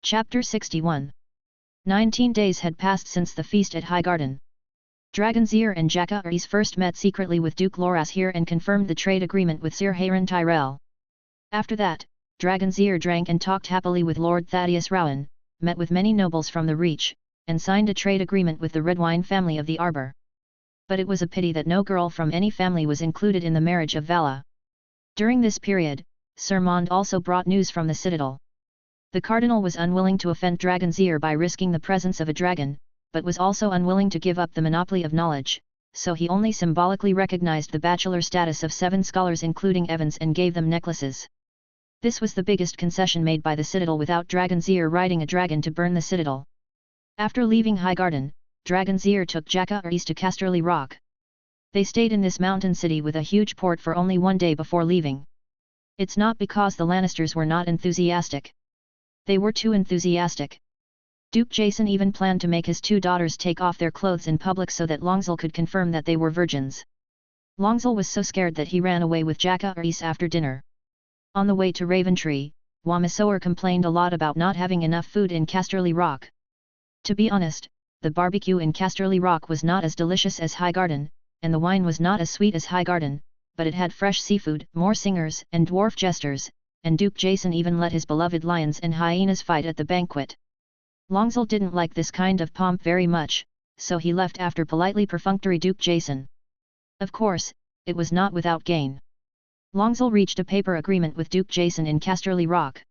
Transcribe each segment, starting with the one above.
Chapter 61. 19 days had passed since the feast at Highgarden. Dragonzir and Jackaris first met secretly with Duke Lorashir and confirmed the trade agreement with Sir Hayron Tyrell. After that, Dragonzir drank and talked happily with Lord Thaddeus Rowan, met with many nobles from the Reach, and signed a trade agreement with the Redwine family of the Arbor. But it was a pity that no girl from any family was included in the marriage of Vala. During this period, Sir Mond also brought news from the citadel. The cardinal was unwilling to offend Dragonzir by risking the presence of a dragon, but was also unwilling to give up the monopoly of knowledge, so he only symbolically recognized the bachelor status of 7 scholars including Evans and gave them necklaces. This was the biggest concession made by the citadel without Dragonzir riding a dragon to burn the citadel. After leaving Highgarden, Dragonzir took Jackaris to Casterly Rock. They stayed in this mountain city with a huge port for only 1 day before leaving. It's not because the Lannisters were not enthusiastic. They were too enthusiastic. Duke Jason even planned to make his 2 daughters take off their clothes in public so that Longsel could confirm that they were virgins. Longsel was so scared that he ran away with Jackaris after dinner. On the way to Raventree, Wamisoer complained a lot about not having enough food in Casterly Rock. To be honest, the barbecue in Casterly Rock was not as delicious as Highgarden, and the wine was not as sweet as Highgarden, but it had fresh seafood, more singers and dwarf jesters, and Duke Jason even let his beloved lions and hyenas fight at the banquet. Longsel didn't like this kind of pomp very much, so he left after politely perfunctory Duke Jason. Of course, it was not without gain. Longsel reached a paper agreement with Duke Jason in Casterly Rock.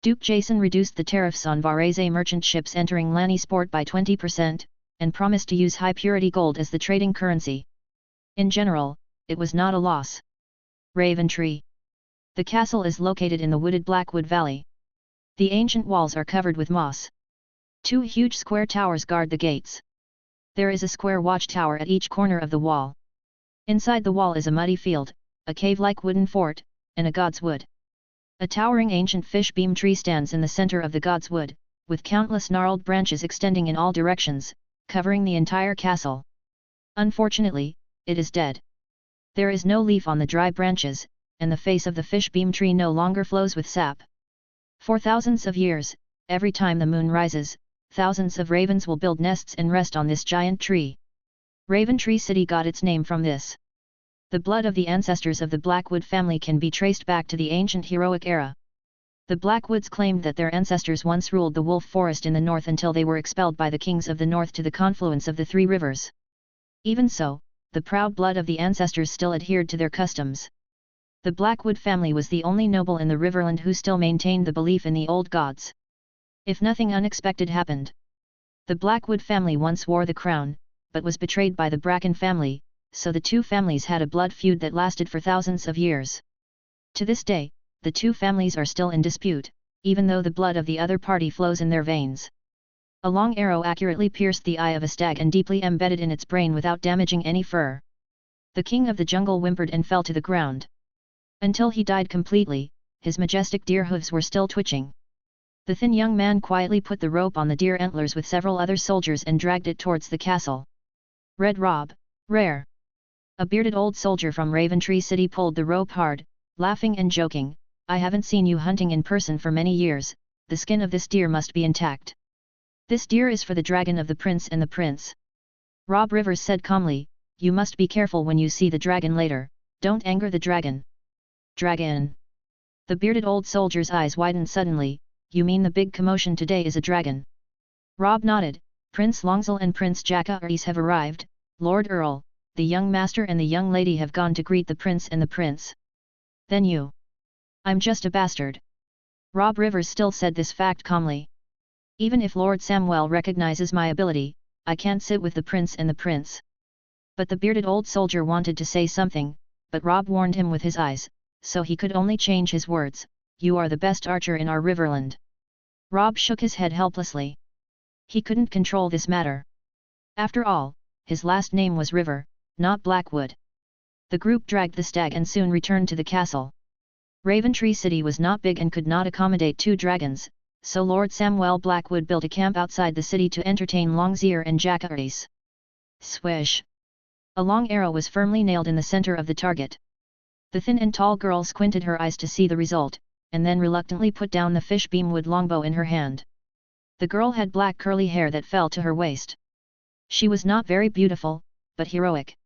Duke Jason reduced the tariffs on Varese merchant ships entering Lannisport by 20%, and promised to use high-purity gold as the trading currency. In general, it was not a loss. Raventree. The castle is located in the wooded Blackwood Valley. The ancient walls are covered with moss. 2 huge square towers guard the gates. There is a square watchtower at each corner of the wall. Inside the wall is a muddy field, a cave-like wooden fort, and a god's wood. A towering ancient fish beam tree stands in the center of the god's wood, with countless gnarled branches extending in all directions, covering the entire castle. Unfortunately, it is dead. There is no leaf on the dry branches, and the face of the fish beam tree no longer flows with sap. For thousands of years, every time the moon rises, thousands of ravens will build nests and rest on this giant tree. Raventree City got its name from this. The blood of the ancestors of the Blackwood family can be traced back to the ancient heroic era. The Blackwoods claimed that their ancestors once ruled the Wolf Forest in the north until they were expelled by the kings of the north to the confluence of the 3 rivers. Even so, the proud blood of the ancestors still adhered to their customs. The Blackwood family was the only noble in the Riverland who still maintained the belief in the old gods. If nothing unexpected happened. The Blackwood family once wore the crown, but was betrayed by the Bracken family, so the 2 families had a blood feud that lasted for thousands of years. To this day, the 2 families are still in dispute, even though the blood of the other party flows in their veins. A long arrow accurately pierced the eye of a stag and deeply embedded in its brain without damaging any fur. The king of the jungle whimpered and fell to the ground. Until he died completely, his majestic deer hooves were still twitching. The thin young man quietly put the rope on the deer antlers with several other soldiers and dragged it towards the castle. Red Rob, rare. A bearded old soldier from Raventree City pulled the rope hard, laughing and joking. I haven't seen you hunting in person for many years, the skin of this deer must be intact. This deer is for the dragon of the prince and the prince. Rob Rivers said calmly, you must be careful when you see the dragon later, don't anger the dragon. Dragon. The bearded old soldier's eyes widened suddenly, you mean the big commotion today is a dragon? Rob nodded, Prince Longsel and Prince Jackaris have arrived, Lord Earl, the young master and the young lady have gone to greet the prince and the prince. Then you. I'm just a bastard. Rob Rivers still said this fact calmly. Even if Lord Samwell recognizes my ability, I can't sit with the prince and the prince. But the bearded old soldier wanted to say something, but Rob warned him with his eyes, so he could only change his words, you are the best archer in our Riverland. Rob shook his head helplessly. He couldn't control this matter. After all, his last name was River, not Blackwood. The group dragged the stag and soon returned to the castle. Raventree City was not big and could not accommodate 2 dragons, so Lord Samwell Blackwood built a camp outside the city to entertain Longzir and Jackaris. Swish! A long arrow was firmly nailed in the center of the target. The thin and tall girl squinted her eyes to see the result, and then reluctantly put down the fish beam wood longbow in her hand. The girl had black curly hair that fell to her waist. She was not very beautiful, but heroic.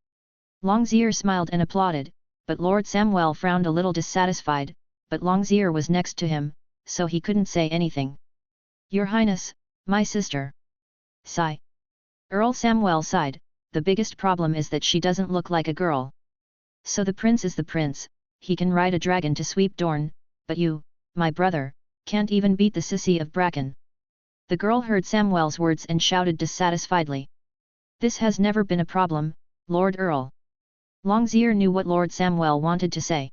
Longzir smiled and applauded, but Lord Samwell frowned a little dissatisfied, but Longzir was next to him, so he couldn't say anything. Your Highness, my sister. Sigh. Earl Samwell sighed, the biggest problem is that she doesn't look like a girl. So the prince is the prince, he can ride a dragon to sweep Dorne, but you, my brother, can't even beat the sissy of Bracken. The girl heard Samwell's words and shouted dissatisfiedly. This has never been a problem, Lord Earl. Longzir knew what Lord Samwell wanted to say.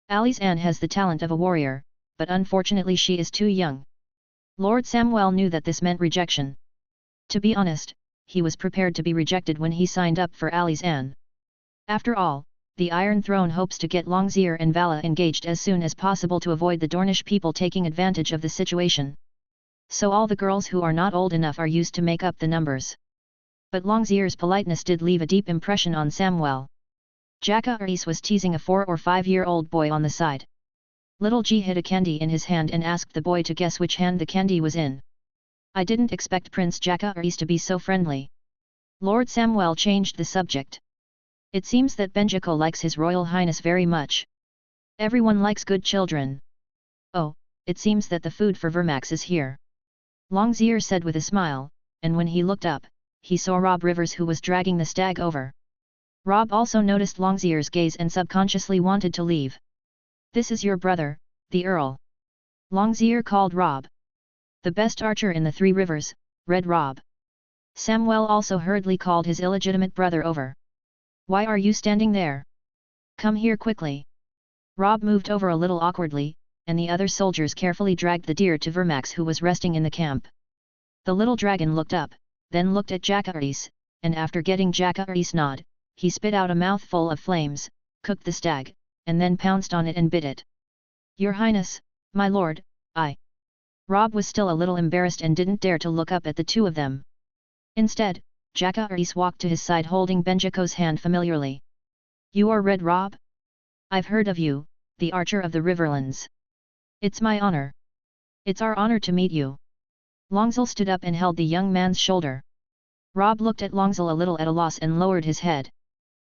Alice Anne has the talent of a warrior, but unfortunately she is too young. Lord Samwell knew that this meant rejection. To be honest, he was prepared to be rejected when he signed up for Alice Anne. After all, the Iron Throne hopes to get Longzir and Vala engaged as soon as possible to avoid the Dornish people taking advantage of the situation. So all the girls who are not old enough are used to make up the numbers. But Longzir's politeness did leave a deep impression on Samwell. Jaka Rees was teasing a 4 or 5-year-old boy on the side. Little G hid a candy in his hand and asked the boy to guess which hand the candy was in. I didn't expect Prince Jaka Rees to be so friendly. Lord Samwell changed the subject. It seems that Benjiko likes His Royal Highness very much. Everyone likes good children. Oh, it seems that the food for Vermax is here. Longzir said with a smile, and when he looked up, he saw Rob Rivers who was dragging the stag over. Rob also noticed Longzir's gaze and subconsciously wanted to leave. This is your brother, the Earl. Longzir called Rob. The best archer in the Three Rivers, Red Rob. Samwell also hurriedly called his illegitimate brother over. Why are you standing there? Come here quickly. Rob moved over a little awkwardly, and the other soldiers carefully dragged the deer to Vermax who was resting in the camp. The little dragon looked up, then looked at Jaka Rees, and after getting Jaka Rees' nod, he spit out a mouthful of flames, cooked the stag, and then pounced on it and bit it. Your Highness, my lord, Rob was still a little embarrassed and didn't dare to look up at the two of them. Instead, Jaka Rees walked to his side holding Benjiko's hand familiarly. You are Red Rob? I've heard of you, the archer of the Riverlands. It's my honor. It's our honor to meet you. Longzil stood up and held the young man's shoulder. Rob looked at Longzil a little at a loss and lowered his head.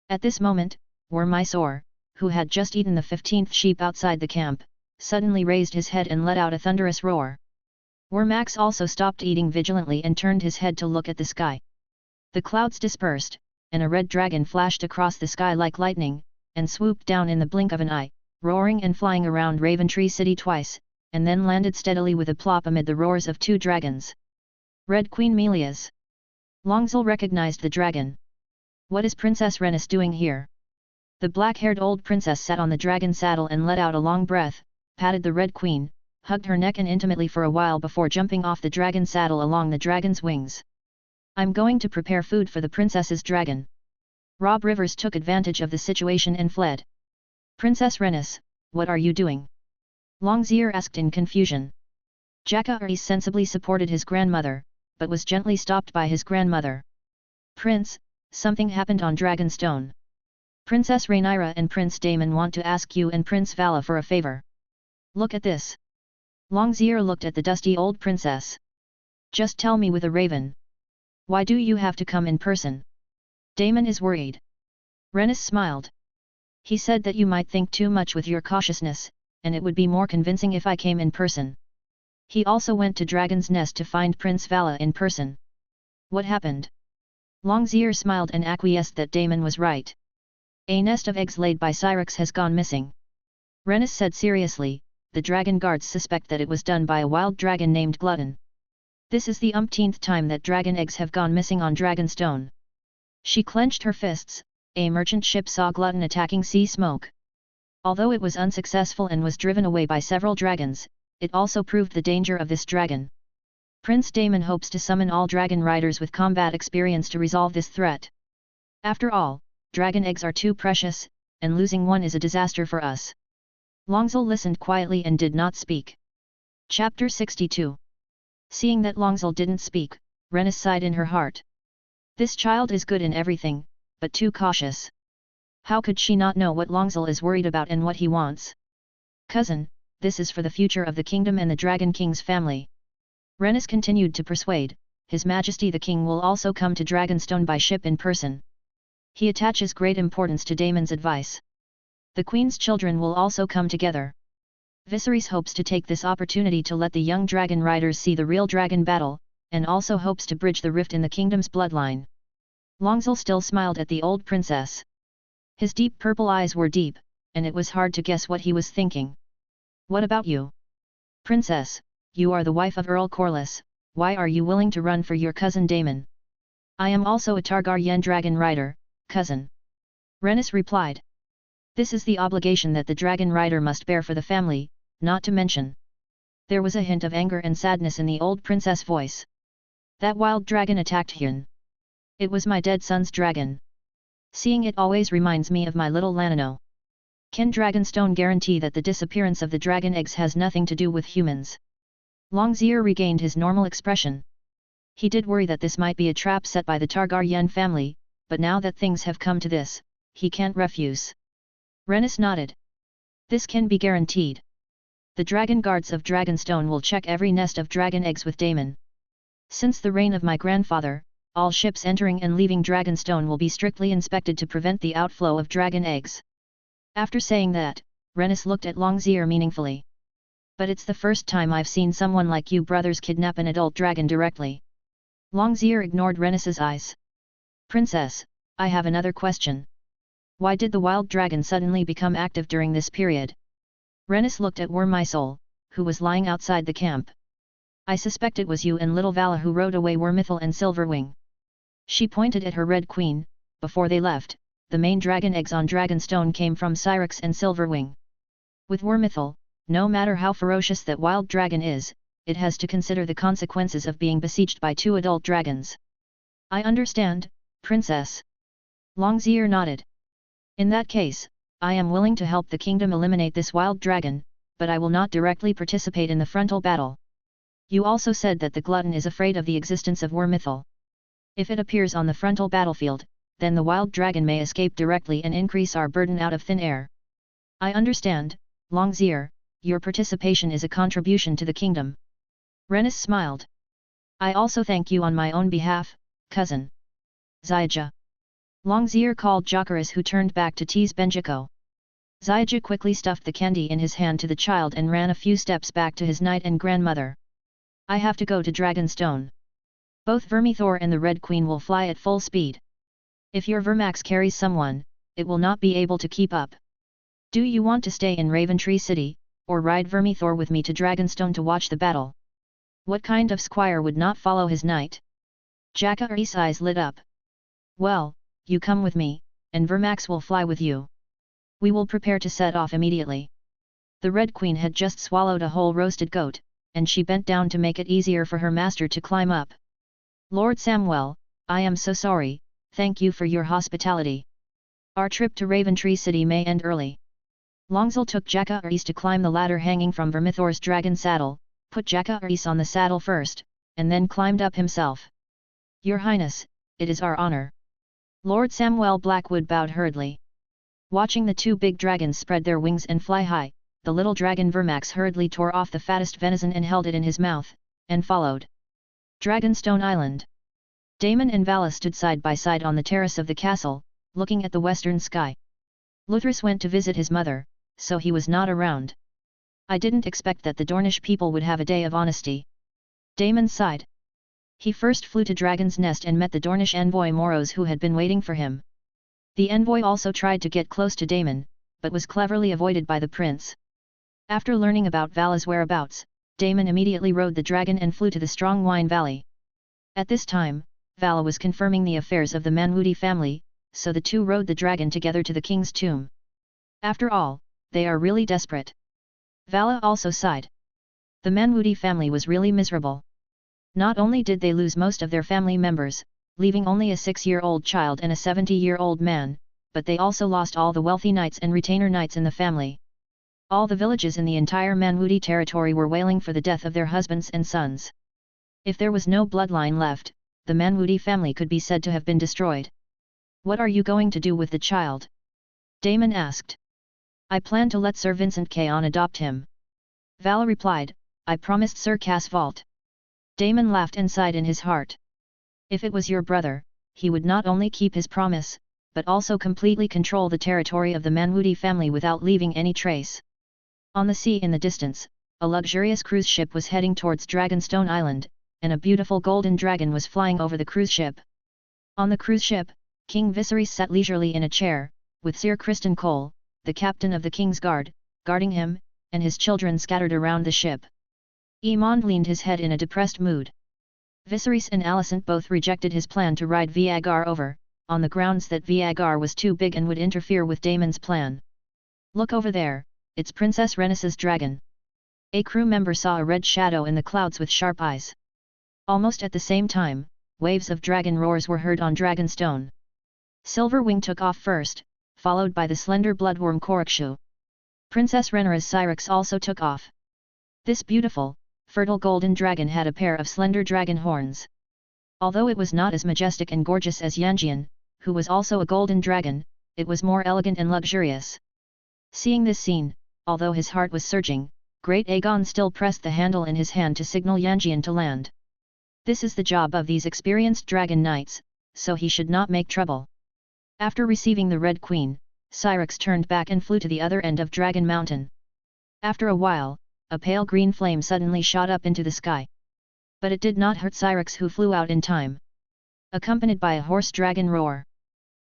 At this moment, Mysore, who had just eaten the 15th sheep outside the camp, suddenly raised his head and let out a thunderous roar. Max also stopped eating vigilantly and turned his head to look at the sky. The clouds dispersed, and a red dragon flashed across the sky like lightning, and swooped down in the blink of an eye, roaring and flying around Raventree City twice, and then landed steadily with a plop amid the roars of two dragons. Red Queen Melia's. Longzil recognized the dragon. What is Princess Rhaenys doing here? The black-haired old princess sat on the dragon saddle and let out a long breath, patted the Red Queen, hugged her neck and intimately for a while before jumping off the dragon saddle along the dragon's wings. I'm going to prepare food for the princess's dragon. Rob Rivers took advantage of the situation and fled. Princess Rhaenys, what are you doing? Longzir asked in confusion. Jaka Rees sensibly supported his grandmother, but was gently stopped by his grandmother. Prince, something happened on Dragonstone. Princess Rhaenyra and Prince Daemon want to ask you and Prince Vala for a favor. Look at this. Longzir looked at the dusty old princess. Just tell me with a raven. Why do you have to come in person? Daemon is worried. Rhaenys smiled. He said that you might think too much with your cautiousness, and it would be more convincing if I came in person. He also went to Dragon's Nest to find Prince Vala in person. What happened? Longzir smiled and acquiesced that Daemon was right. A nest of eggs laid by Syrinx has gone missing. Rhaenys said seriously, the dragon guards suspect that it was done by a wild dragon named Glutton. This is the umpteenth time that dragon eggs have gone missing on Dragonstone. She clenched her fists. A merchant ship saw Glutton attacking Sea Smoke. Although it was unsuccessful and was driven away by several dragons, it also proved the danger of this dragon. Prince Daemon hopes to summon all dragon riders with combat experience to resolve this threat. After all, dragon eggs are too precious, and losing one is a disaster for us. Longzil listened quietly and did not speak. Chapter 62. Seeing that Longzil didn't speak, Rhaenys sighed in her heart. This child is good in everything, but too cautious. How could she not know what Longzil is worried about and what he wants? Cousin, this is for the future of the kingdom and the Dragon King's family. Rennis continued to persuade, His Majesty the King will also come to Dragonstone by ship in person. He attaches great importance to Daemon's advice. The Queen's children will also come together. Viserys hopes to take this opportunity to let the young dragon riders see the real dragon battle, and also hopes to bridge the rift in the kingdom's bloodline. Longzil still smiled at the old princess. His deep purple eyes were deep, and it was hard to guess what he was thinking. What about you? Princess, you are the wife of Earl Corlys, why are you willing to run for your cousin Daemon? I am also a Targaryen dragon rider, cousin. Rennis replied. This is the obligation that the dragon rider must bear for the family, not to mention. There was a hint of anger and sadness in the old princess' voice. That wild dragon attacked Hyun. It was my dead son's dragon. Seeing it always reminds me of my little Lanino. Can Dragonstone guarantee that the disappearance of the dragon eggs has nothing to do with humans? Longzir regained his normal expression. He did worry that this might be a trap set by the Targaryen family, but now that things have come to this, he can't refuse. Rennis nodded. This can be guaranteed. The dragon guards of Dragonstone will check every nest of dragon eggs with Daemon. Since the reign of my grandfather, all ships entering and leaving Dragonstone will be strictly inspected to prevent the outflow of dragon eggs. After saying that, Rennis looked at Longzir meaningfully. But it's the first time I've seen someone like you brothers kidnap an adult dragon directly. Longzir ignored Rennis's eyes. Princess, I have another question. Why did the wild dragon suddenly become active during this period? Rennis looked at Wormysole, who was lying outside the camp. I suspect it was you and little Vala who rode away Wormithel and Silverwing. She pointed at her Red Queen. Before they left, the main dragon eggs on Dragonstone came from Syrinx and Silverwing. With Wormithel, no matter how ferocious that wild dragon is, it has to consider the consequences of being besieged by 2 adult dragons. I understand, Princess. Longzir nodded. In that case, I am willing to help the kingdom eliminate this wild dragon, but I will not directly participate in the frontal battle. You also said that the glutton is afraid of the existence of Wormithel. If it appears on the frontal battlefield, then the wild dragon may escape directly and increase our burden out of thin air. I understand, Longzir, your participation is a contribution to the kingdom. Rennis smiled. I also thank you on my own behalf, cousin. Zyja. Longzir called Jokeris, who turned back to tease Benjiko. Zyja quickly stuffed the candy in his hand to the child and ran a few steps back to his knight and grandmother. I have to go to Dragonstone. Both Vermithor and the Red Queen will fly at full speed. If your Vermax carries someone, it will not be able to keep up. Do you want to stay in Raventree City, or ride Vermithor with me to Dragonstone to watch the battle? What kind of squire would not follow his knight? Jacaerys' eyes lit up. Well, you come with me, and Vermax will fly with you. We will prepare to set off immediately. The Red Queen had just swallowed a whole roasted goat, and she bent down to make it easier for her master to climb up. Lord Samwell, I am so sorry, thank you for your hospitality. Our trip to Raventree City may end early. Longzil took Jacaerys to climb the ladder hanging from Vermithor's dragon saddle, put Jacaerys on the saddle first, and then climbed up himself. Your Highness, it is our honor. Lord Samwell Blackwood bowed hurriedly. Watching the 2 big dragons spread their wings and fly high, the little dragon Vermax hurriedly tore off the fattest venison and held it in his mouth, and followed. Dragonstone Island. Daemon and Vala stood side by side on the terrace of the castle, looking at the western sky. Luthras went to visit his mother, so he was not around. I didn't expect that the Dornish people would have a day of honesty. Daemon sighed. He first flew to Dragon's Nest and met the Dornish envoy Moros, who had been waiting for him. The envoy also tried to get close to Daemon, but was cleverly avoided by the prince. After learning about Vala's whereabouts, Daemon immediately rode the dragon and flew to the Strong Wine Valley. At this time, Vala was confirming the affairs of the Manwudi family, so the 2 rode the dragon together to the king's tomb. After all, they are really desperate. Vala also sighed. The Manwudi family was really miserable. Not only did they lose most of their family members, leaving only a 6-year-old child and a 70-year-old man, but they also lost all the wealthy knights and retainer knights in the family. All the villages in the entire Manwudi territory were wailing for the death of their husbands and sons. If there was no bloodline left, the Manwudi family could be said to have been destroyed. What are you going to do with the child? Daemon asked. I plan to let Sir Vincent Caon adopt him. Vala replied, I promised Sir Casvalt. Damon laughed and sighed in his heart. If it was your brother, he would not only keep his promise, but also completely control the territory of the Manwudi family without leaving any trace. On the sea in the distance, a luxurious cruise ship was heading towards Dragonstone Island, and a beautiful golden dragon was flying over the cruise ship. On the cruise ship, King Viserys sat leisurely in a chair, with Sir Criston Cole, the captain of the King's Guard, guarding him, and his children scattered around the ship. Aemond leaned his head in a depressed mood. Viserys and Alicent both rejected his plan to ride Viagar over, on the grounds that Viagar was too big and would interfere with Daemon's plan. Look over there, it's Princess Rhaenys's dragon. A crew member saw a red shadow in the clouds with sharp eyes. Almost at the same time, waves of dragon roars were heard on Dragonstone. Silverwing took off first, followed by the slender bloodworm Khorokshuu. Princess Rhaenyra's Syrinx also took off. This beautiful, fertile golden dragon had a pair of slender dragon horns. Although it was not as majestic and gorgeous as Yanjian, who was also a golden dragon, it was more elegant and luxurious. Seeing this scene, although his heart was surging, Great Aegon still pressed the handle in his hand to signal Yanjian to land. This is the job of these experienced dragon knights, so he should not make trouble. After receiving the Red Queen, Syrinx turned back and flew to the other end of Dragon Mountain. After a while, a pale green flame suddenly shot up into the sky. But it did not hurt Syrinx, who flew out in time, accompanied by a hoarse dragon roar.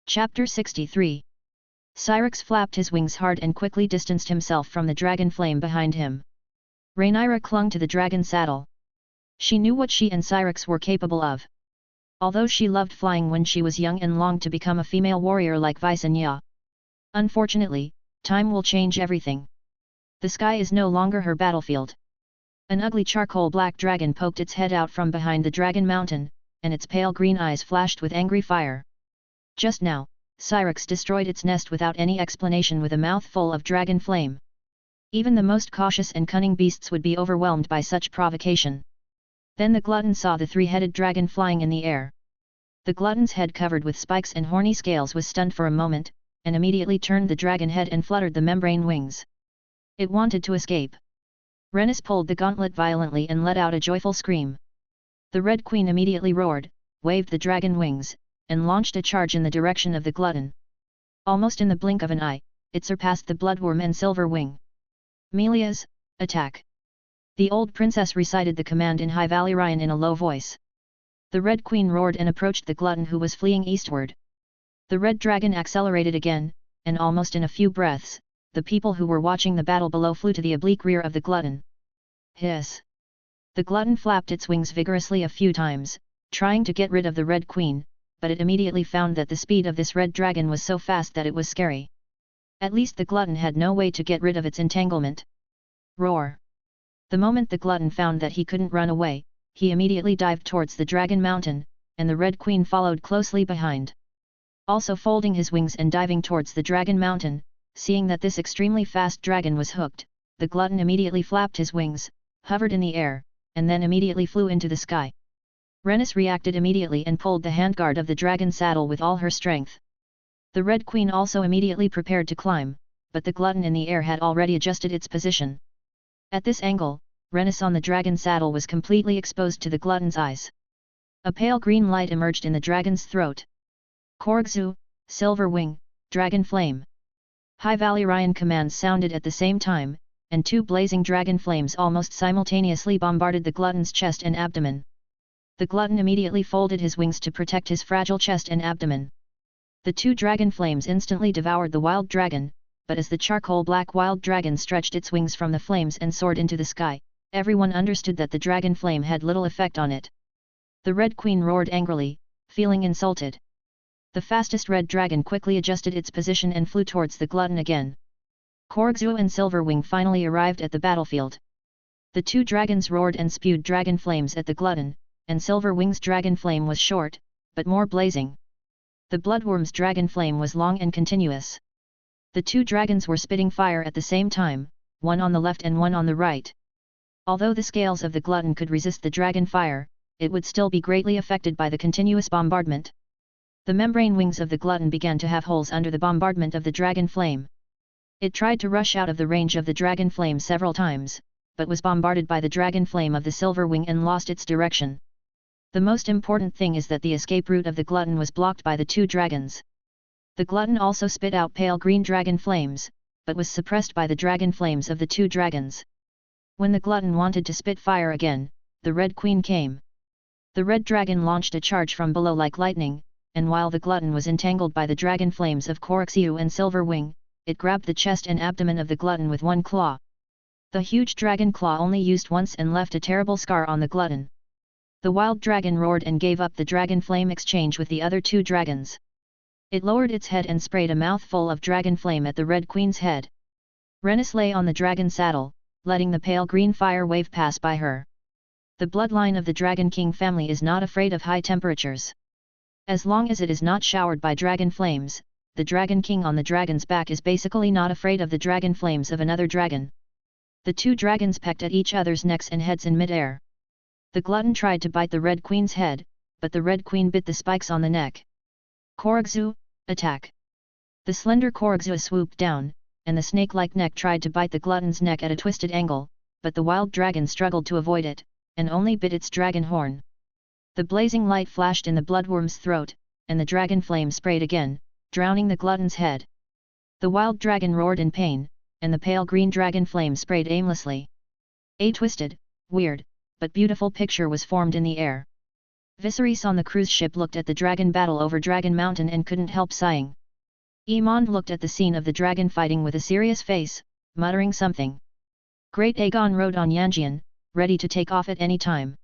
Chapter 63. Syrinx flapped his wings hard and quickly distanced himself from the dragon flame behind him. Rhaenyra clung to the dragon saddle. She knew what she and Syrinx were capable of. Although she loved flying when she was young and longed to become a female warrior like Visenya. Unfortunately, time will change everything. The sky is no longer her battlefield. An ugly charcoal black dragon poked its head out from behind the Dragon Mountain, and its pale green eyes flashed with angry fire. Just now, Syrinx destroyed its nest without any explanation with a mouthful of dragon flame. Even the most cautious and cunning beasts would be overwhelmed by such provocation. Then the glutton saw the three-headed dragon flying in the air. The glutton's head covered with spikes and horny scales was stunned for a moment, and immediately turned the dragon head and fluttered the membrane wings. It wanted to escape. Rhaenys pulled the gauntlet violently and let out a joyful scream. The Red Queen immediately roared, waved the dragon wings, and launched a charge in the direction of the glutton. Almost in the blink of an eye, it surpassed the bloodworm and Silverwing. Melias, attack! The old princess recited the command in High Valyrian in a low voice. The Red Queen roared and approached the glutton, who was fleeing eastward. The red dragon accelerated again, and almost in a few breaths, the people who were watching the battle below flew to the oblique rear of the glutton. Hiss! The glutton flapped its wings vigorously a few times, trying to get rid of the Red Queen, but it immediately found that the speed of this red dragon was so fast that it was scary. At least the glutton had no way to get rid of its entanglement. Roar! The moment the glutton found that he couldn't run away, he immediately dived towards the Dragon Mountain, and the Red Queen followed closely behind. Also folding his wings and diving towards the Dragon Mountain, seeing that this extremely fast dragon was hooked, the glutton immediately flapped his wings, hovered in the air, and then immediately flew into the sky. Rhaenys reacted immediately and pulled the handguard of the dragon saddle with all her strength. The Red Queen also immediately prepared to climb, but the glutton in the air had already adjusted its position. At this angle, Rhaenys on the dragon saddle was completely exposed to the glutton's eyes. A pale green light emerged in the dragon's throat. Khorokshuu, Silverwing, Dragon Flame. High Valyrian commands sounded at the same time, and two blazing dragon flames almost simultaneously bombarded the glutton's chest and abdomen. The glutton immediately folded his wings to protect his fragile chest and abdomen. The two dragon flames instantly devoured the wild dragon, but as the charcoal black wild dragon stretched its wings from the flames and soared into the sky, everyone understood that the dragon flame had little effect on it. The Red Queen roared angrily, feeling insulted. The fastest red dragon quickly adjusted its position and flew towards the glutton again. Khorokshuu and Silverwing finally arrived at the battlefield. The two dragons roared and spewed dragon flames at the glutton, and Silverwing's dragon flame was short, but more blazing. The bloodworm's dragon flame was long and continuous. The two dragons were spitting fire at the same time, one on the left and one on the right. Although the scales of the glutton could resist the dragon fire, it would still be greatly affected by the continuous bombardment. The membrane wings of the glutton began to have holes under the bombardment of the dragon flame. It tried to rush out of the range of the dragon flame several times, but was bombarded by the dragon flame of the silver wing and lost its direction. The most important thing is that the escape route of the glutton was blocked by the two dragons. The glutton also spit out pale green dragon flames, but was suppressed by the dragon flames of the two dragons. When the glutton wanted to spit fire again, the Red Queen came. The red dragon launched a charge from below like lightning, and while the glutton was entangled by the dragon flames of Koraxiu and Silver Wing, it grabbed the chest and abdomen of the glutton with one claw. The huge dragon claw only used once and left a terrible scar on the glutton. The wild dragon roared and gave up the dragon flame exchange with the other two dragons. It lowered its head and sprayed a mouthful of dragon flame at the Red Queen's head. Renis lay on the dragon saddle, letting the pale green fire wave pass by her. The bloodline of the Dragon King family is not afraid of high temperatures. As long as it is not showered by dragon flames, the Dragon King on the dragon's back is basically not afraid of the dragon flames of another dragon. The two dragons pecked at each other's necks and heads in mid-air. The glutton tried to bite the Red Queen's head, but the Red Queen bit the spikes on the neck. Koraxiu, attack! The slender Koraxiu swooped down, and the snake-like neck tried to bite the glutton's neck at a twisted angle, but the wild dragon struggled to avoid it, and only bit its dragon horn. The blazing light flashed in the bloodworm's throat, and the dragon flame sprayed again, drowning the glutton's head. The wild dragon roared in pain, and the pale green dragon flame sprayed aimlessly. A twisted, weird, but beautiful picture was formed in the air. Viserys on the cruise ship looked at the dragon battle over Dragon Mountain and couldn't help sighing. Aemond looked at the scene of the dragon fighting with a serious face, muttering something. Great Aegon rode on Yanjian, ready to take off at any time.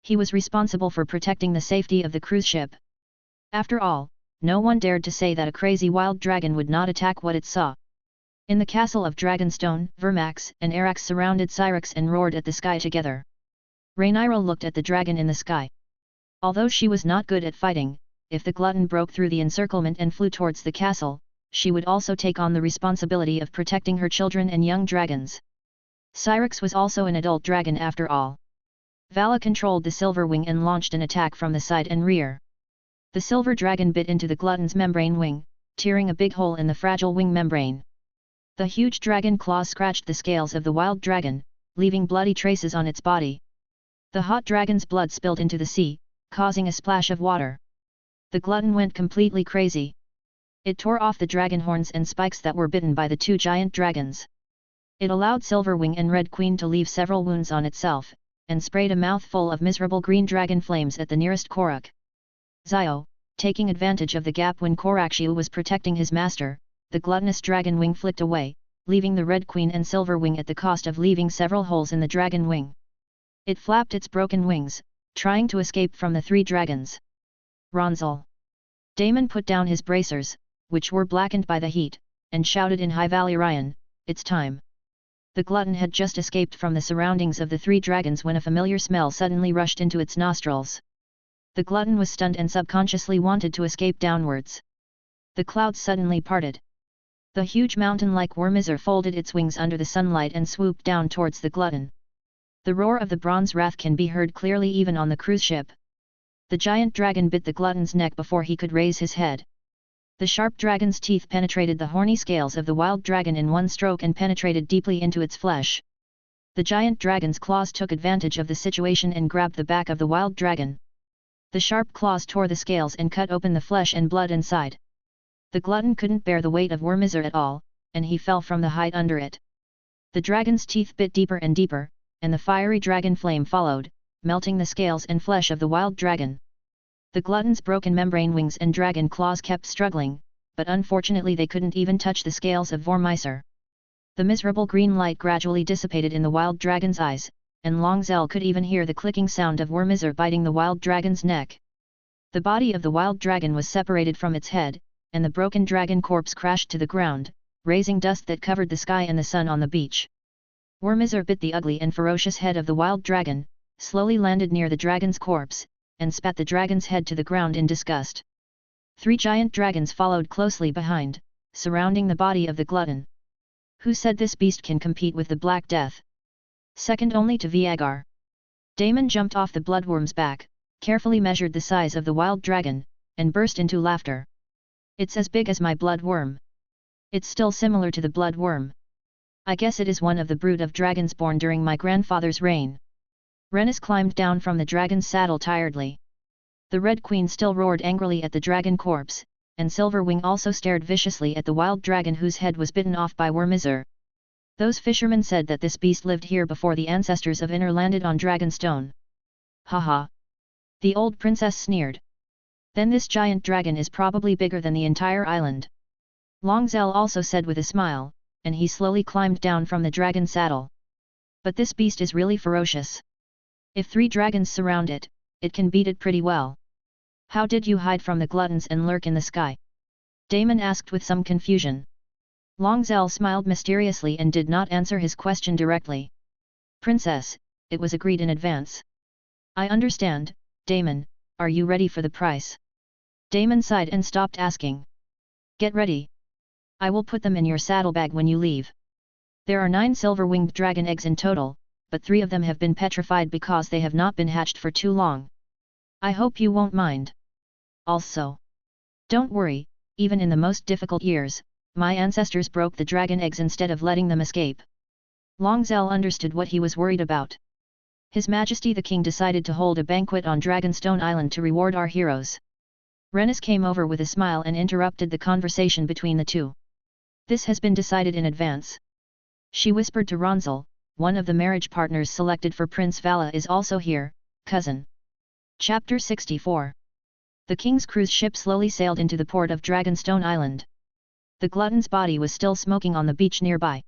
He was responsible for protecting the safety of the cruise ship. After all, no one dared to say that a crazy wild dragon would not attack what it saw. In the castle of Dragonstone, Vermax and Arax surrounded Syrax and roared at the sky together. Rhaenyra looked at the dragon in the sky. Although she was not good at fighting, if the glutton broke through the encirclement and flew towards the castle, she would also take on the responsibility of protecting her children and young dragons. Syrax was also an adult dragon after all. Vala controlled the silver wing and launched an attack from the side and rear. The silver dragon bit into the glutton's membrane wing, tearing a big hole in the fragile wing membrane. The huge dragon claws scratched the scales of the wild dragon, leaving bloody traces on its body. The hot dragon's blood spilled into the sea, causing a splash of water. The glutton went completely crazy. It tore off the dragon horns and spikes that were bitten by the two giant dragons. It allowed Silverwing and Red Queen to leave several wounds on itself, and sprayed a mouthful of miserable green dragon flames at the nearest Korok. Zio, taking advantage of the gap when Koraxiu was protecting his master, the gluttonous dragon wing flicked away, leaving the Red Queen and Silverwing at the cost of leaving several holes in the dragon wing. It flapped its broken wings, trying to escape from the three dragons. Ronzel. Daemon put down his bracers, which were blackened by the heat, and shouted in High Valyrian, "It's time!" The glutton had just escaped from the surroundings of the three dragons when a familiar smell suddenly rushed into its nostrils. The glutton was stunned and subconsciously wanted to escape downwards. The clouds suddenly parted. The huge mountain-like Wormizar folded its wings under the sunlight and swooped down towards the glutton. The roar of the bronze wrath can be heard clearly even on the cruise ship. The giant dragon bit the glutton's neck before he could raise his head. The sharp dragon's teeth penetrated the horny scales of the wild dragon in one stroke and penetrated deeply into its flesh. The giant dragon's claws took advantage of the situation and grabbed the back of the wild dragon. The sharp claws tore the scales and cut open the flesh and blood inside. The glutton couldn't bear the weight of Wormizar at all, and he fell from the height under it. The dragon's teeth bit deeper and deeper, and the fiery dragon flame followed, melting the scales and flesh of the wild dragon. The glutton's broken membrane wings and dragon claws kept struggling, but unfortunately they couldn't even touch the scales of Vormizar. The miserable green light gradually dissipated in the wild dragon's eyes, and Longzell could even hear the clicking sound of Wormizar biting the wild dragon's neck. The body of the wild dragon was separated from its head, and the broken dragon corpse crashed to the ground, raising dust that covered the sky and the sun on the beach. Wormizar bit the ugly and ferocious head of the wild dragon, slowly landed near the dragon's corpse, and spat the dragon's head to the ground in disgust. Three giant dragons followed closely behind, surrounding the body of the glutton. Who said this beast can compete with the Black Death? Second only to Viagar. Daemon jumped off the bloodworm's back, carefully measured the size of the wild dragon, and burst into laughter. "It's as big as my bloodworm. It's still similar to the bloodworm. I guess it is one of the brood of dragons born during my grandfather's reign. Rennis climbed down from the dragon's saddle tiredly. The Red Queen still roared angrily at the dragon corpse, and Silverwing also stared viciously at the wild dragon whose head was bitten off by Wormizar. Those fishermen said that this beast lived here before the ancestors of Inner landed on Dragonstone. Haha! The old princess sneered. Then this giant dragon is probably bigger than the entire island. Longzell also said with a smile, and he slowly climbed down from the dragon saddle. But this beast is really ferocious. If 3 dragons surround it, it can beat it pretty well. How did you hide from the gluttons and lurk in the sky? Damon asked with some confusion. Longzell smiled mysteriously and did not answer his question directly. Princess, it was agreed in advance. I understand, Damon, are you ready for the price? Damon sighed and stopped asking. Get ready. I will put them in your saddlebag when you leave. There are 9 silver-winged dragon eggs in total, but 3 of them have been petrified because they have not been hatched for too long. I hope you won't mind. Also, don't worry, even in the most difficult years, my ancestors broke the dragon eggs instead of letting them escape. Longzell understood what he was worried about. His Majesty the King decided to hold a banquet on Dragonstone Island to reward our heroes. Rennis came over with a smile and interrupted the conversation between the two. This has been decided in advance. She whispered to Ronzel, one of the marriage partners selected for Prince Vala is also here, cousin. Chapter 64. The king's cruise ship slowly sailed into the port of Dragonstone Island. The glutton's body was still smoking on the beach nearby.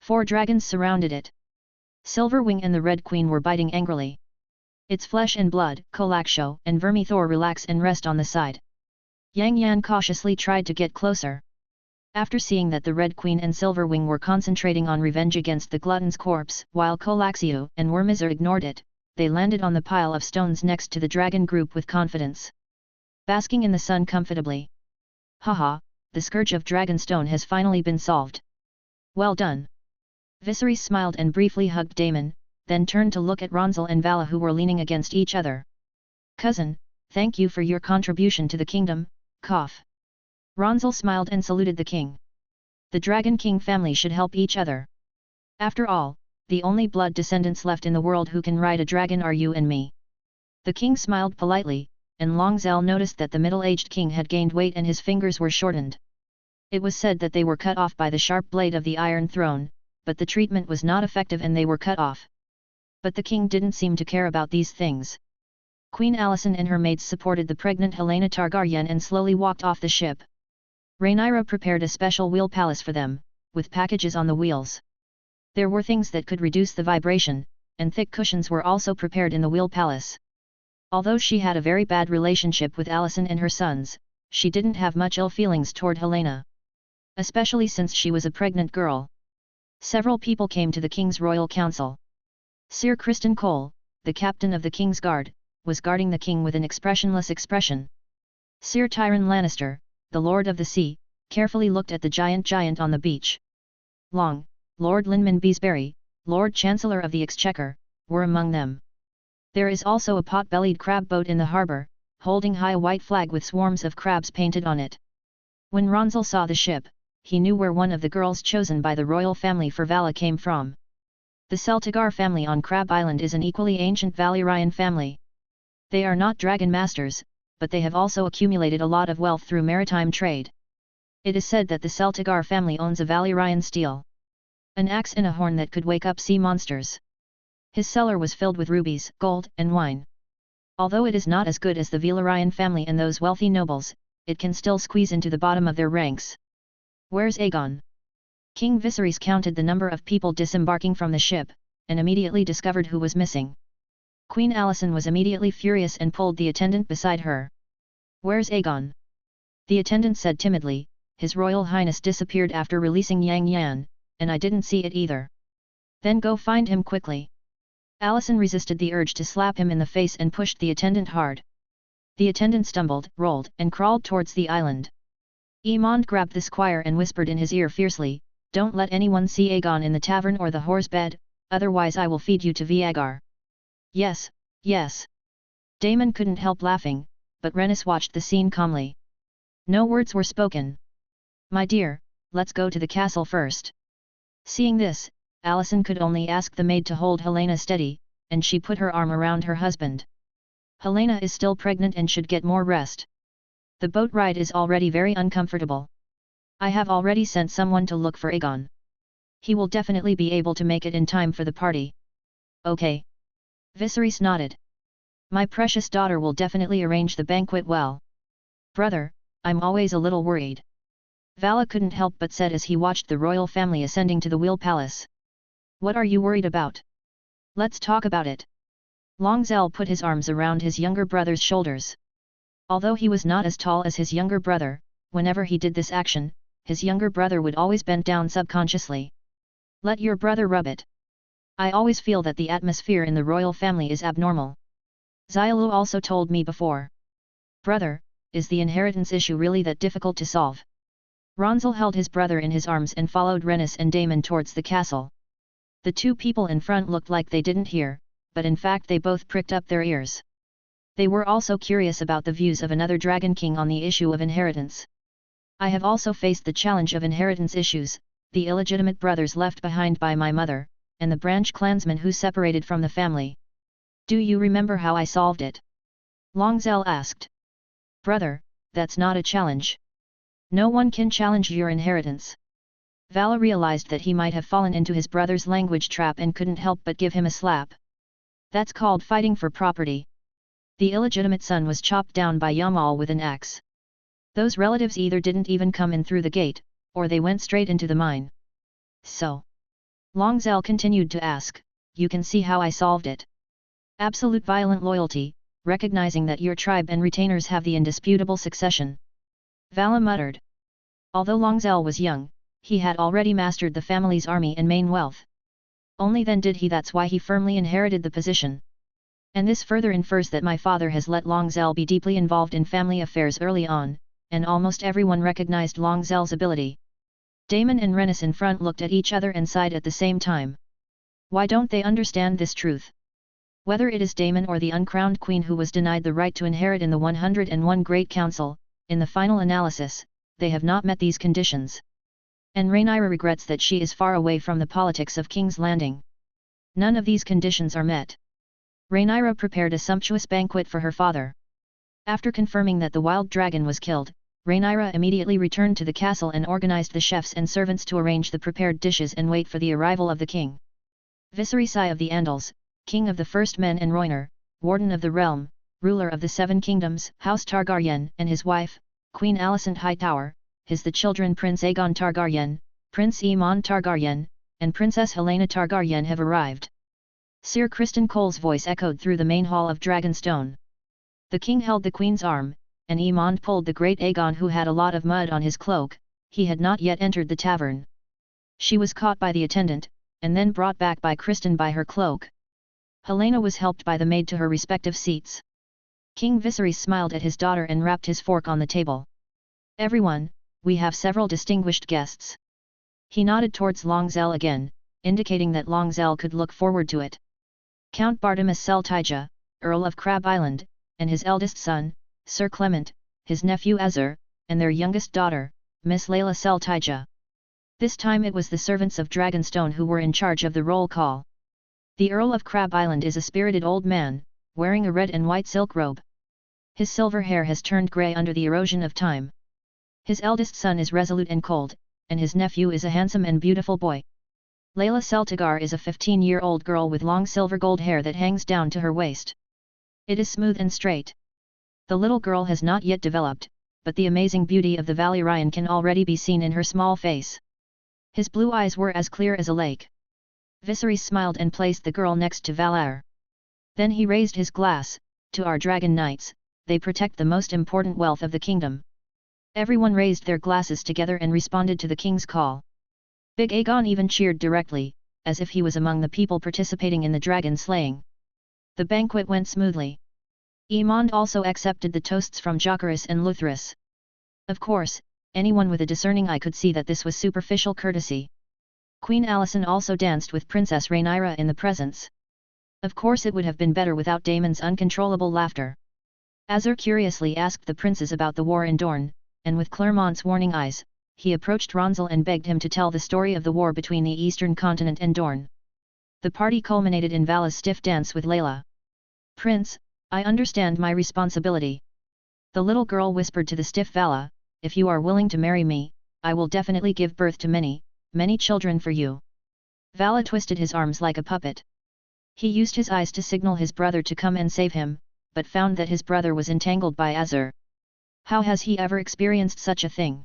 4 dragons surrounded it. Silverwing and the Red Queen were biting angrily. Its flesh and blood, Kolaksho and Vermithor relax and rest on the side. Yang Yan cautiously tried to get closer. After seeing that the Red Queen and Silverwing were concentrating on revenge against the glutton's corpse, while Kolaksio and Wormizar ignored it, they landed on the pile of stones next to the dragon group with confidence. Basking in the sun comfortably. Haha, the scourge of Dragonstone has finally been solved. Well done. Viserys smiled and briefly hugged Damon, then turned to look at Ronzel and Vala who were leaning against each other. Cousin, thank you for your contribution to the kingdom, cough. Ronzel smiled and saluted the king. The Dragon King family should help each other. After all, the only blood descendants left in the world who can ride a dragon are you and me. The king smiled politely, and Longzell noticed that the middle-aged king had gained weight and his fingers were shortened. It was said that they were cut off by the sharp blade of the Iron Throne, but the treatment was not effective and they were cut off. But the king didn't seem to care about these things. Queen Alicent and her maids supported the pregnant Helena Targaryen and slowly walked off the ship. Rhaenyra prepared a special wheel palace for them, with packages on the wheels. There were things that could reduce the vibration, and thick cushions were also prepared in the wheel palace. Although she had a very bad relationship with Alicent and her sons, she didn't have much ill feelings toward Helena. Especially since she was a pregnant girl. Several people came to the King's Royal Council. Sir Criston Cole, the captain of the King's Guard, was guarding the king with an expressionless expression. Sir Tyrion Lannister, the Lord of the Sea, carefully looked at the giant on the beach. Long, Lord Linman Beesbury, Lord Chancellor of the Exchequer, were among them. There is also a pot-bellied crab boat in the harbour, holding high a white flag with swarms of crabs painted on it. When Ronzel saw the ship, he knew where one of the girls chosen by the royal family for Vala came from. The Celtigar family on Crab Island is an equally ancient Valyrian family. They are not dragon masters, but they have also accumulated a lot of wealth through maritime trade. It is said that the Celtigar family owns a Valyrian steel. An axe and a horn that could wake up sea monsters. His cellar was filled with rubies, gold, and wine. Although it is not as good as the Valyrian family and those wealthy nobles, it can still squeeze into the bottom of their ranks. Where's Aegon? King Viserys counted the number of people disembarking from the ship, and immediately discovered who was missing. Queen Alicent was immediately furious and pulled the attendant beside her. Where's Aegon? The attendant said timidly, His Royal Highness disappeared after releasing Yang Yan, and I didn't see it either. Then go find him quickly. Alicent resisted the urge to slap him in the face and pushed the attendant hard. The attendant stumbled, rolled, and crawled towards the island. Aemond grabbed the squire and whispered in his ear fiercely, Don't let anyone see Aegon in the tavern or the whore's bed, otherwise I will feed you to Viagar. Yes, yes. Daemon couldn't help laughing, but Rhaenys watched the scene calmly. No words were spoken. My dear, let's go to the castle first. Seeing this, Alison could only ask the maid to hold Helena steady, and she put her arm around her husband. Helena is still pregnant and should get more rest. The boat ride is already very uncomfortable. I have already sent someone to look for Aegon. He will definitely be able to make it in time for the party. Okay. Viserys nodded. My precious daughter will definitely arrange the banquet well. Brother, I'm always a little worried. Vala couldn't help but said as he watched the royal family ascending to the Wheel Palace. What are you worried about? Let's talk about it. Longzell put his arms around his younger brother's shoulders. Although he was not as tall as his younger brother, whenever he did this action, his younger brother would always bend down subconsciously. Let your brother rub it. I always feel that the atmosphere in the royal family is abnormal. Xiaolu also told me before. Brother, is the inheritance issue really that difficult to solve? Ronzel held his brother in his arms and followed Rhaenys and Daemon towards the castle. The two people in front looked like they didn't hear, but in fact they both pricked up their ears. They were also curious about the views of another Dragon King on the issue of inheritance. I have also faced the challenge of inheritance issues, the illegitimate brothers left behind by my mother, and the branch clansmen who separated from the family. Do you remember how I solved it? Longzell asked. Brother, that's not a challenge. No one can challenge your inheritance. Vala realized that he might have fallen into his brother's language trap and couldn't help but give him a slap. That's called fighting for property. The illegitimate son was chopped down by Yamal with an axe. Those relatives either didn't even come in through the gate, or they went straight into the mine. So? Longzell continued to ask, you can see how I solved it. Absolute violent loyalty, recognizing that your tribe and retainers have the indisputable succession. Vala muttered. Although Longzell was young, he had already mastered the family's army and main wealth. Only then did he, that's why he firmly inherited the position. And this further infers that my father has let Longzell be deeply involved in family affairs early on, and almost everyone recognized Longzell's ability. Daemon and Rhaenys in front looked at each other and sighed at the same time. Why don't they understand this truth? Whether it is Daemon or the uncrowned queen who was denied the right to inherit in the 101 Great Council, in the final analysis, they have not met these conditions. And Rhaenyra regrets that she is far away from the politics of King's Landing. None of these conditions are met. Rhaenyra prepared a sumptuous banquet for her father. After confirming that the wild dragon was killed, Rhaenyra immediately returned to the castle and organized the chefs and servants to arrange the prepared dishes and wait for the arrival of the king. Viserys I of the Andals, king of the First Men and Rhoynar, warden of the realm, ruler of the Seven Kingdoms, House Targaryen, and his wife, Queen Alicent Hightower, his the children Prince Aegon Targaryen, Prince Aemon Targaryen, and Princess Helena Targaryen have arrived. Sir Criston Cole's voice echoed through the main hall of Dragonstone. The king held the queen's arm, and Aemon pulled the great Aegon, who had a lot of mud on his cloak. He had not yet entered the tavern. She was caught by the attendant, and then brought back by Criston by her cloak. Helena was helped by the maid to her respective seats. King Viserys smiled at his daughter and rapped his fork on the table. Everyone, we have several distinguished guests. He nodded towards Longzell again, indicating that Longzell could look forward to it. Count Bartimus Seltija, Earl of Crab Island, and his eldest son, Sir Clement, his nephew Azur, and their youngest daughter, Miss Layla Seltija. This time it was the servants of Dragonstone who were in charge of the roll call. The Earl of Crab Island is a spirited old man, wearing a red and white silk robe. His silver hair has turned grey under the erosion of time. His eldest son is resolute and cold, and his nephew is a handsome and beautiful boy. Layla Seltigar is a 15-year-old girl with long silver gold hair that hangs down to her waist. It is smooth and straight. The little girl has not yet developed, but the amazing beauty of the Valyrian can already be seen in her small face. His blue eyes were as clear as a lake. Viserys smiled and placed the girl next to Valar. Then he raised his glass, to our dragon knights, they protect the most important wealth of the kingdom. Everyone raised their glasses together and responded to the king's call. Big Aegon even cheered directly, as if he was among the people participating in the dragon slaying. The banquet went smoothly. Aemond also accepted the toasts from Jocaris and Luthris. Of course, anyone with a discerning eye could see that this was superficial courtesy. Queen Alicent also danced with Princess Rhaenyra in the presence. Of course it would have been better without Daemon's uncontrollable laughter. Azur curiously asked the princes about the war in Dorne, and with Clermont's warning eyes, he approached Ronzel and begged him to tell the story of the war between the eastern continent and Dorne. The party culminated in Vala's stiff dance with Layla. "Prince, I understand my responsibility." The little girl whispered to the stiff Vala, "If you are willing to marry me, I will definitely give birth to many, many children for you." Vala twisted his arms like a puppet. He used his eyes to signal his brother to come and save him, but found that his brother was entangled by Azur. How has he ever experienced such a thing?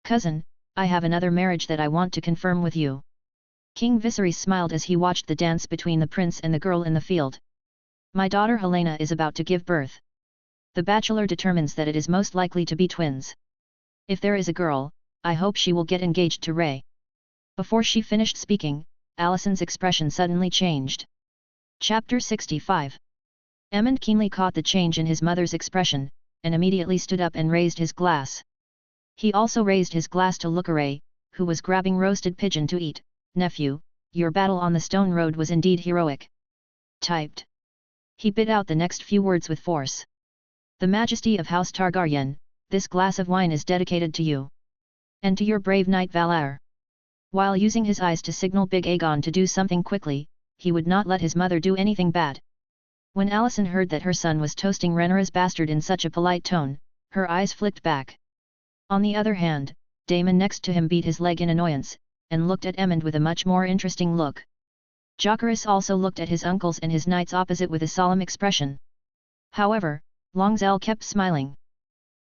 "Cousin, I have another marriage that I want to confirm with you." King Viserys smiled as he watched the dance between the prince and the girl in the field. "My daughter Helena is about to give birth. The bachelor determines that it is most likely to be twins. If there is a girl, I hope she will get engaged to Ray." Before she finished speaking, Alison's expression suddenly changed. Chapter 65. Emmond keenly caught the change in his mother's expression, and immediately stood up and raised his glass. He also raised his glass to look at Ray, who was grabbing roasted pigeon to eat. "Nephew, your battle on the stone road was indeed heroic." Typed. He bit out the next few words with force. "The Majesty of House Targaryen, this glass of wine is dedicated to you. And to your brave knight Valar." While using his eyes to signal Big Aegon to do something quickly, he would not let his mother do anything bad. When Alison heard that her son was toasting Rhaenyra's bastard in such a polite tone, her eyes flicked back. On the other hand, Daemon next to him beat his leg in annoyance, and looked at Emmond with a much more interesting look. Jocaris also looked at his uncles and his knights opposite with a solemn expression. However, Longzell kept smiling.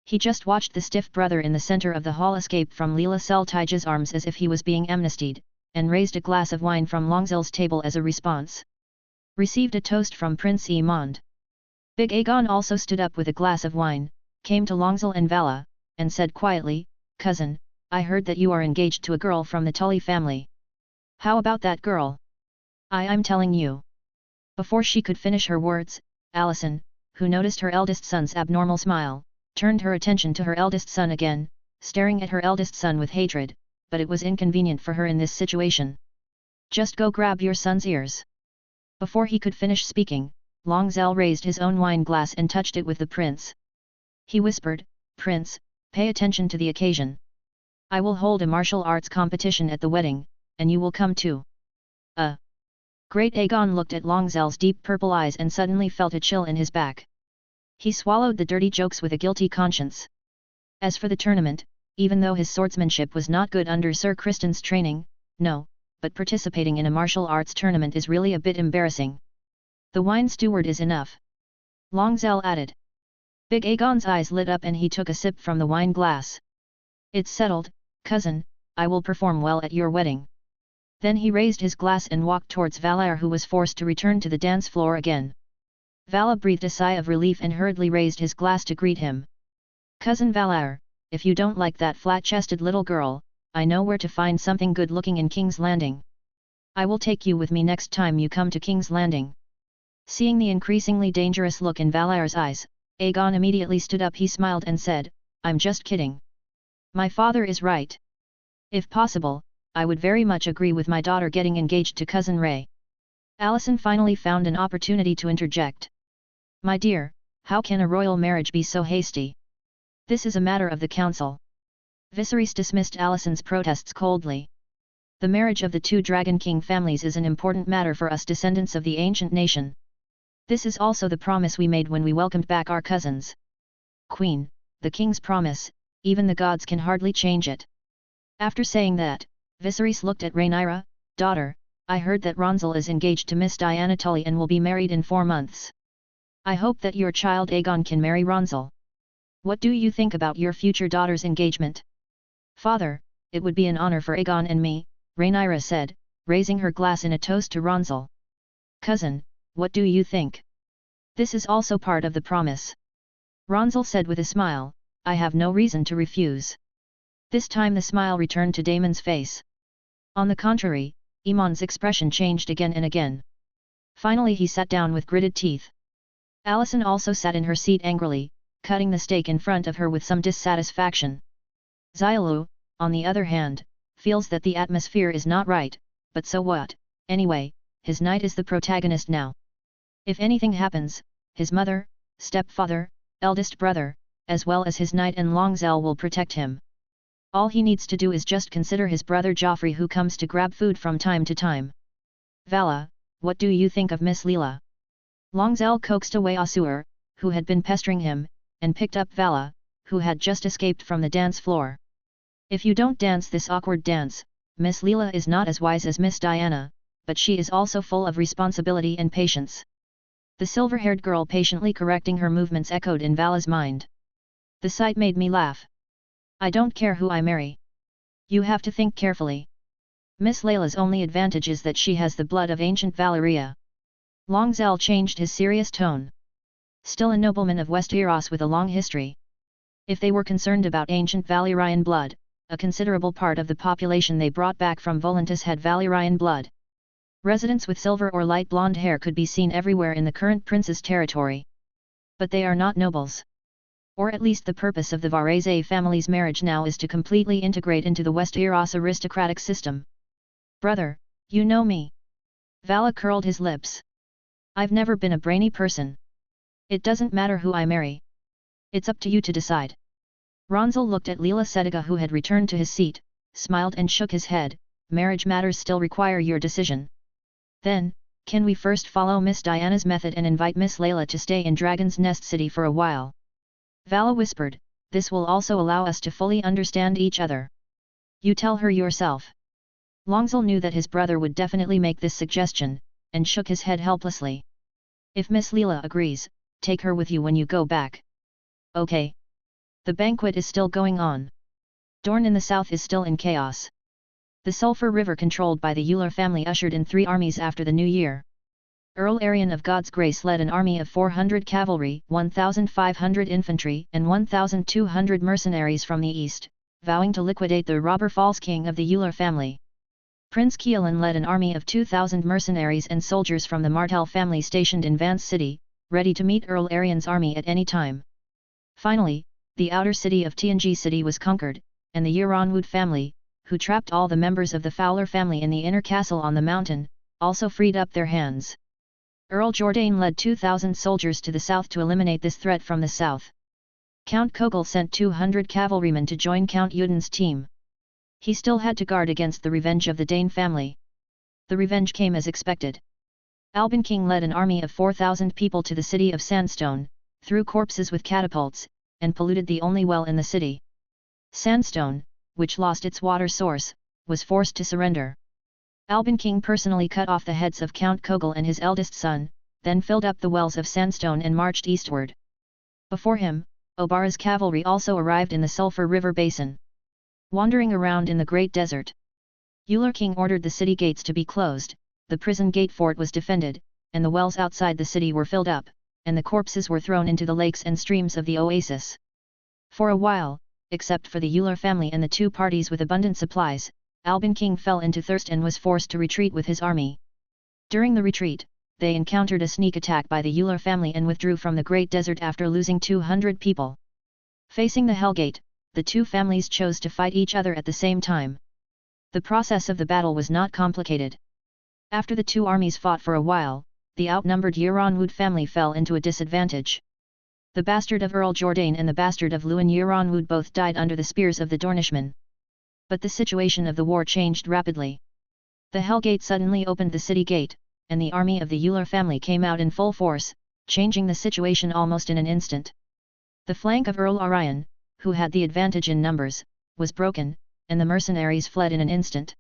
He just watched the stiff brother in the center of the hall escape from Leela Seltyge's arms as if he was being amnestied, and raised a glass of wine from Longzell's table as a response. Received a toast from Prince Aemond. Big Aegon also stood up with a glass of wine, came to Longzell and Vala, and said quietly, "Cousin, I heard that you are engaged to a girl from the Tully family. How about that girl?" I'm telling you." Before she could finish her words, Alison, who noticed her eldest son's abnormal smile, turned her attention to her eldest son again, staring at her eldest son with hatred, but it was inconvenient for her in this situation. "Just go grab your son's ears." Before he could finish speaking, Longzell raised his own wine glass and touched it with the prince. He whispered, "Prince, pay attention to the occasion. I will hold a martial arts competition at the wedding, and you will come too." Great Aegon looked at Longzell's deep purple eyes and suddenly felt a chill in his back. He swallowed the dirty jokes with a guilty conscience. As for the tournament, even though his swordsmanship was not good under Sir Criston's training, no, but participating in a martial arts tournament is really a bit embarrassing. "The wine steward is enough," Longzell added. Big Aegon's eyes lit up and he took a sip from the wine glass. "It's settled, cousin, I will perform well at your wedding." Then he raised his glass and walked towards Valar, who was forced to return to the dance floor again. Vala breathed a sigh of relief and hurriedly raised his glass to greet him. "Cousin Valar, if you don't like that flat-chested little girl, I know where to find something good-looking in King's Landing. I will take you with me next time you come to King's Landing." Seeing the increasingly dangerous look in Valar's eyes, Aegon immediately stood up. He smiled and said, "I'm just kidding. My father is right. If possible, I would very much agree with my daughter getting engaged to cousin Ray." Alison finally found an opportunity to interject. "My dear, how can a royal marriage be so hasty? This is a matter of the council." Viserys dismissed Alison's protests coldly. "The marriage of the two Dragon King families is an important matter for us descendants of the ancient nation. This is also the promise we made when we welcomed back our cousins. Queen, the king's promise, even the gods can hardly change it." After saying that, Viserys looked at Rhaenyra. "Daughter, I heard that Ronzel is engaged to Miss Diana Tully and will be married in 4 months. I hope that your child Aegon can marry Ronzel. What do you think about your future daughter's engagement?" "Father, it would be an honor for Aegon and me," Rhaenyra said, raising her glass in a toast to Ronzel. "Cousin, what do you think? This is also part of the promise." Ronzel said with a smile, "I have no reason to refuse." This time the smile returned to Daemon's face. On the contrary, Aemon's expression changed again and again. Finally he sat down with gritted teeth. Alison also sat in her seat angrily, cutting the steak in front of her with some dissatisfaction. Xiaolu, on the other hand, feels that the atmosphere is not right, but so what, anyway, his knight is the protagonist now. If anything happens, his mother, stepfather, eldest brother, as well as his knight and Longzell will protect him. All he needs to do is just consider his brother Joffrey, who comes to grab food from time to time. Vala, what do you think of Miss Leela? Longzell coaxed away Asur, who had been pestering him, and picked up Vala, who had just escaped from the dance floor. If you don't dance this awkward dance, Miss Leela is not as wise as Miss Diana, but she is also full of responsibility and patience. The silver-haired girl patiently correcting her movements echoed in Vala's mind. The sight made me laugh. I don't care who I marry. You have to think carefully. Miss Leila's only advantage is that she has the blood of ancient Valyria. Longzell changed his serious tone. Still a nobleman of Westeros with a long history. If they were concerned about ancient Valyrian blood, a considerable part of the population they brought back from Volantis had Valyrian blood. Residents with silver or light blonde hair could be seen everywhere in the current prince's territory. But they are not nobles. Or at least the purpose of the Varese family's marriage now is to completely integrate into the Westeros aristocratic system. Brother, you know me. Vala curled his lips. I've never been a brainy person. It doesn't matter who I marry. It's up to you to decide. Ronzel looked at Leela Sediga, who had returned to his seat, smiled and shook his head. Marriage matters still require your decision. Then, can we first follow Miss Diana's method and invite Miss Leila to stay in Dragon's Nest City for a while? Vala whispered, this will also allow us to fully understand each other. You tell her yourself. Longzell knew that his brother would definitely make this suggestion, and shook his head helplessly. If Miss Leela agrees, take her with you when you go back. Okay. The banquet is still going on. Dorne in the south is still in chaos. The Sulphur River, controlled by the Euler family, ushered in 3 armies after the new year. Earl Arion of God's Grace led an army of 400 cavalry, 1,500 infantry and 1,200 mercenaries from the east, vowing to liquidate the robber false king of the Euler family. Prince Keelan led an army of 2,000 mercenaries and soldiers from the Martell family stationed in Vance City, ready to meet Earl Arion's army at any time. Finally, the outer city of TNG City was conquered, and the Euronwood family, who trapped all the members of the Fowler family in the inner castle on the mountain, also freed up their hands. Earl Jourdain led 2,000 soldiers to the south to eliminate this threat from the south. Count Kogel sent 200 cavalrymen to join Count Euden's team. He still had to guard against the revenge of the Dane family. The revenge came as expected. Albin King led an army of 4,000 people to the city of Sandstone, threw corpses with catapults, and polluted the only well in the city. Sandstone, which lost its water source, was forced to surrender. Albin King personally cut off the heads of Count Kogel and his eldest son, then filled up the wells of Sandstone and marched eastward. Before him, Obara's cavalry also arrived in the Sulphur River basin. Wandering around in the Great Desert, Euler King ordered the city gates to be closed, the prison gate fort was defended, and the wells outside the city were filled up, and the corpses were thrown into the lakes and streams of the oasis. For a while, except for the Euler family and the 2 parties with abundant supplies, Albin King fell into thirst and was forced to retreat with his army. During the retreat, they encountered a sneak attack by the Euler family and withdrew from the Great Desert after losing 200 people. Facing the Hellgate, the 2 families chose to fight each other at the same time. The process of the battle was not complicated. After the 2 armies fought for a while, the outnumbered Euronwood family fell into a disadvantage. The bastard of Earl Jourdain and the bastard of Lewin Euronwood both died under the spears of the Dornishmen. But the situation of the war changed rapidly. The Hellgate suddenly opened the city gate, and the army of the Euler family came out in full force, changing the situation almost in an instant. The flank of Earl Arion, who had the advantage in numbers, was broken, and the mercenaries fled in an instant.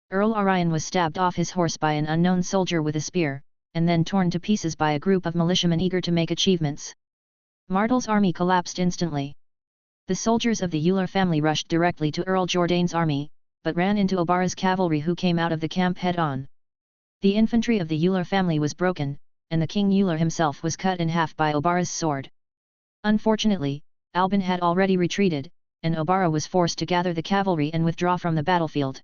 Earl Arion was stabbed off his horse by an unknown soldier with a spear, and then torn to pieces by a group of militiamen eager to make achievements. Martell's army collapsed instantly. The soldiers of the Euler family rushed directly to Earl Jourdain's army, but ran into Obara's cavalry, who came out of the camp head-on. The infantry of the Euler family was broken, and the King Euler himself was cut in half by Obara's sword. Unfortunately, Albin had already retreated, and Obara was forced to gather the cavalry and withdraw from the battlefield.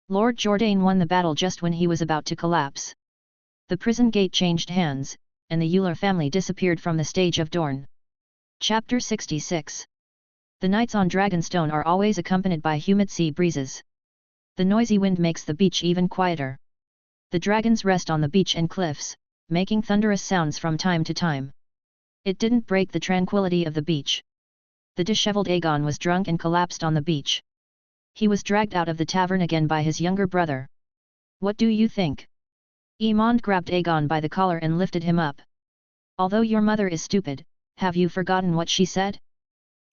Lord Jourdain won the battle just when he was about to collapse. The prison gate changed hands, and the Euler family disappeared from the stage of Dorne. Chapter 66. The nights on Dragonstone are always accompanied by humid sea breezes. The noisy wind makes the beach even quieter. The dragons rest on the beach and cliffs, making thunderous sounds from time to time. It didn't break the tranquility of the beach. The disheveled Aegon was drunk and collapsed on the beach. He was dragged out of the tavern again by his younger brother. What do you think? Imand grabbed Aegon by the collar and lifted him up. Although your mother is stupid, have you forgotten what she said?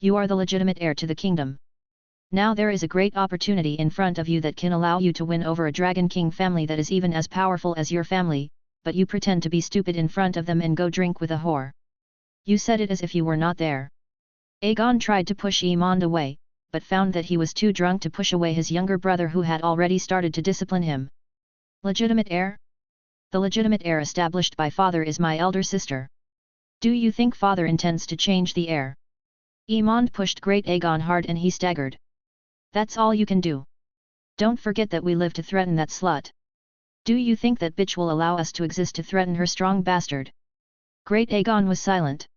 You are the legitimate heir to the kingdom. Now there is a great opportunity in front of you that can allow you to win over a Dragon King family that is even as powerful as your family, but you pretend to be stupid in front of them and go drink with a whore. You said it as if you were not there. Aegon tried to push Imand away, but found that he was too drunk to push away his younger brother who had already started to discipline him. Legitimate heir? The legitimate heir established by father is my elder sister. Do you think father intends to change the heir? Imand pushed Great Aegon hard and he staggered. That's all you can do. Don't forget that we live to threaten that slut. Do you think that bitch will allow us to exist to threaten her strong bastard? Great Aegon was silent.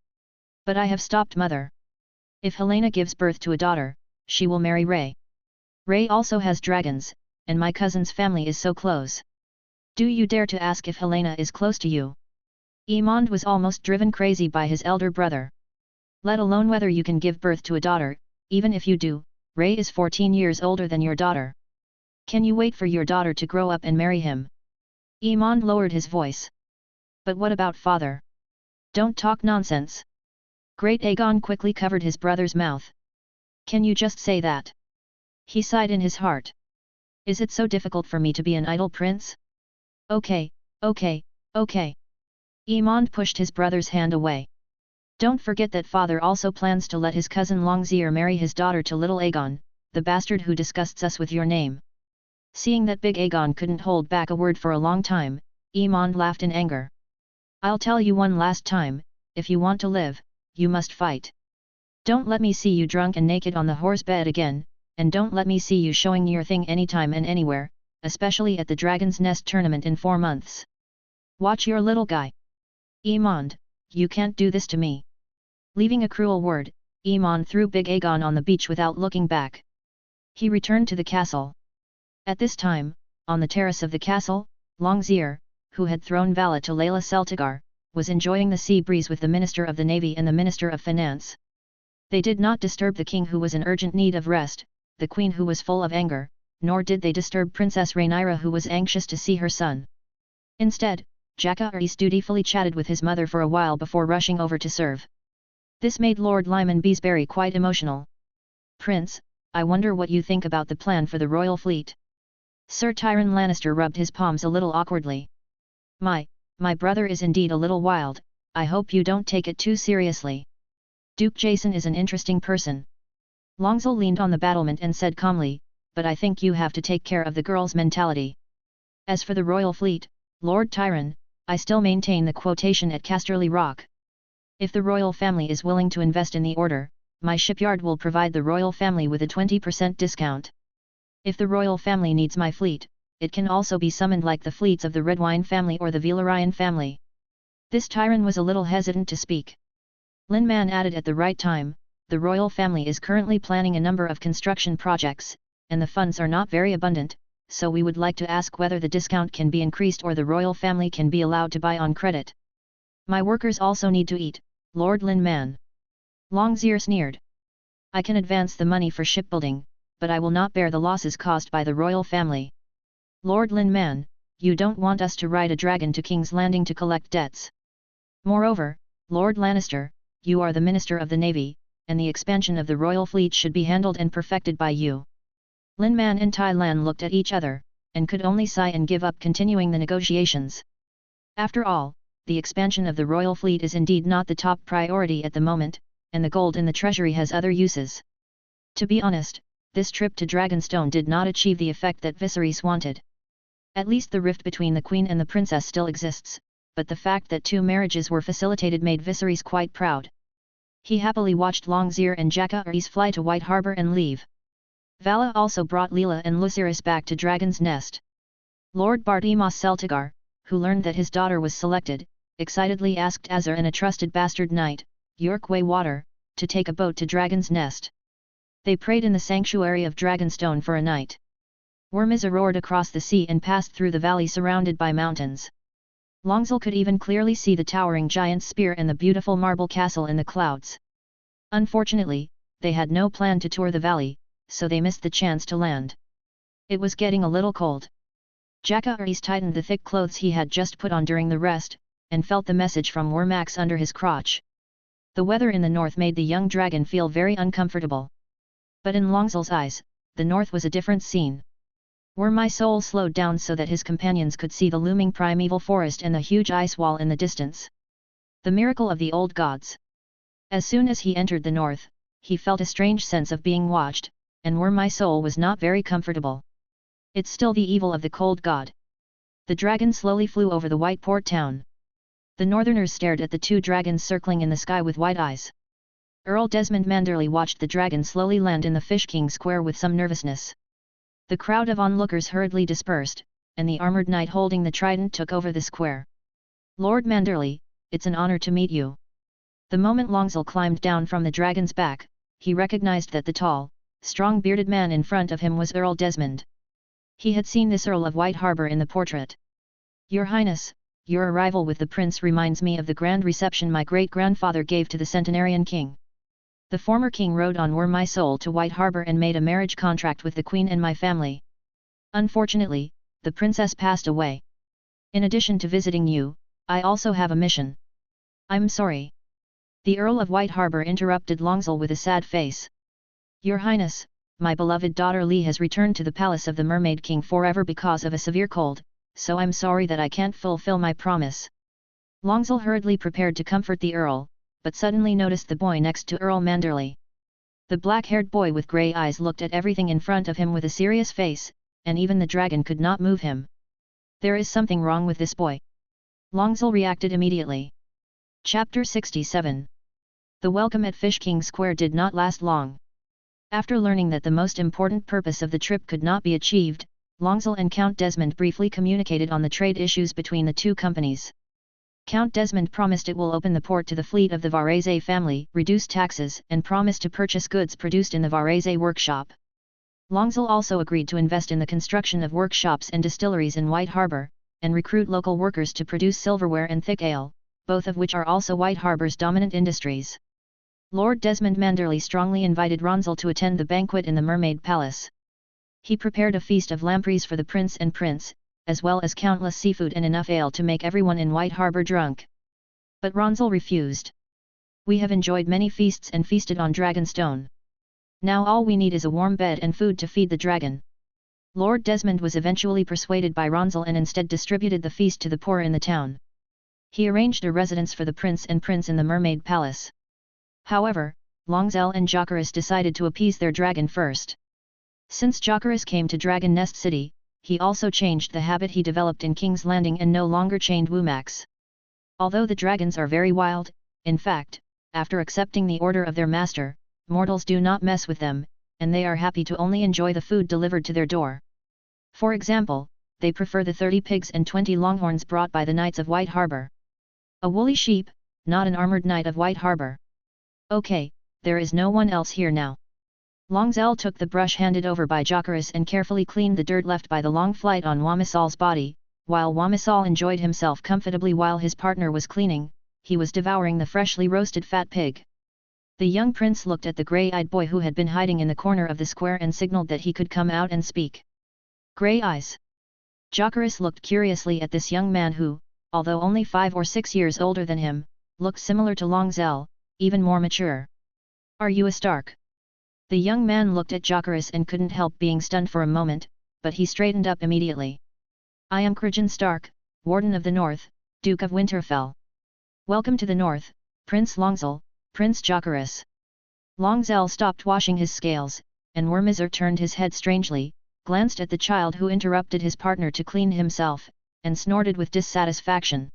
But I have stopped mother. If Helena gives birth to a daughter, she will marry Ray. Ray also has dragons, and my cousin's family is so close. Do you dare to ask if Helena is close to you? Imand was almost driven crazy by his elder brother. Let alone whether you can give birth to a daughter, even if you do, Ray is 14 years older than your daughter. Can you wait for your daughter to grow up and marry him? Imand lowered his voice. But what about father? Don't talk nonsense. Great Aegon quickly covered his brother's mouth. Can you just say that? He sighed in his heart. Is it so difficult for me to be an idle prince? Okay, okay, okay. Imand pushed his brother's hand away. Don't forget that father also plans to let his cousin Longzir marry his daughter to little Aegon, the bastard who disgusts us with your name. Seeing that big Aegon couldn't hold back a word for a long time, Imand laughed in anger. I'll tell you one last time, if you want to live, you must fight. Don't let me see you drunk and naked on the horse bed again, and don't let me see you showing your thing anytime and anywhere, especially at the Dragon's Nest tournament in 4 months. Watch your little guy. Imand, you can't do this to me. Leaving a cruel word, Imand threw Big Aegon on the beach without looking back. He returned to the castle. At this time, on the terrace of the castle, Longzir, who had thrown Vala to Layla Celtigar, was enjoying the sea breeze with the Minister of the Navy and the Minister of Finance. They did not disturb the king who was in urgent need of rest, the queen who was full of anger, nor did they disturb Princess Rhaenyra who was anxious to see her son. Instead, Jacaerys dutifully chatted with his mother for a while before rushing over to serve. This made Lord Lyman Beesbury quite emotional. Prince, I wonder what you think about the plan for the royal fleet. Sir Tyrion Lannister rubbed his palms a little awkwardly. My brother is indeed a little wild, I hope you don't take it too seriously. Duke Jason is an interesting person. Longzil leaned on the battlement and said calmly, but I think you have to take care of the girl's mentality. As for the royal fleet, Lord Tyrion, I still maintain the quotation at Casterly Rock. If the royal family is willing to invest in the order, my shipyard will provide the royal family with a 20% discount. If the royal family needs my fleet, it can also be summoned like the fleets of the Redwine family or the Velaryon family. This Tyrion was a little hesitant to speak. Lin Man added at the right time, the royal family is currently planning a number of construction projects, and the funds are not very abundant, so we would like to ask whether the discount can be increased or the royal family can be allowed to buy on credit. My workers also need to eat, Lord Lin Man. Longzir sneered. I can advance the money for shipbuilding, but I will not bear the losses caused by the royal family. Lord Lin Man, you don't want us to ride a dragon to King's Landing to collect debts. Moreover, Lord Lannister, you are the Minister of the Navy, and the expansion of the royal fleet should be handled and perfected by you. Lin Man and Tai Lan looked at each other, and could only sigh and give up continuing the negotiations. After all, the expansion of the royal fleet is indeed not the top priority at the moment, and the gold in the treasury has other uses. To be honest, this trip to Dragonstone did not achieve the effect that Viserys wanted. At least the rift between the queen and the princess still exists, but the fact that 2 marriages were facilitated made Viserys quite proud. He happily watched Longzir and Jacaerys fly to White Harbor and leave. Vala also brought Leela and Lucerys back to Dragon's Nest. Lord Bartimos Celtigar, who learned that his daughter was selected, excitedly asked Azar and a trusted bastard knight, Yorkway Water, to take a boat to Dragon's Nest. They prayed in the sanctuary of Dragonstone for a night. Wormiza roared across the sea and passed through the valley surrounded by mountains. Longzil could even clearly see the towering giant spear and the beautiful marble castle in the clouds. Unfortunately, they had no plan to tour the valley, so they missed the chance to land. It was getting a little cold. Jackaris tightened the thick clothes he had just put on during the rest, and felt the message from Wormax under his crotch. The weather in the north made the young dragon feel very uncomfortable. But in Longzal's eyes, the north was a different scene. Wormy slowed down so that his companions could see the looming primeval forest and the huge ice wall in the distance. The miracle of the old gods. As soon as he entered the north, he felt a strange sense of being watched, and Wormy was not very comfortable. It's still the evil of the cold god. The dragon slowly flew over the white port town. The northerners stared at the two dragons circling in the sky with wide eyes. Earl Desmond Manderley watched the dragon slowly land in the Fish King Square with some nervousness. The crowd of onlookers hurriedly dispersed, and the armoured knight holding the trident took over the square. Lord Manderley, it's an honour to meet you. The moment Longzal climbed down from the dragon's back, he recognized that the tall, strong-bearded man in front of him was Earl Desmond. He had seen this Earl of White Harbour in the portrait. Your Highness, your arrival with the prince reminds me of the grand reception my great-grandfather gave to the centenarian king. The former king rode on Wormy to White Harbour and made a marriage contract with the queen and my family. Unfortunately, the princess passed away. In addition to visiting you, I also have a mission. I'm sorry. The Earl of White Harbour interrupted Longzal with a sad face. Your Highness, my beloved daughter Lee has returned to the palace of the Mermaid King forever because of a severe cold, so I'm sorry that I can't fulfill my promise. Longzal hurriedly prepared to comfort the Earl, but suddenly noticed the boy next to Earl Manderley. The black-haired boy with grey eyes looked at everything in front of him with a serious face, and even the dragon could not move him. There is something wrong with this boy. Longzal reacted immediately. Chapter 67. The welcome at Fish King Square did not last long. After learning that the most important purpose of the trip could not be achieved, Longzal and Count Desmond briefly communicated on the trade issues between the two companies. Count Desmond promised it will open the port to the fleet of the Varese family, reduce taxes, and promised to purchase goods produced in the Varese workshop. Longzal also agreed to invest in the construction of workshops and distilleries in White Harbour, and recruit local workers to produce silverware and thick ale, both of which are also White Harbour's dominant industries. Lord Desmond Manderley strongly invited Ronzal to attend the banquet in the Mermaid Palace. He prepared a feast of lampreys for the prince and prince, as well as countless seafood and enough ale to make everyone in White Harbour drunk. But Ronzal refused. We have enjoyed many feasts and feasted on Dragonstone. Now all we need is a warm bed and food to feed the dragon. Lord Desmond was eventually persuaded by Ronzal and instead distributed the feast to the poor in the town. He arranged a residence for the prince and prince in the Mermaid Palace. However, Longzal and Jackaris decided to appease their dragon first. Since Jackaris came to Dragon Nest City, he also changed the habit he developed in King's Landing and no longer chained Wormax. Although the dragons are very wild, in fact, after accepting the order of their master, mortals do not mess with them, and they are happy to only enjoy the food delivered to their door. For example, they prefer the 30 pigs and 20 longhorns brought by the Knights of White Harbour. A woolly sheep, not an armoured knight of White Harbour. Okay, there is no one else here now. Longzal took the brush handed over by Jackaris and carefully cleaned the dirt left by the long flight on Wamisal's body. While Wamisal enjoyed himself comfortably while his partner was cleaning, he was devouring the freshly roasted fat pig. The young prince looked at the grey-eyed boy who had been hiding in the corner of the square and signaled that he could come out and speak. Grey eyes. Jackaris looked curiously at this young man who, although only 5 or 6 years older than him, looked similar to Longzal, even more mature. Are you a Stark? The young man looked at Jackaris and couldn't help being stunned for a moment, but he straightened up immediately. I am Krijan Stark, Warden of the North, Duke of Winterfell. Welcome to the North, Prince Longzal, Prince Jackaris. Longzal stopped washing his scales, and Wormizar turned his head strangely, glanced at the child who interrupted his partner to clean himself, and snorted with dissatisfaction.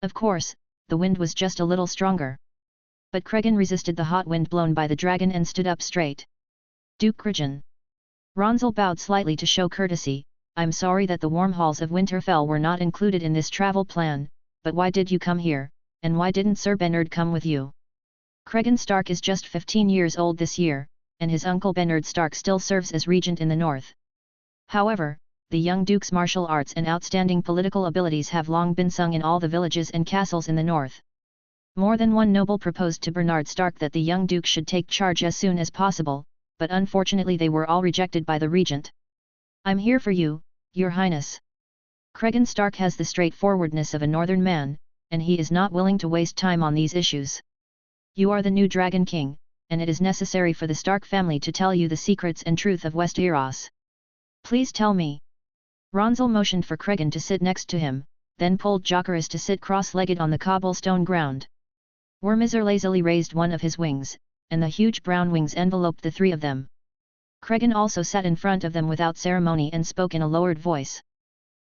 Of course, the wind was just a little stronger. But Krijan resisted the hot wind blown by the dragon and stood up straight. Duke Krijan. Ronzal bowed slightly to show courtesy. I'm sorry that the warm halls of Winterfell were not included in this travel plan, but why did you come here, and why didn't Sir Bernard come with you? Krijan Stark is just 15 years old this year, and his uncle Bernard Stark still serves as regent in the north. However, the young duke's martial arts and outstanding political abilities have long been sung in all the villages and castles in the north. More than one noble proposed to Bernard Stark that the young duke should take charge as soon as possible, but unfortunately they were all rejected by the regent. I'm here for you, your highness. Cregan Stark has the straightforwardness of a northern man, and he is not willing to waste time on these issues. You are the new Dragon King, and it is necessary for the Stark family to tell you the secrets and truth of Westeros. Please tell me. Ronzel motioned for Cregan to sit next to him, then pulled Jokeris to sit cross-legged on the cobblestone ground. Wormizar lazily raised one of his wings, and the huge brown wings enveloped the three of them. Cregan also sat in front of them without ceremony and spoke in a lowered voice.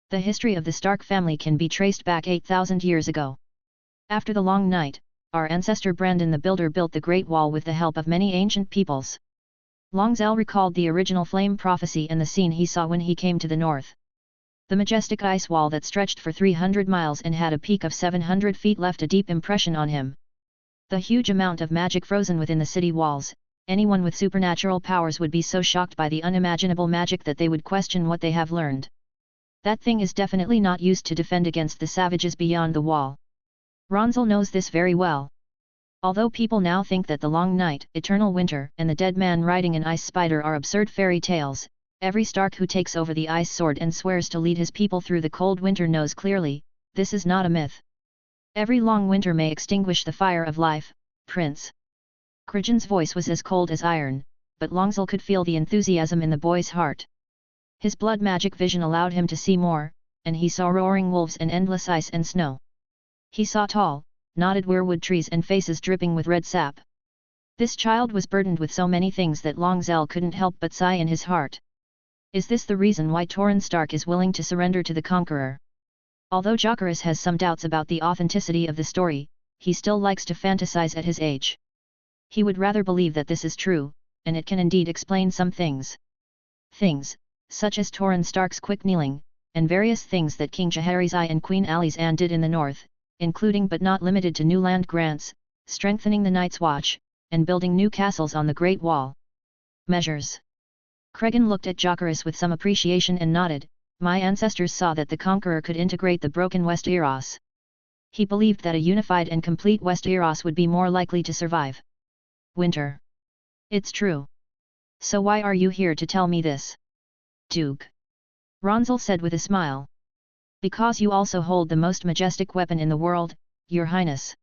The history of the Stark family can be traced back 8,000 years ago. After the long night, our ancestor Brandon the Builder built the Great Wall with the help of many ancient peoples. Longzell recalled the original flame prophecy and the scene he saw when he came to the north. The majestic ice wall that stretched for 300 miles and had a peak of 700 feet left a deep impression on him. The huge amount of magic frozen within the city walls, anyone with supernatural powers would be so shocked by the unimaginable magic that they would question what they have learned. That thing is definitely not used to defend against the savages beyond the wall. Ronzel knows this very well. Although people now think that the long night, eternal winter, and the dead man riding an ice spider are absurd fairy tales, every Stark who takes over the ice sword and swears to lead his people through the cold winter knows clearly, this is not a myth. Every long winter may extinguish the fire of life, Prince. Cregan's voice was as cold as iron, but Longzell could feel the enthusiasm in the boy's heart. His blood magic vision allowed him to see more, and he saw roaring wolves and endless ice and snow. He saw tall, knotted weirwood trees and faces dripping with red sap. This child was burdened with so many things that Longzell couldn't help but sigh in his heart. Is this the reason why Torrhen Stark is willing to surrender to the Conqueror? Although Jokeris has some doubts about the authenticity of the story, he still likes to fantasize at his age. He would rather believe that this is true, and it can indeed explain some things. Things, such as Torrhen Stark's quick kneeling, and various things that King Jaehaerys I and Queen Alysanne did in the north, including but not limited to new land grants, strengthening the Night's Watch, and building new castles on the Great Wall. Measures. Cregan looked at Jokeris with some appreciation and nodded. My ancestors saw that the Conqueror could integrate the broken Westeros. He believed that a unified and complete Westeros would be more likely to survive winter. It's true. So why are you here to tell me this? Duke. Ronzel said with a smile. Because you also hold the most majestic weapon in the world, your highness.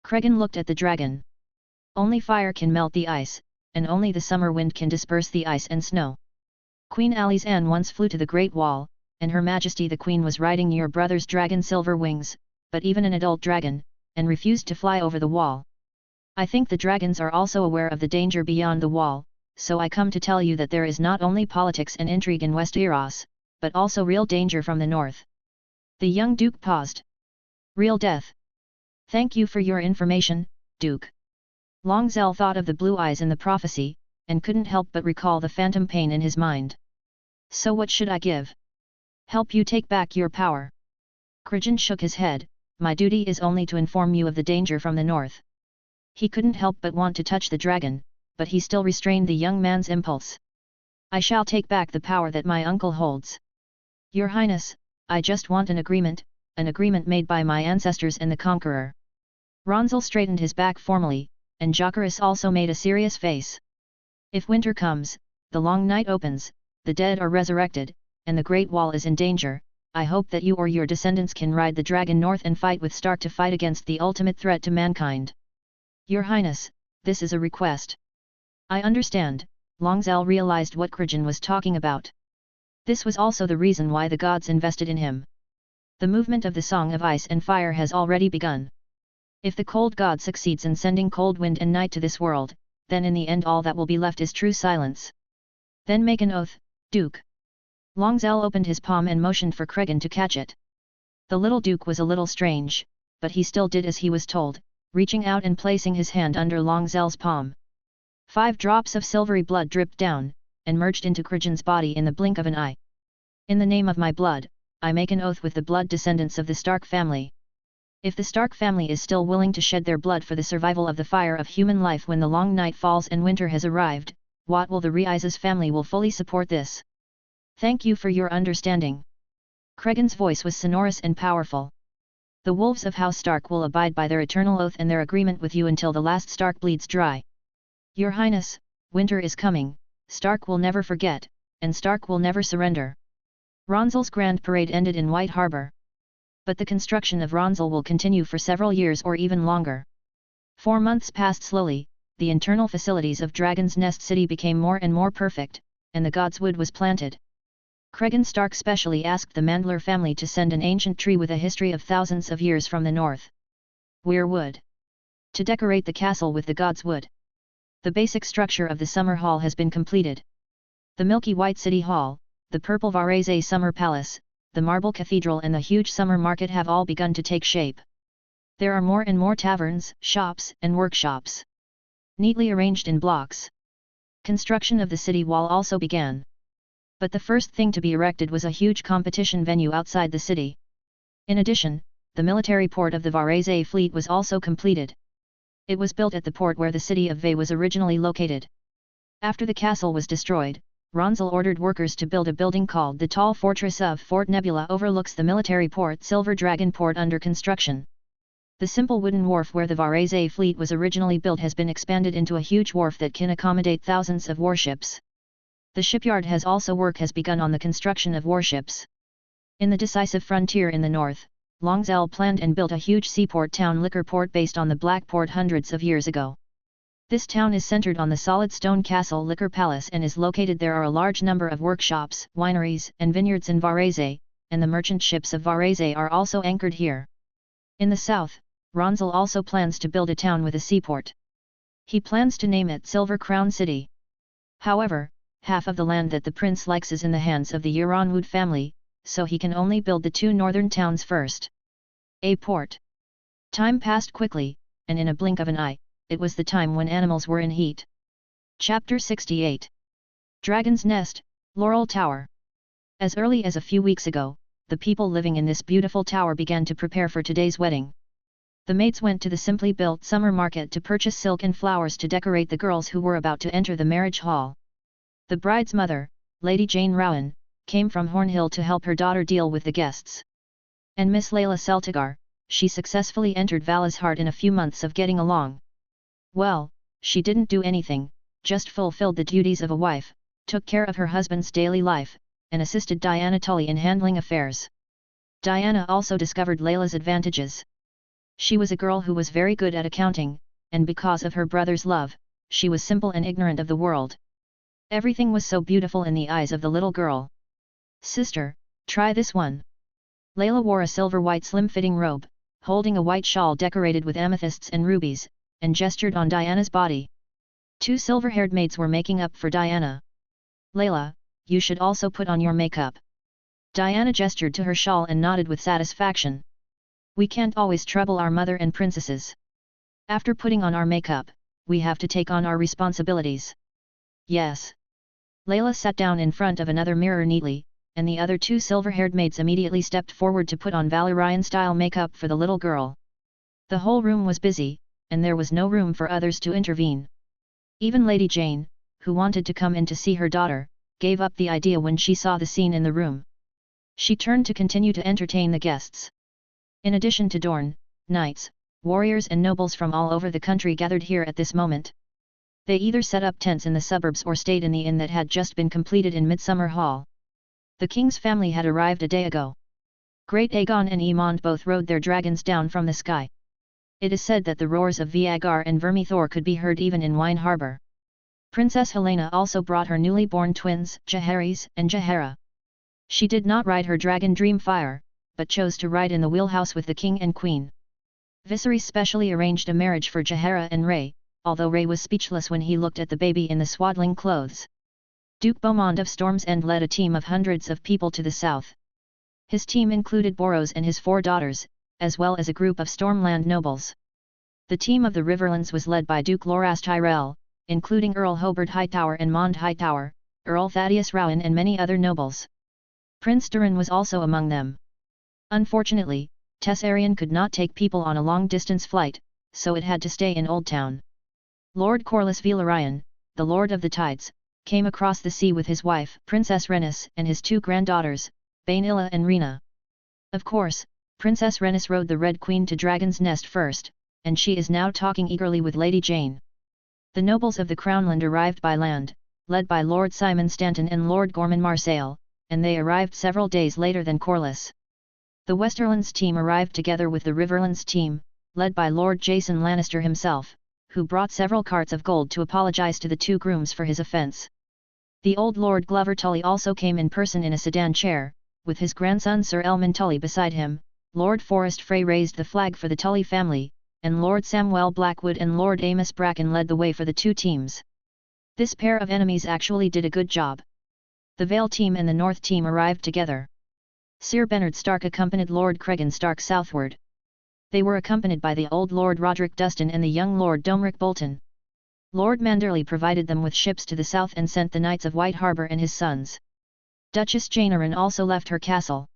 Cregan looked at the dragon. Only fire can melt the ice, and only the summer wind can disperse the ice and snow. Queen Alysanne once flew to the Great Wall, and Her Majesty the Queen was riding your brother's dragon Silver Wings, but even an adult dragon, and refused to fly over the wall. I think the dragons are also aware of the danger beyond the wall, so I come to tell you that there is not only politics and intrigue in Westeros, but also real danger from the north. The young Duke paused. Real death. Thank you for your information, Duke. Longzell thought of the blue eyes in the prophecy, and couldn't help but recall the phantom pain in his mind. So what should I give? Help you take back your power. Cregan shook his head. My duty is only to inform you of the danger from the north. He couldn't help but want to touch the dragon, but he still restrained the young man's impulse. I shall take back the power that my uncle holds. Your Highness, I just want an agreement made by my ancestors and the Conqueror. Ronzel straightened his back formally, and Jokeris also made a serious face. If winter comes, the long night opens, the dead are resurrected, and the Great Wall is in danger, I hope that you or your descendants can ride the dragon north and fight with Stark to fight against the ultimate threat to mankind. Your Highness, this is a request. I understand. Longzell realized what Cregan was talking about. This was also the reason why the gods invested in him. The movement of the Song of Ice and Fire has already begun. If the cold god succeeds in sending cold wind and night to this world, then in the end all that will be left is true silence. Then make an oath, Duke. Longzell opened his palm and motioned for Cregan to catch it. The little Duke was a little strange, but he still did as he was told, reaching out and placing his hand under Longzell's palm. 5 drops of silvery blood dripped down, and merged into Cregan's body in the blink of an eye. In the name of my blood, I make an oath with the blood descendants of the Stark family. If the Stark family is still willing to shed their blood for the survival of the fire of human life when the long night falls and winter has arrived, Wat will the Rises family will fully support this. Thank you for your understanding. Cregan's voice was sonorous and powerful. The wolves of House Stark will abide by their eternal oath and their agreement with you until the last Stark bleeds dry. Your Highness, winter is coming, Stark will never forget, and Stark will never surrender. Ronsel's grand parade ended in White Harbor. But the construction of Ronsel will continue for several years or even longer. 4 months passed slowly, the internal facilities of Dragon's Nest City became more and more perfect, and the God's Wood was planted. Cregan Stark specially asked the Mandler family to send an ancient tree with a history of thousands of years from the north. Weir wood. To decorate the castle with the God's Wood. The basic structure of the summer hall has been completed. The milky white city hall, the purple Varese summer palace, the marble cathedral and the huge summer market have all begun to take shape. There are more and more taverns, shops, and workshops. Neatly arranged in blocks. Construction of the city wall also began. But the first thing to be erected was a huge competition venue outside the city. In addition, the military port of the Varese fleet was also completed. It was built at the port where the city of Ve was originally located. After the castle was destroyed, Ronsel ordered workers to build a building called the Tall Fortress of Fort Nebula overlooks the military port Silver Dragon Port under construction. The simple wooden wharf where the Varese fleet was originally built has been expanded into a huge wharf that can accommodate thousands of warships. The shipyard has begun on the construction of warships. In the decisive frontier in the north, Longzell planned and built a huge seaport town liquor port based on the Black Port hundreds of years ago. This town is centered on the solid stone castle liquor palace and is located there are a large number of workshops, wineries and vineyards in Varese, and the merchant ships of Varese are also anchored here. In the south, Ronsel also plans to build a town with a seaport. He plans to name it Silver Crown City. However, half of the land that the prince likes is in the hands of the Euronwood family, so he can only build the 2 northern towns first. A port. Time passed quickly, and in a blink of an eye, it was the time when animals were in heat. Chapter 68. Dragon's Nest, Laurel Tower. As early as a few weeks ago, the people living in this beautiful tower began to prepare for today's wedding. The maids went to the simply built summer market to purchase silk and flowers to decorate the girls who were about to enter the marriage hall. The bride's mother, Lady Jane Rowan, came from Hornhill to help her daughter deal with the guests. And Miss Layla Celtigar, she successfully entered Vala's heart in a few months of getting along. Well, she didn't do anything, just fulfilled the duties of a wife, took care of her husband's daily life, and assisted Diana Tully in handling affairs. Diana also discovered Layla's advantages. She was a girl who was very good at accounting, and because of her brother's love, she was simple and ignorant of the world. Everything was so beautiful in the eyes of the little girl. Sister, try this one. Layla wore a silver white slim-fitting robe, holding a white shawl decorated with amethysts and rubies, and gestured on Diana's body. 2 silver-haired maids were making up for Diana. Layla, you should also put on your makeup. Diana gestured to her shawl and nodded with satisfaction. We can't always trouble our mother and princesses. After putting on our makeup, we have to take on our responsibilities. Yes. Layla sat down in front of another mirror neatly, and the other 2 silver-haired maids immediately stepped forward to put on Valerian-style makeup for the little girl. The whole room was busy, and there was no room for others to intervene. Even Lady Jane, who wanted to come in to see her daughter, gave up the idea when she saw the scene in the room. She turned to continue to entertain the guests. In addition to Dorn, knights, warriors and nobles from all over the country gathered here at this moment. They either set up tents in the suburbs or stayed in the inn that had just been completed in Midsummer Hall. The king's family had arrived a day ago. Great Aegon and Aemond both rode their dragons down from the sky. It is said that the roars of Viagar and Vermithor could be heard even in Wine Harbor. Princess Helena also brought her newly born twins, Jaehaerys and Jaehaera. She did not ride her dragon Dreamfire, but chose to ride in the wheelhouse with the king and queen. Viserys specially arranged a marriage for Jaehaera and Rhae, although Rhae was speechless when he looked at the baby in the swaddling clothes. Duke Beaumont of Storm's End led a team of hundreds of people to the south. His team included Boros and his 4 daughters, as well as a group of Stormland nobles. The team of the Riverlands was led by Duke Loras Tyrell, including Earl Hobart Hightower and Mond Hightower, Earl Thaddeus Rowan and many other nobles. Prince Durin was also among them. Unfortunately, Tessarion could not take people on a long-distance flight, so it had to stay in Old Town. Lord Corlys Velaryon, the Lord of the Tides, came across the sea with his wife, Princess Rhaenys, and his 2 granddaughters, Baenilla and Rhaena. Of course, Princess Rhaenys rode the Red Queen to Dragon's Nest first, and she is now talking eagerly with Lady Jane. The nobles of the Crownland arrived by land, led by Lord Simon Stanton and Lord Gorman Marsail, and they arrived several days later than Corliss. The Westerlands team arrived together with the Riverlands team, led by Lord Jason Lannister himself, who brought several carts of gold to apologize to the two grooms for his offence. The old Lord Glover Tully also came in person in a sedan chair, with his grandson Sir Elman Tully beside him. Lord Forrest Frey raised the flag for the Tully family, and Lord Samwell Blackwood and Lord Amos Bracken led the way for the two teams. This pair of enemies actually did a good job. The Vale team and the North team arrived together. Sir Bernard Stark accompanied Lord Cregan Stark southward. They were accompanied by the old Lord Roderick Dustin and the young Lord Domeric Bolton. Lord Manderley provided them with ships to the south and sent the Knights of White Harbour and his sons. Duchess Jane Arryn also left her castle.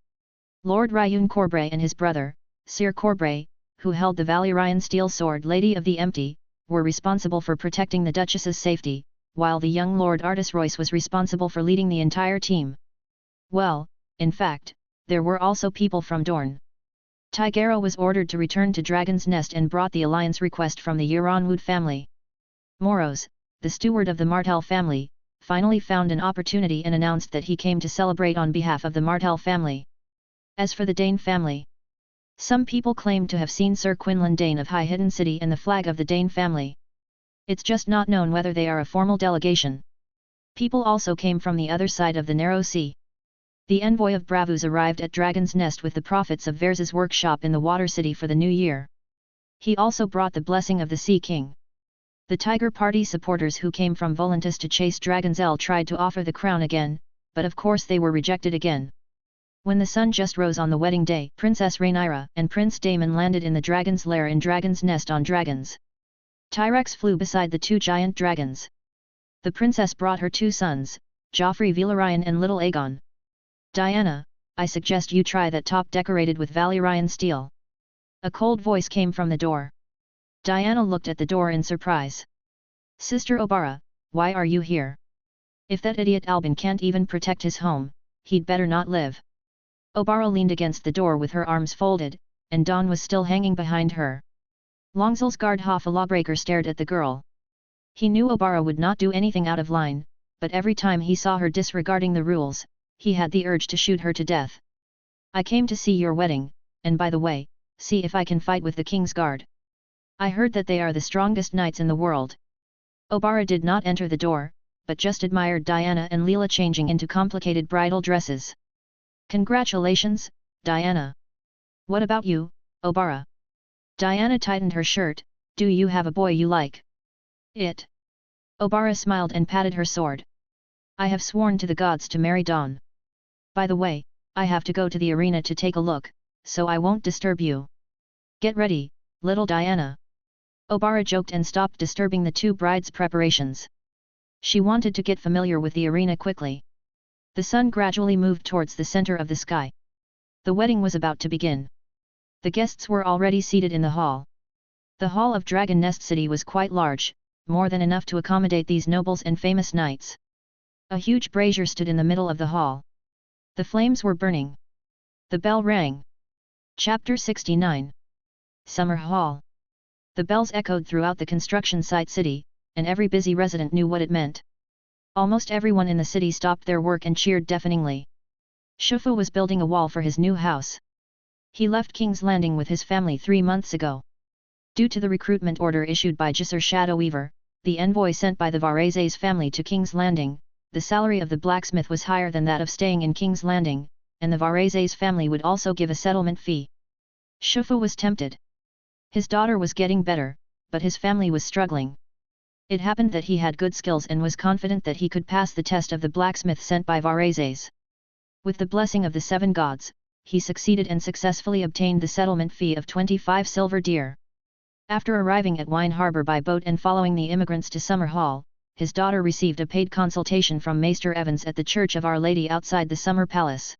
Lord Ryun Corbray and his brother, Sir Corbray, who held the Valyrian steel sword Lady of the Empty, were responsible for protecting the Duchess's safety, while the young Lord Artus Royce was responsible for leading the entire team. Well, in fact, there were also people from Dorne. Tigera was ordered to return to Dragon's Nest and brought the alliance request from the Euronwood family. Moros, the steward of the Martell family, finally found an opportunity and announced that he came to celebrate on behalf of the Martell family. As for the Dane family, some people claimed to have seen Sir Quinlan Dane of High Hidden City and the flag of the Dane family. It's just not known whether they are a formal delegation. People also came from the other side of the narrow sea. The envoy of Bravus arrived at Dragon's Nest with the profits of Vers's workshop in the Water City for the new year. He also brought the blessing of the Sea King. The Tiger Party supporters who came from Volantis to chase Dragon's El tried to offer the crown again, but of course they were rejected again. When the sun just rose on the wedding day, Princess Rhaenyra and Prince Daemon landed in the Dragon's Lair in Dragon's Nest on dragons. Tyrex flew beside the two giant dragons. The princess brought her two sons, Joffrey Velaryon and Little Aegon. Diana, I suggest you try that top decorated with Valyrian steel. A cold voice came from the door. Diana looked at the door in surprise. Sister Obara, why are you here? If that idiot Albin can't even protect his home, he'd better not live. Obara leaned against the door with her arms folded, and Dawn was still hanging behind her. Longzel's guard Hoffa Lawbreaker stared at the girl. He knew Obara would not do anything out of line, but every time he saw her disregarding the rules, he had the urge to shoot her to death. I came to see your wedding, and by the way, see if I can fight with the King's Guard. I heard that they are the strongest knights in the world. Obara did not enter the door, but just admired Diana and Leela changing into complicated bridal dresses. Congratulations, Diana. What about you, Obara? Diana tightened her shirt. Do you have a boy you like? It. Obara smiled and patted her sword. I have sworn to the gods to marry Dawn. By the way, I have to go to the arena to take a look, so I won't disturb you. Get ready, little Diana. Obara joked and stopped disturbing the two brides' preparations. She wanted to get familiar with the arena quickly. The sun gradually moved towards the center of the sky. The wedding was about to begin. The guests were already seated in the hall. The hall of Dragon Nest City was quite large, more than enough to accommodate these nobles and famous knights. A huge brazier stood in the middle of the hall. The flames were burning. The bell rang. Chapter 69. Summer Hall. The bells echoed throughout the construction site city, and every busy resident knew what it meant. Almost everyone in the city stopped their work and cheered deafeningly. Shufu was building a wall for his new house. He left King's Landing with his family 3 months ago. Due to the recruitment order issued by Gisser Shadowweaver, the envoy sent by the Varese family to King's Landing, the salary of the blacksmith was higher than that of staying in King's Landing, and the Varese family would also give a settlement fee. Shufu was tempted. His daughter was getting better, but his family was struggling. It happened that he had good skills and was confident that he could pass the test of the blacksmith sent by Vareses. With the blessing of the 7 gods, he succeeded and successfully obtained the settlement fee of 25 silver deer. After arriving at Wine Harbor by boat and following the immigrants to Summer Hall, his daughter received a paid consultation from Maester Evans at the Church of Our Lady outside the Summer Palace.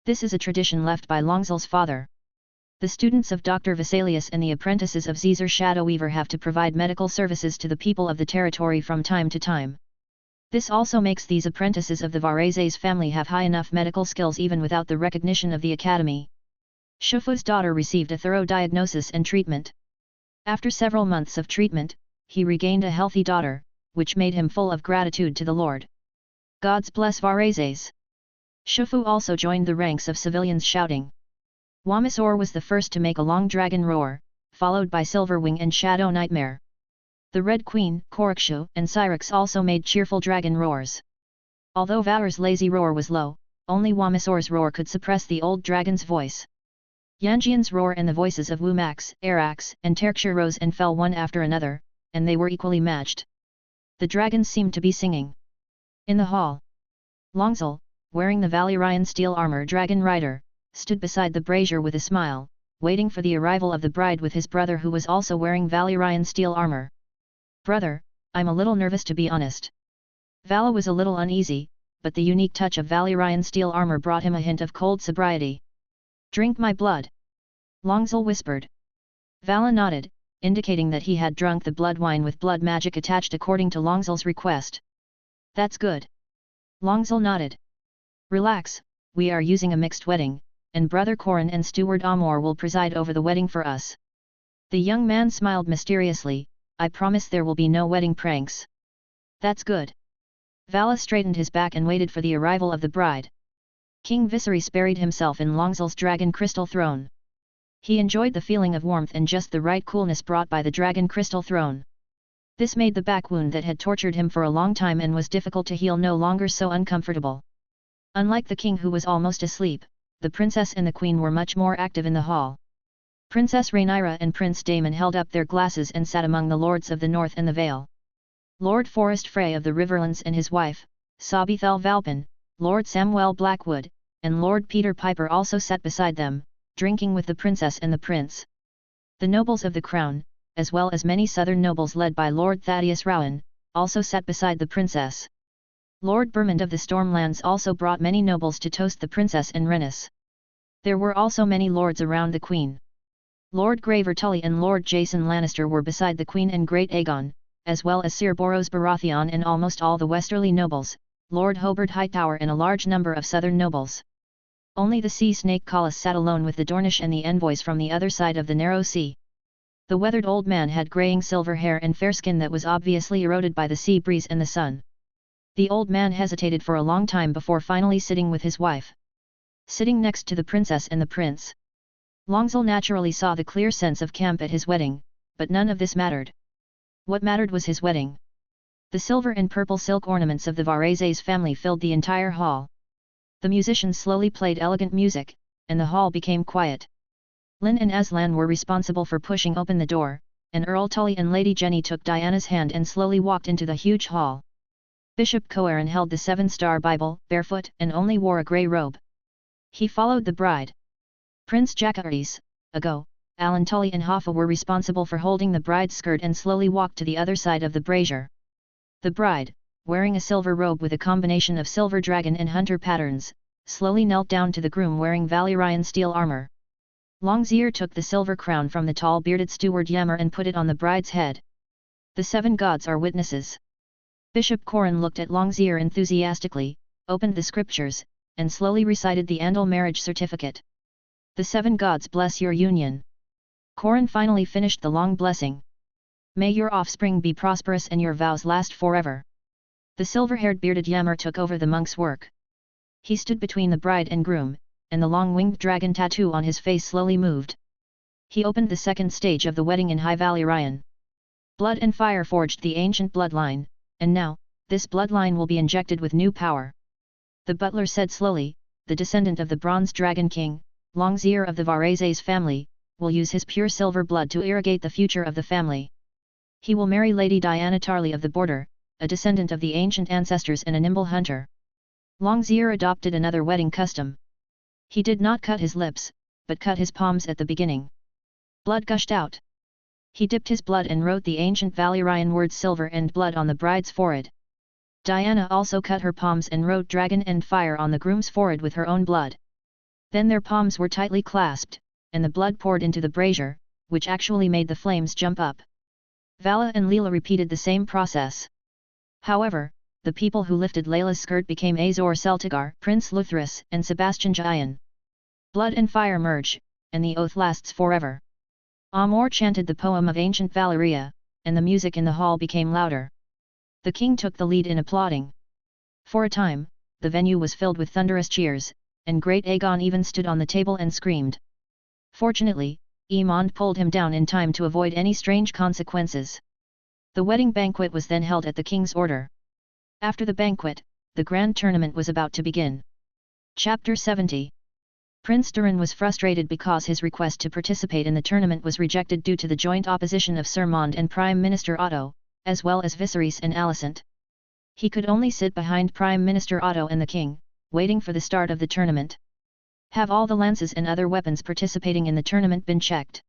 This is a tradition left by Longzel's father. The students of Dr. Vesalius and the apprentices of Caesar Shadowweaver have to provide medical services to the people of the territory from time to time. This also makes these apprentices of the Vareses family have high enough medical skills even without the recognition of the academy. Shufu's daughter received a thorough diagnosis and treatment. After several months of treatment, he regained a healthy daughter, which made him full of gratitude to the Lord. Gods bless Varezes! Shufu also joined the ranks of civilians shouting. Wamisor was the first to make a long dragon roar, followed by Silverwing and Shadow Nightmare. The Red Queen, Korakshu and Syrinx also made cheerful dragon roars. Although Valor's lazy roar was low, only Wamisor's roar could suppress the old dragon's voice. Yanjian's roar and the voices of Wumax, Arax, and Terkshire rose and fell one after another, and they were equally matched. The dragons seemed to be singing. In the hall, Longzul, wearing the Valyrian steel armor dragon rider, stood beside the brazier with a smile, waiting for the arrival of the bride with his brother who was also wearing Valyrian steel armor. Brother, I'm a little nervous to be honest. Vala was a little uneasy, but the unique touch of Valyrian steel armor brought him a hint of cold sobriety. Drink my blood! Longzul whispered. Vala nodded, indicating that he had drunk the blood wine with blood magic attached according to Longzul's request. That's good. Longzul nodded. Relax, we are using a mixed wedding, and Brother Korin and Steward Amor will preside over the wedding for us. The young man smiled mysteriously. I promise there will be no wedding pranks. That's good. Vala straightened his back and waited for the arrival of the bride. King Viserys buried himself in Longzul's dragon crystal throne. He enjoyed the feeling of warmth and just the right coolness brought by the dragon crystal throne. This made the back wound that had tortured him for a long time and was difficult to heal no longer so uncomfortable. Unlike the king who was almost asleep, the princess and the queen were much more active in the hall. Princess Rhaenyra and Prince Daemon held up their glasses and sat among the lords of the north and the Vale. Lord Forrest Frey of the Riverlands and his wife, Sabithel Valpin, Lord Samwell Blackwood, and Lord Peter Piper also sat beside them, drinking with the princess and the prince. The nobles of the crown, as well as many southern nobles led by Lord Thaddeus Rowan, also sat beside the princess. Lord Bermond of the Stormlands also brought many nobles to toast the princess and Rhaenys. There were also many lords around the queen. Lord Graver Tully and Lord Jason Lannister were beside the Queen and Great Aegon, as well as Sir Boros Baratheon and almost all the westerly nobles, Lord Hobart Hightower and a large number of southern nobles. Only the sea snake Collis sat alone with the Dornish and the envoys from the other side of the narrow sea. The weathered old man had graying silver hair and fair skin that was obviously eroded by the sea breeze and the sun. The old man hesitated for a long time before finally sitting with his wife. Sitting next to the princess and the prince. Longzul naturally saw the clear sense of camp at his wedding, but none of this mattered. What mattered was his wedding. The silver and purple silk ornaments of the Varezes family filled the entire hall. The musicians slowly played elegant music, and the hall became quiet. Lynn and Aslan were responsible for pushing open the door, and Earl Tully and Lady Jenny took Diana's hand and slowly walked into the huge hall. Bishop Coerin held the 7-star Bible, barefoot, and only wore a grey robe. He followed the bride. Prince Jacaerys, Ago, Alan Tully and Hoffa were responsible for holding the bride's skirt and slowly walked to the other side of the brazier. The bride, wearing a silver robe with a combination of silver dragon and hunter patterns, slowly knelt down to the groom wearing Valyrian steel armor. Longzir took the silver crown from the tall bearded steward Yammer and put it on the bride's head. The 7 gods are witnesses. Bishop Corin looked at Longzir enthusiastically, opened the scriptures, and slowly recited the Andal marriage certificate. The 7 gods bless your union. Corin finally finished the long blessing. May your offspring be prosperous and your vows last forever. The silver-haired bearded Yammer took over the monk's work. He stood between the bride and groom, and the long-winged dragon tattoo on his face slowly moved. He opened the second stage of the wedding in High Valyrian. Blood and fire forged the ancient bloodline, and now, this bloodline will be injected with new power. The butler said slowly, the descendant of the Bronze Dragon King, Longzir of the Varezes family, will use his pure silver blood to irrigate the future of the family. He will marry Lady Diana Tarly of the Border, a descendant of the ancient ancestors and a nimble hunter. Longzir adopted another wedding custom. He did not cut his lips, but cut his palms at the beginning. Blood gushed out. He dipped his blood and wrote the ancient Valyrian word silver and blood on the bride's forehead. Diana also cut her palms and wrote dragon and fire on the groom's forehead with her own blood. Then their palms were tightly clasped, and the blood poured into the brazier, which actually made the flames jump up. Vala and Leela repeated the same process. However, the people who lifted Layla's skirt became Azor Celtigar, Prince Luthris, and Sebastian Jayan. Blood and fire merge, and the oath lasts forever. Amor chanted the poem of ancient Valyria, and the music in the hall became louder. The king took the lead in applauding. For a time, the venue was filled with thunderous cheers, and great Aegon even stood on the table and screamed. Fortunately, Aemond pulled him down in time to avoid any strange consequences. The wedding banquet was then held at the king's order. After the banquet, the grand tournament was about to begin. Chapter 70. Prince Durin was frustrated because his request to participate in the tournament was rejected due to the joint opposition of Sir Mond and Prime Minister Otto, as well as Viserys and Alicent. He could only sit behind Prime Minister Otto and the king, waiting for the start of the tournament. Have all the lances and other weapons participating in the tournament been checked?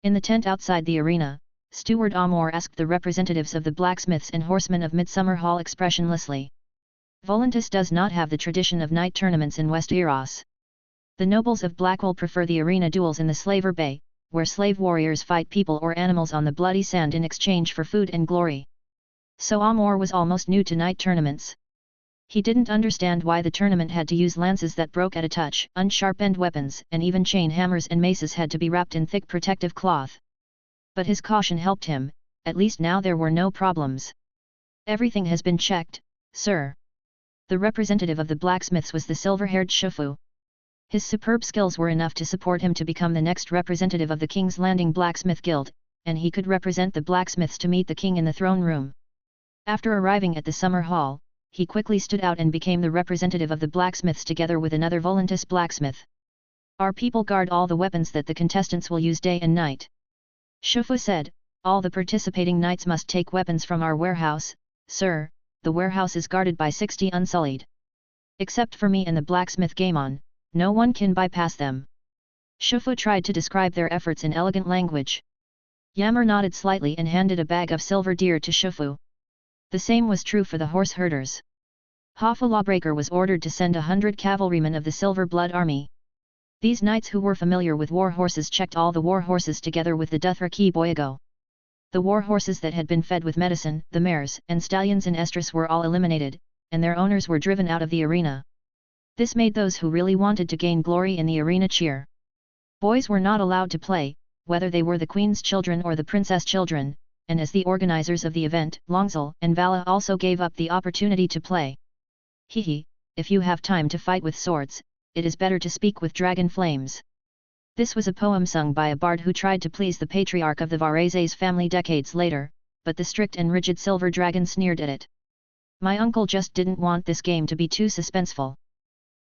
In the tent outside the arena, Steward Amor asked the representatives of the blacksmiths and horsemen of Midsummer Hall expressionlessly. Volantis does not have the tradition of night tournaments in Westeros. The nobles of Blackwall prefer the arena duels in the Slaver Bay, where slave warriors fight people or animals on the bloody sand in exchange for food and glory. So Amor was almost new to night tournaments. He didn't understand why the tournament had to use lances that broke at a touch, unsharpened weapons, and even chain hammers and maces had to be wrapped in thick protective cloth. But his caution helped him, at least now there were no problems. Everything has been checked, sir. The representative of the blacksmiths was the silver-haired Shufu. His superb skills were enough to support him to become the next representative of the King's Landing Blacksmith Guild, and he could represent the blacksmiths to meet the king in the throne room. After arriving at the summer hall, he quickly stood out and became the representative of the blacksmiths together with another Volantis blacksmith. Our people guard all the weapons that the contestants will use day and night. Shufu said, all the participating knights must take weapons from our warehouse, sir. The warehouse is guarded by 60 unsullied. Except for me and the blacksmith Gaemon, no one can bypass them. Shufu tried to describe their efforts in elegant language. Yammer nodded slightly and handed a bag of silver deer to Shufu. The same was true for the horse herders. Hoffa Lawbreaker was ordered to send 100 cavalrymen of the Silver Blood Army. These knights who were familiar with war horses checked all the war horses together with the Dothraki Boyago. The war horses that had been fed with medicine, the mares and stallions in Estrus were all eliminated, and their owners were driven out of the arena. This made those who really wanted to gain glory in the arena cheer. Boys were not allowed to play, whether they were the queen's children or the princess children, and as the organizers of the event, Longzal and Vala also gave up the opportunity to play. Hehe, if you have time to fight with swords, it is better to speak with dragon flames. This was a poem sung by a bard who tried to please the patriarch of the Varese family decades later, but the strict and rigid silver dragon sneered at it. My uncle just didn't want this game to be too suspenseful.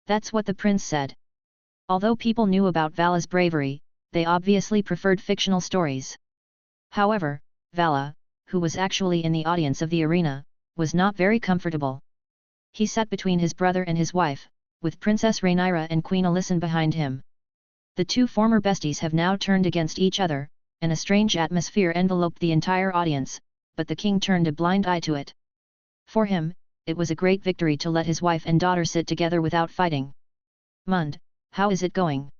That's what the prince said. Although people knew about Vala's bravery, they obviously preferred fictional stories. However, Vala, who was actually in the audience of the arena, was not very comfortable. He sat between his brother and his wife, with Princess Rhaenyra and Queen Alysanne behind him. The two former besties have now turned against each other, and a strange atmosphere enveloped the entire audience, but the king turned a blind eye to it. For him, it was a great victory to let his wife and daughter sit together without fighting. Mund, how is it going?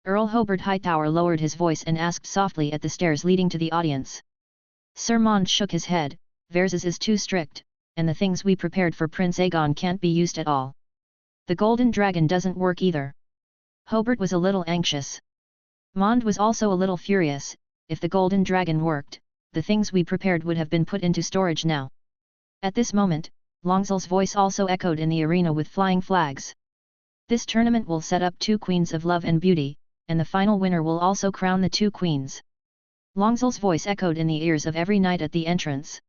Earl Hobart Hightower lowered his voice and asked softly at the stairs leading to the audience. Sir Mond shook his head, Versailles is too strict, and the things we prepared for Prince Aegon can't be used at all. The Golden Dragon doesn't work either. Hobart was a little anxious. Mond was also a little furious. If the Golden Dragon worked, the things we prepared would have been put into storage now. At this moment, Longzal's voice also echoed in the arena with flying flags. This tournament will set up 2 queens of love and beauty, and the final winner will also crown the 2 queens. Longzal's voice echoed in the ears of every knight at the entrance.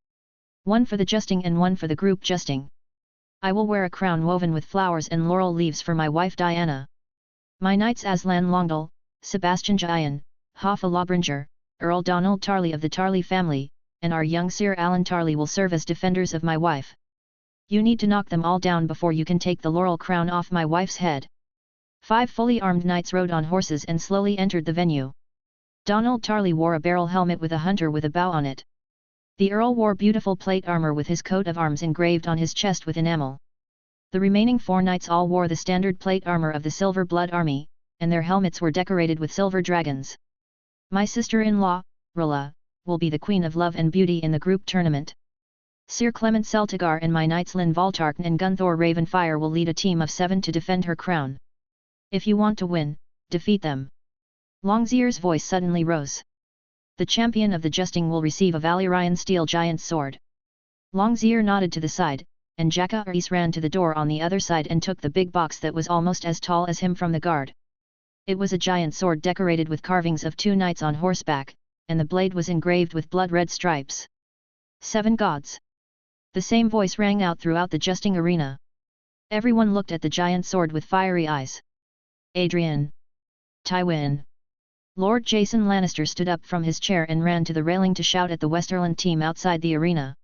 One for the justing and one for the group justing. I will wear a crown woven with flowers and laurel leaves for my wife Diana. My knights Aslan Longdal, Sebastian Jayan, Hoffa Lawbringer, Earl Donald Tarley of the Tarley family, and our young Sir Alan Tarley will serve as defenders of my wife. You need to knock them all down before you can take the laurel crown off my wife's head. 5 fully armed knights rode on horses and slowly entered the venue. Donald Tarley wore a barrel helmet with a hunter with a bow on it. The Earl wore beautiful plate armor with his coat of arms engraved on his chest with enamel. The remaining 4 knights all wore the standard plate armor of the Silver Blood Army, and their helmets were decorated with silver dragons. My sister-in-law, Rilla, will be the Queen of Love and Beauty in the group tournament. Sir Clement Celtigar and my knights Lyn Valtartan and Gunthor Ravenfire will lead a team of 7 to defend her crown. If you want to win, defeat them. Longzeer's voice suddenly rose. The champion of the justing will receive a Valyrian steel giant sword. Longseer nodded to the side, and Jaka Rees ran to the door on the other side and took the big box that was almost as tall as him from the guard. It was a giant sword decorated with carvings of 2 knights on horseback, and the blade was engraved with blood-red stripes. 7 gods! The same voice rang out throughout the justing arena. Everyone looked at the giant sword with fiery eyes. Adrian! Tywin! Lord Jason Lannister stood up from his chair and ran to the railing to shout at the Westerland team outside the arena.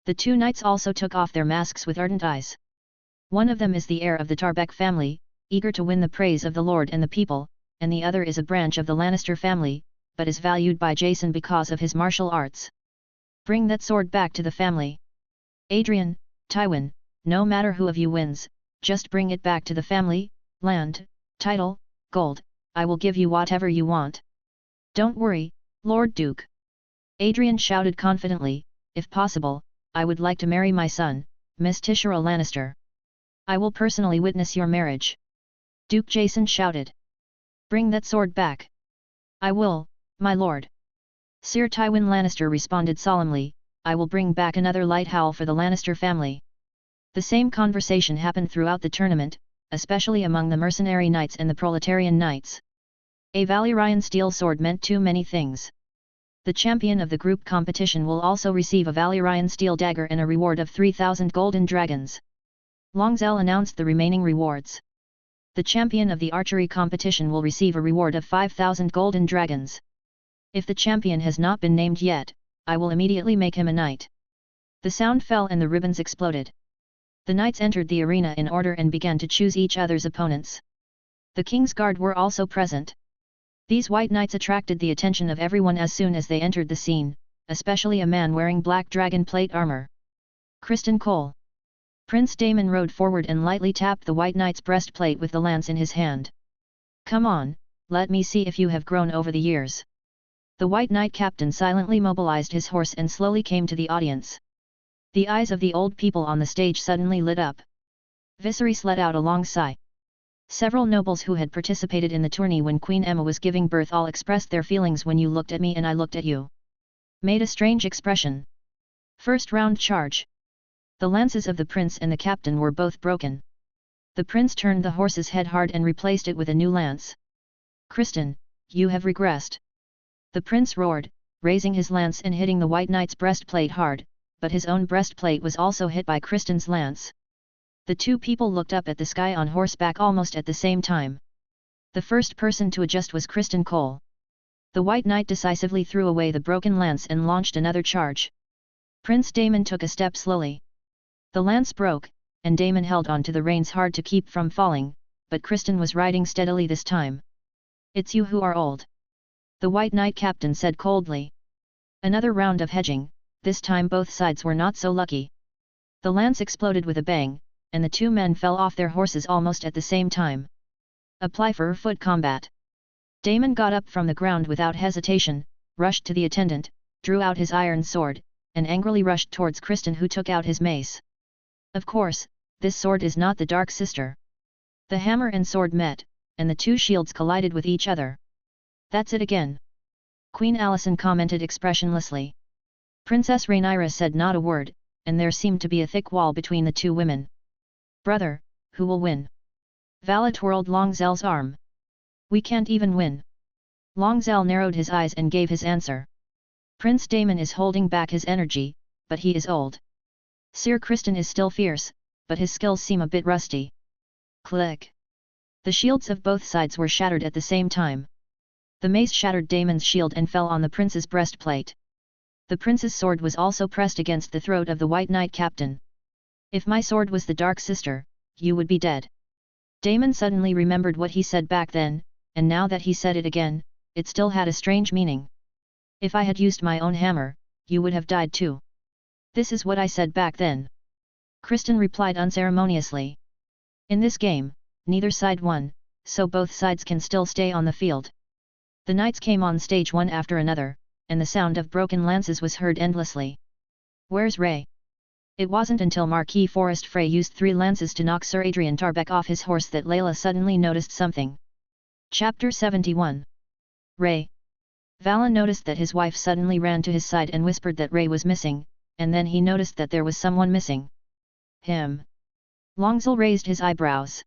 The 2 knights also took off their masks with ardent eyes. One of them is the heir of the Tarbeck family, eager to win the praise of the Lord and the people, and the other is a branch of the Lannister family, but is valued by Jason because of his martial arts. Bring that sword back to the family. Adrian, Tywin, no matter who of you wins, just bring it back to the family, land, title, gold, I will give you whatever you want. Don't worry, Lord Duke. Adrian shouted confidently, if possible, I would like to marry my son, Miss Tishara Lannister. I will personally witness your marriage. Duke Jason shouted. Bring that sword back. I will, my lord. Sir Tywin Lannister responded solemnly, I will bring back another light howl for the Lannister family. The same conversation happened throughout the tournament, especially among the mercenary knights and the proletarian knights. A Valyrian steel sword meant too many things. The champion of the group competition will also receive a Valyrian steel dagger and a reward of 3,000 golden dragons. Longzell announced the remaining rewards. The champion of the archery competition will receive a reward of 5,000 golden dragons. If the champion has not been named yet, I will immediately make him a knight. The sound fell and the ribbons exploded. The knights entered the arena in order and began to choose each other's opponents. The King's Guard were also present. These white knights attracted the attention of everyone as soon as they entered the scene, especially a man wearing black dragon plate armor. Criston Cole. Prince Daemon rode forward and lightly tapped the white knight's breastplate with the lance in his hand. Come on, let me see if you have grown over the years. The white knight captain silently mobilized his horse and slowly came to the audience. The eyes of the old people on the stage suddenly lit up. Viserys let out a long sigh. Several nobles who had participated in the tourney when Queen Emma was giving birth all expressed their feelings when you looked at me and I looked at you. Made a strange expression. First round charge. The lances of the prince and the captain were both broken. The prince turned the horse's head hard and replaced it with a new lance. Criston, you have regressed. The prince roared, raising his lance and hitting the white knight's breastplate hard, but his own breastplate was also hit by Criston's lance. The 2 people looked up at the sky on horseback almost at the same time. The first person to adjust was Criston Cole. The white knight decisively threw away the broken lance and launched another charge. Prince Daemon took a step slowly. The lance broke, and Daemon held on to the reins hard to keep from falling, but Criston was riding steadily this time. It's you who are old. The white knight captain said coldly. Another round of hedging, this time both sides were not so lucky. The lance exploded with a bang, and the 2 men fell off their horses almost at the same time. Apply for foot combat. Daemon got up from the ground without hesitation, rushed to the attendant, drew out his iron sword, and angrily rushed towards Criston who took out his mace. Of course, this sword is not the Dark Sister. The hammer and sword met, and the 2 shields collided with each other. That's it again. Queen Alicent commented expressionlessly. Princess Rhaenyra said not a word, and there seemed to be a thick wall between the 2 women. Brother, who will win? Vala twirled Longzell's arm. We can't even win. Longzell narrowed his eyes and gave his answer. Prince Daemon is holding back his energy, but he is old. Sir Criston is still fierce, but his skills seem a bit rusty. Click. The shields of both sides were shattered at the same time. The mace shattered Daemon's shield and fell on the prince's breastplate. The prince's sword was also pressed against the throat of the white knight captain. If my sword was the Dark Sister, you would be dead. Daemon suddenly remembered what he said back then, and now that he said it again, it still had a strange meaning. If I had used my own hammer, you would have died too. This is what I said back then. Criston replied unceremoniously. In this game, neither side won, so both sides can still stay on the field. The knights came on stage one after another, and the sound of broken lances was heard endlessly. Where's Ray? It wasn't until Marquis Forrest Frey used 3 lances to knock Sir Adrian Tarbeck off his horse that Layla suddenly noticed something. Chapter 71. Ray. Vala noticed that his wife suddenly ran to his side and whispered that Ray was missing, and then he noticed that there was someone missing. Him. Longzil raised his eyebrows.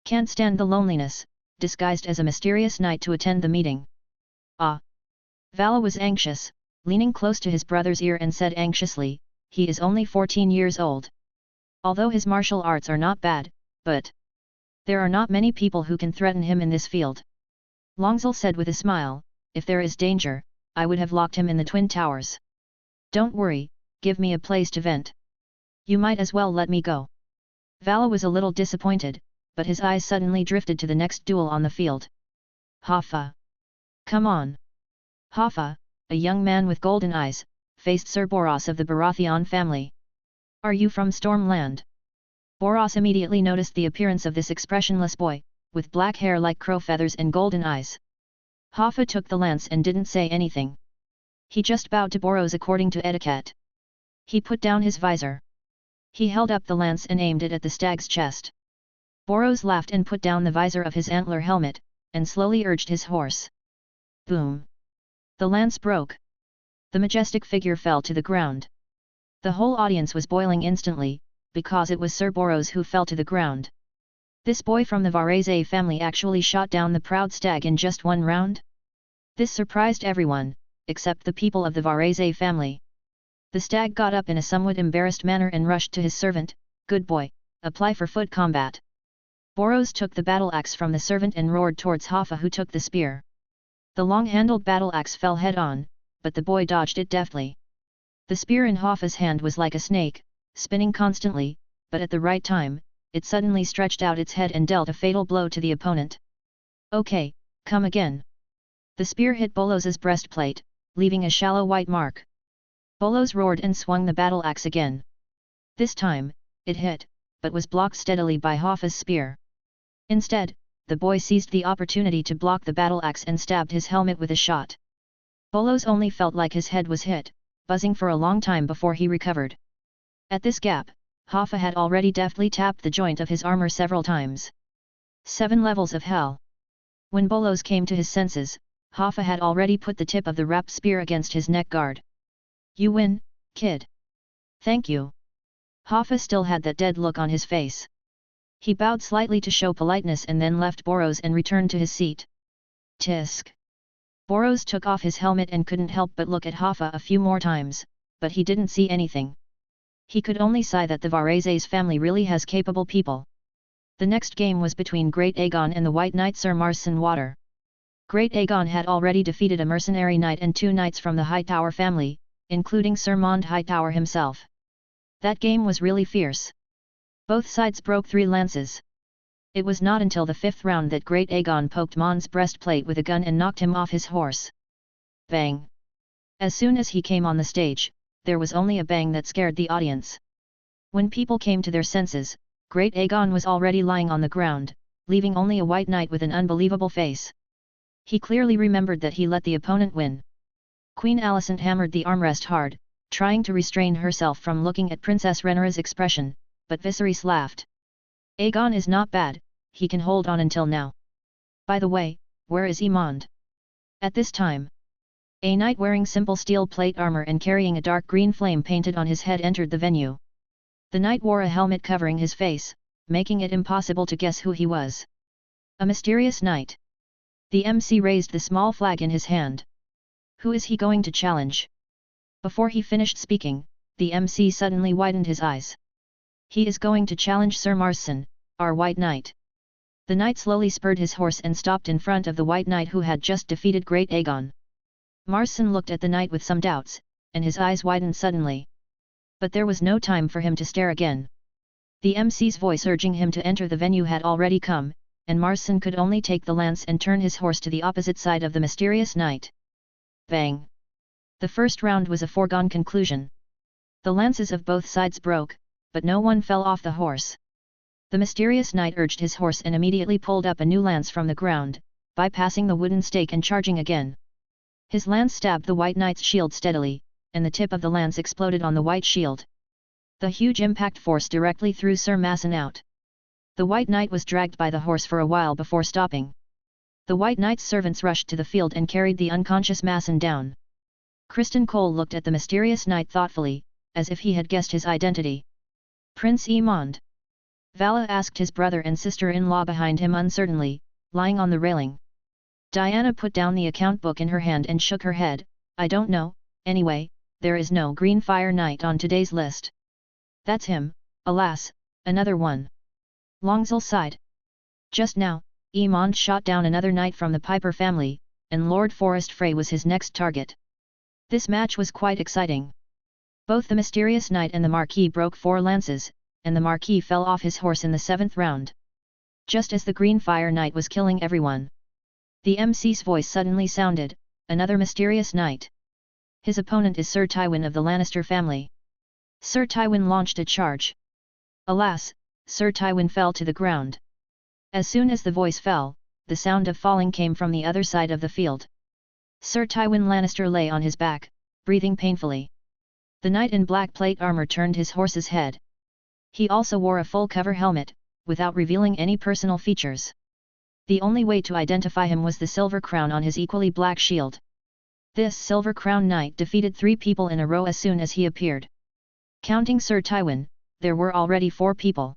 Can't stand the loneliness, disguised as a mysterious knight to attend the meeting. Ah! Vala was anxious, leaning close to his brother's ear and said anxiously, he is only 14 years old. Although his martial arts are not bad, but there are not many people who can threaten him in this field. Longzil said with a smile, if there is danger, I would have locked him in the Twin Towers. Don't worry, give me a place to vent. You might as well let me go. Vala was a little disappointed, but his eyes suddenly drifted to the next duel on the field. Hoffa! Come on! Hoffa, a young man with golden eyes, faced Sir Boros of the Baratheon family. Are you from Stormland? Boros immediately noticed the appearance of this expressionless boy, with black hair like crow feathers and golden eyes. Hoffa took the lance and didn't say anything. He just bowed to Boros according to etiquette. He put down his visor. He held up the lance and aimed it at the stag's chest. Boros laughed and put down the visor of his antler helmet, and slowly urged his horse. Boom! The lance broke. The majestic figure fell to the ground. The whole audience was boiling instantly, because it was Sir Boros who fell to the ground. This boy from the Varese family actually shot down the proud stag in just one round? This surprised everyone, except the people of the Varese family. The stag got up in a somewhat embarrassed manner and rushed to his servant, good boy, apply for foot combat. Boros took the battle axe from the servant and roared towards Hoffa who took the spear. The long-handled battle axe fell head-on, but the boy dodged it deftly. The spear in Hoffa's hand was like a snake, spinning constantly, but at the right time, it suddenly stretched out its head and dealt a fatal blow to the opponent. Okay, come again. The spear hit Bolos's breastplate, leaving a shallow white mark. Bolos roared and swung the battle axe again. This time, it hit, but was blocked steadily by Hoffa's spear. Instead, the boy seized the opportunity to block the battle axe and stabbed his helmet with a shot. Bolos only felt like his head was hit, buzzing for a long time before he recovered. At this gap, Hoffa had already deftly tapped the joint of his armor several times. 7 levels of hell. When Bolos came to his senses, Hoffa had already put the tip of the wrapped spear against his neck guard. You win, kid. Thank you. Hoffa still had that dead look on his face. He bowed slightly to show politeness and then left Boros and returned to his seat. Tisk. Boros took off his helmet and couldn't help but look at Hoffa a few more times, but he didn't see anything. He could only sigh that the Varese's family really has capable people. The next game was between Great Aegon and the White Knight Sir Marsin Water. Great Aegon had already defeated a mercenary knight and 2 knights from the Hightower family, including Sir Mond Hightower himself. That game was really fierce. Both sides broke 3 lances. It was not until the 5th round that Great Aegon poked Mond's breastplate with a gun and knocked him off his horse. Bang! As soon as he came on the stage, there was only a bang that scared the audience. When people came to their senses, Great Aegon was already lying on the ground, leaving only a white knight with an unbelievable face. He clearly remembered that he let the opponent win. Queen Alicent hammered the armrest hard, trying to restrain herself from looking at Princess Rhaenyra's expression, but Viserys laughed. Aegon is not bad, he can hold on until now. By the way, where is Aemond? At this time, a knight wearing simple steel plate armor and carrying a dark green flame painted on his head entered the venue. The knight wore a helmet covering his face, making it impossible to guess who he was. A mysterious knight. The MC raised the small flag in his hand. Who is he going to challenge? Before he finished speaking, the MC suddenly widened his eyes. He is going to challenge Sir Marsin, our White Knight. The knight slowly spurred his horse and stopped in front of the White Knight who had just defeated Great Aegon. Marsin looked at the knight with some doubts, and his eyes widened suddenly. But there was no time for him to stare again. The MC's voice urging him to enter the venue had already come, and Marsin could only take the lance and turn his horse to the opposite side of the mysterious knight. Bang! The first round was a foregone conclusion. The lances of both sides broke, but no one fell off the horse. The mysterious knight urged his horse and immediately pulled up a new lance from the ground, bypassing the wooden stake and charging again. His lance stabbed the White Knight's shield steadily, and the tip of the lance exploded on the white shield. The huge impact force directly threw Sir Marsin out. The White Knight was dragged by the horse for a while before stopping. The White Knight's servants rushed to the field and carried the unconscious Masson down. Kristen Cole looked at the mysterious knight thoughtfully, as if he had guessed his identity. Prince Emond? Vala asked his brother and sister-in-law behind him uncertainly, lying on the railing. Diana put down the account book in her hand and shook her head. I don't know, anyway, there is no Green Fire Knight on today's list. That's him, alas, another one. Longzil sighed. Just now, Emond shot down another knight from the Piper family, and Lord Forest Frey was his next target. This match was quite exciting. Both the mysterious knight and the Marquis broke 4 lances, and the Marquis fell off his horse in the 7th round. Just as the Green Fire Knight was killing everyone. The MC's voice suddenly sounded, another mysterious knight. His opponent is Sir Tywin of the Lannister family. Sir Tywin launched a charge. Alas, Sir Tywin fell to the ground. As soon as the voice fell, the sound of falling came from the other side of the field. Sir Tywin Lannister lay on his back, breathing painfully. The knight in black plate armor turned his horse's head. He also wore a full cover helmet, without revealing any personal features. The only way to identify him was the silver crown on his equally black shield. This silver crown knight defeated 3 people in a row as soon as he appeared. Counting Sir Tywin, there were already 4 people.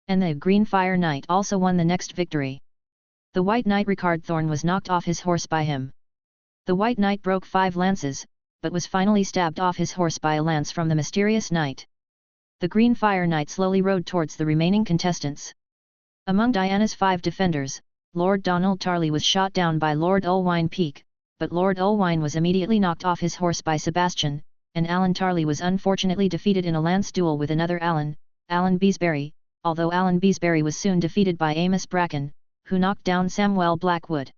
And the Green Fire Knight also won the next victory. The White Knight Ricard Thorne was knocked off his horse by him. The White Knight broke 5 lances, but was finally stabbed off his horse by a lance from the mysterious knight. The Green Fire Knight slowly rode towards the remaining contestants. Among Diana's 5 defenders, Lord Donald Tarley was shot down by Lord Ulwine Peake, but Lord Ulwine was immediately knocked off his horse by Sebastian, and Alan Tarley was unfortunately defeated in a lance duel with another Alan, Alan Beesbury, although Alan Beesbury was soon defeated by Amos Bracken, who knocked down Samwell Blackwood.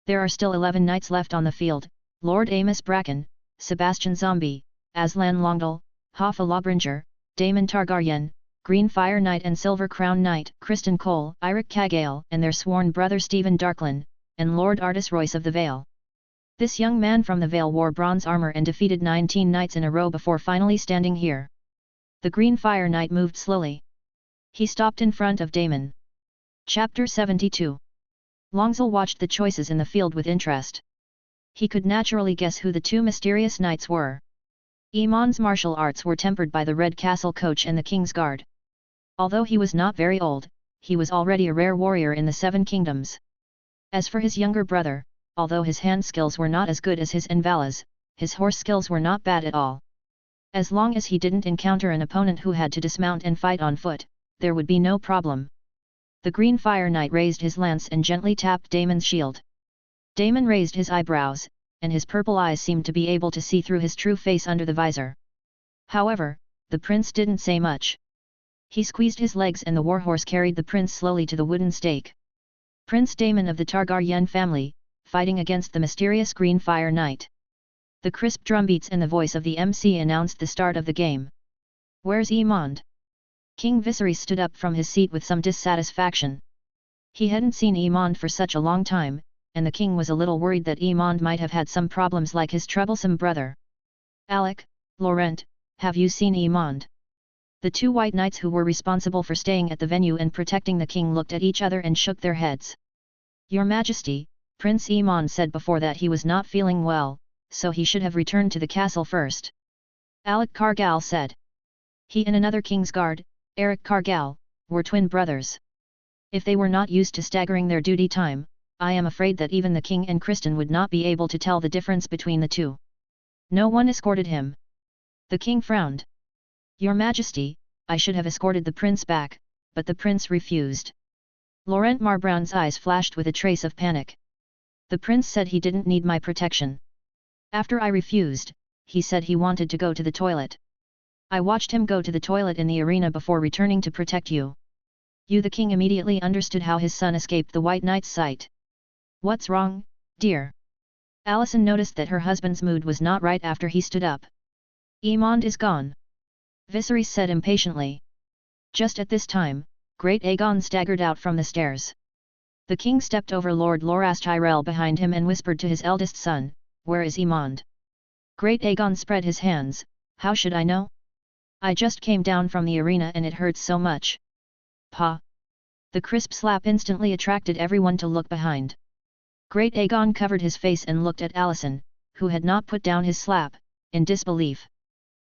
There are still 11 knights left on the field, Lord Amos Bracken, Sebastian Zombie, Aslan Longdal, Hoffa Lobringer, Daemon Targaryen, Green Fire Knight and Silver Crown Knight, Kristen Cole, Eirik Kagale and their sworn brother Stephen Darklin, and Lord Artus Royce of the Vale. This young man from the Vale wore bronze armor and defeated 19 knights in a row before finally standing here. The Green Fire Knight moved slowly. He stopped in front of Daemon. Chapter 72. Longzil watched the choices in the field with interest. He could naturally guess who the 2 mysterious knights were. Emond's martial arts were tempered by the Red Castle Coach and the King's Guard. Although he was not very old, he was already a rare warrior in the 7 kingdoms. As for his younger brother, although his hand skills were not as good as his and Vala's, his horse skills were not bad at all. As long as he didn't encounter an opponent who had to dismount and fight on foot, there would be no problem. The Green Fire Knight raised his lance and gently tapped Daemon's shield. Daemon raised his eyebrows, and his purple eyes seemed to be able to see through his true face under the visor. However, the prince didn't say much. He squeezed his legs and the warhorse carried the prince slowly to the wooden stake. Prince Daemon of the Targaryen family, fighting against the mysterious Green Fire Knight. The crisp drumbeats and the voice of the MC announced the start of the game. Where's Emond? King Viserys stood up from his seat with some dissatisfaction. He hadn't seen Emond for such a long time, and the king was a little worried that Emond might have had some problems like his troublesome brother. Alec, Laurent, have you seen Emond? The 2 white knights who were responsible for staying at the venue and protecting the king looked at each other and shook their heads. Your Majesty, Prince Emond said before that he was not feeling well, so he should have returned to the castle first. Alec Cargal said. He and another King's Guard, Eric Cargal, were twin brothers. If they were not used to staggering their duty time, I am afraid that even the king and Kristen would not be able to tell the difference between the 2. No one escorted him. The king frowned. Your Majesty, I should have escorted the prince back, but the prince refused. Laurent Marbrown's eyes flashed with a trace of panic. The prince said he didn't need my protection. After I refused, he said he wanted to go to the toilet. I watched him go to the toilet in the arena before returning to protect you. You the king immediately understood how his son escaped the White Knight's sight. What's wrong, dear? Alison noticed that her husband's mood was not right after he stood up. Emond is gone. Viserys said impatiently. Just at this time, Great Aegon staggered out from the stairs. The king stepped over Lord Loras Tyrell behind him and whispered to his eldest son, Where is Emond? Great Aegon spread his hands, How should I know? I just came down from the arena and it hurts so much. Pa! The crisp slap instantly attracted everyone to look behind. Great Aegon covered his face and looked at Allison, who had not put down his slap, in disbelief.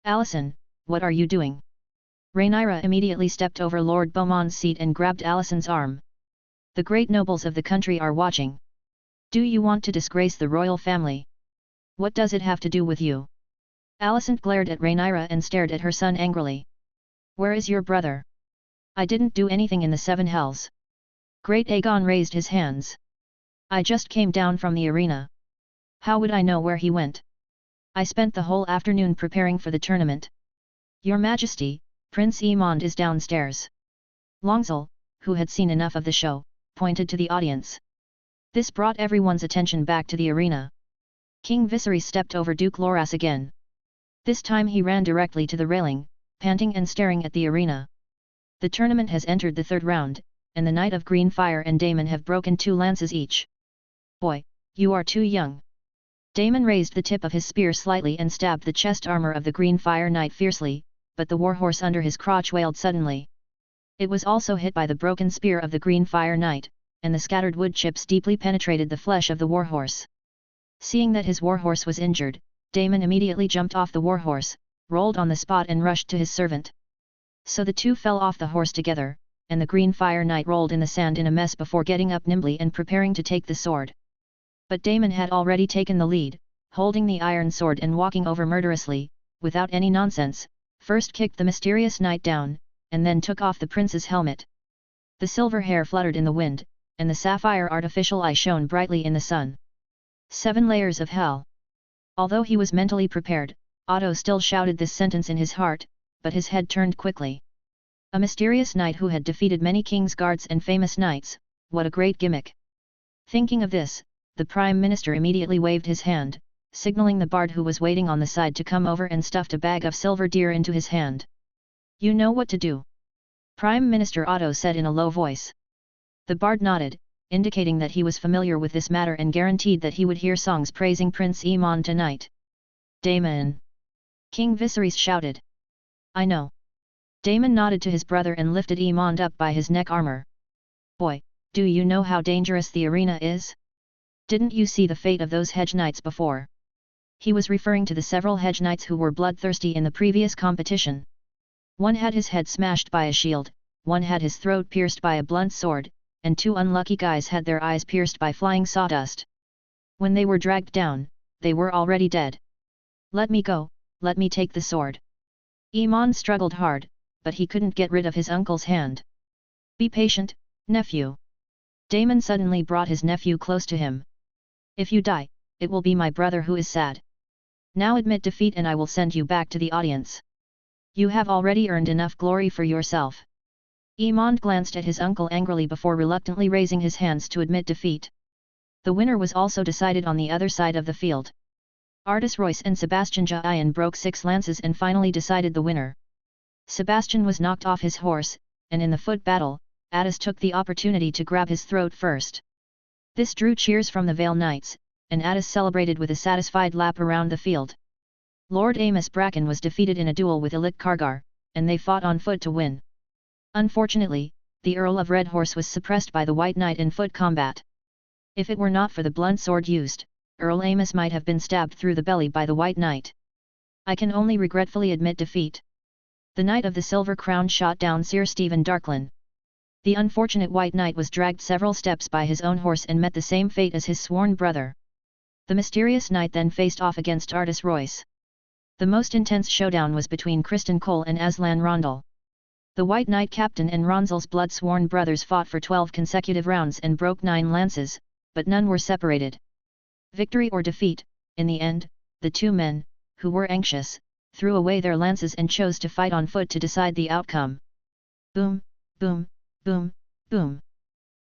"Allison, what are you doing?" Rhaenyra immediately stepped over Lord Beaumont's seat and grabbed Allison's arm. "The great nobles of the country are watching. Do you want to disgrace the royal family? What does it have to do with you?" Allison glared at Rhaenyra and stared at her son angrily. "Where is your brother?" "I didn't do anything in the Seven Hells." Great Aegon raised his hands. "I just came down from the arena. How would I know where he went? I spent the whole afternoon preparing for the tournament." "Your Majesty, Prince Aemond is downstairs." Longzil, who had seen enough of the show, pointed to the audience. This brought everyone's attention back to the arena. King Viserys stepped over Duke Loras again. This time he ran directly to the railing, panting and staring at the arena. The tournament has entered the third round, and the Knight of Green Fire and Daemon have broken 2 lances each. "Boy, you are too young." Daemon raised the tip of his spear slightly and stabbed the chest armor of the Green Fire Knight fiercely, but the warhorse under his crotch wailed suddenly. It was also hit by the broken spear of the Green Fire Knight, and the scattered wood chips deeply penetrated the flesh of the warhorse. Seeing that his warhorse was injured, Daemon immediately jumped off the warhorse, rolled on the spot and rushed to his servant. So the two fell off the horse together, and the Green Fire Knight rolled in the sand in a mess before getting up nimbly and preparing to take the sword. But Daemon had already taken the lead, holding the iron sword and walking over murderously, without any nonsense, first kicked the mysterious knight down, and then took off the prince's helmet. The silver hair fluttered in the wind, and the sapphire artificial eye shone brightly in the sun. 7 layers of hell. Although he was mentally prepared, Otto still shouted this sentence in his heart, but his head turned quickly. A mysterious knight who had defeated many king's guards and famous knights, what a great gimmick. Thinking of this, the Prime Minister immediately waved his hand, signaling the bard who was waiting on the side to come over and stuffed a bag of silver deer into his hand. "You know what to do," Prime Minister Otto said in a low voice. The bard nodded, indicating that he was familiar with this matter and guaranteed that he would hear songs praising Prince Aemond tonight. "Daemon!" King Viserys shouted. "I know." Daemon nodded to his brother and lifted Aemond up by his neck armor. "Boy, do you know how dangerous the arena is? Didn't you see the fate of those hedge knights before?" He was referring to the several hedge knights who were bloodthirsty in the previous competition. One had his head smashed by a shield, one had his throat pierced by a blunt sword, and 2 unlucky guys had their eyes pierced by flying sawdust. When they were dragged down, they were already dead. "Let me go, let me take the sword." Aemond struggled hard, but he couldn't get rid of his uncle's hand. "Be patient, nephew." Daemon suddenly brought his nephew close to him. "If you die, it will be my brother who is sad. Now admit defeat and I will send you back to the audience. You have already earned enough glory for yourself." Aemond glanced at his uncle angrily before reluctantly raising his hands to admit defeat. The winner was also decided on the other side of the field. Artus Royce and Sebastian Jayan broke 6 lances and finally decided the winner. Sebastian was knocked off his horse, and in the foot battle, Artus took the opportunity to grab his throat first. This drew cheers from the Vale Knights, and Artus celebrated with a satisfied lap around the field. Lord Amos Bracken was defeated in a duel with Elit Kargar, and they fought on foot to win. Unfortunately, the Earl of Red Horse was suppressed by the White Knight in foot combat. If it were not for the blunt sword used, Earl Amos might have been stabbed through the belly by the White Knight. "I can only regretfully admit defeat." The Knight of the Silver Crown shot down Sir Stephen Darklyn. The unfortunate White Knight was dragged several steps by his own horse and met the same fate as his sworn brother. The mysterious knight then faced off against Artus Royce. The most intense showdown was between Kristen Cole and Aslan Rondel. The White Knight captain and Ronzel's blood-sworn brothers fought for 12 consecutive rounds and broke 9 lances, but none were separated. Victory or defeat, in the end, the 2 men, who were anxious, threw away their lances and chose to fight on foot to decide the outcome. Boom, boom, boom, boom.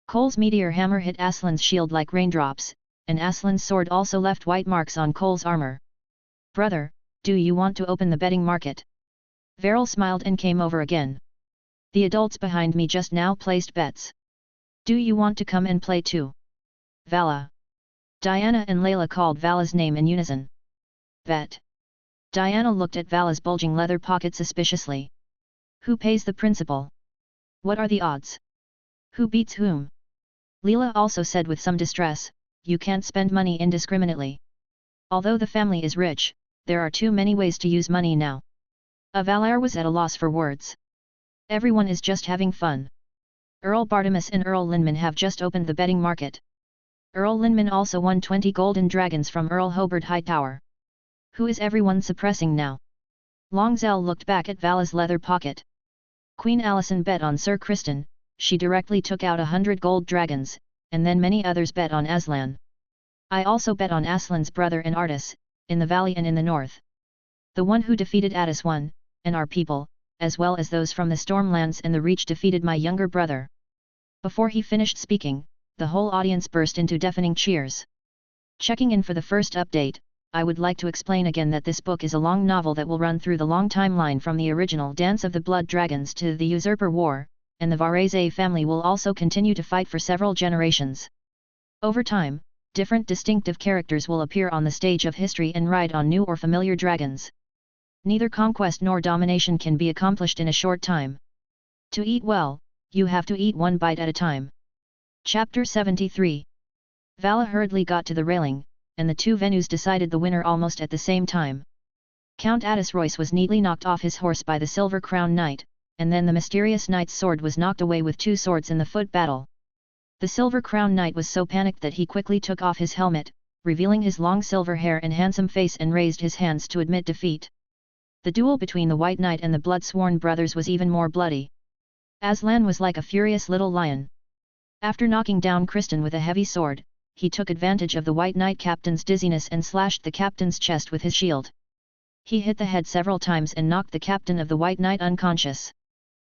Cole's meteor hammer hit Aslan's shield like raindrops, and Aslan's sword also left white marks on Cole's armor. "Brother, do you want to open the betting market?" Verrill smiled and came over again. "The adults behind me just now placed bets. Do you want to come and play too?" "Vala." Diana and Layla called Vala's name in unison. "Bet." Diana looked at Vala's bulging leather pocket suspiciously. "Who pays the principal? What are the odds? Who beats whom?" Leela also said with some distress, you can't spend money indiscriminately. Although the family is rich, there are too many ways to use money now. Avalar was at a loss for words. Everyone is just having fun. Earl Bartimus and Earl Lindman have just opened the betting market. Earl Lindman also won 20 golden dragons from Earl Hobart Hightower. Who is everyone suppressing now? Longzell looked back at Vala's leather pocket. Queen Alison bet on Sir Kristan, she directly took out 100 gold dragons, and then many others bet on Aslan. I also bet on Aslan's brother and Artis, in the valley and in the north. The one who defeated Addis won, and our people, as well as those from the Stormlands and the Reach defeated my younger brother. Before he finished speaking, the whole audience burst into deafening cheers. Checking in for the first update, I would like to explain again that this book is a long novel that will run through the long timeline from the original Dance of the Blood Dragons to the Usurper War, and the Varese family will also continue to fight for several generations. Over time, different distinctive characters will appear on the stage of history and ride on new or familiar dragons. Neither conquest nor domination can be accomplished in a short time. To eat well, you have to eat one bite at a time. Chapter 73. Vala hurriedly got to the railing, and the two Venus decided the winner almost at the same time. Count Addis Royce was neatly knocked off his horse by the Silver Crown Knight, and then the mysterious knight's sword was knocked away with two swords in the foot battle. The Silver Crown Knight was so panicked that he quickly took off his helmet, revealing his long silver hair and handsome face, and raised his hands to admit defeat. The duel between the White Knight and the Blood-sworn brothers was even more bloody. Aslan was like a furious little lion. After knocking down Kristan with a heavy sword, he took advantage of the White Knight captain's dizziness and slashed the captain's chest with his shield. He hit the head several times and knocked the captain of the White Knight unconscious.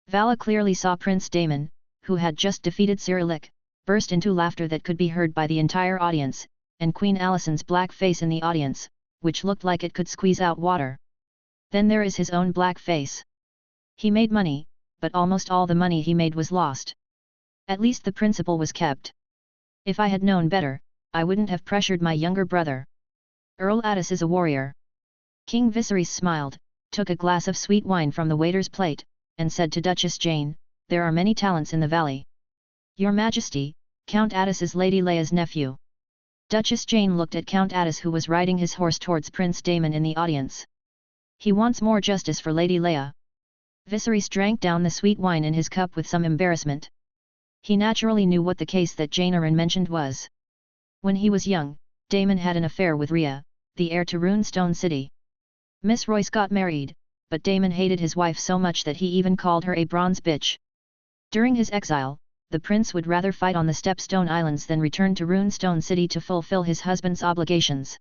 Vala clearly saw Prince Daemon, who had just defeated Cyrillic, burst into laughter that could be heard by the entire audience, and Queen Alison's black face in the audience, which looked like it could squeeze out water. Then there is his own black face. He made money, but almost all the money he made was lost. At least the principal was kept. If I had known better, I wouldn't have pressured my younger brother. Earl Addis is a warrior. King Viserys smiled, took a glass of sweet wine from the waiter's plate, and said to Duchess Jane, "There are many talents in the valley. Your Majesty, Count Addis is Lady Leia's nephew." Duchess Jane looked at Count Addis, who was riding his horse towards Prince Daemon in the audience. He wants more justice for Lady Leia. Viserys drank down the sweet wine in his cup with some embarrassment. He naturally knew what the case that Jane mentioned was. When he was young, Daemon had an affair with Rhea, the heir to Runestone City. Miss Royce got married, but Daemon hated his wife so much that he even called her a bronze bitch. During his exile, the prince would rather fight on the Stepstone Islands than return to Runestone City to fulfill his husband's obligations.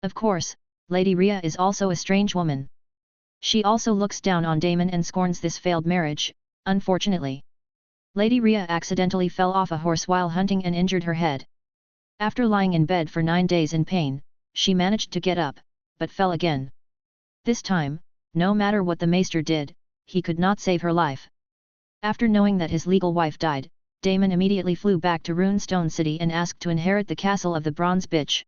Of course, Lady Rhea is also a strange woman. She also looks down on Daemon and scorns this failed marriage, unfortunately. Lady Rhea accidentally fell off a horse while hunting and injured her head. After lying in bed for 9 days in pain, she managed to get up, but fell again. This time, no matter what the maester did, he could not save her life. After knowing that his legal wife died, Daemon immediately flew back to Runestone City and asked to inherit the castle of the Bronze Bitch.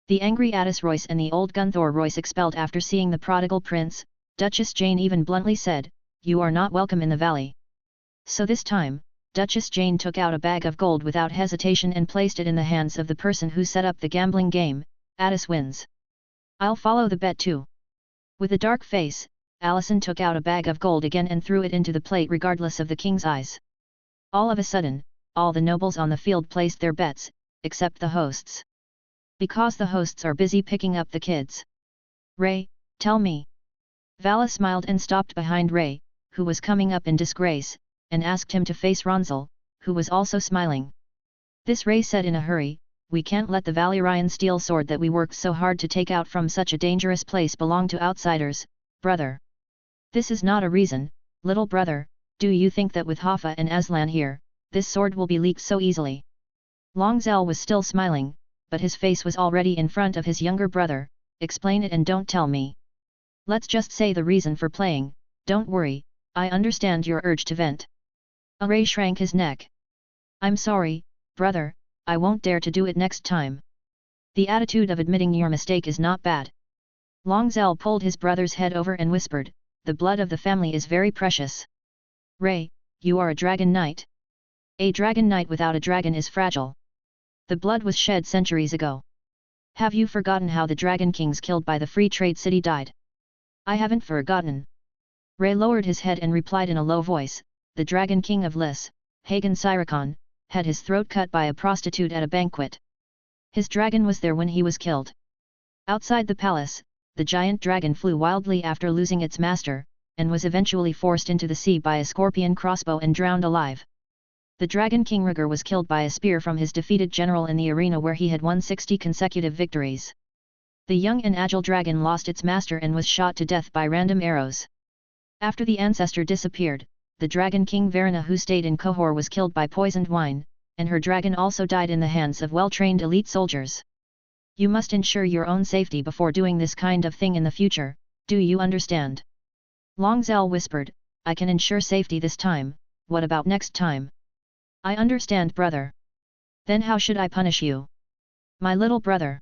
The angry Addis Royce and the old Gunthor Royce expelled after seeing the prodigal prince. Duchess Jane even bluntly said, "You are not welcome in the valley." So this time, Duchess Jane took out a bag of gold without hesitation and placed it in the hands of the person who set up the gambling game. Addis wins. I'll follow the bet too. With a dark face, Alison took out a bag of gold again and threw it into the plate regardless of the king's eyes. All of a sudden, all the nobles on the field placed their bets, except the hosts. Because the hosts are busy picking up the kids. "Ray, tell me." Vala smiled and stopped behind Ray, who was coming up in disgrace, and asked him to face Ronzel, who was also smiling. This Ray said in a hurry, "We can't let the Valyrian steel sword that we worked so hard to take out from such a dangerous place belong to outsiders, brother. This is not a reason, little brother. Do you think that with Hoffa and Aslan here, this sword will be leaked so easily?" Longzell was still smiling, but his face was already in front of his younger brother. "Explain it and don't tell me. Let's just say the reason for playing. Don't worry, I understand your urge to vent." Ray shrank his neck. "I'm sorry, brother, I won't dare to do it next time." The attitude of admitting your mistake is not bad. Longzell pulled his brother's head over and whispered, "The blood of the family is very precious. Ray, you are a dragon knight. A dragon knight without a dragon is fragile. The blood was shed centuries ago. Have you forgotten how the Dragon Kings killed by the Free Trade City died? I haven't forgotten. Ray lowered his head and replied in a low voice, the Dragon King of Lys, Hagen Syricon, had his throat cut by a prostitute at a banquet. His dragon was there when he was killed. Outside the palace, the giant dragon flew wildly after losing its master, and was eventually forced into the sea by a scorpion crossbow and drowned alive. The Dragon King Rhaegar was killed by a spear from his defeated general in the arena where he had won 60 consecutive victories. The young and agile dragon lost its master and was shot to death by random arrows. After the ancestor disappeared, the Dragon King Verena who stayed in Qohor was killed by poisoned wine, and her dragon also died in the hands of well-trained elite soldiers. You must ensure your own safety before doing this kind of thing in the future, do you understand? Long Zhao whispered, I can ensure safety this time, what about next time? I understand, brother. Then how should I punish you? My little brother.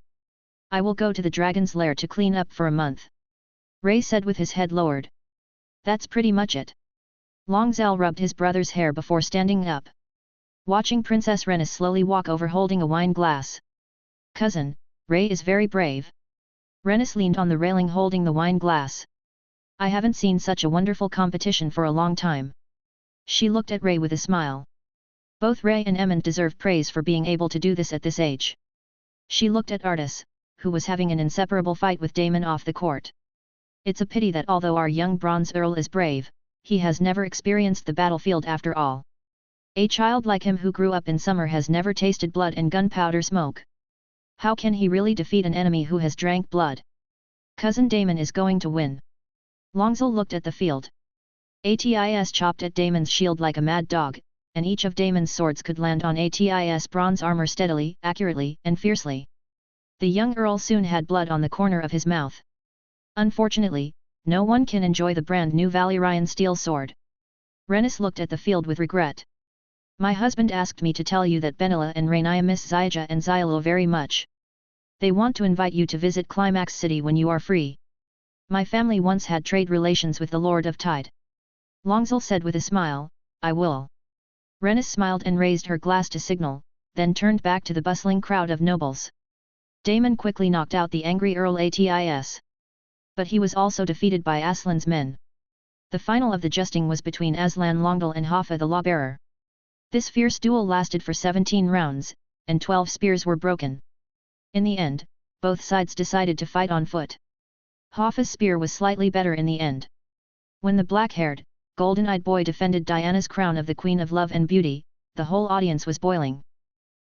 I will go to the dragon's lair to clean up for a month. Ray said with his head lowered. That's pretty much it. Long Zhao rubbed his brother's hair before standing up. Watching Princess Rhaenys slowly walk over holding a wine glass. Cousin, Ray is very brave. Rhaenys leaned on the railing holding the wine glass. I haven't seen such a wonderful competition for a long time. She looked at Ray with a smile. Both Ray and Emmond deserve praise for being able to do this at this age. She looked at Artis, who was having an inseparable fight with Daemon off the court. It's a pity that although our young Bronze Earl is brave, he has never experienced the battlefield after all. A child like him who grew up in summer has never tasted blood and gunpowder smoke. How can he really defeat an enemy who has drank blood? Cousin Daemon is going to win. Longzhal looked at the field. Atis chopped at Daemon's shield like a mad dog, and each of Daemon's swords could land on Atis' bronze armor steadily, accurately, and fiercely. The young earl soon had blood on the corner of his mouth. Unfortunately, no one can enjoy the brand new Valyrian steel sword. Rhaenys looked at the field with regret. My husband asked me to tell you that Benila and Rhaenyra miss Zyja and Zylo very much. They want to invite you to visit Climax City when you are free. My family once had trade relations with the Lord of Tide. Longzhal said with a smile, I will. Rhaenys smiled and raised her glass to signal, then turned back to the bustling crowd of nobles. Daemon quickly knocked out the angry Earl Atis. But he was also defeated by Aslan's men. The final of the justing was between Aslan Longdal and Hoffa the Lawbearer. This fierce duel lasted for 17 rounds, and 12 spears were broken. In the end, both sides decided to fight on foot. Hoffa's spear was slightly better in the end. When the black-haired, golden-eyed boy defended Diana's crown of the Queen of Love and Beauty, the whole audience was boiling.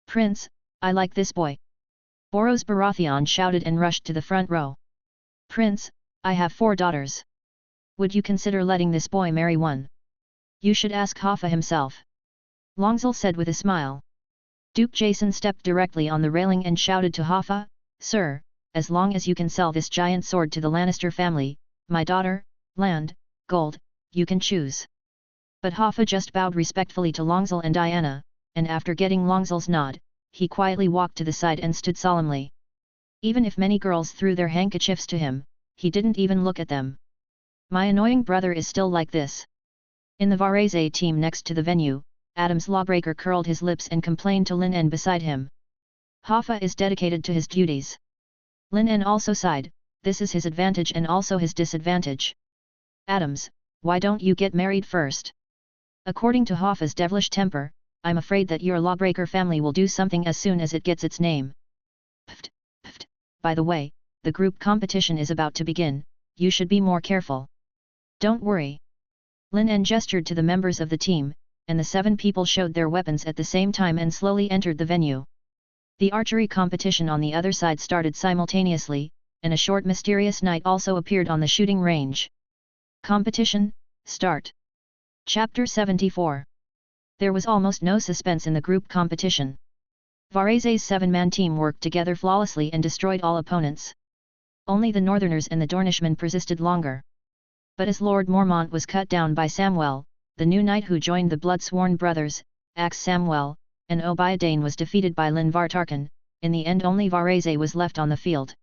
Prince, I like this boy. Boros Baratheon shouted and rushed to the front row. Prince, I have 4 daughters. Would you consider letting this boy marry one? You should ask Hoffa himself. Longzhal said with a smile. Duke Jason stepped directly on the railing and shouted to Hoffa, Sir, as long as you can sell this giant sword to the Lannister family, my daughter, land, gold, you can choose. But Hoffa just bowed respectfully to Longzhal and Diana, and after getting Longzhal's nod, he quietly walked to the side and stood solemnly. Even if many girls threw their handkerchiefs to him, he didn't even look at them. My annoying brother is still like this. In the Varese team next to the venue, Adam's lawbreaker curled his lips and complained to Lin En beside him. Hoffa is dedicated to his duties. Lin En also sighed, this is his advantage and also his disadvantage. Adams, why don't you get married first? According to Hoffa's devilish temper, I'm afraid that your lawbreaker family will do something as soon as it gets its name. Pft, pft, by the way, the group competition is about to begin, you should be more careful. Don't worry. Lin En gestured to the members of the team, and the 7 people showed their weapons at the same time and slowly entered the venue. The archery competition on the other side started simultaneously, and a short mysterious knight also appeared on the shooting range. Competition, start. Chapter 74. There was almost no suspense in the group competition. Varese's 7-man team worked together flawlessly and destroyed all opponents. Only the Northerners and the Dornishmen persisted longer. But as Lord Mormont was cut down by Samwell, the new knight who joined the blood-sworn brothers, Axe Samwell, and Obiadane was defeated by Linvar Tarkin. In the end only Varese was left on the field.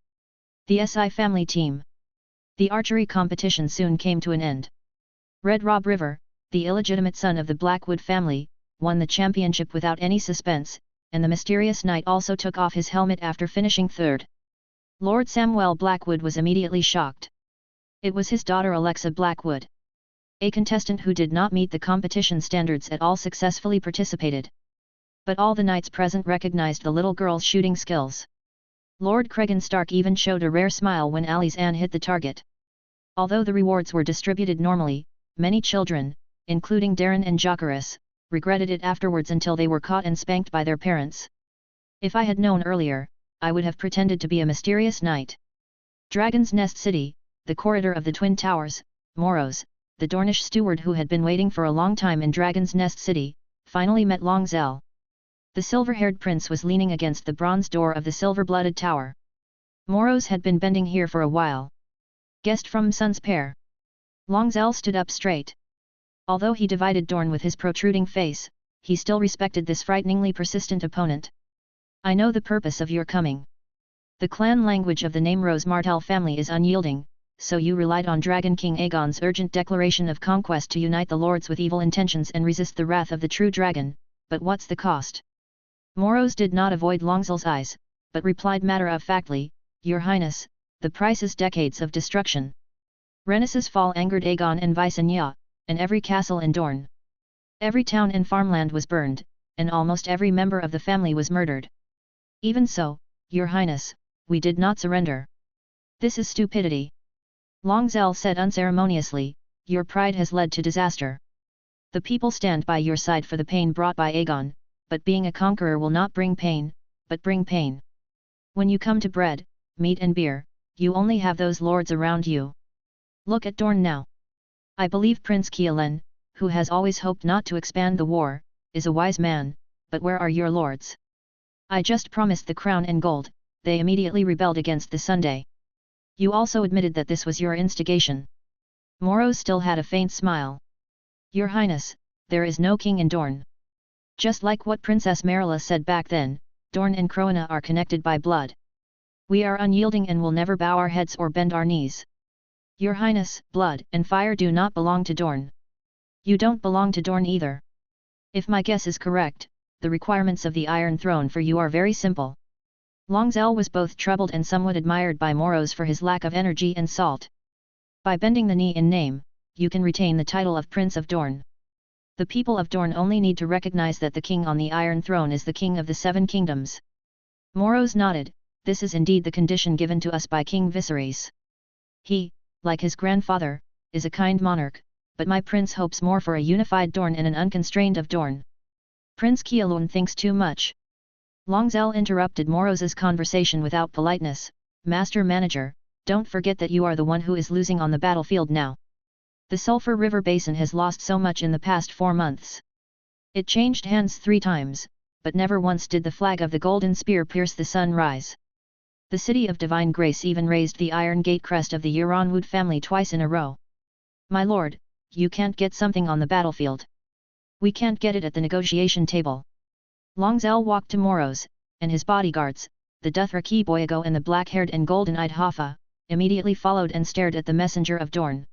The SI family team. The archery competition soon came to an end. Red Rob River, the illegitimate son of the Blackwood family, won the championship without any suspense, and the mysterious knight also took off his helmet after finishing third. Lord Samuel Blackwood was immediately shocked. It was his daughter Alexa Blackwood. A contestant who did not meet the competition standards at all successfully participated. But all the knights present recognized the little girl's shooting skills. Lord Cregan Stark even showed a rare smile when Alice Ann hit the target. Although the rewards were distributed normally, many children, including Darren and Jokeris, regretted it afterwards until they were caught and spanked by their parents. If I had known earlier, I would have pretended to be a mysterious knight. Dragon's Nest City, the corridor of the Twin Towers, Moros, the Dornish steward who had been waiting for a long time in Dragon's Nest City, finally met Longzell. The silver-haired prince was leaning against the bronze door of the silver-blooded tower. Moros had been bending here for a while. Guest from Sun's Pair. Longzell stood up straight. Although he divided Dorne with his protruding face, he still respected this frighteningly persistent opponent. I know the purpose of your coming. The clan language of the name Rose Martell family is unyielding, so you relied on Dragon King Aegon's urgent declaration of conquest to unite the lords with evil intentions and resist the wrath of the true dragon, but what's the cost? Moros did not avoid Longzell's eyes, but replied matter-of-factly, Your Highness, the price is decades of destruction. Rhaenys' fall angered Aegon and Visenya, and every castle in Dorne. Every town and farmland was burned, and almost every member of the family was murdered. Even so, Your Highness, we did not surrender. This is stupidity. Longzell said unceremoniously, Your pride has led to disaster. The people stand by your side for the pain brought by Aegon, but being a conqueror will not bring pain, but bring pain. When you come to bread, meat and beer, you only have those lords around you. Look at Dorne now. I believe Prince Keelan, who has always hoped not to expand the war, is a wise man, but where are your lords? I just promised the crown and gold, they immediately rebelled against the Sunday. You also admitted that this was your instigation. Moros still had a faint smile. Your Highness, there is no king in Dorne. Just like what Princess Marilla said back then, Dorne and Croana are connected by blood. We are unyielding and will never bow our heads or bend our knees. Your Highness, blood and fire do not belong to Dorne. You don't belong to Dorne either. If my guess is correct, the requirements of the Iron Throne for you are very simple. Longzell was both troubled and somewhat admired by Moros for his lack of energy and salt. By bending the knee in name, you can retain the title of Prince of Dorne. The people of Dorne only need to recognize that the king on the Iron Throne is the king of the Seven Kingdoms. Moros nodded, this is indeed the condition given to us by King Viserys. He, like his grandfather, is a kind monarch, but my prince hopes more for a unified Dorne and an unconstrained of Dorne. Prince Keelan thinks too much. Longzell interrupted Moros's conversation without politeness, Master Manager, don't forget that you are the one who is losing on the battlefield now. The Sulphur River Basin has lost so much in the past 4 months. It changed hands 3 times, but never once did the flag of the Golden Spear pierce the sun rise. The city of Divine Grace even raised the Iron Gate crest of the Euronwood family twice in a row. My lord, you can't get something on the battlefield. We can't get it at the negotiation table. Longzell walked to Moros, and his bodyguards, the Dothraki Boyago and the black-haired and golden-eyed Hoffa, immediately followed and stared at the messenger of Dorne.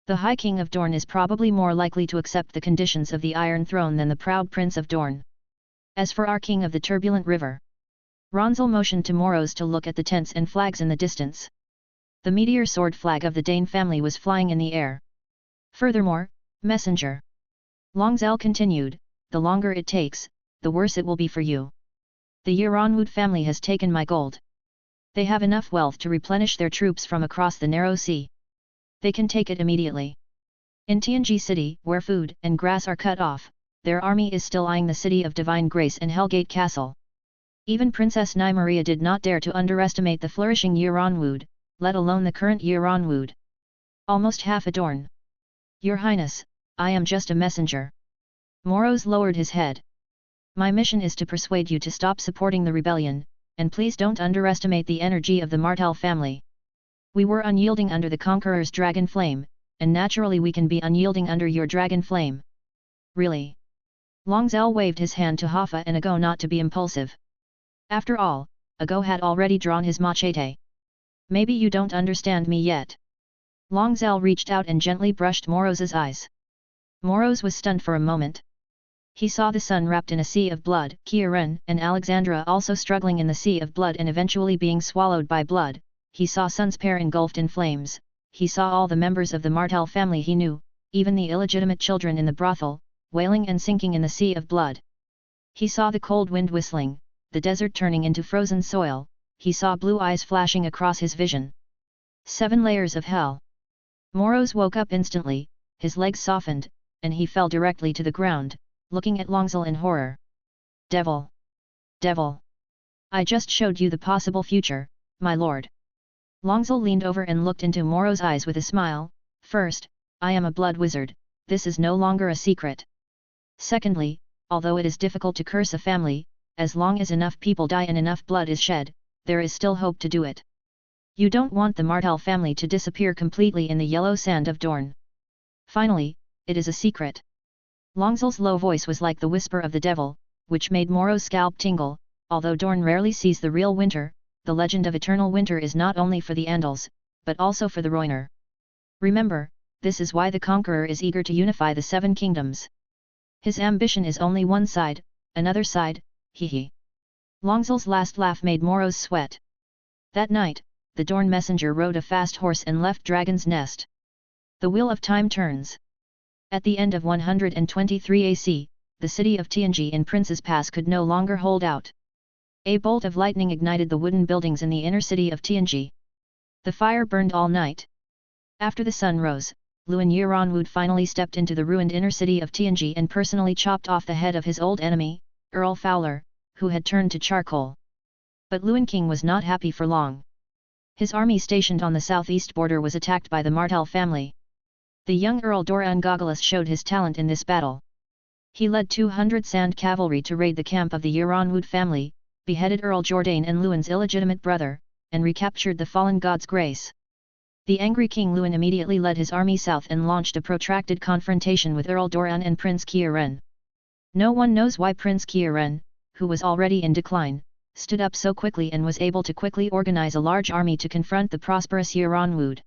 The High King of Dorne is probably more likely to accept the conditions of the Iron Throne than the proud Prince of Dorne. As for our King of the Turbulent River, Ronzel motioned to Moros to look at the tents and flags in the distance. The meteor sword flag of the Dane family was flying in the air. Furthermore, messenger. Longzell continued, the longer it takes, the worse it will be for you. The Euronwood family has taken my gold. They have enough wealth to replenish their troops from across the narrow sea. They can take it immediately. In Tianji City, where food and grass are cut off, their army is still eyeing the city of Divine Grace and Hellgate Castle. Even Princess Nymeria did not dare to underestimate the flourishing Euronwood, let alone the current Euronwood. Almost half a Dorne. Your Highness, I am just a messenger. Moros lowered his head. My mission is to persuade you to stop supporting the rebellion, and please don't underestimate the energy of the Martell family. We were unyielding under the Conqueror's dragon flame, and naturally we can be unyielding under your dragon flame. Really? Longzell waved his hand to Hoffa and Ago not to be impulsive. After all, Ago had already drawn his machete. Maybe you don't understand me yet. Longzell reached out and gently brushed Moros's eyes. Moros was stunned for a moment. He saw the son wrapped in a sea of blood, Kieran and Alexandra also struggling in the sea of blood and eventually being swallowed by blood. He saw Sun's pair engulfed in flames. He saw all the members of the Martell family he knew, even the illegitimate children in the brothel, wailing and sinking in the sea of blood. He saw the cold wind whistling, the desert turning into frozen soil. He saw blue eyes flashing across his vision. 7 layers of hell. Moros woke up instantly, his legs softened, and he fell directly to the ground, looking at Longzil in horror. Devil! Devil! I just showed you the possible future, my lord. Longzil leaned over and looked into Moro's eyes with a smile. First, I am a blood wizard, this is no longer a secret. Secondly, although it is difficult to curse a family, as long as enough people die and enough blood is shed, there is still hope to do it. You don't want the Martell family to disappear completely in the yellow sand of Dorne. Finally, it is a secret. Longzil's low voice was like the whisper of the devil, which made Moro's scalp tingle. Although Dorne rarely sees the real winter, the legend of eternal winter is not only for the Andals, but also for the Rhoynar. Remember, this is why the Conqueror is eager to unify the 7 kingdoms. His ambition is only one side, another side, hee. Longzil's last laugh made Moros sweat. That night, the Dorne messenger rode a fast horse and left Dragon's Nest. The wheel of time turns. At the end of 123 AC, the city of Tianji in Prince's Pass could no longer hold out. A bolt of lightning ignited the wooden buildings in the inner city of Tianji. The fire burned all night. After the sun rose, Luan Yiranwud finally stepped into the ruined inner city of Tianji and personally chopped off the head of his old enemy, Earl Fowler, who had turned to charcoal. But Luan King was not happy for long. His army stationed on the southeast border was attacked by the Martell family. The young Earl Doran Goggles showed his talent in this battle. He led 200 sand cavalry to raid the camp of the Yiranwud family, beheaded Earl Jourdain and Luan's illegitimate brother, and recaptured the fallen god's grace. The angry King Luan immediately led his army south and launched a protracted confrontation with Earl Doran and Prince Kieran. No one knows why Prince Kieran, who was already in decline, stood up so quickly and was able to quickly organize a large army to confront the prosperous Yiranwud.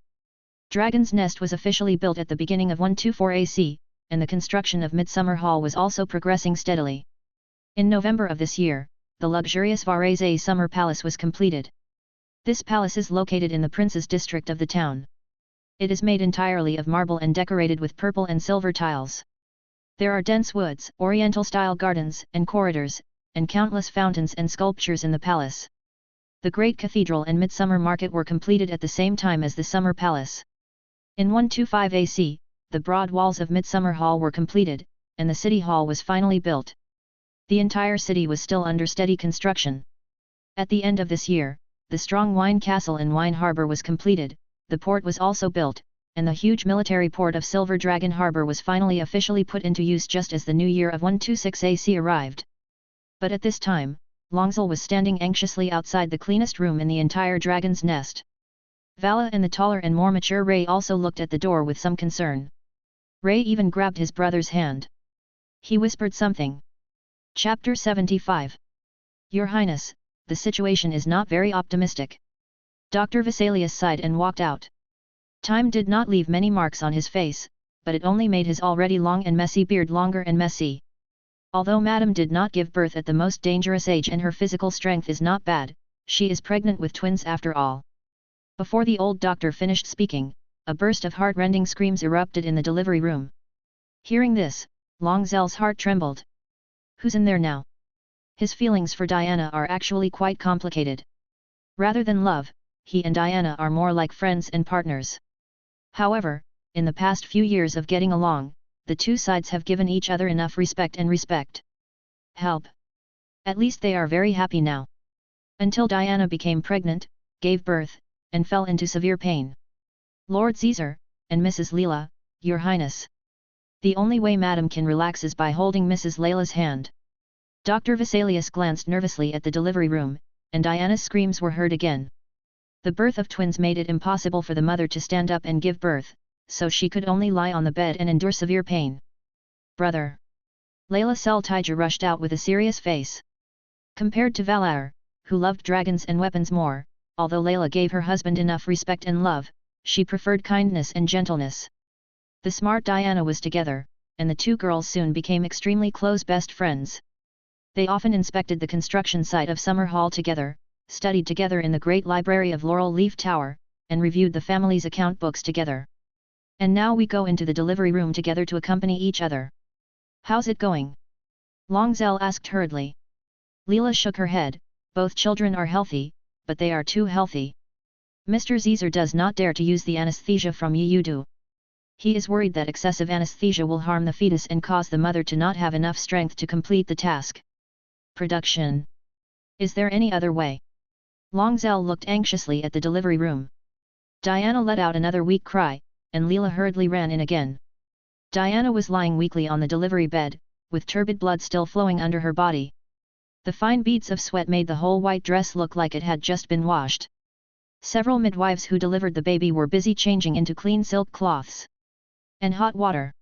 Dragon's Nest was officially built at the beginning of 124 AC, and the construction of Midsummer Hall was also progressing steadily. In November of this year, the luxurious Varese Summer Palace was completed. This palace is located in the Prince's district of the town. It is made entirely of marble and decorated with purple and silver tiles. There are dense woods, Oriental-style gardens and corridors, and countless fountains and sculptures in the palace. The Great Cathedral and Midsummer Market were completed at the same time as the Summer Palace. In 125 AC, the broad walls of Midsummer Hall were completed, and the City Hall was finally built. The entire city was still under steady construction. At the end of this year, the strong wine castle and wine harbour was completed, the port was also built, and the huge military port of Silver Dragon Harbour was finally officially put into use just as the new year of 126 AC arrived. But at this time, Longzil was standing anxiously outside the cleanest room in the entire Dragon's Nest. Vala and the taller and more mature Ray also looked at the door with some concern. Ray even grabbed his brother's hand. He whispered something. Chapter 75. Your Highness, the situation is not very optimistic. Dr. Vesalius sighed and walked out. Time did not leave many marks on his face, but it only made his already long and messy beard longer and messy. Although Madame did not give birth at the most dangerous age and her physical strength is not bad, she is pregnant with twins after all. Before the old doctor finished speaking, a burst of heart-rending screams erupted in the delivery room. Hearing this, Longzil's heart trembled. Who's in there now? His feelings for Diana are actually quite complicated. Rather than love, he and Diana are more like friends and partners. However, in the past few years of getting along, the two sides have given each other enough respect. Help! At least they are very happy now. Until Diana became pregnant, gave birth, and fell into severe pain. Lord Caesar, and Mrs. Leela, Your Highness. The only way Madame can relax is by holding Mrs. Leila's hand. Dr. Vesalius glanced nervously at the delivery room, and Diana's screams were heard again. The birth of twins made it impossible for the mother to stand up and give birth, so she could only lie on the bed and endure severe pain. Brother! Leila Seltija rushed out with a serious face. Compared to Valair, who loved dragons and weapons more, although Leila gave her husband enough respect and love, she preferred kindness and gentleness. The smart Diana was together, and the two girls soon became extremely close best friends. They often inspected the construction site of Summer Hall together, studied together in the great library of Laurel Leaf Tower, and reviewed the family's account books together. And now we go into the delivery room together to accompany each other. How's it going? Longzell asked hurriedly. Leela shook her head. Both children are healthy, but they are too healthy. Mr. Caesar does not dare to use the anesthesia from Yudu. He is worried that excessive anesthesia will harm the fetus and cause the mother to not have enough strength to complete the task. Production. Is there any other way? Longzell looked anxiously at the delivery room. Diana let out another weak cry, and Leela hurriedly ran in again. Diana was lying weakly on the delivery bed, with turbid blood still flowing under her body. The fine beads of sweat made the whole white dress look like it had just been washed. Several midwives who delivered the baby were busy changing into clean silk cloths and hot water.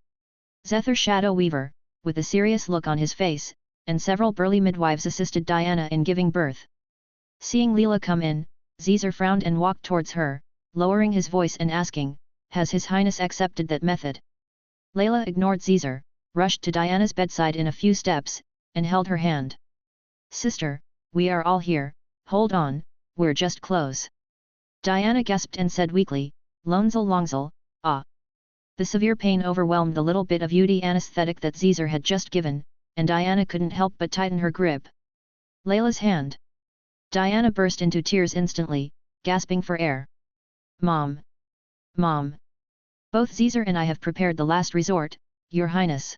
Zethar Shadow Weaver, with a serious look on his face, and several burly midwives assisted Diana in giving birth. Seeing Leela come in, Caesar frowned and walked towards her, lowering his voice and asking, "Has His Highness accepted that method?" Leela ignored Caesar, rushed to Diana's bedside in a few steps, and held her hand. "Sister, we are all here, hold on, we're just close." Diana gasped and said weakly, Longzell, ah." The severe pain overwhelmed the little bit of UD anesthetic that Caesar had just given, and Diana couldn't help but tighten her grip. Layla's hand. Diana burst into tears instantly, gasping for air. "Mom! Mom! Both Caesar and I have prepared the last resort, Your Highness."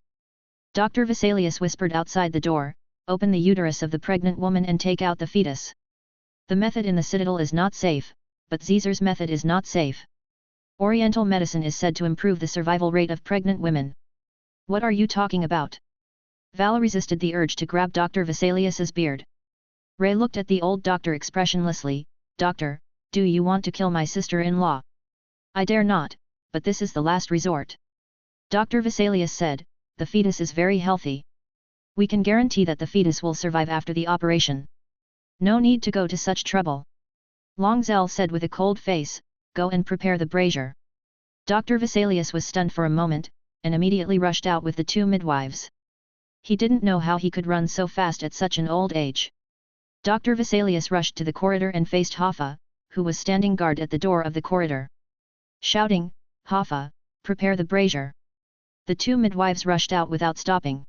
Dr. Vesalius whispered outside the door, "Open the uterus of the pregnant woman and take out the fetus. The method in the citadel is not safe, but Caesar's method is not safe. Oriental medicine is said to improve the survival rate of pregnant women." "What are you talking about?" Vala resisted the urge to grab Dr. Vesalius's beard. Ray looked at the old doctor expressionlessly. "Doctor, do you want to kill my sister-in-law?" "I dare not, but this is the last resort." Dr. Vesalius said, "The fetus is very healthy. We can guarantee that the fetus will survive after the operation. No need to go to such trouble." Longzell said with a cold face, "Go and prepare the brazier." Dr. Vesalius was stunned for a moment, and immediately rushed out with the two midwives. He didn't know how he could run so fast at such an old age. Dr. Vesalius rushed to the corridor and faced Hoffa, who was standing guard at the door of the corridor. Shouting, "Hoffa, prepare the brazier." The two midwives rushed out without stopping.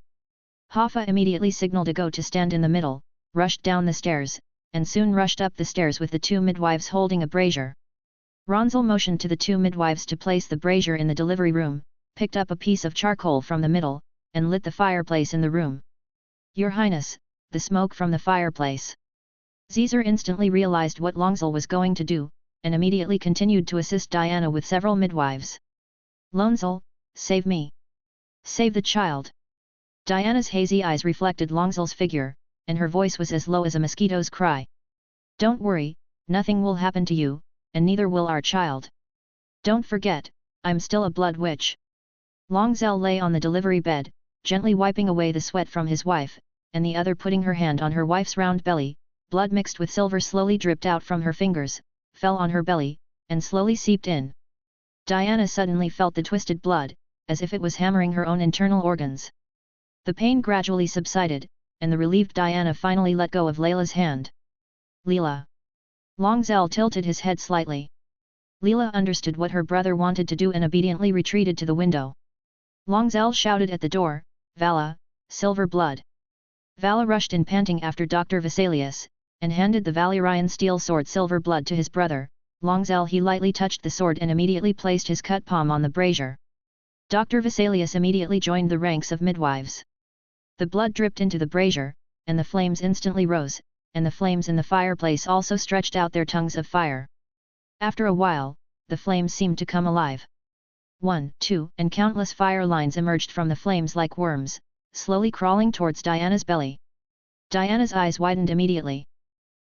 Hoffa immediately signaled a go to stand in the middle, rushed down the stairs, and soon rushed up the stairs with the two midwives holding a brazier. Ronzel motioned to the two midwives to place the brazier in the delivery room, picked up a piece of charcoal from the middle, and lit the fireplace in the room. "Your Highness, the smoke from the fireplace." Caesar instantly realized what Longzell was going to do, and immediately continued to assist Diana with several midwives. "Longzell, save me! Save the child!" Diana's hazy eyes reflected Longzell's figure, and her voice was as low as a mosquito's cry. "Don't worry, nothing will happen to you, and neither will our child. Don't forget, I'm still a blood witch." Longzell lay on the delivery bed, gently wiping away the sweat from his wife, and the other putting her hand on her wife's round belly. Blood mixed with silver slowly dripped out from her fingers, fell on her belly, and slowly seeped in. Diana suddenly felt the twisted blood, as if it was hammering her own internal organs. The pain gradually subsided, and the relieved Diana finally let go of Layla's hand. "Leela." Longzell tilted his head slightly. Leela understood what her brother wanted to do and obediently retreated to the window. Longzell shouted at the door, "Vala, silver blood." Vala rushed in panting after Dr. Vesalius, and handed the Valyrian steel sword Silver Blood to his brother. Longzell he lightly touched the sword and immediately placed his cut palm on the brazier. Dr. Vesalius immediately joined the ranks of midwives. The blood dripped into the brazier, and the flames instantly rose, and the flames in the fireplace also stretched out their tongues of fire. After a while, the flames seemed to come alive. 1, 2, and countless fire lines emerged from the flames like worms, slowly crawling towards Diana's belly. Diana's eyes widened immediately.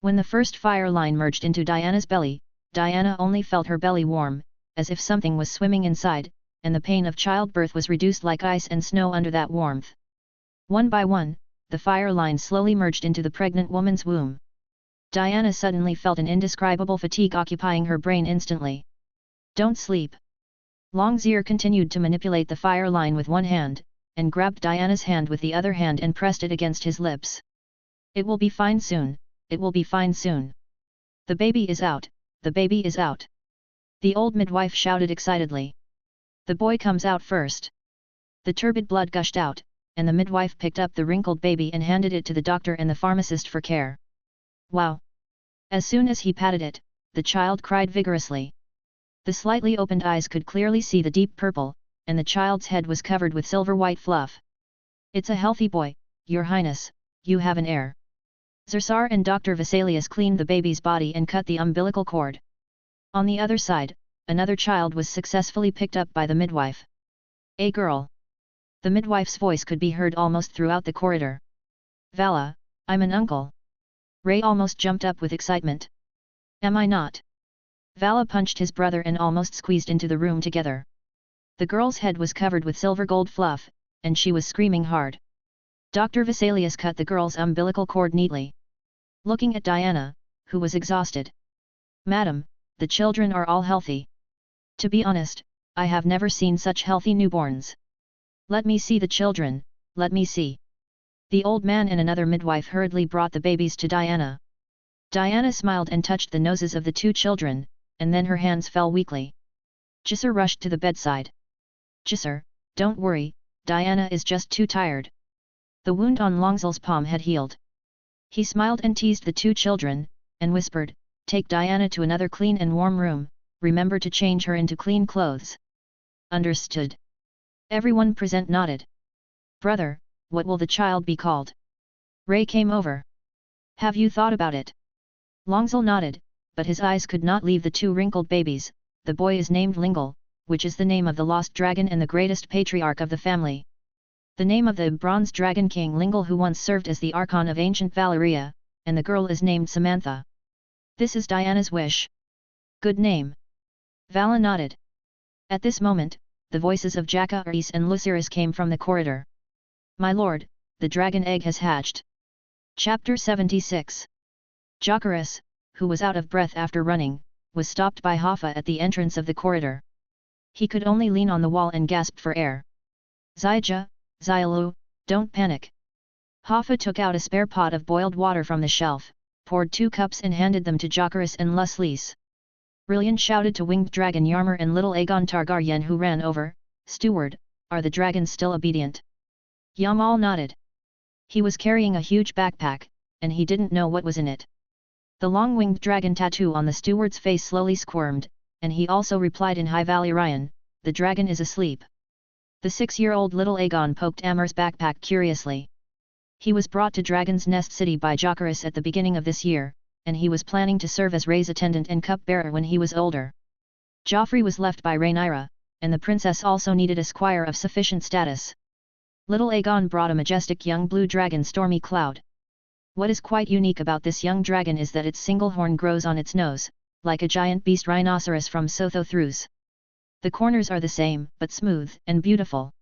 When the first fire line merged into Diana's belly, Diana only felt her belly warm, as if something was swimming inside, and the pain of childbirth was reduced like ice and snow under that warmth. One by one, the fire lines slowly merged into the pregnant woman's womb. Diana suddenly felt an indescribable fatigue occupying her brain instantly. "Don't sleep." Longzir continued to manipulate the fire line with one hand, and grabbed Diana's hand with the other hand and pressed it against his lips. "It will be fine soon, it will be fine soon. The baby is out, the baby is out." The old midwife shouted excitedly. "The boy comes out first." The turbid blood gushed out, and the midwife picked up the wrinkled baby and handed it to the doctor and the pharmacist for care. "Wow!" As soon as he patted it, the child cried vigorously. The slightly opened eyes could clearly see the deep purple, and the child's head was covered with silver-white fluff. "It's a healthy boy, Your Highness, you have an heir." Zersar and Dr. Vesalius cleaned the baby's body and cut the umbilical cord. On the other side, another child was successfully picked up by the midwife. "A girl." The midwife's voice could be heard almost throughout the corridor. "Vala, I'm an uncle." Ray almost jumped up with excitement. "Am I not?" Vala punched his brother and almost squeezed into the room together. The girl's head was covered with silver gold fluff, and she was screaming hard. Dr. Vesalius cut the girl's umbilical cord neatly. Looking at Diana, who was exhausted. "Madam, the children are all healthy. To be honest, I have never seen such healthy newborns. Let me see the children, let me see." The old man and another midwife hurriedly brought the babies to Diana. Diana smiled and touched the noses of the two children, and then her hands fell weakly. Gisser rushed to the bedside. "Gisser, don't worry, Diana is just too tired." The wound on Longzal's palm had healed. He smiled and teased the two children, and whispered, "Take Diana to another clean and warm room, remember to change her into clean clothes." "Understood." Everyone present nodded. "Brother, what will the child be called?" Ray came over. "Have you thought about it?" Longzal nodded, but his eyes could not leave the two wrinkled babies. "The boy is named Lingal, which is the name of the lost dragon and the greatest patriarch of the family. The name of the bronze dragon king Lingal who once served as the Archon of ancient Valeria, and the girl is named Samantha. This is Diana's wish." "Good name." Vala nodded. At this moment, the voices of Jaka Aris and Luciris came from the corridor. "My lord, the dragon egg has hatched." Chapter 76. Jakaris, who was out of breath after running, was stopped by Hoffa at the entrance of the corridor. He could only lean on the wall and gasped for air. "Zyja, Zylu, don't panic." Hoffa took out a spare pot of boiled water from the shelf, poured 2 cups and handed them to Jakaris and Luslis. Rillian shouted to winged dragon Yarmar and little Aegon Targaryen who ran over, "Steward, are the dragons still obedient?" Yamal nodded. He was carrying a huge backpack, and he didn't know what was in it. The long-winged dragon tattoo on the steward's face slowly squirmed, and he also replied in High Valyrian, "The dragon is asleep." The 6-year-old little Aegon poked Amar's backpack curiously. He was brought to Dragon's Nest City by Jakaris at the beginning of this year, and he was planning to serve as Ray's attendant and cup-bearer when he was older. Joffrey was left by Rhaenyra, and the princess also needed a squire of sufficient status. Little Aegon brought a majestic young blue dragon Stormy Cloud. What is quite unique about this young dragon is that its single horn grows on its nose, like a giant beast rhinoceros from Sotho-Thrus. The corners are the same, but smooth and beautiful.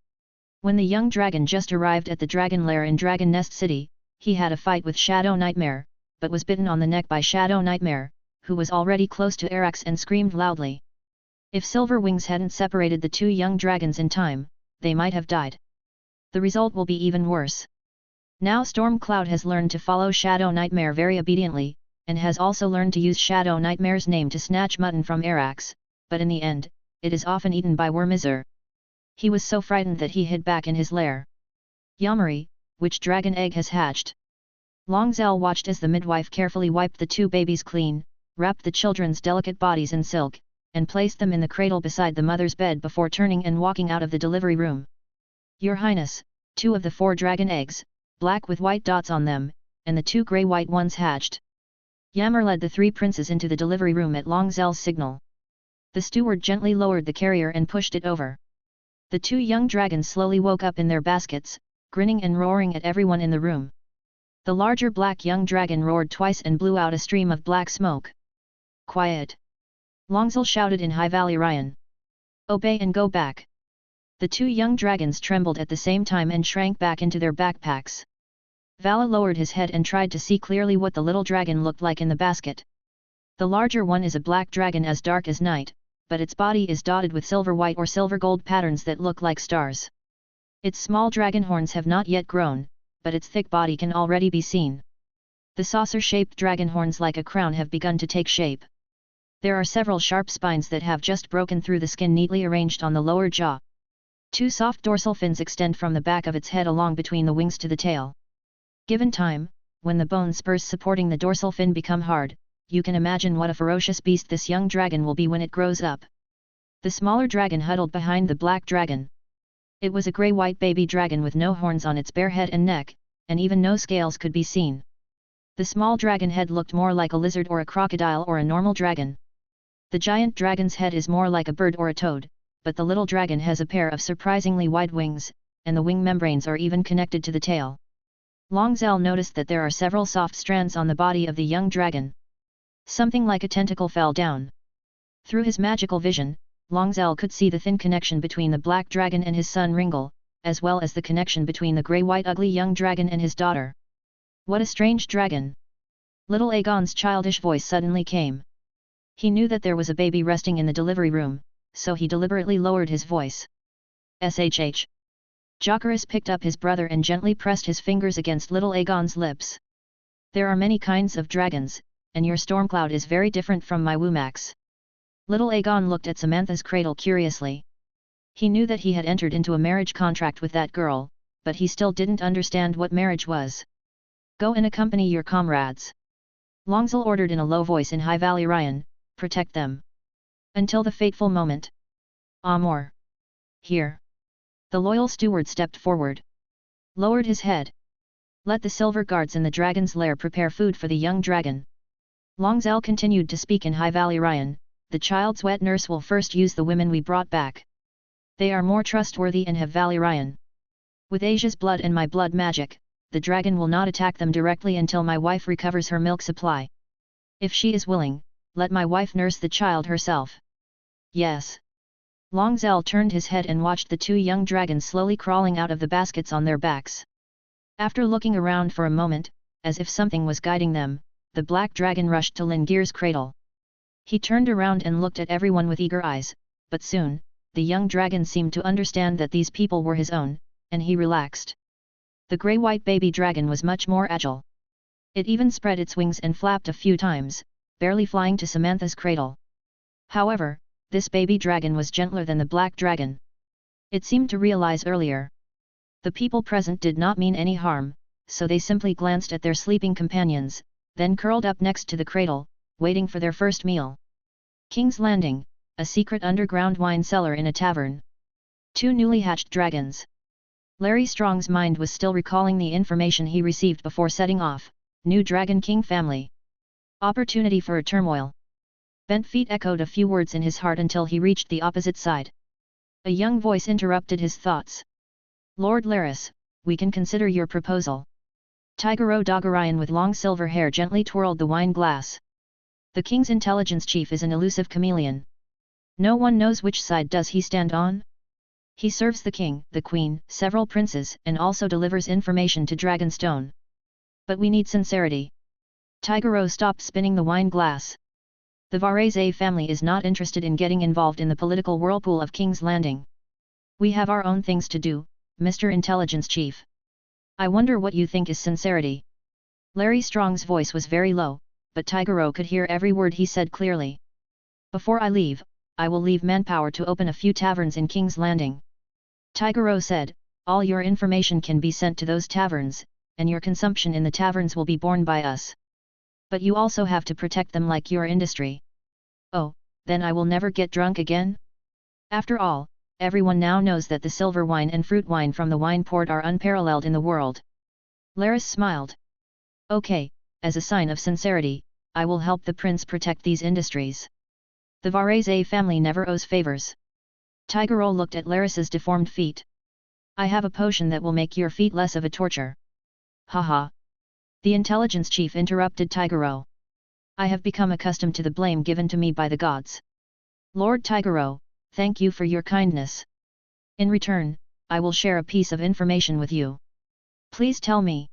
When the young dragon just arrived at the dragon lair in Dragon Nest City, he had a fight with Shadow Nightmare, but was bitten on the neck by Shadow Nightmare, who was already close to Arax and screamed loudly. If Silver Wings hadn't separated the two young dragons in time, they might have died. The result will be even worse. Now Stormcloud has learned to follow Shadow Nightmare very obediently, and has also learned to use Shadow Nightmare's name to snatch mutton from Arax, but in the end, it is often eaten by Wormizar. He was so frightened that he hid back in his lair. "Yamari, which dragon egg has hatched?" Longzal watched as the midwife carefully wiped the two babies clean, wrapped the children's delicate bodies in silk, and placed them in the cradle beside the mother's bed before turning and walking out of the delivery room. "Your Highness, 2 of the 4 dragon eggs, black with white dots on them, and the 2 grey-white ones hatched." Yammer led the 3 princes into the delivery room at Longzal's signal. The steward gently lowered the carrier and pushed it over. The 2 young dragons slowly woke up in their baskets, grinning and roaring at everyone in the room. The larger black young dragon roared twice and blew out a stream of black smoke. "Quiet!" Longzal shouted in High Valyrian. "Obey and go back." The 2 young dragons trembled at the same time and shrank back into their backpacks. Vala lowered his head and tried to see clearly what the little dragon looked like in the basket. The larger one is a black dragon as dark as night, but its body is dotted with silver-white or silver-gold patterns that look like stars. Its small dragon horns have not yet grown, but its thick body can already be seen. The saucer-shaped dragon horns like a crown have begun to take shape. There are several sharp spines that have just broken through the skin neatly arranged on the lower jaw. Two soft dorsal fins extend from the back of its head along between the wings to the tail. Given time, when the bone spurs supporting the dorsal fin become hard, you can imagine what a ferocious beast this young dragon will be when it grows up. The smaller dragon huddled behind the black dragon. It was a grey-white baby dragon with no horns on its bare head and neck, and even no scales could be seen. The small dragon head looked more like a lizard or a crocodile or a normal dragon. The giant dragon's head is more like a bird or a toad, but the little dragon has a pair of surprisingly wide wings, and the wing membranes are even connected to the tail. Longzell noticed that there are several soft strands on the body of the young dragon. Something like a tentacle fell down. Through his magical vision, Longzell could see the thin connection between the black dragon and his son Ringle, as well as the connection between the grey-white ugly young dragon and his daughter. What a strange dragon! Little Aegon's childish voice suddenly came. He knew that there was a baby resting in the delivery room, so he deliberately lowered his voice. Shh. Jokeris picked up his brother and gently pressed his fingers against little Aegon's lips. There are many kinds of dragons, and your Stormcloud is very different from my Wumax. Little Aegon looked at Samantha's cradle curiously. He knew that he had entered into a marriage contract with that girl, but he still didn't understand what marriage was. Go and accompany your comrades. Longzell ordered in a low voice in High Valyrian, protect them. Until the fateful moment. Amor. Here. The loyal steward stepped forward. Lowered his head. Let the silver guards in the dragon's lair prepare food for the young dragon. Longzell continued to speak in High Valyrian, the child's wet nurse will first use the women we brought back. They are more trustworthy and have Valyrian. With Asia's blood and my blood magic, the dragon will not attack them directly until my wife recovers her milk supply. If she is willing, let my wife nurse the child herself. Yes. Longzell turned his head and watched the two young dragons slowly crawling out of the baskets on their backs. After looking around for a moment, as if something was guiding them, the black dragon rushed to Lingir's cradle. He turned around and looked at everyone with eager eyes, but soon, the young dragon seemed to understand that these people were his own, and he relaxed. The grey-white baby dragon was much more agile. It even spread its wings and flapped a few times, barely flying to Samantha's cradle. However, this baby dragon was gentler than the black dragon. It seemed to realize earlier. The people present did not mean any harm, so they simply glanced at their sleeping companions, then curled up next to the cradle, waiting for their first meal. King's Landing, a secret underground wine cellar in a tavern. Two newly hatched dragons. Larry Strong's mind was still recalling the information he received before setting off. New Dragon King family. Opportunity for a turmoil. Bent feet echoed a few words in his heart until he reached the opposite side. A young voice interrupted his thoughts. Lord Larys, we can consider your proposal. Tigero Dogarayan with long silver hair gently twirled the wine glass. The king's intelligence chief is an elusive chameleon. No one knows which side does he stand on. He serves the king, the queen, several princes, and also delivers information to Dragonstone. But we need sincerity. Tigero stopped spinning the wine glass. The Varese family is not interested in getting involved in the political whirlpool of King's Landing. We have our own things to do, Mr. Intelligence Chief. I wonder what you think is sincerity. Larry Strong's voice was very low, but Tigero could hear every word he said clearly. Before I leave, I will leave manpower to open a few taverns in King's Landing. Tigero said, all your information can be sent to those taverns, and your consumption in the taverns will be borne by us. But you also have to protect them like your industry. Oh, then I will never get drunk again? After all, everyone now knows that the silver wine and fruit wine from the wine port are unparalleled in the world. Larys smiled. Okay, as a sign of sincerity, I will help the prince protect these industries. The Varese family never owes favors. Tigero looked at Larys's deformed feet. I have a potion that will make your feet less of a torture. Haha. The intelligence chief interrupted Tigero. I have become accustomed to the blame given to me by the gods. Lord Tigero, thank you for your kindness. In return, I will share a piece of information with you. Please tell me.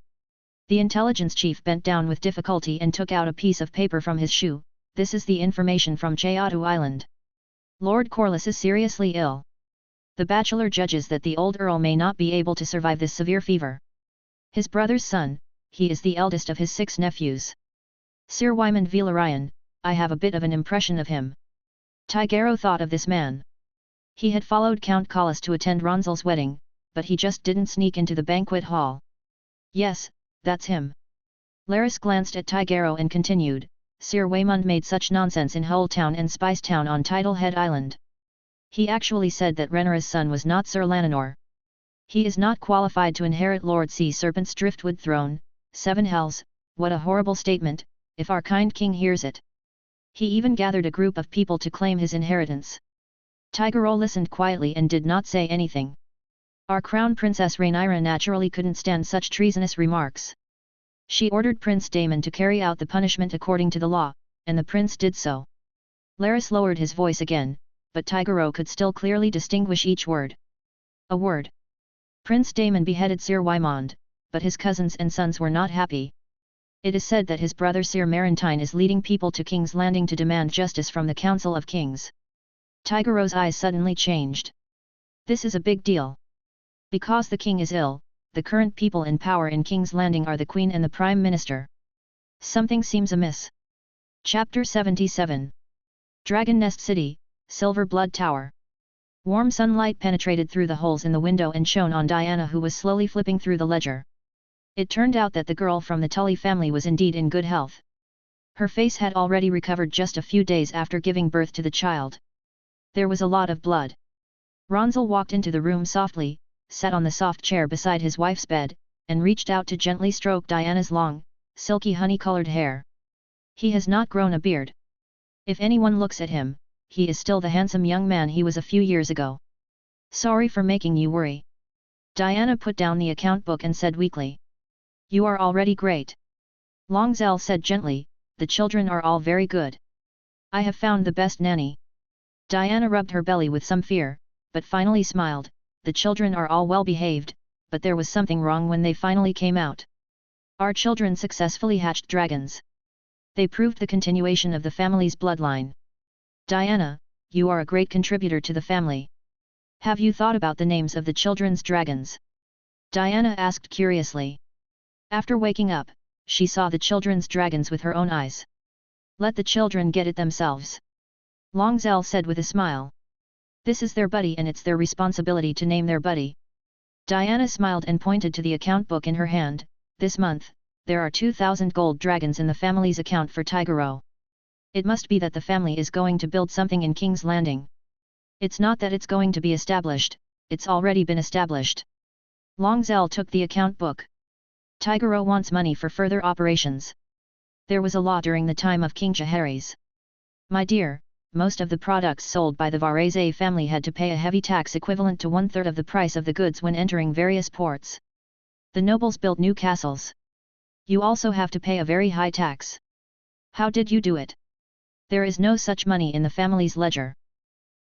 The intelligence chief bent down with difficulty and took out a piece of paper from his shoe. This is the information from Chayatu Island. Lord Corlys is seriously ill. The bachelor judges that the old earl may not be able to survive this severe fever. His brother's son, he is the eldest of his 6 nephews. Sir Wyman Villaryan, I have a bit of an impression of him. Tigero thought of this man. He had followed Count Collis to attend Ronzel's wedding, but he just didn't sneak into the banquet hall. Yes, that's him. Laris glanced at Tigero and continued, Sir Waymond made such nonsense in Hull Town and Spice Town on Titlehead Island. He actually said that Rhaenyra's son was not Sir Lananor. He is not qualified to inherit Lord Sea Serpent's driftwood throne. 7 hells, what a horrible statement, if our kind king hears it. He even gathered a group of people to claim his inheritance. Tigero listened quietly and did not say anything. Our crown princess Rhaenyra naturally couldn't stand such treasonous remarks. She ordered Prince Daemon to carry out the punishment according to the law, and the prince did so. Laris lowered his voice again, but Tigero could still clearly distinguish each word. A word. Prince Daemon beheaded Sir Waymond, but his cousins and sons were not happy. It is said that his brother Sir Marantine is leading people to King's Landing to demand justice from the Council of Kings. Tigero's eyes suddenly changed. This is a big deal. Because the king is ill, the current people in power in King's Landing are the Queen and the Prime Minister. Something seems amiss. Chapter 77. Dragon Nest City, Silver Blood Tower. Warm sunlight penetrated through the holes in the window and shone on Diana, who was slowly flipping through the ledger. It turned out that the girl from the Tully family was indeed in good health. Her face had already recovered just a few days after giving birth to the child. There was a lot of blood. Ronzel walked into the room softly, sat on the soft chair beside his wife's bed, and reached out to gently stroke Diana's long, silky honey-colored hair. He has not grown a beard. If anyone looks at him, he is still the handsome young man he was a few years ago. Sorry for making you worry. Diana put down the account book and said weakly. You are already great. Longzell said gently, the children are all very good. I have found the best nanny. Diana rubbed her belly with some fear, but finally smiled. The children are all well behaved, but there was something wrong when they finally came out. Our children successfully hatched dragons. They proved the continuation of the family's bloodline. Diana, you are a great contributor to the family. Have you thought about the names of the children's dragons? Diana asked curiously. After waking up, she saw the children's dragons with her own eyes. Let the children get it themselves. Longzell said with a smile. This is their buddy and it's their responsibility to name their buddy. Diana smiled and pointed to the account book in her hand. This month, there are 2,000 gold dragons in the family's account for Tigero. It must be that the family is going to build something in King's Landing. It's not that it's going to be established, it's already been established. Longzell took the account book. Tigero wants money for further operations. There was a law during the time of King Jaehaerys. My dear, most of the products sold by the Varese family had to pay a heavy tax equivalent to 1/3 of the price of the goods when entering various ports. The nobles built new castles. You also have to pay a very high tax. How did you do it? There is no such money in the family's ledger.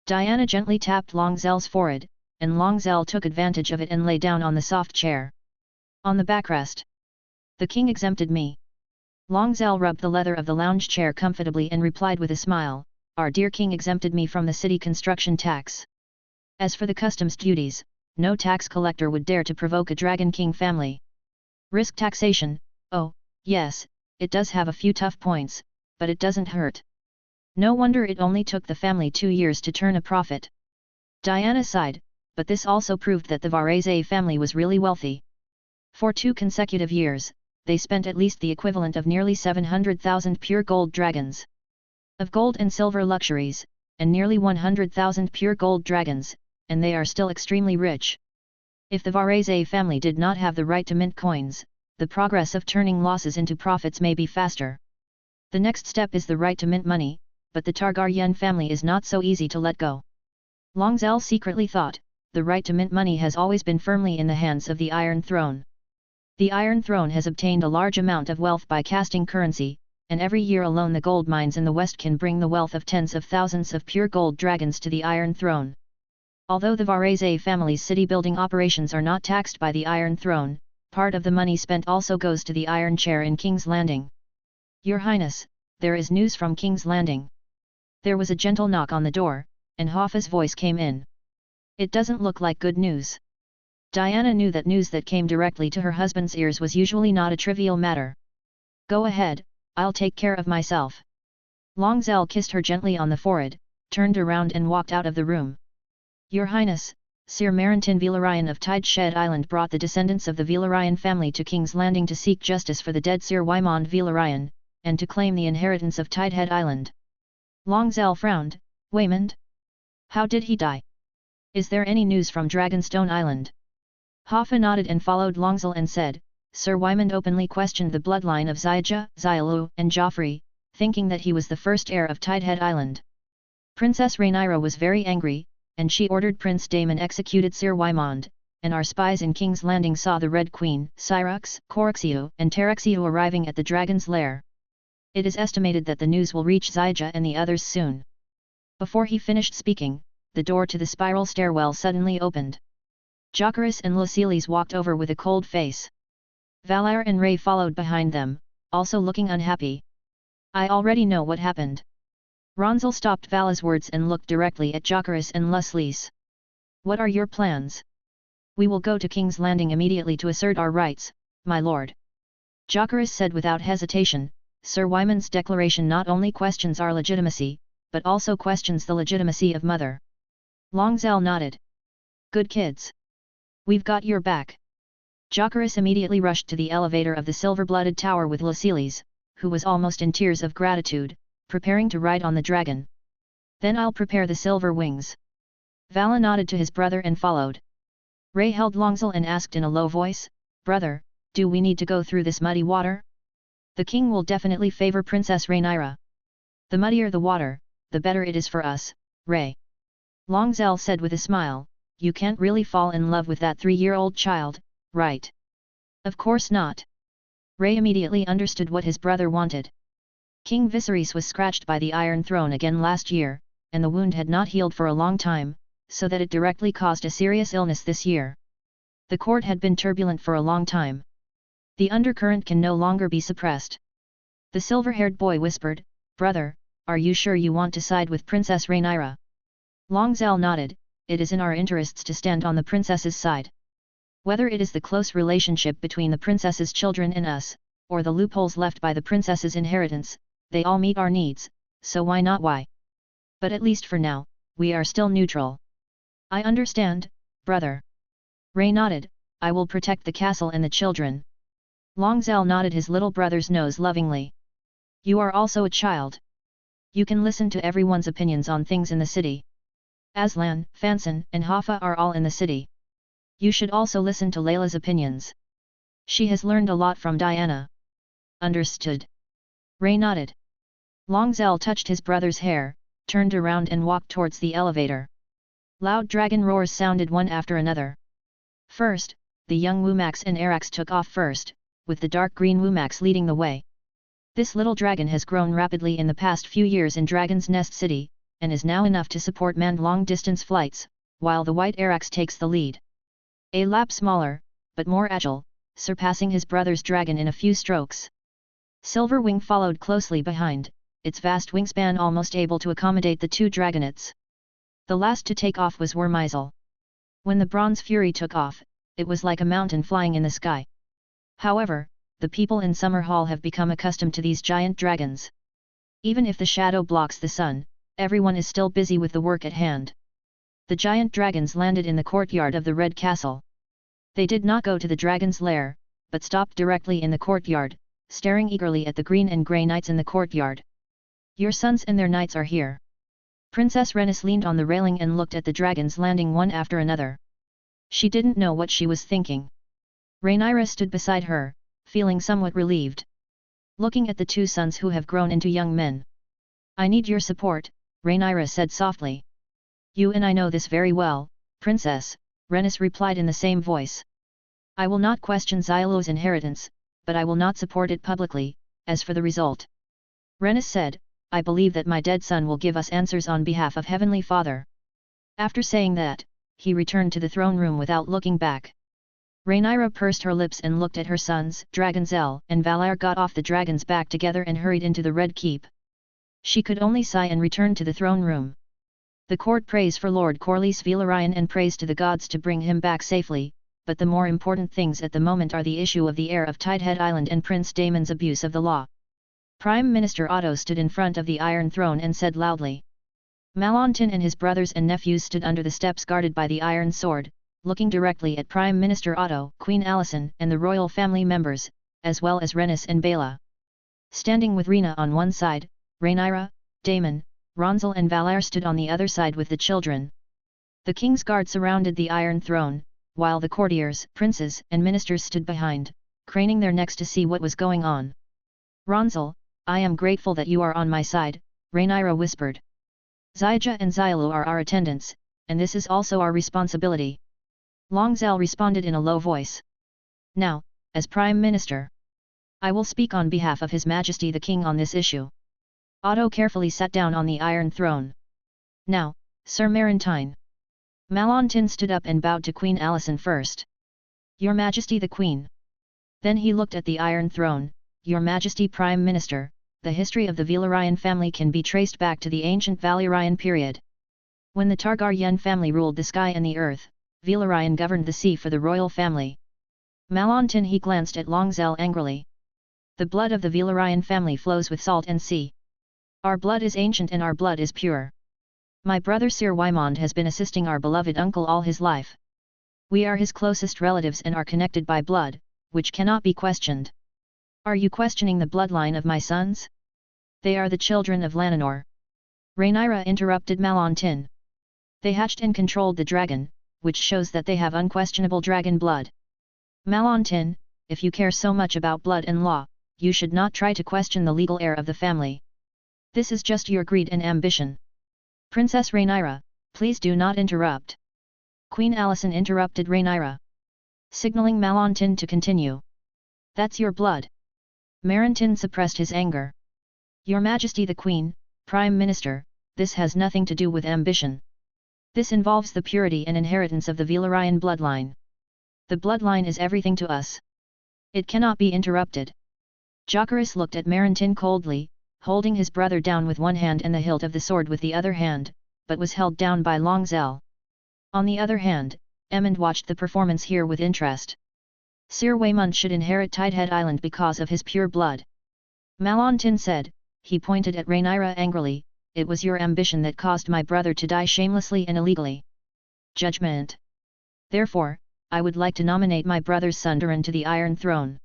Diana gently tapped Longzell's forehead, and Longzell took advantage of it and lay down on the soft chair. On the backrest. The king exempted me. Longzell rubbed the leather of the lounge chair comfortably and replied with a smile, our dear king exempted me from the city construction tax. As for the customs duties, no tax collector would dare to provoke a Dragon King family. Risk taxation, oh, yes, it does have a few tough points, but it doesn't hurt. No wonder it only took the family 2 years to turn a profit. Diana sighed, but this also proved that the Varese family was really wealthy. For 2 consecutive years, they spent at least the equivalent of nearly 700,000 pure gold dragons. Of gold and silver luxuries, and nearly 100,000 pure gold dragons, and they are still extremely rich. If the Varese family did not have the right to mint coins, the progress of turning losses into profits may be faster. The next step is the right to mint money, but the Targaryen family is not so easy to let go. Longzell secretly thought, the right to mint money has always been firmly in the hands of the Iron Throne. The Iron Throne has obtained a large amount of wealth by casting currency, and every year alone the gold mines in the west can bring the wealth of tens of thousands of pure gold dragons to the Iron Throne. Although the Varese family's city-building operations are not taxed by the Iron Throne, part of the money spent also goes to the Iron Chair in King's Landing. Your Highness, there is news from King's Landing. There was a gentle knock on the door, and Hoffa's voice came in. It doesn't look like good news. Diana knew that news that came directly to her husband's ears was usually not a trivial matter. Go ahead, I'll take care of myself. Long Zell kissed her gently on the forehead, turned around and walked out of the room. Your Highness, Sir Marintin Vilarion of Tideshed Island brought the descendants of the Vilarion family to King's Landing to seek justice for the dead Sir Wymond Vilarion, and to claim the inheritance of Tidehead Island. Long Zell frowned. Waymond? How did he die? Is there any news from Dragonstone Island? Hoffa nodded and followed Longzell and said, Sir Wymond openly questioned the bloodline of Xiaja, Xiaolu, and Joffrey, thinking that he was the first heir of Tidehead Island. Princess Rhaenyra was very angry, and she ordered Prince Daemon executed Sir Wymond, and our spies in King's Landing saw the Red Queen, Syrax, Corixiu and Terexiu arriving at the dragon's lair. It is estimated that the news will reach Xiaja and the others soon. Before he finished speaking, the door to the spiral stairwell suddenly opened. Jocaris and Lucilis walked over with a cold face. Valar and Ray followed behind them, also looking unhappy. I already know what happened. Ronzel stopped Vala's words and looked directly at Jocaris and Lucilis. What are your plans? We will go to King's Landing immediately to assert our rights, my lord. Jocaris said without hesitation. Sir Wymond's declaration not only questions our legitimacy, but also questions the legitimacy of Mother. Long Zell nodded. Good kids. We've got your back. Jocaris immediately rushed to the elevator of the silver-blooded tower with Lucilis, who was almost in tears of gratitude, preparing to ride on the dragon. Then I'll prepare the silver wings. Vala nodded to his brother and followed. Ray held Longzell and asked in a low voice, Brother, do we need to go through this muddy water? The king will definitely favor Princess Rhaenyra. The muddier the water, the better it is for us, Ray. Longzell said with a smile, you can't really fall in love with that 3-year-old child, right? Of course not. Ray immediately understood what his brother wanted. King Viserys was scratched by the Iron Throne again last year, and the wound had not healed for a long time, so that it directly caused a serious illness this year. The court had been turbulent for a long time. The undercurrent can no longer be suppressed. The silver-haired boy whispered, Brother, are you sure you want to side with Princess Rhaenyra? Longzell nodded, it is in our interests to stand on the princess's side. Whether it is the close relationship between the princess's children and us, or the loopholes left by the princess's inheritance, they all meet our needs, so why not why? But at least for now, we are still neutral. I understand, brother. Ray nodded, I will protect the castle and the children. Longzell nodded his little brother's nose lovingly. You are also a child. You can listen to everyone's opinions on things in the city. Aslan, Fanson, and Hoffa are all in the city. You should also listen to Layla's opinions. She has learned a lot from Diana. Understood. Ray nodded. Longzell touched his brother's hair, turned around and walked towards the elevator. Loud dragon roars sounded one after another. First, the young Wumax and Arax took off first, with the dark green Wumax leading the way. This little dragon has grown rapidly in the past few years in Dragon's Nest City, and is now enough to support manned long-distance flights, while the white Arax takes the lead. A lap smaller, but more agile, surpassing his brother's dragon in a few strokes. Silverwing followed closely behind, its vast wingspan almost able to accommodate the two dragonets. The last to take off was Wormeisel. When the Bronze Fury took off, it was like a mountain flying in the sky. However, the people in Summerhall have become accustomed to these giant dragons. Even if the shadow blocks the sun, everyone is still busy with the work at hand. The giant dragons landed in the courtyard of the Red Castle. They did not go to the dragon's lair, but stopped directly in the courtyard, staring eagerly at the green and grey knights in the courtyard. Your sons and their knights are here. Princess Rhaenys leaned on the railing and looked at the dragons landing one after another. She didn't know what she was thinking. Rhaenyra stood beside her, feeling somewhat relieved. Looking at the two sons who have grown into young men. I need your support, Rhaenyra said softly. You and I know this very well, Princess, Rhaenys replied in the same voice. I will not question Xylo's inheritance, but I will not support it publicly. As for the result, Rhaenys said, I believe that my dead son will give us answers on behalf of Heavenly Father. After saying that, he returned to the throne room without looking back. Rhaenyra pursed her lips and looked at her sons. Dragonzell and Valar got off the dragon's back together and hurried into the Red Keep. She could only sigh and return to the throne room. The court prays for Lord Corlys Velaryon and prays to the gods to bring him back safely, but the more important things at the moment are the issue of the heir of Tidehead Island and Prince Daemon's abuse of the law. Prime Minister Otto stood in front of the Iron Throne and said loudly. Malontin and his brothers and nephews stood under the steps guarded by the Iron Sword, looking directly at Prime Minister Otto, Queen Alysanne and the royal family members, as well as Rhaenys and Bela. Standing with Rhaena on one side, Rhaenyra, Daemon, Ronzel and Valar stood on the other side with the children. The king's guard surrounded the Iron Throne, while the courtiers, princes and ministers stood behind, craning their necks to see what was going on. Ronzel, I am grateful that you are on my side, Rhaenyra whispered. Zyja and Xylu are our attendants, and this is also our responsibility. Longzel responded in a low voice. Now, as Prime Minister, I will speak on behalf of His Majesty the King on this issue. Otto carefully sat down on the Iron Throne. Now, Sir Marantine. Malontin stood up and bowed to Queen Alysanne first. Your Majesty the Queen. Then he looked at the Iron Throne. Your Majesty Prime Minister, the history of the Velaryon family can be traced back to the ancient Valyrian period. When the Targaryen family ruled the sky and the earth, Velaryon governed the sea for the royal family. Malontin he glanced at Longzel angrily. The blood of the Velaryon family flows with salt and sea. Our blood is ancient and our blood is pure. My brother Sir Wymond has been assisting our beloved uncle all his life. We are his closest relatives and are connected by blood, which cannot be questioned. Are you questioning the bloodline of my sons? They are the children of Lananor. Rhaenyra interrupted Malontin. They hatched and controlled the dragon, which shows that they have unquestionable dragon blood. Malontin, if you care so much about blood and law, you should not try to question the legal heir of the family. This is just your greed and ambition. Princess Rhaenyra, please do not interrupt. Queen Alysanne interrupted Rhaenyra, signaling Malontin to continue. That's your blood. Marantyn suppressed his anger. Your Majesty the Queen, Prime Minister, this has nothing to do with ambition. This involves the purity and inheritance of the Velaryon bloodline. The bloodline is everything to us. It cannot be interrupted. Jocaris looked at Marantyn coldly, holding his brother down with one hand and the hilt of the sword with the other hand, but was held down by Longzel. On the other hand, Aemond watched the performance here with interest. Sir Waymond should inherit Tidehead Island because of his pure blood. Malontin said, he pointed at Rhaenyra angrily, it was your ambition that caused my brother to die shamelessly and illegally. Judgment. Therefore, I would like to nominate my brother's son Durin to the Iron Throne.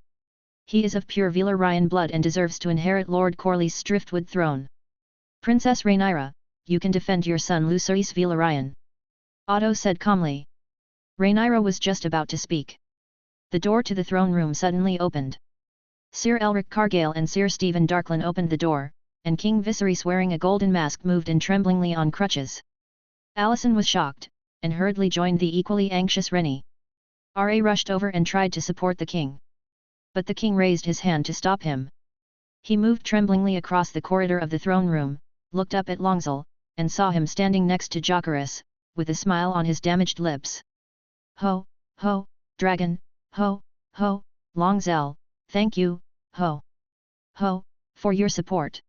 He is of pure Velaryon blood and deserves to inherit Lord Corlys' Driftwood throne. Princess Rhaenyra, you can defend your son Lucerys Velaryon. Otto said calmly. Rhaenyra was just about to speak. The door to the throne room suddenly opened. Sir Elric Cargale and Sir Stephen Darklyn opened the door, and King Viserys wearing a golden mask moved in tremblingly on crutches. Alysanne was shocked, and hurriedly joined the equally anxious Rennie. Ra rushed over and tried to support the king. But the king raised his hand to stop him. He moved tremblingly across the corridor of the throne room, looked up at Longzel, and saw him standing next to Jocaris, with a smile on his damaged lips. Ho, ho, dragon, ho, ho, Longzel, thank you, ho, ho, for your support.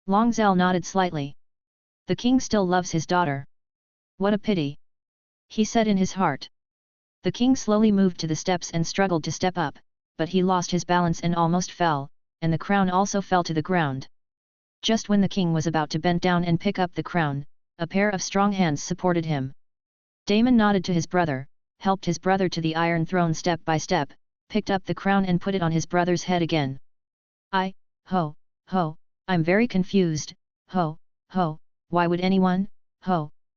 Longzel nodded slightly. The king still loves his daughter. What a pity, he said in his heart. The king slowly moved to the steps and struggled to step up, but he lost his balance and almost fell, and the crown also fell to the ground. Just when the king was about to bend down and pick up the crown, a pair of strong hands supported him. Daemon nodded to his brother, helped his brother to the Iron Throne step by step, picked up the crown and put it on his brother's head again. Ho, I'm very confused, ho, why would anyone,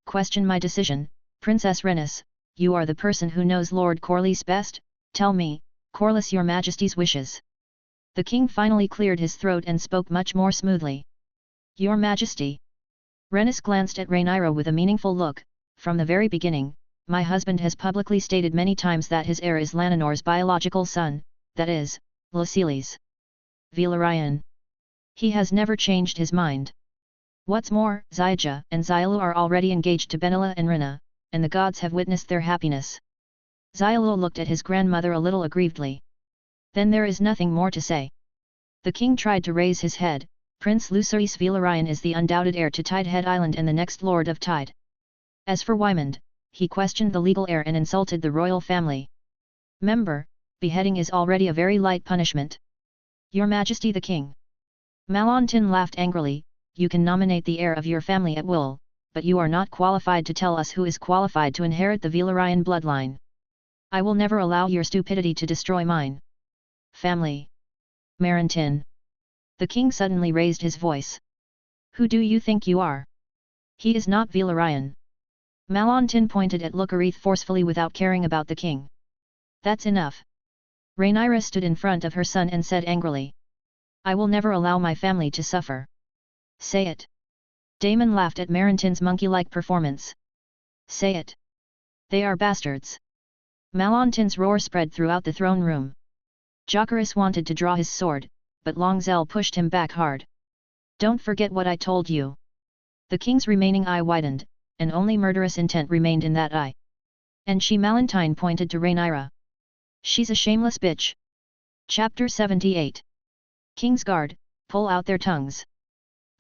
question my decision, Princess Rhaenys, you are the person who knows Lord Corlys best, tell me, Corlys your Majesty's wishes. The king finally cleared his throat and spoke much more smoothly. Your Majesty. Rhaenys glanced at Rhaenyra with a meaningful look. From the very beginning, my husband has publicly stated many times that his heir is Lananor's biological son, that is, Lucerys Velaryon. He has never changed his mind. What's more, Zyja and Xylu are already engaged to Benela and Rhaena, and the gods have witnessed their happiness. Xylu looked at his grandmother a little aggrievedly. Then there is nothing more to say. The king tried to raise his head. Prince Lucerys Velaryon is the undoubted heir to Tidehead Island and the next Lord of Tide. As for Wymond, he questioned the legal heir and insulted the royal family. Member, beheading is already a very light punishment. Your Majesty the King. Malontin laughed angrily, you can nominate the heir of your family at will, but you are not qualified to tell us who is qualified to inherit the Villaraian bloodline. I will never allow your stupidity to destroy mine family. Marantin. The king suddenly raised his voice. Who do you think you are? He is not Villaraian. Malontin pointed at Lucarith forcefully without caring about the king. That's enough. Rhaenyra stood in front of her son and said angrily. I will never allow my family to suffer. Say it. Daemon laughed at Marantin's monkey-like performance. Say it. They are bastards. Malontin's roar spread throughout the throne room. Jocaris wanted to draw his sword, but Longzell pushed him back hard. Don't forget what I told you. The king's remaining eye widened, and only murderous intent remained in that eye. And she Malentine pointed to Rhaenyra. She's a shameless bitch. Chapter 78. Kingsguard, pull out their tongues.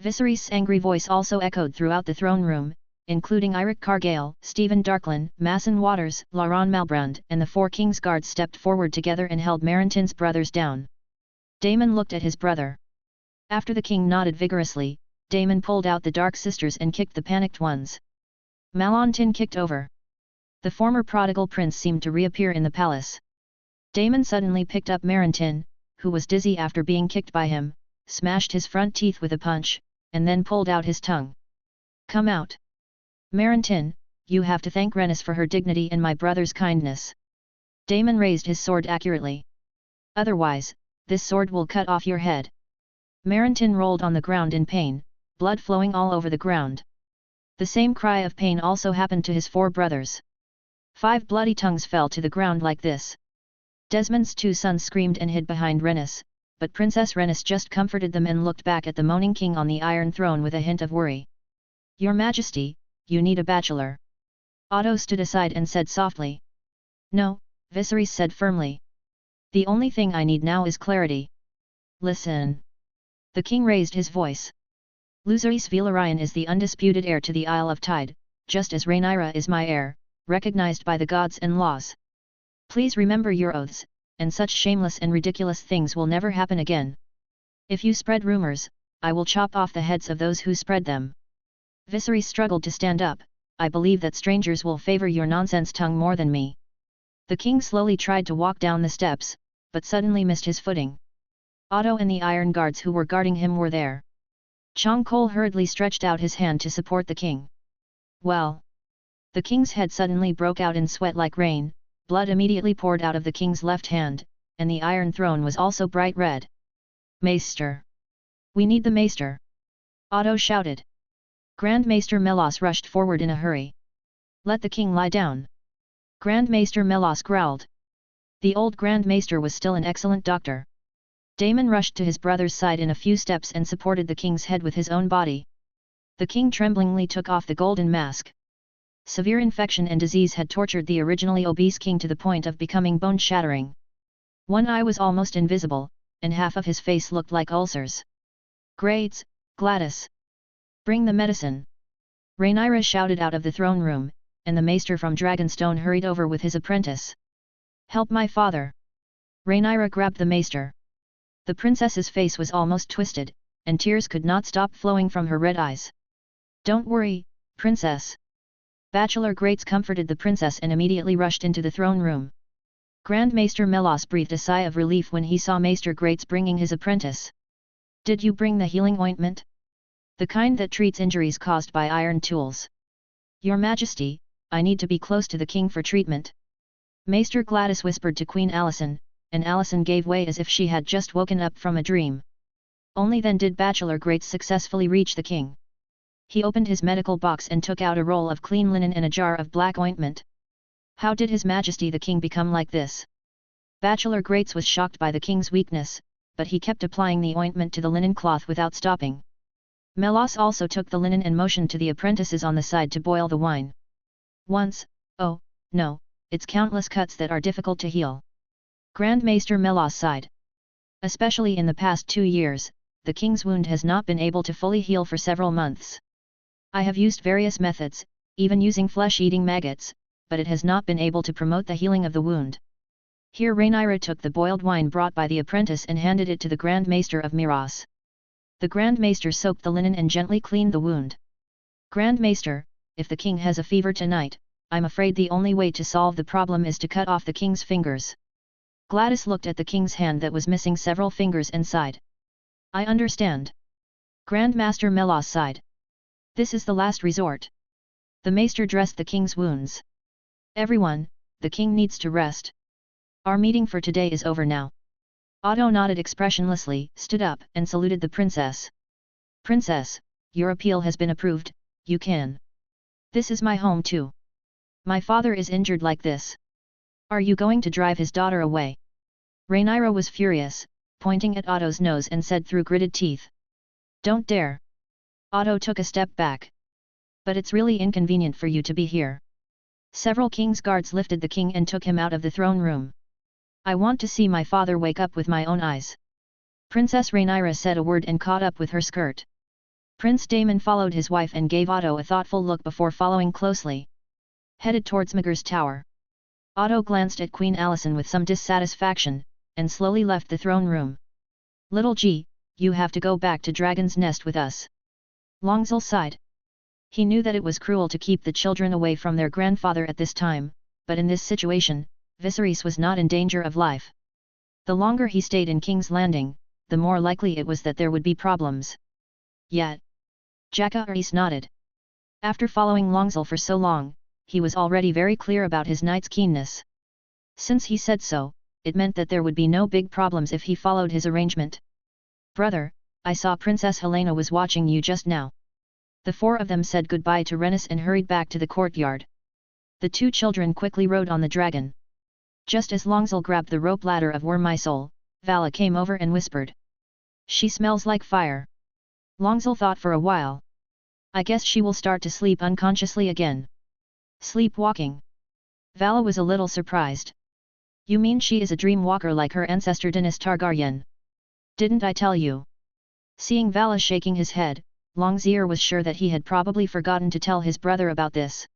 Viserys' angry voice also echoed throughout the throne room, including Eirik Cargale, Stephen Darklyn, Masson Waters, Lauron Malbrand, and the 4 Kingsguards stepped forward together and held Marantin's brothers down. Daemon looked at his brother. After the king nodded vigorously, Daemon pulled out the Dark Sisters and kicked the panicked ones. Malontin kicked over. The former prodigal prince seemed to reappear in the palace. Daemon suddenly picked up Marantin, who was dizzy after being kicked by him, smashed his front teeth with a punch, and then pulled out his tongue. Come out. Marantin, you have to thank Rhaenys for her dignity and my brother's kindness. Daemon raised his sword accurately. Otherwise, this sword will cut off your head. Marantin rolled on the ground in pain, blood flowing all over the ground. The same cry of pain also happened to his 4 brothers. 5 bloody tongues fell to the ground like this. Desmond's 2 sons screamed and hid behind Rhaenys, but Princess Rhaenys just comforted them and looked back at the moaning king on the Iron Throne with a hint of worry. Your Majesty, you need a bachelor. Otto stood aside and said softly. No, Viserys said firmly. The only thing I need now is clarity. Listen. The king raised his voice. Lucerys Villaraian is the undisputed heir to the Isle of Tide, just as Rhaenyra is my heir, recognized by the gods and laws. Please remember your oaths, and such shameless and ridiculous things will never happen again. If you spread rumors, I will chop off the heads of those who spread them. Viserys struggled to stand up. I believe that strangers will favor your nonsense tongue more than me. The king slowly tried to walk down the steps, but suddenly missed his footing. Otto and the iron guards who were guarding him were there. Chong Cole hurriedly stretched out his hand to support the king. Well. The king's head suddenly broke out in sweat like rain, blood immediately poured out of the king's left hand, and the Iron Throne was also bright red. Maester! We need the Maester! Otto shouted. Grand Maester Melos rushed forward in a hurry. Let the king lie down. Grand Maester Melos growled. The old Grand Maester was still an excellent doctor. Daemon rushed to his brother's side in a few steps and supported the king's head with his own body. The king tremblingly took off the golden mask. Severe infection and disease had tortured the originally obese king to the point of becoming bone-shattering. One eye was almost invisible, and half of his face looked like ulcers. Grades, Gladys! Bring the medicine! Rhaenyra shouted out of the throne room, and the maester from Dragonstone hurried over with his apprentice. Help my father! Rhaenyra grabbed the maester. The princess's face was almost twisted, and tears could not stop flowing from her red eyes. Don't worry, princess! Bachelor Grates comforted the princess and immediately rushed into the throne room. Grand Maester Melos breathed a sigh of relief when he saw Maester Grates bringing his apprentice. Did you bring the healing ointment? The kind that treats injuries caused by iron tools. Your Majesty, I need to be close to the king for treatment. Maester Gladys whispered to Queen Alicent, and Alicent gave way as if she had just woken up from a dream. Only then did Bachelor Grates successfully reach the king. He opened his medical box and took out a roll of clean linen and a jar of black ointment. How did His Majesty the King become like this? Bachelor Grates was shocked by the king's weakness, but he kept applying the ointment to the linen cloth without stopping. Melos also took the linen and motioned to the apprentices on the side to boil the wine. Once, oh, no, it's countless cuts that are difficult to heal. Grand Maester Melos sighed. Especially in the past 2 years, the king's wound has not been able to fully heal for several months. I have used various methods, even using flesh-eating maggots, but it has not been able to promote the healing of the wound. Here Rhaenyra took the boiled wine brought by the apprentice and handed it to the Grand Maester of Miras. The Grand Maester soaked the linen and gently cleaned the wound. Grand Maester, if the king has a fever tonight, I'm afraid the only way to solve the problem is to cut off the king's fingers. Gladys looked at the king's hand that was missing several fingers and sighed. I understand. Grand Master Melas sighed. This is the last resort. The Maester dressed the king's wounds. Everyone, the king needs to rest. Our meeting for today is over now. Otto nodded expressionlessly, stood up, and saluted the princess. Princess, your appeal has been approved, you can. This is my home too. My father is injured like this. Are you going to drive his daughter away? Rhaenyra was furious, pointing at Otto's nose and said through gritted teeth. Don't dare. Otto took a step back. But it's really inconvenient for you to be here. Several king's guards lifted the king and took him out of the throne room. I want to see my father wake up with my own eyes. Princess Rhaenyra said a word and caught up with her skirt. Prince Daemon followed his wife and gave Otto a thoughtful look before following closely. Headed towards Maegor's tower. Otto glanced at Queen Alicent with some dissatisfaction, and slowly left the throne room. Little G, you have to go back to Dragon's Nest with us. Longzil sighed. He knew that it was cruel to keep the children away from their grandfather at this time, but in this situation, Viserys was not in danger of life. The longer he stayed in King's Landing, the more likely it was that there would be problems. Yet, Jacaerys nodded. After following Longzil for so long, he was already very clear about his knight's keenness. Since he said so, it meant that there would be no big problems if he followed his arrangement. Brother, I saw Princess Helena was watching you just now. The four of them said goodbye to Rhaenys and hurried back to the courtyard. The two children quickly rode on the dragon. Just as Longzil grabbed the rope ladder of Wormysole, Vala came over and whispered. She smells like fire. Longzil thought for a while. I guess she will start to sleep unconsciously again. Sleepwalking. Vala was a little surprised. You mean she is a dream walker like her ancestor Daenerys Targaryen? Didn't I tell you? Seeing Vala shaking his head, Longzir was sure that he had probably forgotten to tell his brother about this.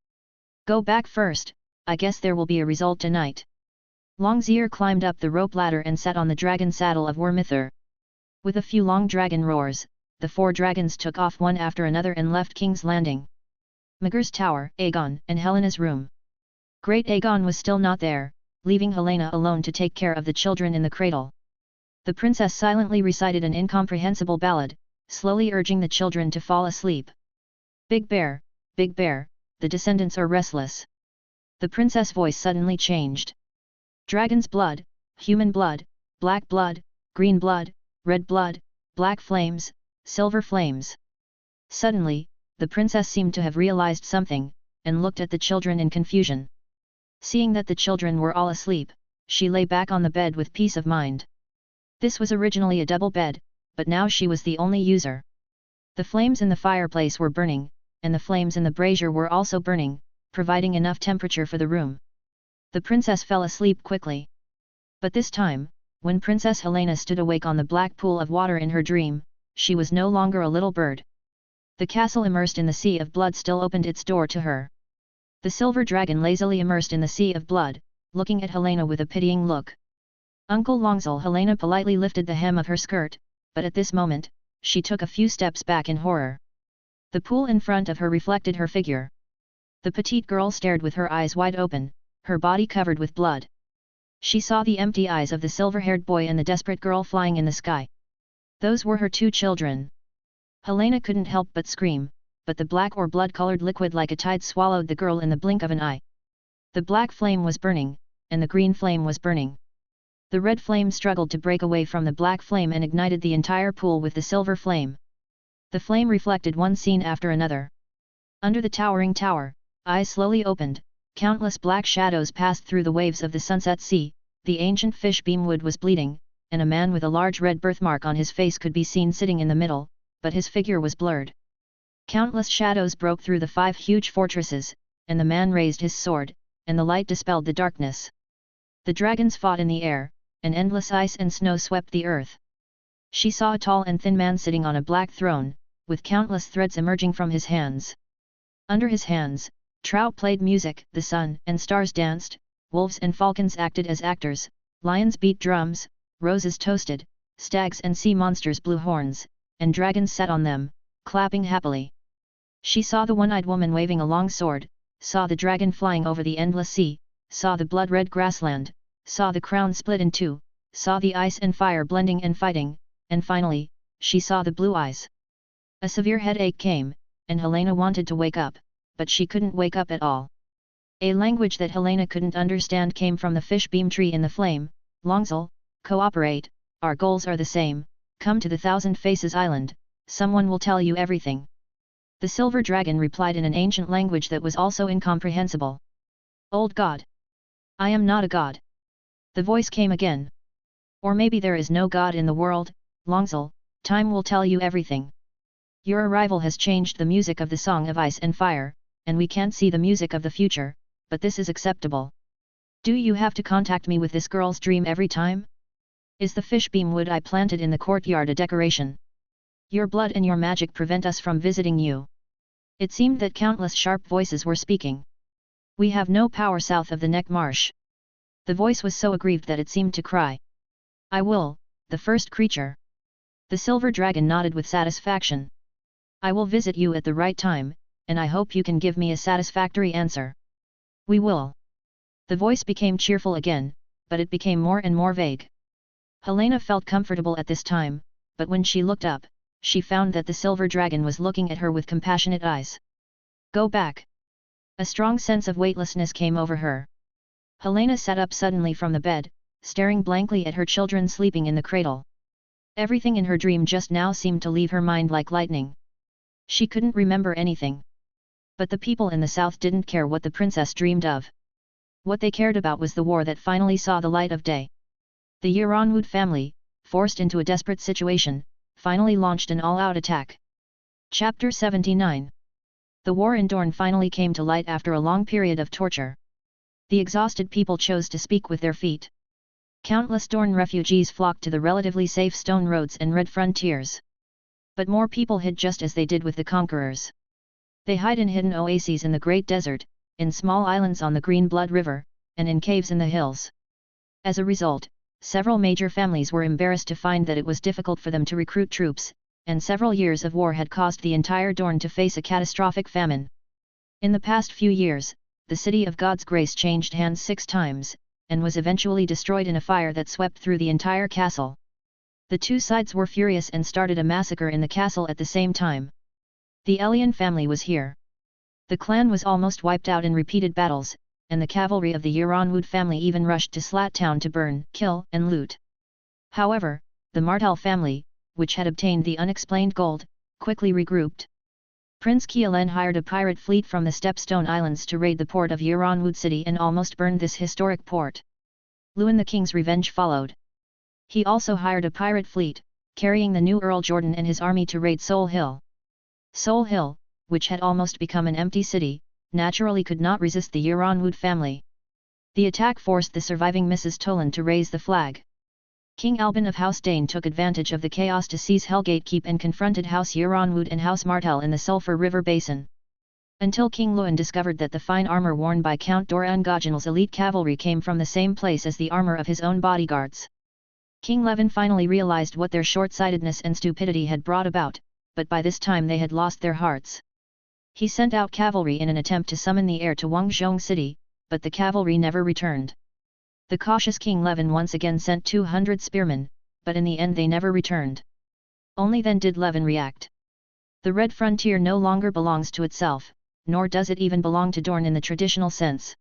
Go back first, I guess there will be a result tonight. Longzir climbed up the rope ladder and sat on the dragon saddle of Wormithor. With a few long dragon roars, the four dragons took off one after another and left King's Landing. Maegor's tower, Aegon, and Helena's room. Great Aegon was still not there, leaving Helena alone to take care of the children in the cradle. The princess silently recited an incomprehensible ballad, slowly urging the children to fall asleep. Big Bear, the descendants are restless. The princess' voice suddenly changed. Dragon's blood, human blood, black blood, green blood, red blood, black flames, silver flames. Suddenly, the princess seemed to have realized something, and looked at the children in confusion. Seeing that the children were all asleep, she lay back on the bed with peace of mind. This was originally a double bed, but now she was the only user. The flames in the fireplace were burning, and the flames in the brazier were also burning, providing enough temperature for the room. The princess fell asleep quickly. But this time, when Princess Helena stood awake on the black pool of water in her dream, she was no longer a little bird. The castle immersed in the sea of blood still opened its door to her. The silver dragon lazily immersed in the sea of blood, looking at Helena with a pitying look. Uncle Longzil. Helena politely lifted the hem of her skirt, but at this moment, she took a few steps back in horror. The pool in front of her reflected her figure. The petite girl stared with her eyes wide open, her body covered with blood. She saw the empty eyes of the silver-haired boy and the desperate girl flying in the sky. Those were her two children. Helena couldn't help but scream, but the black or blood-colored liquid like a tide swallowed the girl in the blink of an eye. The black flame was burning, and the green flame was burning. The red flame struggled to break away from the black flame and ignited the entire pool with the silver flame. The flame reflected one scene after another. Under the towering tower, eyes slowly opened, countless black shadows passed through the waves of the sunset sea, the ancient fish beamwood was bleeding, and a man with a large red birthmark on his face could be seen sitting in the middle, but his figure was blurred. Countless shadows broke through the 5 huge fortresses, and the man raised his sword, and the light dispelled the darkness. The dragons fought in the air, and endless ice and snow swept the earth. She saw a tall and thin man sitting on a black throne, with countless threads emerging from his hands. Under his hands, Trout played music, the sun and stars danced, wolves and falcons acted as actors, lions beat drums, roses toasted, stags and sea monsters blew horns, and dragons sat on them, clapping happily. She saw the one-eyed woman waving a long sword, saw the dragon flying over the endless sea, saw the blood-red grassland, saw the crown split in two, saw the ice and fire blending and fighting, and finally, she saw the blue eyes. A severe headache came, and Helena wanted to wake up, but she couldn't wake up at all. A language that Helena couldn't understand came from the fish beam tree in the flame. Longzil, cooperate, our goals are the same, come to the Thousand Faces Island, someone will tell you everything. The silver dragon replied in an ancient language that was also incomprehensible. Old god. I am not a god. The voice came again. Or maybe there is no god in the world, Longzil, time will tell you everything. Your arrival has changed the music of the Song of Ice and Fire, and we can't see the music of the future, but this is acceptable. Do you have to contact me with this girl's dream every time? Is the fish beam wood I planted in the courtyard a decoration? Your blood and your magic prevent us from visiting you. It seemed that countless sharp voices were speaking. We have no power south of the Neck Marsh. The voice was so aggrieved that it seemed to cry. I will, the first creature. The silver dragon nodded with satisfaction. I will visit you at the right time, and I hope you can give me a satisfactory answer. We will. The voice became cheerful again, but it became more and more vague. Helena felt comfortable at this time, but when she looked up, she found that the silver dragon was looking at her with compassionate eyes. Go back. A strong sense of weightlessness came over her. Helena sat up suddenly from the bed, staring blankly at her children sleeping in the cradle. Everything in her dream just now seemed to leave her mind like lightning. She couldn't remember anything. But the people in the south didn't care what the princess dreamed of. What they cared about was the war that finally saw the light of day. The Yeronwood family, forced into a desperate situation, finally launched an all-out attack. Chapter 79. The war in Dorne finally came to light after a long period of torture. The exhausted people chose to speak with their feet. Countless Dorne refugees flocked to the relatively safe stone roads and red frontiers. But more people hid just as they did with the conquerors. They hide in hidden oases in the Great Desert, in small islands on the Green Blood River, and in caves in the hills. As a result, several major families were embarrassed to find that it was difficult for them to recruit troops, and several years of war had caused the entire Dorne to face a catastrophic famine. In the past few years, the city of God's Grace changed hands 6 times, and was eventually destroyed in a fire that swept through the entire castle. The two sides were furious and started a massacre in the castle at the same time. The Elian family was here. The clan was almost wiped out in repeated battles, and the cavalry of the Yeronwood family even rushed to Slat Town to burn, kill and loot. However, the Martell family, which had obtained the unexplained gold, quickly regrouped. Prince Keelan hired a pirate fleet from the Stepstone Islands to raid the port of Yeronwood City and almost burned this historic port. Luwin the King's revenge followed. He also hired a pirate fleet, carrying the new Earl Jordan and his army to raid Sol Hill. Sol Hill, which had almost become an empty city, naturally could not resist the Yeronwood family. The attack forced the surviving Mrs. Tolan to raise the flag. King Albin of House Dane took advantage of the chaos to seize Hellgate Keep and confronted House Yeronwood and House Martell in the Sulphur River Basin. Until King Luwin discovered that the fine armor worn by Count Doran Goginal's elite cavalry came from the same place as the armor of his own bodyguards. King Levin finally realized what their short-sightedness and stupidity had brought about, but by this time they had lost their hearts. He sent out cavalry in an attempt to summon the heir to Wangzhong City, but the cavalry never returned. The cautious King Levin once again sent 200 spearmen, but in the end they never returned. Only then did Levin react. The Red Frontier no longer belongs to itself, nor does it even belong to Dorne in the traditional sense.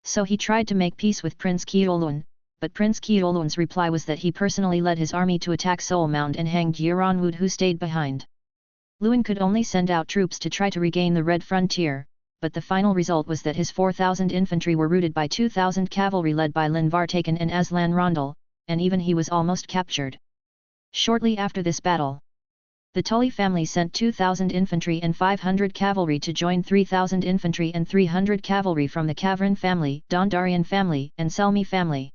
So he tried to make peace with Prince Keolun, but Prince Keolun's reply was that he personally led his army to attack Sol Mound and hanged Yeronwood, who stayed behind. Luwin could only send out troops to try to regain the Red Frontier, but the final result was that his 4,000 infantry were routed by 2,000 cavalry led by Lyn Vartaken and Aslan Rondel, and even he was almost captured. Shortly after this battle, the Tully family sent 2,000 infantry and 500 cavalry to join 3,000 infantry and 300 cavalry from the Kavrin family, Dondarian family, and Selmy family.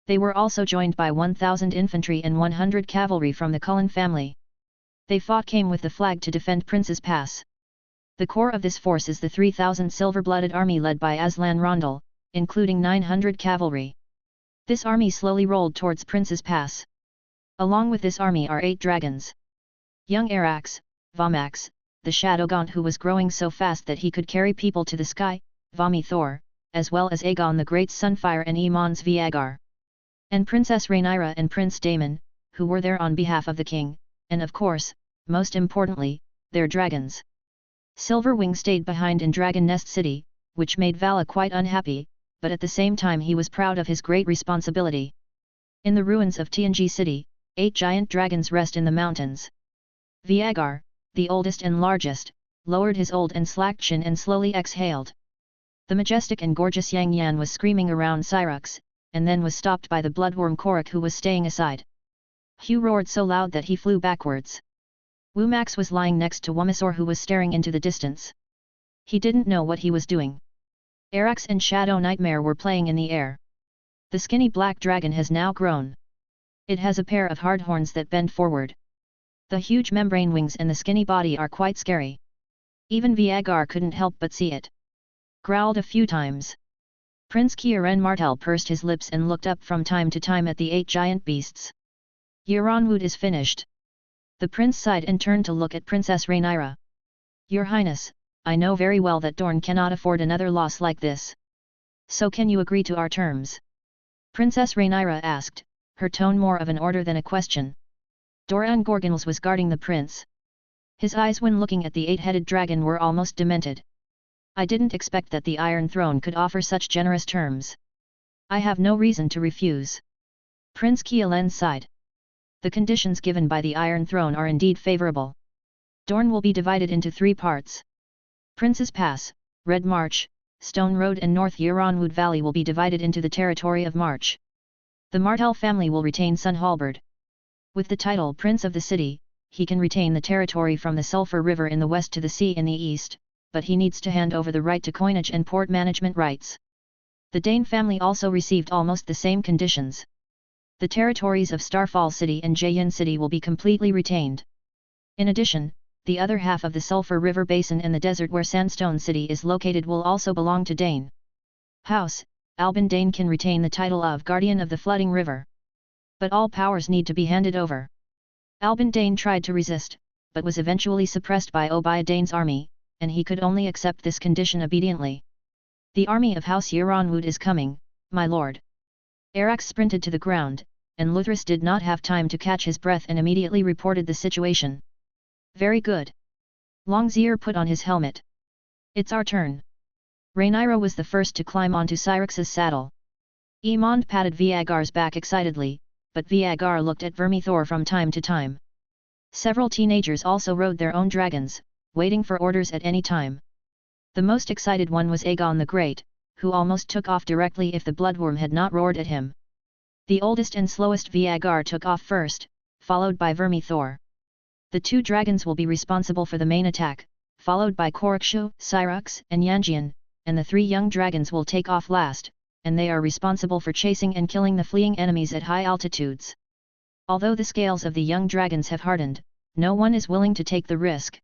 They were also joined by 1,000 infantry and 100 cavalry from the Cullen family. They came with the flag to defend Prince's Pass. The core of this force is the 3,000 silver-blooded army led by Aslan Rondel, including 900 cavalry. This army slowly rolled towards Prince's Pass. Along with this army are 8 dragons. Young Arax, Vomax, the Shadowgaunt who was growing so fast that he could carry people to the sky, Vomi Thor, as well as Aegon the Great Sunfire and Eamon's Viagar. And Princess Rhaenyra and Prince Daemon, who were there on behalf of the king, and of course, most importantly, their dragons. Silverwing stayed behind in Dragon Nest City, which made Vala quite unhappy, but at the same time he was proud of his great responsibility. In the ruins of TNG City, 8 giant dragons rest in the mountains. Viagar, the oldest and largest, lowered his old and slack chin and slowly exhaled. The majestic and gorgeous Yang Yan was screaming around Cyrux, and then was stopped by the bloodworm Korak who was staying aside. Hugh roared so loud that he flew backwards. Wumax was lying next to Wumasor who was staring into the distance. He didn't know what he was doing. Arax and Shadow Nightmare were playing in the air. The skinny black dragon has now grown. It has a pair of hard horns that bend forward. The huge membrane wings and the skinny body are quite scary. Even Viagar couldn't help but see it. Growled a few times. Prince Kieran Martell pursed his lips and looked up from time to time at the 8 giant beasts. Euronwood is finished. The prince sighed and turned to look at Princess Rhaenyra. Your Highness, I know very well that Dorne cannot afford another loss like this. So can you agree to our terms? Princess Rhaenyra asked, her tone more of an order than a question. Doran Gorgonals was guarding the prince. His eyes when looking at the 8-headed dragon were almost demented. I didn't expect that the Iron Throne could offer such generous terms. I have no reason to refuse. Prince Keelan sighed. The conditions given by the Iron Throne are indeed favorable. Dorne will be divided into 3 parts. Prince's Pass, Red March, Stone Road and North Euronwood Valley will be divided into the territory of March. The Martell family will retain son Halberd. With the title Prince of the City, he can retain the territory from the Sulphur River in the west to the sea in the east, but he needs to hand over the right to coinage and port management rights. The Dane family also received almost the same conditions. The territories of Starfall City and Jayin City will be completely retained. In addition, the other half of the Sulphur River Basin and the desert where Sandstone City is located will also belong to Dane. House, Albin Dane can retain the title of Guardian of the Flooding River. But all powers need to be handed over. Albin Dane tried to resist, but was eventually suppressed by Obiah Dane's army, and he could only accept this condition obediently. The army of House Euronwood is coming, my lord. Arax sprinted to the ground, and Luthras did not have time to catch his breath and immediately reported the situation. Very good. Longseer put on his helmet. It's our turn. Rhaenyra was the first to climb onto Cyrux's saddle. Aemond patted Viagar's back excitedly, but Viagar looked at Vermithor from time to time. Several teenagers also rode their own dragons, waiting for orders at any time. The most excited one was Aegon the Great, who almost took off directly if the bloodworm had not roared at him. The oldest and slowest Viagar took off first, followed by Vermithor. The 2 dragons will be responsible for the main attack, followed by Korakshu, Cyrux, and Yanjian, and the 3 young dragons will take off last, and they are responsible for chasing and killing the fleeing enemies at high altitudes. Although the scales of the young dragons have hardened, no one is willing to take the risk.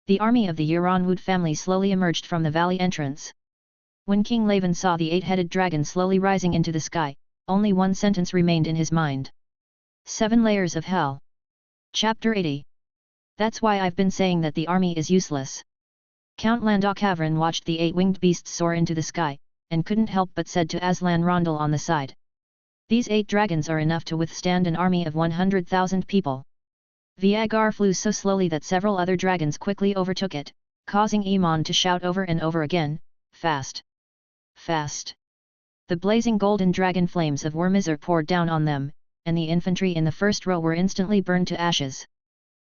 The army of the Euronwood family slowly emerged from the valley entrance. When King Laven saw the 8-headed dragon slowly rising into the sky, only one sentence remained in his mind. 7 layers of hell. Chapter 80. That's why I've been saying that the army is useless. Count Landokavran watched the 8-winged beasts soar into the sky, and couldn't help but said to Aslan Rondel on the side. These 8 dragons are enough to withstand an army of 100,000 people. Viagar flew so slowly that several other dragons quickly overtook it, causing Aemon to shout over and over again, fast! Fast! The blazing golden dragon flames of Wormizar poured down on them, and the infantry in the first row were instantly burned to ashes.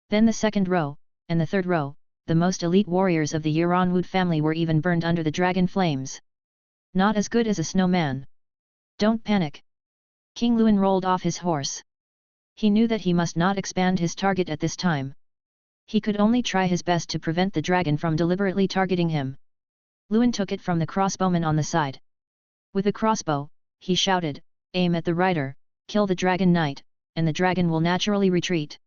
Then the second row, and the third row, the most elite warriors of the Euronwood family were even burned under the dragon flames. Not as good as a snowman. Don't panic. King Luin rolled off his horse. He knew that he must not expand his target at this time. He could only try his best to prevent the dragon from deliberately targeting him. Luin took it from the crossbowman on the side. With a crossbow, he shouted, aim at the rider, kill the dragon knight, and the dragon will naturally retreat.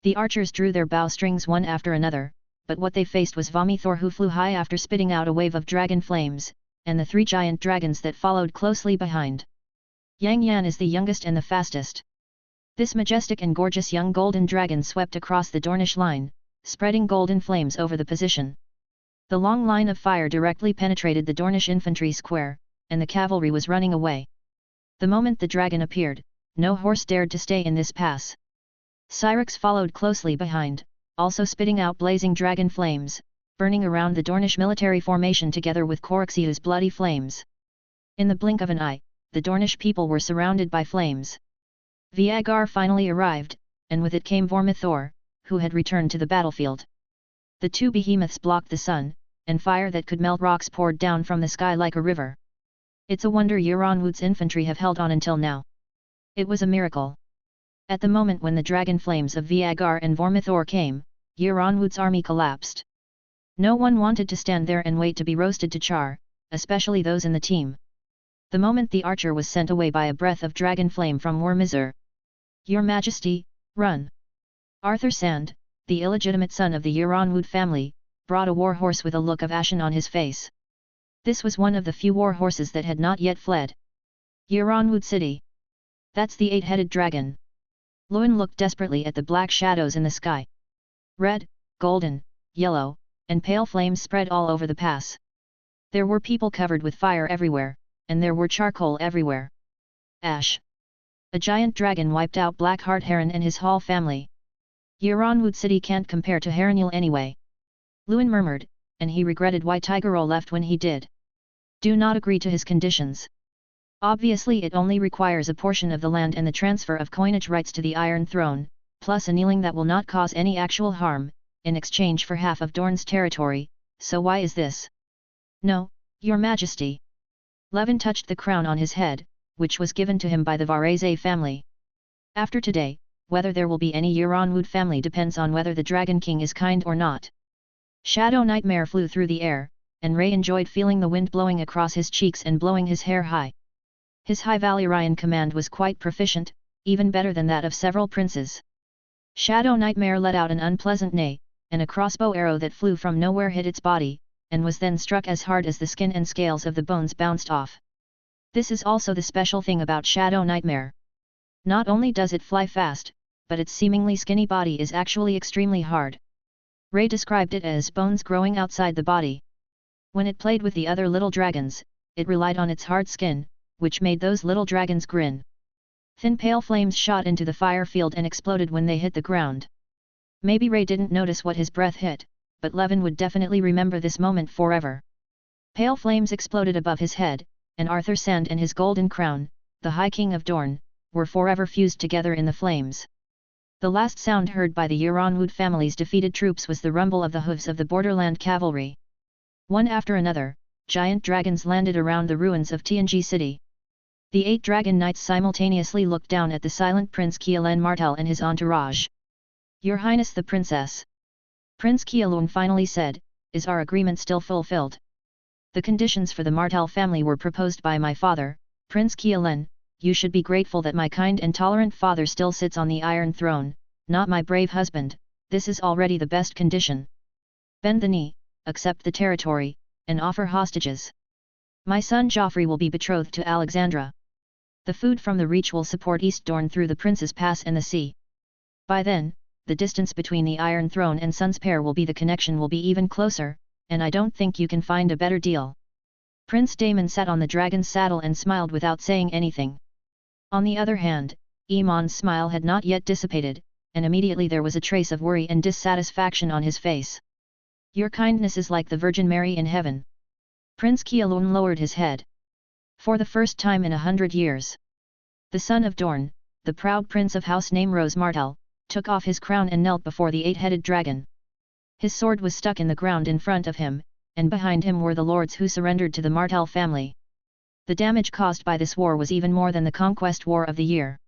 The archers drew their bowstrings one after another, but what they faced was Vomithor, who flew high after spitting out a wave of dragon flames, and the 3 giant dragons that followed closely behind. Yang Yan is the youngest and the fastest. This majestic and gorgeous young golden dragon swept across the Dornish line, spreading golden flames over the position. The long line of fire directly penetrated the Dornish infantry square, and the cavalry was running away. The moment the dragon appeared, no horse dared to stay in this pass. Syrinx followed closely behind, also spitting out blazing dragon flames, burning around the Dornish military formation together with Corixiu's bloody flames. In the blink of an eye, the Dornish people were surrounded by flames. Viagar finally arrived, and with it came Vomithor, who had returned to the battlefield. The 2 behemoths blocked the sun, and fire that could melt rocks poured down from the sky like a river. It's a wonder Euronwood's infantry have held on until now. It was a miracle. At the moment when the dragon flames of Viagar and Vomithor came, Euronwood's army collapsed. No one wanted to stand there and wait to be roasted to char, especially those in the team. The moment the archer was sent away by a breath of dragon flame from Wormizur. "Your Majesty, run!" Arthur Sand, the illegitimate son of the Euronwood family, brought a war horse with a look of ashen on his face. This was one of the few war horses that had not yet fled. Euronwood City. That's the 8-headed dragon. Lewin looked desperately at the black shadows in the sky. Red, golden, yellow, and pale flames spread all over the pass. There were people covered with fire everywhere, and there were charcoal everywhere. Ash. A giant dragon wiped out Blackheart Heron and his whole family. Euronwood City can't compare to Harrenhal anyway. Lewin murmured, and he regretted why Tigero left when he did. Do not agree to his conditions. Obviously it only requires a portion of the land and the transfer of coinage rights to the Iron Throne, plus annealing that will not cause any actual harm, in exchange for half of Dorne's territory, so why is this? No, Your Majesty. Levin touched the crown on his head, which was given to him by the Varese family. After today, whether there will be any Euronwood family depends on whether the Dragon King is kind or not. Shadow Nightmare flew through the air, and Ray enjoyed feeling the wind blowing across his cheeks and blowing his hair high. His High Valyrian command was quite proficient, even better than that of several princes. Shadow Nightmare let out an unpleasant neigh, and a crossbow arrow that flew from nowhere hit its body, and was then struck as hard as the skin and scales of the bones bounced off. This is also the special thing about Shadow Nightmare. Not only does it fly fast, but its seemingly skinny body is actually extremely hard. Ray described it as bones growing outside the body. When it played with the other little dragons, it relied on its hard skin, which made those little dragons grin. Thin pale flames shot into the fire field and exploded when they hit the ground. Maybe Ray didn't notice what his breath hit, but Levin would definitely remember this moment forever. Pale flames exploded above his head, and Arthur Sand and his golden crown, the High King of Dorne, were forever fused together in the flames. The last sound heard by the Euronwood family's defeated troops was the rumble of the hooves of the borderland cavalry. One after another, giant dragons landed around the ruins of Tianji City. The 8 dragon knights simultaneously looked down at the silent Prince Kielen Martell and his entourage. Your Highness the Princess. Prince Kielun finally said, is our agreement still fulfilled? The conditions for the Martell family were proposed by my father, Prince Kielen. You should be grateful that my kind and tolerant father still sits on the Iron Throne, not my brave husband. This is already the best condition. Bend the knee, accept the territory, and offer hostages. My son Joffrey will be betrothed to Alexandra. The food from the Reach will support East Dorne through the Prince's Pass and the sea. By then, the distance between the Iron Throne and Sun's Pair will be the connection will be even closer, and I don't think you can find a better deal. Prince Daemon sat on the dragon's saddle and smiled without saying anything. On the other hand, Aemon's smile had not yet dissipated, and immediately there was a trace of worry and dissatisfaction on his face. Your kindness is like the Virgin Mary in heaven. Prince Kielun lowered his head. For the first time in 100 years. The son of Dorne, the proud prince of House Namrose Martell, took off his crown and knelt before the 8-headed dragon. His sword was stuck in the ground in front of him, and behind him were the lords who surrendered to the Martell family. The damage caused by this war was even more than the conquest war of the year.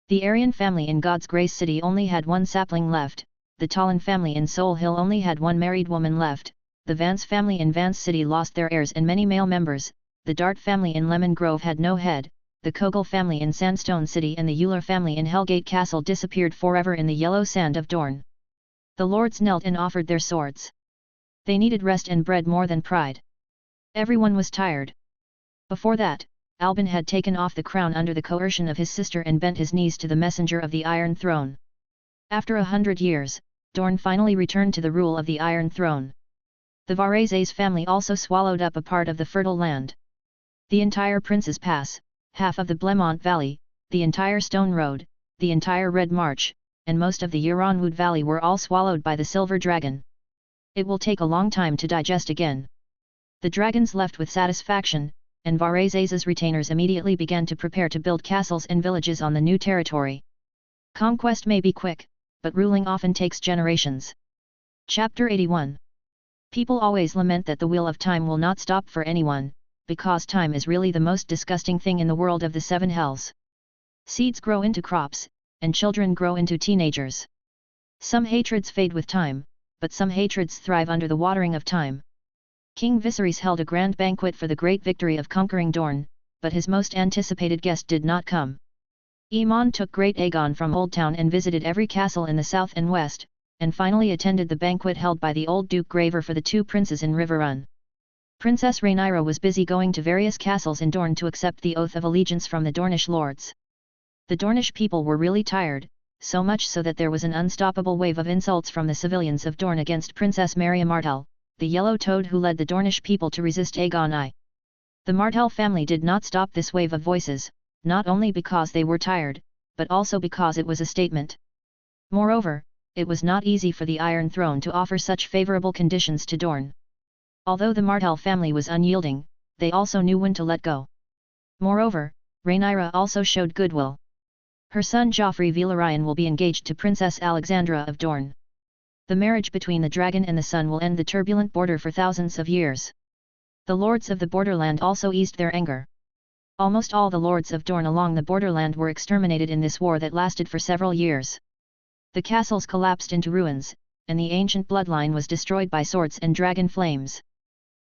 The Aryan family in God's Grace City only had 1 sapling left, the Talon family in Soul Hill only had 1 married woman left, the Vance family in Vance City lost their heirs and many male members, the Dart family in Lemon Grove had no head, the Kogel family in Sandstone City and the Euler family in Hellgate Castle disappeared forever in the yellow sand of Dorne. The lords knelt and offered their swords. They needed rest and bread more than pride. Everyone was tired. Before that, Albin had taken off the crown under the coercion of his sister and bent his knees to the messenger of the Iron Throne. After 100 years, Dorn finally returned to the rule of the Iron Throne. The Varese family also swallowed up a part of the fertile land. The entire Prince's Pass, half of the Blemont Valley, the entire Stone Road, the entire Red March, and most of the Euronwood Valley were all swallowed by the Silver Dragon. It will take a long time to digest again. The dragons left with satisfaction, and Varese's retainers immediately began to prepare to build castles and villages on the new territory. Conquest may be quick, but ruling often takes generations. Chapter 81. People always lament that the wheel of time will not stop for anyone, because time is really the most disgusting thing in the world of the seven hells. Seeds grow into crops, and children grow into teenagers. Some hatreds fade with time, but some hatreds thrive under the watering of time. King Viserys held a grand banquet for the great victory of conquering Dorne, but his most anticipated guest did not come. Aemon took Great Aegon from Old Town and visited every castle in the south and west, and finally attended the banquet held by the old Duke Graver for the two princes in Riverrun. Princess Rhaenyra was busy going to various castles in Dorne to accept the oath of allegiance from the Dornish lords. The Dornish people were really tired, so much so that there was an unstoppable wave of insults from the civilians of Dorne against Princess Maria Martell, the yellow toad who led the Dornish people to resist Aegon I. The Martell family did not stop this wave of voices, not only because they were tired, but also because it was a statement. Moreover, it was not easy for the Iron Throne to offer such favorable conditions to Dorne. Although the Martell family was unyielding, they also knew when to let go. Moreover, Rhaenyra also showed goodwill. Her son Joffrey Velaryon will be engaged to Princess Alexandra of Dorne. The marriage between the dragon and the sun will end the turbulent border for thousands of years. The lords of the borderland also eased their anger. Almost all the lords of Dorne along the borderland were exterminated in this war that lasted for several years. The castles collapsed into ruins, and the ancient bloodline was destroyed by swords and dragon flames.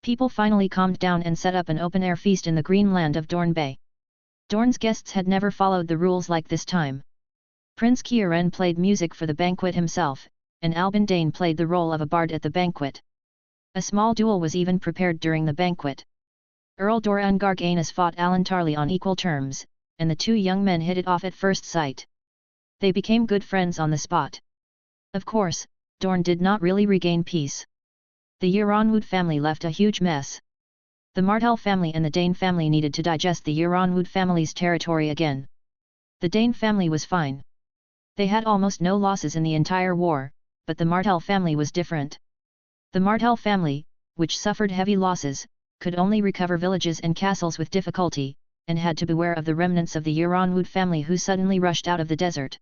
People finally calmed down and set up an open-air feast in the green land of Dorne Bay. Dorne's guests had never followed the rules like this time. Prince Kieran played music for the banquet himself, and Albin Dane played the role of a bard at the banquet. A small duel was even prepared during the banquet. Earl Doran Garganus fought Alan Tarley on equal terms, and the two young men hit it off at first sight. They became good friends on the spot. Of course, Dorne did not really regain peace. The Euronwood family left a huge mess. The Martell family and the Dane family needed to digest the Euronwood family's territory again. The Dane family was fine. They had almost no losses in the entire war, but the Martell family was different. The Martell family, which suffered heavy losses, could only recover villages and castles with difficulty, and had to beware of the remnants of the Euronwood family who suddenly rushed out of the desert.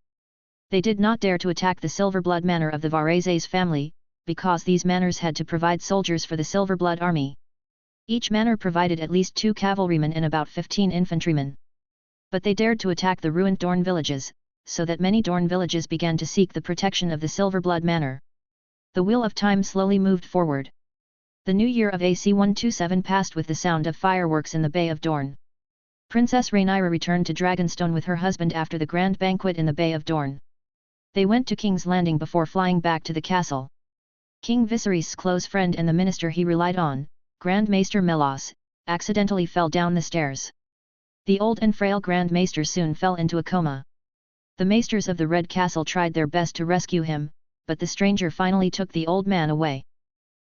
They did not dare to attack the Silverblood manor of the Vareses family, because these manors had to provide soldiers for the Silverblood army. Each manor provided at least 2 cavalrymen and about 15 infantrymen. But they dared to attack the ruined Dorne villages, so that many Dorne villages began to seek the protection of the Silverblood manor. The wheel of time slowly moved forward. The new year of AC 127 passed with the sound of fireworks in the Bay of Dorne. Princess Rhaenyra returned to Dragonstone with her husband after the grand banquet in the Bay of Dorne. They went to King's Landing before flying back to the castle. King Viserys' close friend and the minister he relied on, Grand Maester Melos, accidentally fell down the stairs. The old and frail Grand Maester soon fell into a coma. The maesters of the Red Castle tried their best to rescue him, but the stranger finally took the old man away.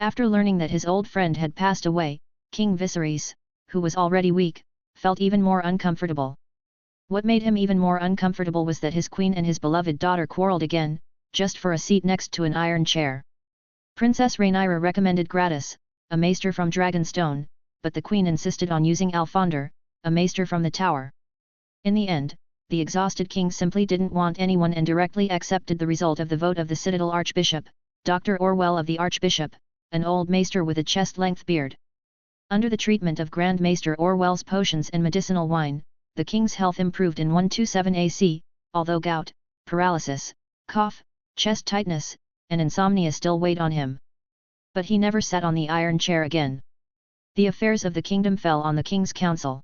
After learning that his old friend had passed away, King Viserys, who was already weak, felt even more uncomfortable. What made him even more uncomfortable was that his queen and his beloved daughter quarreled again, just for a seat next to an iron chair. Princess Rhaenyra recommended Gratis, a maester from Dragonstone, but the queen insisted on using Alfonder, a maester from the Tower. In the end, the exhausted king simply didn't want anyone and directly accepted the result of the vote of the Citadel Archbishop, Dr. Orwell of the Archbishop, an old maester with a chest-length beard. Under the treatment of Grand Maester Orwell's potions and medicinal wine, the king's health improved in 127 AC, although gout, paralysis, cough, chest tightness, and insomnia still weighed on him. But he never sat on the iron chair again. The affairs of the kingdom fell on the king's council.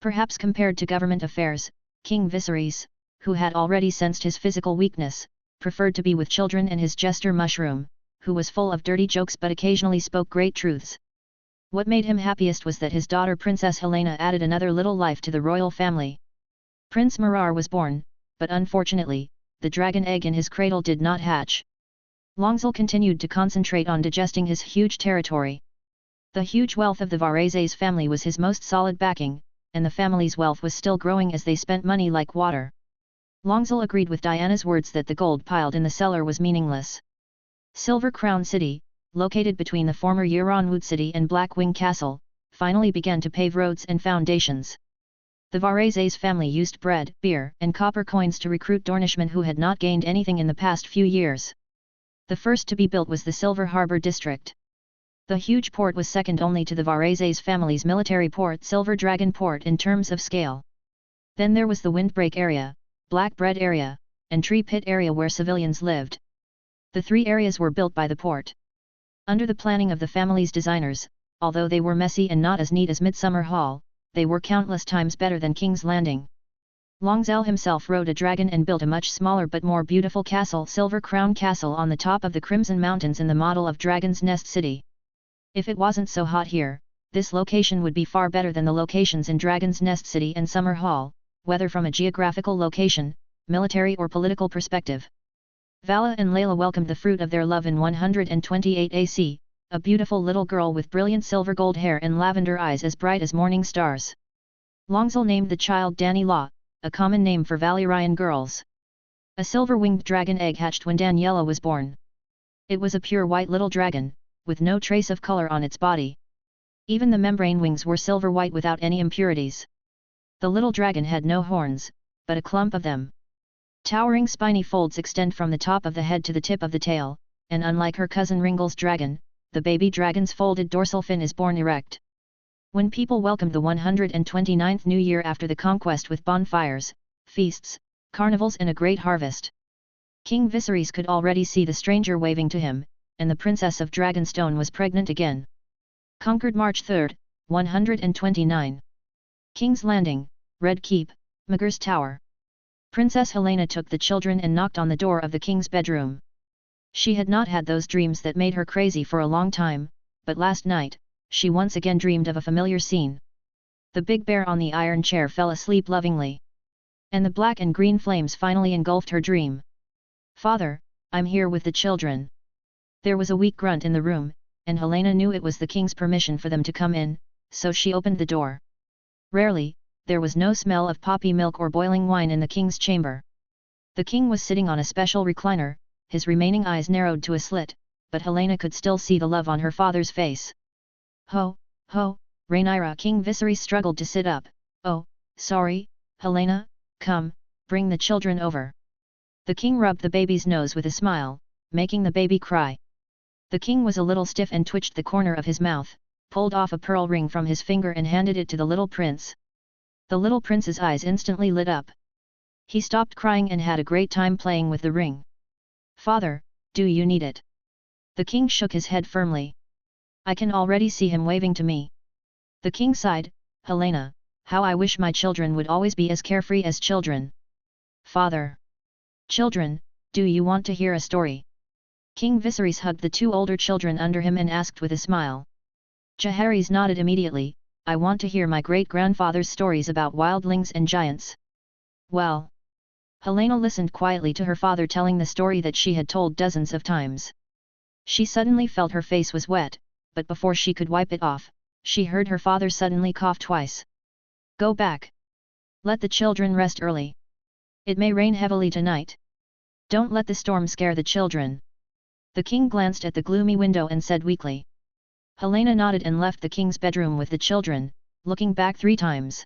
Perhaps compared to government affairs, King Viserys, who had already sensed his physical weakness, preferred to be with children and his jester Mushroom, who was full of dirty jokes but occasionally spoke great truths. What made him happiest was that his daughter Princess Helena added another little life to the royal family. Prince Mirar was born, but unfortunately, the dragon egg in his cradle did not hatch. Longzil continued to concentrate on digesting his huge territory. The huge wealth of the Varese family was his most solid backing, and the family's wealth was still growing as they spent money like water. Longzil agreed with Diana's words that the gold piled in the cellar was meaningless. Silver Crown City, located between the former Yiranwood City and Blackwing Castle, finally began to pave roads and foundations. The Varese's family used bread, beer, and copper coins to recruit Dornishmen who had not gained anything in the past few years. The first to be built was the Silver Harbor District. The huge port was second only to the Varese's family's military port Silver Dragon Port in terms of scale. Then there was the Windbreak area, Black Bread area, and Tree Pit area where civilians lived. The three areas were built by the port. Under the planning of the family's designers, although they were messy and not as neat as Midsummer Hall, they were countless times better than King's Landing. Longzell himself rode a dragon and built a much smaller but more beautiful castle, Silver Crown Castle, on the top of the Crimson Mountains in the model of Dragon's Nest City. If it wasn't so hot here, this location would be far better than the locations in Dragon's Nest City and Summer Hall, whether from a geographical location, military or political perspective. Vala and Layla welcomed the fruit of their love in 128 AC, a beautiful little girl with brilliant silver gold hair and lavender eyes as bright as morning stars. Longzil named the child Dani La, a common name for Valyrian girls. A silver-winged dragon egg hatched when Daniela was born. It was a pure white little dragon, with no trace of color on its body. Even the membrane wings were silver white without any impurities. The little dragon had no horns, but a clump of them. Towering spiny folds extend from the top of the head to the tip of the tail, and unlike her cousin Ringle's dragon, the baby dragon's folded dorsal fin is born erect. When people welcomed the 129th New Year after the conquest with bonfires, feasts, carnivals and a great harvest, King Viserys could already see the stranger waving to him, and the Princess of Dragonstone was pregnant again. Conquered March 3, 129. King's Landing, Red Keep, Magur's Tower. Princess Helena took the children and knocked on the door of the king's bedroom. She had not had those dreams that made her crazy for a long time, but last night, she once again dreamed of a familiar scene. The big bear on the iron chair fell asleep lovingly. And the black and green flames finally engulfed her dream. "Father, I'm here with the children." There was a weak grunt in the room, and Helena knew it was the king's permission for them to come in, so she opened the door. Rarely, there was no smell of poppy milk or boiling wine in the king's chamber. The king was sitting on a special recliner, his remaining eyes narrowed to a slit, but Helena could still see the love on her father's face. "Ho, ho, Rhaenyra!" King Viserys struggled to sit up. "Oh, sorry, Helena, come, bring the children over." The king rubbed the baby's nose with a smile, making the baby cry. The king was a little stiff and twitched the corner of his mouth, pulled off a pearl ring from his finger and handed it to the little prince. The little prince's eyes instantly lit up. He stopped crying and had a great time playing with the ring. "Father, do you need it?" The king shook his head firmly. "I can already see him waving to me." The king sighed, "Helena, how I wish my children would always be as carefree as children." "Father." "Children, do you want to hear a story?" King Viserys hugged the two older children under him and asked with a smile. Jaehaerys nodded immediately. "I want to hear my great-grandfather's stories about wildlings and giants." "Well." Helena listened quietly to her father telling the story that she had told dozens of times. She suddenly felt her face was wet, but before she could wipe it off, she heard her father suddenly cough twice. "Go back. Let the children rest early. It may rain heavily tonight. Don't let the storm scare the children." The king glanced at the gloomy window and said weakly. Helena nodded and left the king's bedroom with the children, looking back 3 times.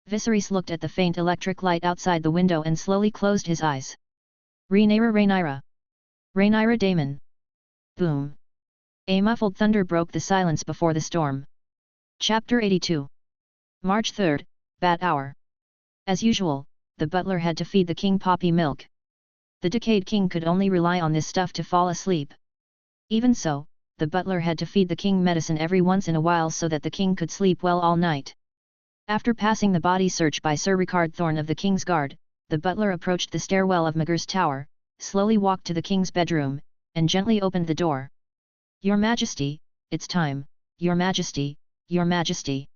Viserys looked at the faint electric light outside the window and slowly closed his eyes. "Rhaenyra, Rhaenyra! Rhaenyra Daemon!" Boom! A muffled thunder broke the silence before the storm. Chapter 82. March 3, Bat Hour. As usual, the butler had to feed the king poppy milk. The decayed king could only rely on this stuff to fall asleep. Even so, the butler had to feed the king medicine every once in a while so that the king could sleep well all night. After passing the body search by Sir Ricard Thorne of the King's Guard, the butler approached the stairwell of Magur's Tower, slowly walked to the king's bedroom, and gently opened the door. "Your Majesty, it's time, Your Majesty, Your Majesty."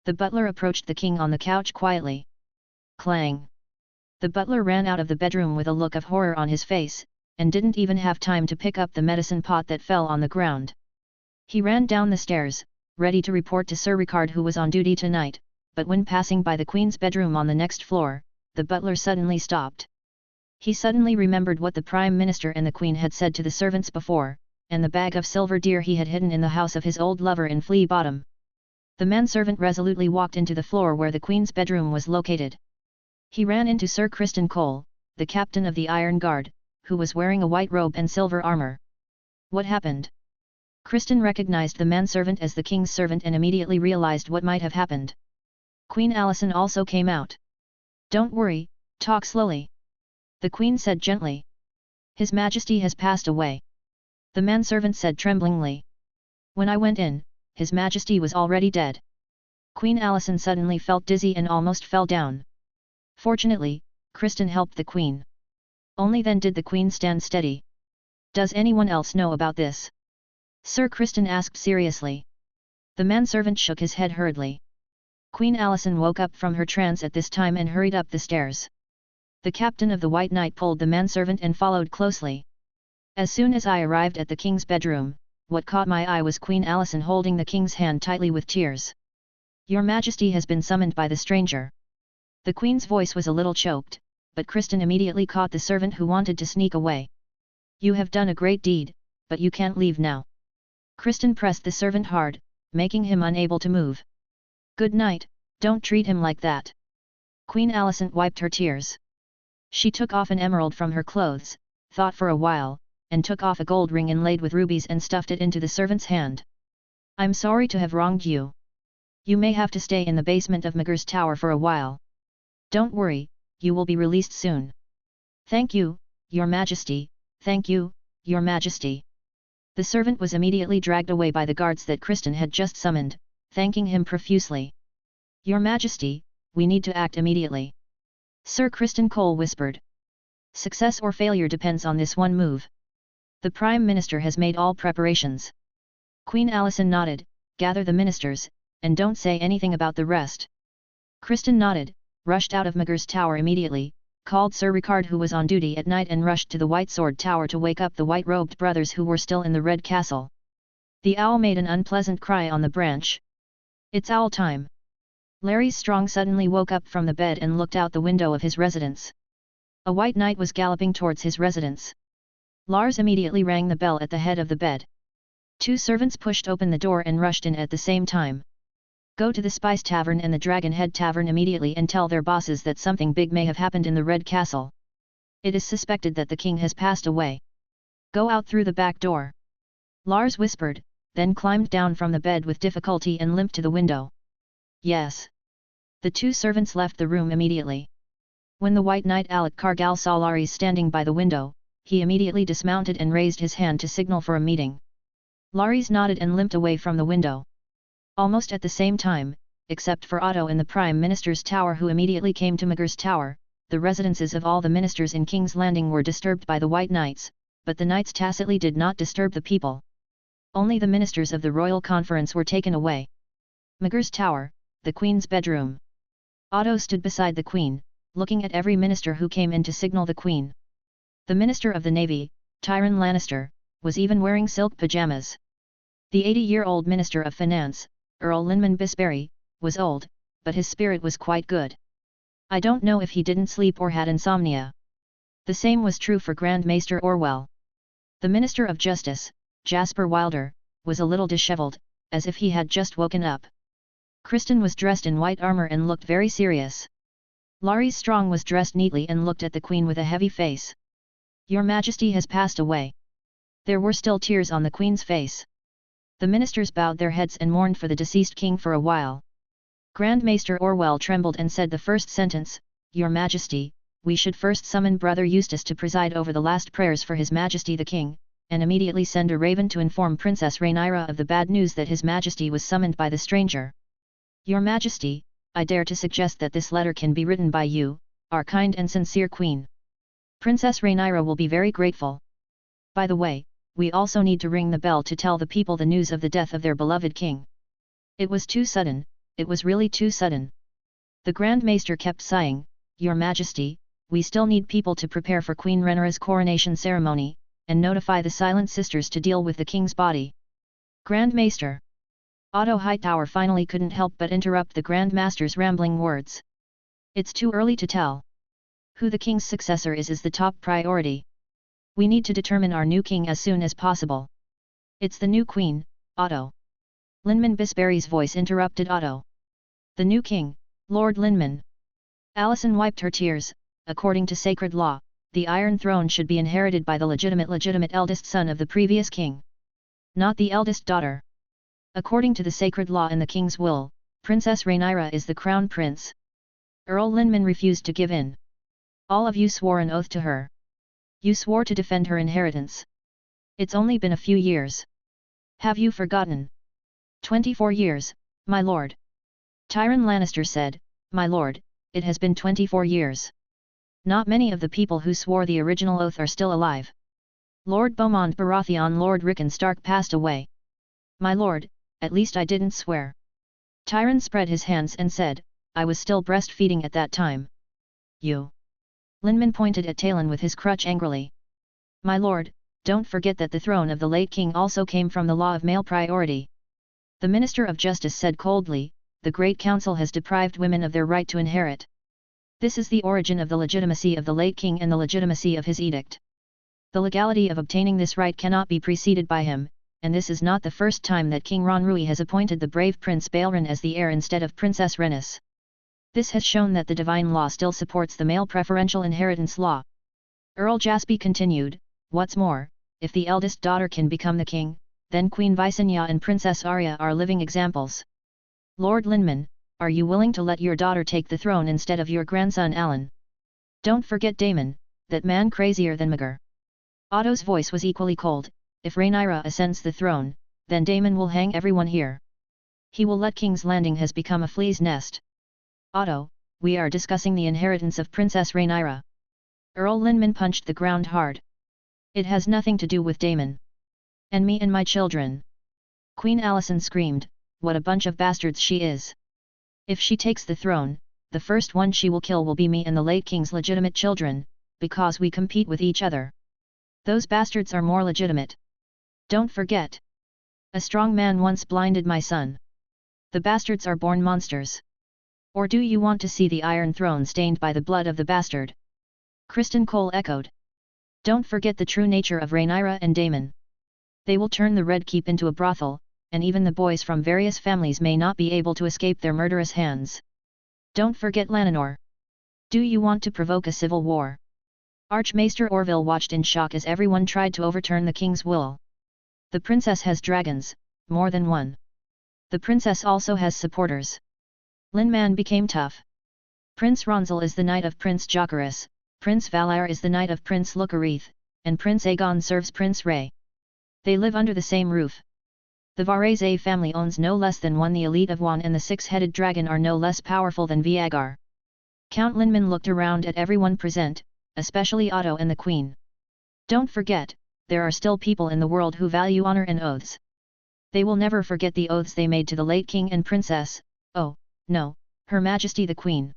The butler approached the king on the couch quietly. Clang! The butler ran out of the bedroom with a look of horror on his face, and didn't even have time to pick up the medicine pot that fell on the ground. He ran down the stairs, ready to report to Sir Ricard who was on duty tonight, but when passing by the Queen's bedroom on the next floor, the butler suddenly stopped. He suddenly remembered what the Prime Minister and the Queen had said to the servants before, and the bag of silver deer he had hidden in the house of his old lover in Flea Bottom. The manservant resolutely walked into the floor where the Queen's bedroom was located. He ran into Sir Criston Cole, the captain of the Iron Guard, who was wearing a white robe and silver armor. What happened? Criston recognized the manservant as the king's servant and immediately realized what might have happened. Queen Alysanne also came out. "Don't worry, talk slowly," the Queen said gently. "His Majesty has passed away," the manservant said tremblingly. "When I went in, His Majesty was already dead." Queen Alysanne suddenly felt dizzy and almost fell down. Fortunately, Criston helped the Queen. Only then did the Queen stand steady. "Does anyone else know about this?" Sir Criston asked seriously. The manservant shook his head hurriedly. Queen Alysanne woke up from her trance at this time and hurried up the stairs. The captain of the White Knight pulled the manservant and followed closely. As soon as I arrived at the king's bedroom, what caught my eye was Queen Alysanne holding the king's hand tightly with tears. "Your Majesty has been summoned by the stranger." The Queen's voice was a little choked, but Criston immediately caught the servant who wanted to sneak away. "You have done a great deed, but you can't leave now." Criston pressed the servant hard, making him unable to move. "Good night, don't treat him like that." Queen Alysanne wiped her tears. She took off an emerald from her clothes, thought for a while, and took off a gold ring inlaid with rubies and stuffed it into the servant's hand. "I'm sorry to have wronged you. You may have to stay in the basement of Magur's tower for a while. Don't worry, you will be released soon." "Thank you, Your Majesty, thank you, Your Majesty." The servant was immediately dragged away by the guards that Criston had just summoned, thanking him profusely. "Your Majesty, we need to act immediately," Sir Criston Cole whispered. "Success or failure depends on this one move. The Prime Minister has made all preparations." Queen Alysanne nodded. "Gather the ministers, and don't say anything about the rest." Criston nodded, rushed out of Magur's tower immediately, called Sir Ricard who was on duty at night and rushed to the White Sword Tower to wake up the white-robed brothers who were still in the Red Castle. The owl made an unpleasant cry on the branch. "It's owl time." Larry Strong suddenly woke up from the bed and looked out the window of his residence. A white knight was galloping towards his residence. Lars immediately rang the bell at the head of the bed. Two servants pushed open the door and rushed in at the same time. "Go to the Spice Tavern and the Dragon Head Tavern immediately and tell their bosses that something big may have happened in the Red Castle. It is suspected that the king has passed away. Go out through the back door." Lars whispered, then climbed down from the bed with difficulty and limped to the window. "Yes." The two servants left the room immediately. When the White Knight Alec Cargal saw Lars standing by the window, he immediately dismounted and raised his hand to signal for a meeting. Lars nodded and limped away from the window. Almost at the same time, except for Otto in the Prime Minister's tower who immediately came to Magur's tower, the residences of all the ministers in King's Landing were disturbed by the White Knights, but the knights tacitly did not disturb the people. Only the ministers of the royal conference were taken away. Magur's tower, the Queen's bedroom. Otto stood beside the Queen, looking at every minister who came in to signal the Queen. The Minister of the Navy, Tyrion Lannister, was even wearing silk pajamas. The 80-year-old Minister of Finance, Earl Linman Bisberry, was old, but his spirit was quite good. I don't know if he didn't sleep or had insomnia. The same was true for Grand Maester Orwell. The Minister of Justice, Jasper Wilder, was a little dishevelled, as if he had just woken up. Criston was dressed in white armour and looked very serious. Lars Strong was dressed neatly and looked at the Queen with a heavy face. "Your Majesty has passed away." There were still tears on the Queen's face. The ministers bowed their heads and mourned for the deceased king for a while. Grand Maester Orwell trembled and said the first sentence, "Your Majesty, we should first summon Brother Eustace to preside over the last prayers for His Majesty the King, and immediately send a raven to inform Princess Rhaenyra of the bad news that His Majesty was summoned by the stranger. Your Majesty, I dare to suggest that this letter can be written by you, our kind and sincere Queen. Princess Rhaenyra will be very grateful. By the way, we also need to ring the bell to tell the people the news of the death of their beloved king. It was too sudden, it was really too sudden. The Grand Maester kept sighing, Your Majesty, we still need people to prepare for Queen Rhaenyra's coronation ceremony, and notify the Silent Sisters to deal with the king's body. Grand Maester. Otto Hightower finally couldn't help but interrupt the Grand Master's rambling words. It's too early to tell. Who the king's successor is the top priority. We need to determine our new king as soon as possible. It's the new queen, Otto. Linman Bisberry's voice interrupted Otto. The new king, Lord Linman. Alison wiped her tears. According to sacred law, the Iron Throne should be inherited by the legitimate eldest son of the previous king. Not the eldest daughter. According to the sacred law and the king's will, Princess Rhaenyra is the crown prince. Earl Linman refused to give in. All of you swore an oath to her. You swore to defend her inheritance. It's only been a few years. Have you forgotten? 24 years, my lord. Tyrion Lannister said, My lord, it has been 24 years. Not many of the people who swore the original oath are still alive. Lord Beaumont Baratheon Lord Rickon Stark passed away. My lord, at least I didn't swear. Tyrion spread his hands and said, I was still breastfeeding at that time. You. Linman pointed at Talon with his crutch angrily. My lord, don't forget that the throne of the late king also came from the law of male priority. The Minister of Justice said coldly, the Great Council has deprived women of their right to inherit. This is the origin of the legitimacy of the late king and the legitimacy of his edict. The legality of obtaining this right cannot be preceded by him, and this is not the first time that King Ronrui has appointed the brave Prince Baelren as the heir instead of Princess Rhaenys. This has shown that the divine law still supports the male preferential inheritance law. Earl Jaspie continued, What's more, if the eldest daughter can become the king, then Queen Visenya and Princess Arya are living examples. Lord Linman, are you willing to let your daughter take the throne instead of your grandson Alan? Don't forget Daemon, that man crazier than Maegor. Otto's voice was equally cold, if Rhaenyra ascends the throne, then Daemon will hang everyone here. He will let King's Landing has become a flea's nest. Otto, we are discussing the inheritance of Princess Rhaenyra. Earl Linman punched the ground hard. It has nothing to do with Daemon. And me and my children. Queen Alicent screamed, what a bunch of bastards she is. If she takes the throne, the first one she will kill will be me and the late king's legitimate children, because we compete with each other. Those bastards are more legitimate. Don't forget. A strong man once blinded my son. The bastards are born monsters. Or do you want to see the Iron Throne stained by the blood of the bastard? Criston Cole echoed. Don't forget the true nature of Rhaenyra and Daemon. They will turn the Red Keep into a brothel, and even the boys from various families may not be able to escape their murderous hands. Don't forget Lananor. Do you want to provoke a civil war? Archmaester Orville watched in shock as everyone tried to overturn the king's will. The princess has dragons, more than one. The princess also has supporters. Linman became tough. Prince Ronzel is the knight of Prince Jocaris, Prince Valar is the knight of Prince Lucarith, and Prince Aegon serves Prince Rey. They live under the same roof. The Varese family owns no less than one. The elite of Wan and the six-headed dragon are no less powerful than Viagar. Count Linman looked around at everyone present, especially Otto and the Queen. Don't forget, there are still people in the world who value honor and oaths. They will never forget the oaths they made to the late king and princess. Oh, no, Her Majesty the Queen.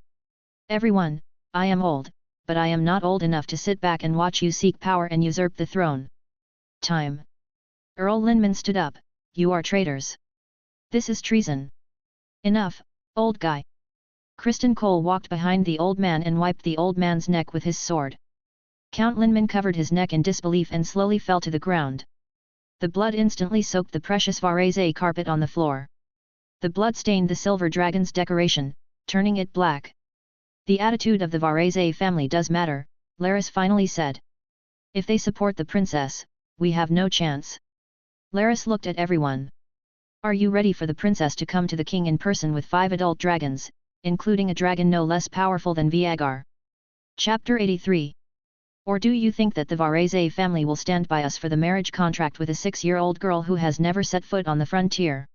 Everyone, I am old, but I am not old enough to sit back and watch you seek power and usurp the throne. Time. Earl Linman stood up, you are traitors. This is treason. Enough, old guy. Criston Cole walked behind the old man and wiped the old man's neck with his sword. Count Linman covered his neck in disbelief and slowly fell to the ground. The blood instantly soaked the precious Varese carpet on the floor. The blood stained the silver dragon's decoration, turning it black. The attitude of the Varese family does matter, Larys finally said. If they support the princess, we have no chance. Larys looked at everyone. Are you ready for the princess to come to the king in person with 5 adult dragons, including a dragon no less powerful than Viagar? Chapter 83. Or do you think that the Varese family will stand by us for the marriage contract with a 6-year-old girl who has never set foot on the frontier?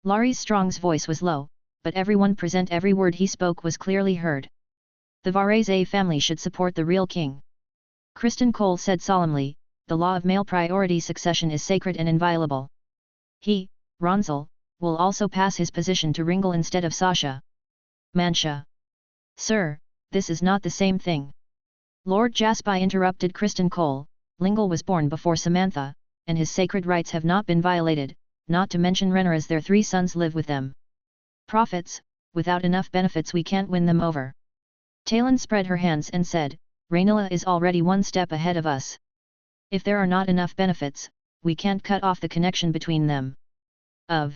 Larys Strong's voice was low, but everyone present, every word he spoke was clearly heard. The Varese family should support the real king. Criston Cole said solemnly, the law of male priority succession is sacred and inviolable. He, Ronzel, will also pass his position to Ringel instead of Sasha. Mansha. Sir, this is not the same thing. Lord Jaspi interrupted Kristen Cole. Lingel was born before Samantha, and his sacred rights have not been violated, not to mention Rhaenyra's their 3 sons live with them. Prophets, without enough benefits we can't win them over. Talon spread her hands and said, Rhaenyra is already 1 step ahead of us. If there are not enough benefits, we can't cut off the connection between them. Of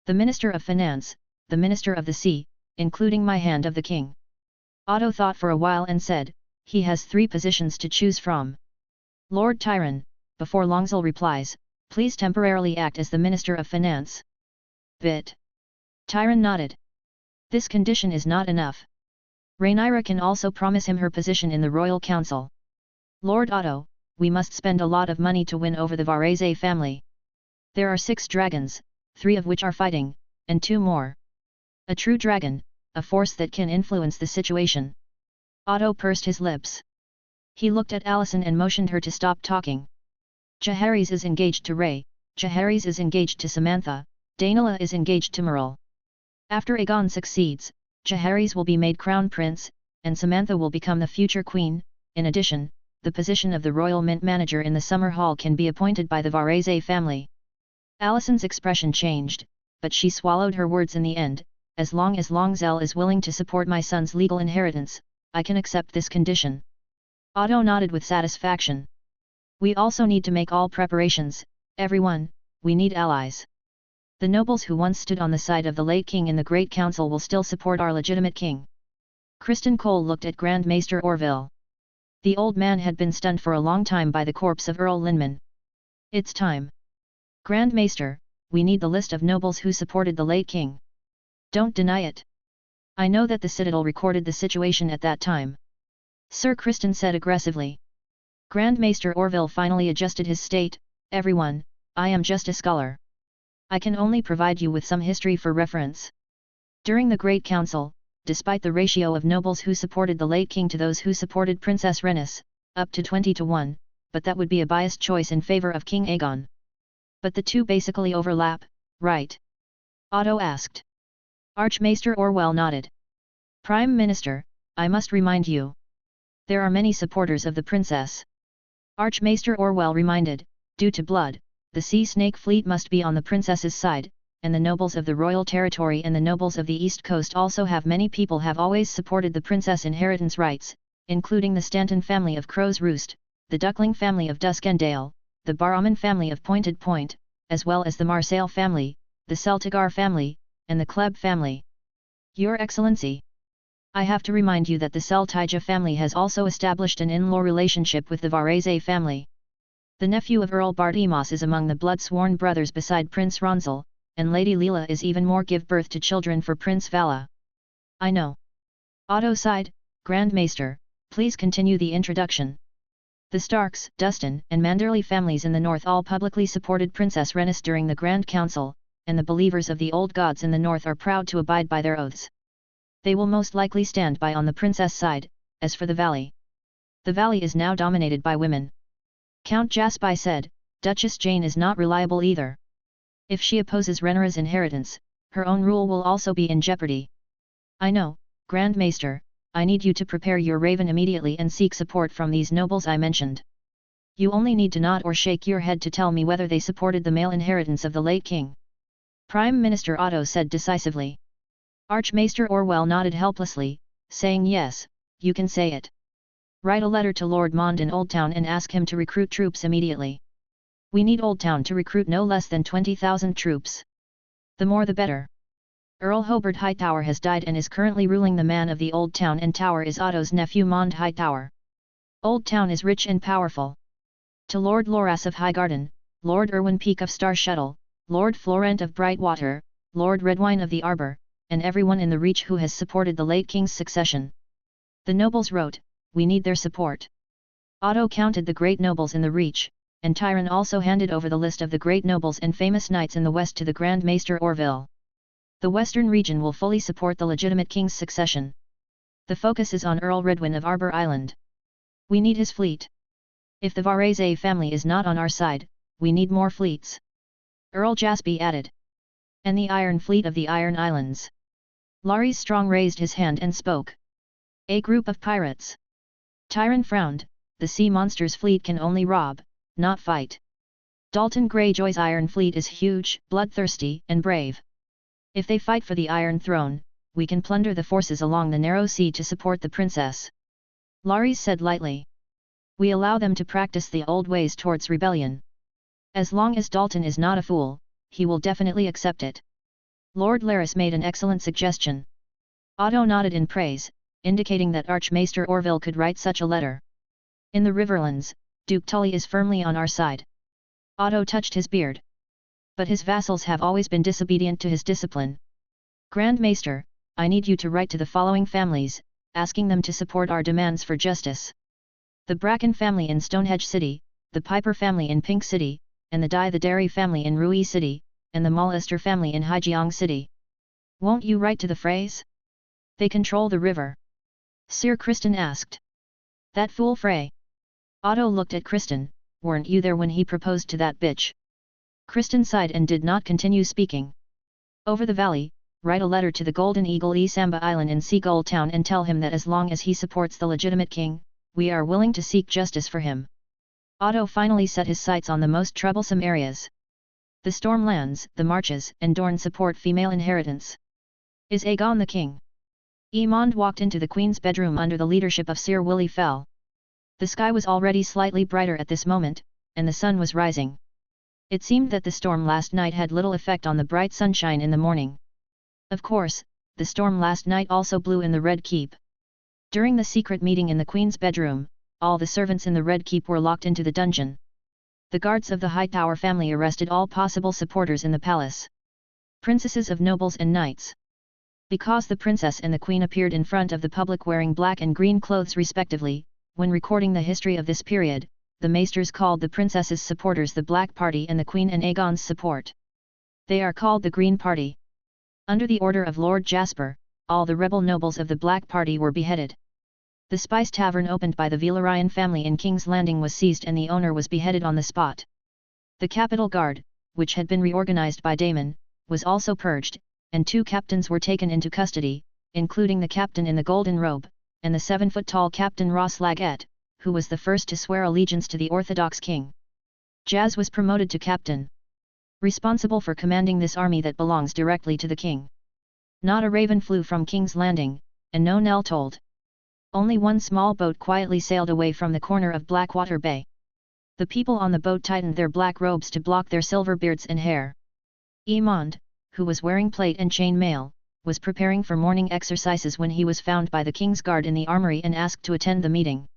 the Minister of Finance, the Minister of the Sea, including my hand of the King. Otto thought for a while and said, he has 3 positions to choose from. Lord Tyron, before Longzel replies, please temporarily act as the Minister of Finance. Bit. Tyron nodded. This condition is not enough. Rhaenyra can also promise him her position in the Royal Council. Lord Otto, we must spend a lot of money to win over the Varese family. There are 6 dragons, 3 of which are fighting, and 2 more. A true dragon, a force that can influence the situation. Otto pursed his lips. He looked at Allison and motioned her to stop talking. Jaehaerys is engaged to Ray, Jaehaerys is engaged to Samantha, Daenala is engaged to Merle. After Aegon succeeds, Jaehaerys will be made crown prince, and Samantha will become the future queen. In addition, the position of the royal mint manager in the summer hall can be appointed by the Varese family. Allison's expression changed, but she swallowed her words in the end. As long as Longzel is willing to support my son's legal inheritance, I can accept this condition. Otto nodded with satisfaction. We also need to make all preparations, everyone, we need allies. The nobles who once stood on the side of the late king in the Great Council will still support our legitimate king. Kristen Cole looked at Grand Maester Orville. The old man had been stunned for a long time by the corpse of Earl Linman. It's time. Grand Maester, we need the list of nobles who supported the late king. Don't deny it. I know that the Citadel recorded the situation at that time. Sir Kristen said aggressively. Grand Maester Orville finally adjusted his state, everyone, I am just a scholar. I can only provide you with some history for reference. During the Great Council, despite the ratio of nobles who supported the late king to those who supported Princess Rhaenys, up to 20 to 1, but that would be a biased choice in favor of King Aegon. But the two basically overlap, right? Otto asked. Archmaester Orwell nodded. Prime Minister, I must remind you. There are many supporters of the princess. Archmaester Orwell reminded, due to blood, the sea snake fleet must be on the princess's side, and the nobles of the royal territory and the nobles of the East Coast also have many people have always supported the princess inheritance rights, including the Stanton family of Crow's Roost, the Duckling family of Duskendale, the Barrowman family of Pointed Point, as well as the Marseille family, the Celtigar family, and the Kleb family. Your Excellency, I have to remind you that the Celtiga family has also established an in-law relationship with the Varese family. The nephew of Earl Bartimos is among the blood-sworn brothers beside Prince Ronzel, and Lady Leela is even more give birth to children for Prince Vala. I know. Otto sighed, Grand Maester, please continue the introduction. The Starks, Dustin, and Manderley families in the north all publicly supported Princess Rhaenys during the Grand Council, and the believers of the old gods in the north are proud to abide by their oaths. They will most likely stand by on the princess side. As for the valley, the valley is now dominated by women. Count Jaspi said, Duchess Jane is not reliable either. If she opposes Rhaenyra's inheritance, her own rule will also be in jeopardy. I know, Grand Maester, I need you to prepare your raven immediately and seek support from these nobles I mentioned. You only need to nod or shake your head to tell me whether they supported the male inheritance of the late king. Prime Minister Otto said decisively. Archmaester Orwell nodded helplessly, saying yes, you can say it. Write a letter to Lord Mond in Oldtown and ask him to recruit troops immediately. We need Oldtown to recruit no less than 20,000 troops. The more the better. Earl Hobart Hightower has died and is currently ruling the man of the Old Town, and Tower is Otto's nephew Mond Hightower. Old Town is rich and powerful. To Lord Loras of Highgarden, Lord Erwin Peake of Star Shuttle, Lord Florent of Brightwater, Lord Redwine of the Arbor, and everyone in the Reach who has supported the late king's succession. The nobles wrote, we need their support. Otto counted the great nobles in the Reach, and Tyron also handed over the list of the great nobles and famous knights in the west to the Grand Maester Orville. The western region will fully support the legitimate king's succession. The focus is on Earl Redwine of Arbor Island. We need his fleet. If the Varese family is not on our side, we need more fleets. Earl Jaspi added. And the Iron Fleet of the Iron Islands. Lares Strong raised his hand and spoke. A group of pirates. Tyron frowned, the sea monster's fleet can only rob, not fight. Dalton Greyjoy's Iron Fleet is huge, bloodthirsty, and brave. If they fight for the Iron Throne, we can plunder the forces along the narrow sea to support the princess. Lares said lightly. We allow them to practice the old ways towards rebellion. As long as Dalton is not a fool, he will definitely accept it. Lord Larys made an excellent suggestion. Otto nodded in praise, indicating that Archmaester Orville could write such a letter. In the Riverlands, Duke Tully is firmly on our side. Otto touched his beard. But his vassals have always been disobedient to his discipline. Grand Maester, I need you to write to the following families, asking them to support our demands for justice. The Bracken family in Stonehenge City, the Piper family in Pink City, and the Dai the Dairy family in Rui City, and the Mollister family in Haijiang City. Won't you write to the Freys? They control the river. Sir Kristen asked. That fool Frey. Otto looked at Kristen, weren't you there when he proposed to that bitch? Kristen sighed and did not continue speaking. Over the valley, write a letter to the Golden Eagle Samba Island in Seagull Town and tell him that as long as he supports the legitimate king, we are willing to seek justice for him. Otto finally set his sights on the most troublesome areas. The Stormlands, the Marches, and Dorne support female inheritance. Is Aegon the king? Emond walked into the Queen's bedroom under the leadership of Sir Willie Fell. The sky was already slightly brighter at this moment, and the sun was rising. It seemed that the storm last night had little effect on the bright sunshine in the morning. Of course, the storm last night also blew in the Red Keep. During the secret meeting in the Queen's bedroom, all the servants in the Red Keep were locked into the dungeon. The guards of the Hightower family arrested all possible supporters in the palace. Princesses of nobles and knights. Because the princess and the queen appeared in front of the public wearing black and green clothes respectively, when recording the history of this period, the maesters called the princess's supporters the Black Party and the queen and Aegon's support. They are called the Green Party. Under the order of Lord Jasper, all the rebel nobles of the Black Party were beheaded. The Spice Tavern opened by the Villaryan family in King's Landing was seized and the owner was beheaded on the spot. The Capital Guard, which had been reorganized by Damon, was also purged, and 2 captains were taken into custody, including the captain in the golden robe, and the 7-foot-tall Captain Ross Laggett, who was the first to swear allegiance to the Orthodox king. Jazz was promoted to captain, responsible for commanding this army that belongs directly to the king. Not a raven flew from King's Landing, and no knell tolled. Only one small boat quietly sailed away from the corner of Blackwater Bay. The people on the boat tightened their black robes to block their silver beards and hair. Emond, who was wearing plate and chain mail, was preparing for morning exercises when he was found by the King's Guard in the armory and asked to attend the meeting.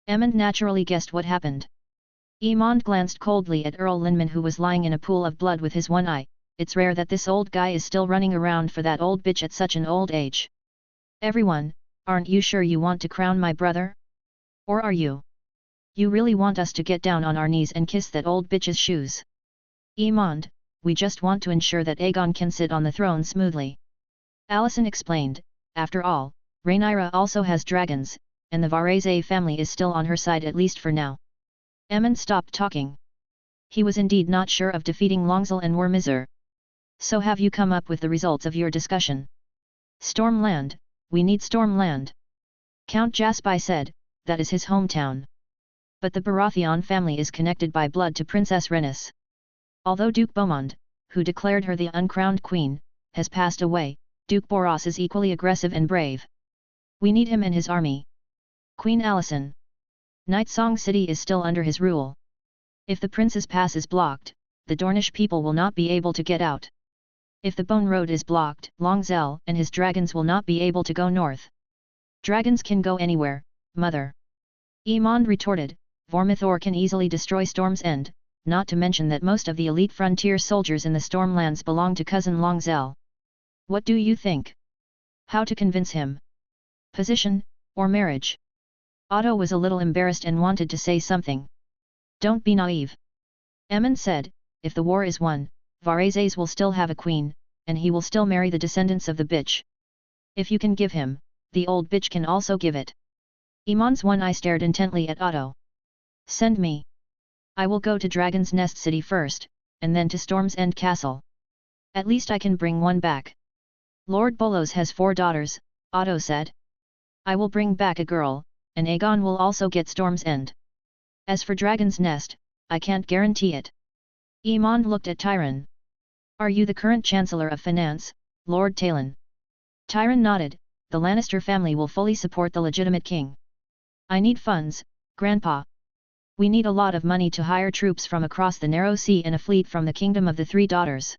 Emond naturally guessed what happened. Emond glanced coldly at Earl Linman, who was lying in a pool of blood with his one eye. It's rare that this old guy is still running around for that old bitch at such an old age. Everyone, aren't you sure you want to crown my brother? Or are you? You really want us to get down on our knees and kiss that old bitch's shoes? Emond, we just want to ensure that Aegon can sit on the throne smoothly. Allison explained, after all, Rhaenyra also has dragons, and the Varese family is still on her side at least for now. Emond stopped talking. He was indeed not sure of defeating Longsel and Wormizor. So have you come up with the results of your discussion? Stormland, we need Stormland. Count Jaspi said, that is his hometown. But the Baratheon family is connected by blood to Princess Rhaenys. Although Duke Beaumont, who declared her the uncrowned queen, has passed away, Duke Boros is equally aggressive and brave. We need him and his army. Queen Alicent. Night Song City is still under his rule. If the prince's pass is blocked, the Dornish people will not be able to get out. If the Bone Road is blocked, Longzell and his dragons will not be able to go north. Dragons can go anywhere, mother. Emond retorted, Vormithor can easily destroy Storm's End, not to mention that most of the elite frontier soldiers in the Stormlands belong to cousin Longzell. What do you think? How to convince him? Position, or marriage? Otto was a little embarrassed and wanted to say something. Don't be naive. Emond said, if the war is won, Varese will still have a queen, and he will still marry the descendants of the bitch. If you can give him, the old bitch can also give it. Emond's one eye stared intently at Otto. Send me. I will go to Dragon's Nest City first, and then to Storm's End Castle. At least I can bring one back. Lord Bolos has 4 daughters, Otto said. I will bring back a girl, and Aegon will also get Storm's End. As for Dragon's Nest, I can't guarantee it. Aemond looked at Tyrion. Are you the current Chancellor of Finance, Lord Talon? Tyrion nodded. The Lannister family will fully support the legitimate king. I need funds, Grandpa. We need a lot of money to hire troops from across the Narrow Sea and a fleet from the Kingdom of the Three Daughters.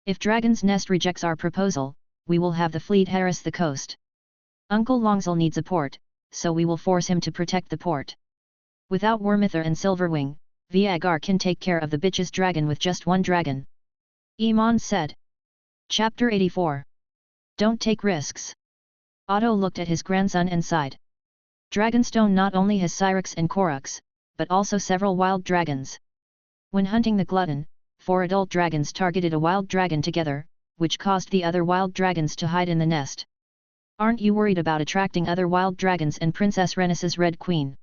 If Dragon's Nest rejects our proposal, we will have the fleet harass the coast. Uncle Longsel needs a port, so we will force him to protect the port. Without Wormithor and Silverwing, Viagar can take care of the bitch's dragon with just one dragon. Aemond said. Chapter 84. Don't take risks. Otto looked at his grandson and sighed. Dragonstone not only has Syrinx and Corax, but also several wild dragons. When hunting the glutton, 4 adult dragons targeted a wild dragon together, which caused the other wild dragons to hide in the nest. Aren't you worried about attracting other wild dragons and Princess Rhaenys's Red Queen?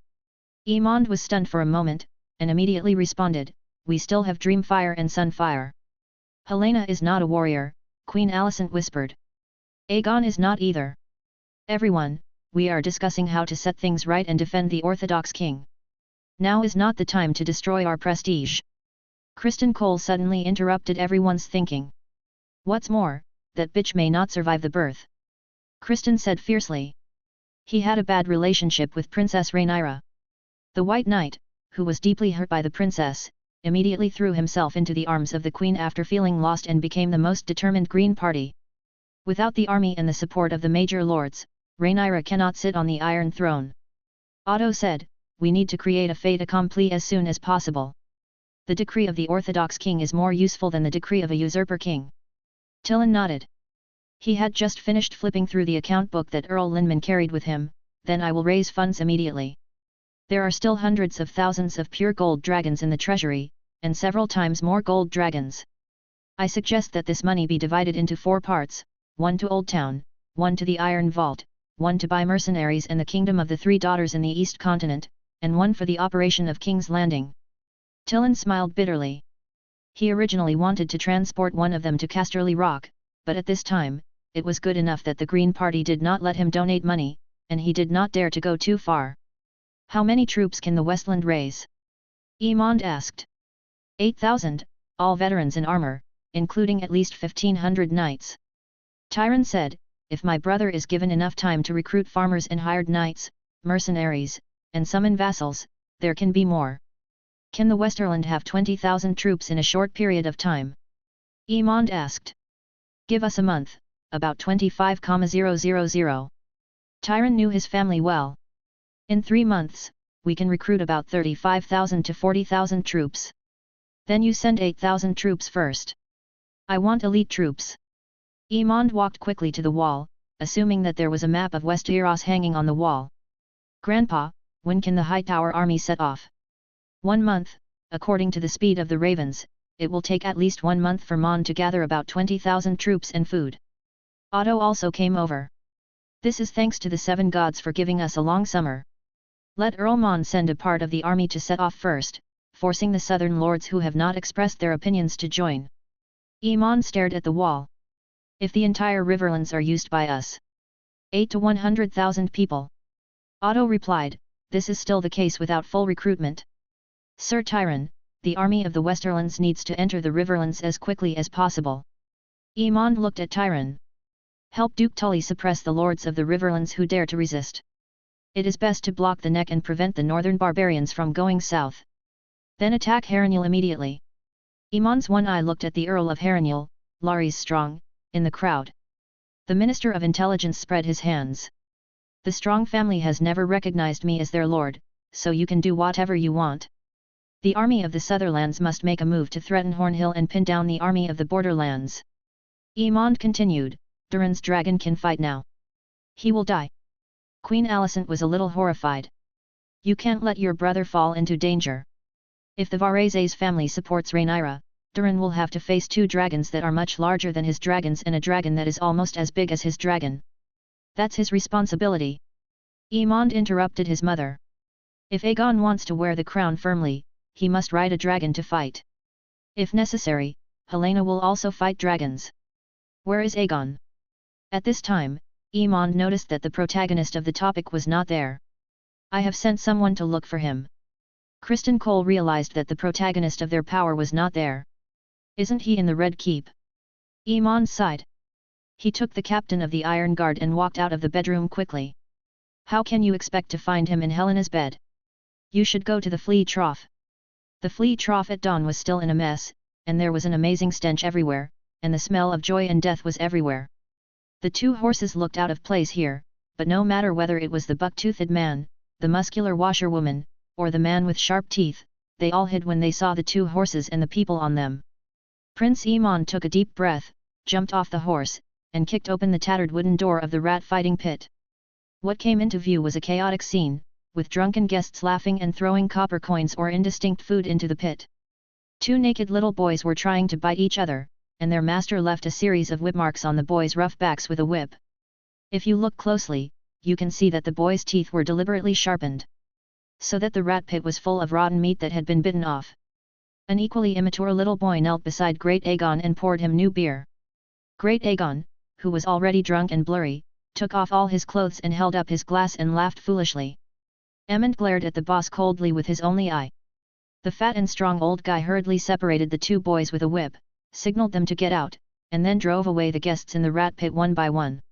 Aemond was stunned for a moment, and immediately responded, we still have Dreamfire and Sunfire. Helena is not a warrior, Queen Alicent whispered. Aegon is not either. Everyone, we are discussing how to set things right and defend the Orthodox king. Now is not the time to destroy our prestige. Criston Cole suddenly interrupted everyone's thinking. What's more, that bitch may not survive the birth. Criston said fiercely. He had a bad relationship with Princess Rhaenyra. The White Knight, who was deeply hurt by the princess, immediately threw himself into the arms of the queen after feeling lost and became the most determined Green Party. Without the army and the support of the major lords, Rhaenyra cannot sit on the Iron Throne. Otto said, we need to create a fait accompli as soon as possible. The decree of the Orthodox king is more useful than the decree of a usurper king. Tillin nodded. He had just finished flipping through the account book that Earl Lindman carried with him. Then I will raise funds immediately. There are still hundreds of thousands of pure gold dragons in the treasury, and several times more gold dragons. I suggest that this money be divided into 4 parts, 1 to Old Town, 1 to the Iron Vault, 1 to buy mercenaries and the Kingdom of the Three Daughters in the East Continent, and 1 for the operation of King's Landing. Tillin smiled bitterly. He originally wanted to transport one of them to Casterly Rock, but at this time, it was good enough that the Green Party did not let him donate money, and he did not dare to go too far. How many troops can the Westland raise? Aemond asked. 8,000, all veterans in armor, including at least 1,500 knights. Tyrion said, if my brother is given enough time to recruit farmers and hired knights, mercenaries, and summon vassals, there can be more. Can the Westerland have 20,000 troops in a short period of time? Aemond asked. Give us a month, about 25,000. Tyrion knew his family well. In 3 months, we can recruit about 35,000 to 40,000 troops. Then you send 8,000 troops first. I want elite troops. Aemond walked quickly to the wall, assuming that there was a map of Westeros hanging on the wall. Grandpa, when can the Hightower army set off? 1 month, according to the speed of the ravens, it will take at least 1 month for Mon to gather about 20,000 troops and food. Otto also came over. This is thanks to the 7 gods for giving us a long summer. Let Earl Mon send a part of the army to set off first, forcing the southern lords who have not expressed their opinions to join. Aemond stared at the wall. If the entire Riverlands are used by us, 8 to 100,000 people. Otto replied, this is still the case without full recruitment. Sir Tyrion, the army of the Westerlands needs to enter the Riverlands as quickly as possible. Aemond looked at Tyrion. Help Duke Tully suppress the lords of the Riverlands who dare to resist. It is best to block the neck and prevent the northern barbarians from going south. Then attack Harrenhal immediately. Aemond's one eye looked at the Earl of Harrenhal, Larys Strong, in the crowd. The Minister of Intelligence spread his hands. The Strong family has never recognized me as their lord, so you can do whatever you want. The army of the Sutherlands must make a move to threaten Hornhill and pin down the army of the Borderlands. Aemond continued, Durin's dragon can fight now. He will die. Queen Alicent was a little horrified. You can't let your brother fall into danger. If the Varese family supports Rhaenyra, Durin will have to face 2 dragons that are much larger than his dragons and a dragon that is almost as big as his dragon. That's his responsibility. Aemond interrupted his mother. If Aegon wants to wear the crown firmly, he must ride a dragon to fight. If necessary, Helena will also fight dragons. Where is Aegon? At this time, Aemond noticed that the protagonist of the topic was not there. I have sent someone to look for him. Criston Cole realized that the protagonist of their power was not there. Isn't he in the Red Keep? Aemond sighed. He took the captain of the Iron Guard and walked out of the bedroom quickly. How can you expect to find him in Helena's bed? You should go to the flea trough. The flea trough at dawn was still in a mess, and there was an amazing stench everywhere, and the smell of joy and death was everywhere. The two horses looked out of place here, but no matter whether it was the buck-toothed man, the muscular washerwoman, or the man with sharp teeth, they all hid when they saw the two horses and the people on them. Prince Aemond took a deep breath, jumped off the horse, and kicked open the tattered wooden door of the rat-fighting pit. What came into view was a chaotic scene, with drunken guests laughing and throwing copper coins or indistinct food into the pit. Two naked little boys were trying to bite each other, and their master left a series of whip marks on the boys' rough backs with a whip. If you look closely, you can see that the boys' teeth were deliberately sharpened, so that the rat pit was full of rotten meat that had been bitten off. An equally immature little boy knelt beside Great Aegon and poured him new beer. Great Aegon, who was already drunk and blurry, took off all his clothes and held up his glass and laughed foolishly. Aemond glared at the boss coldly with his only eye. The fat and strong old guy hurriedly separated the two boys with a whip, signaled them to get out, and then drove away the guests in the rat pit one by one.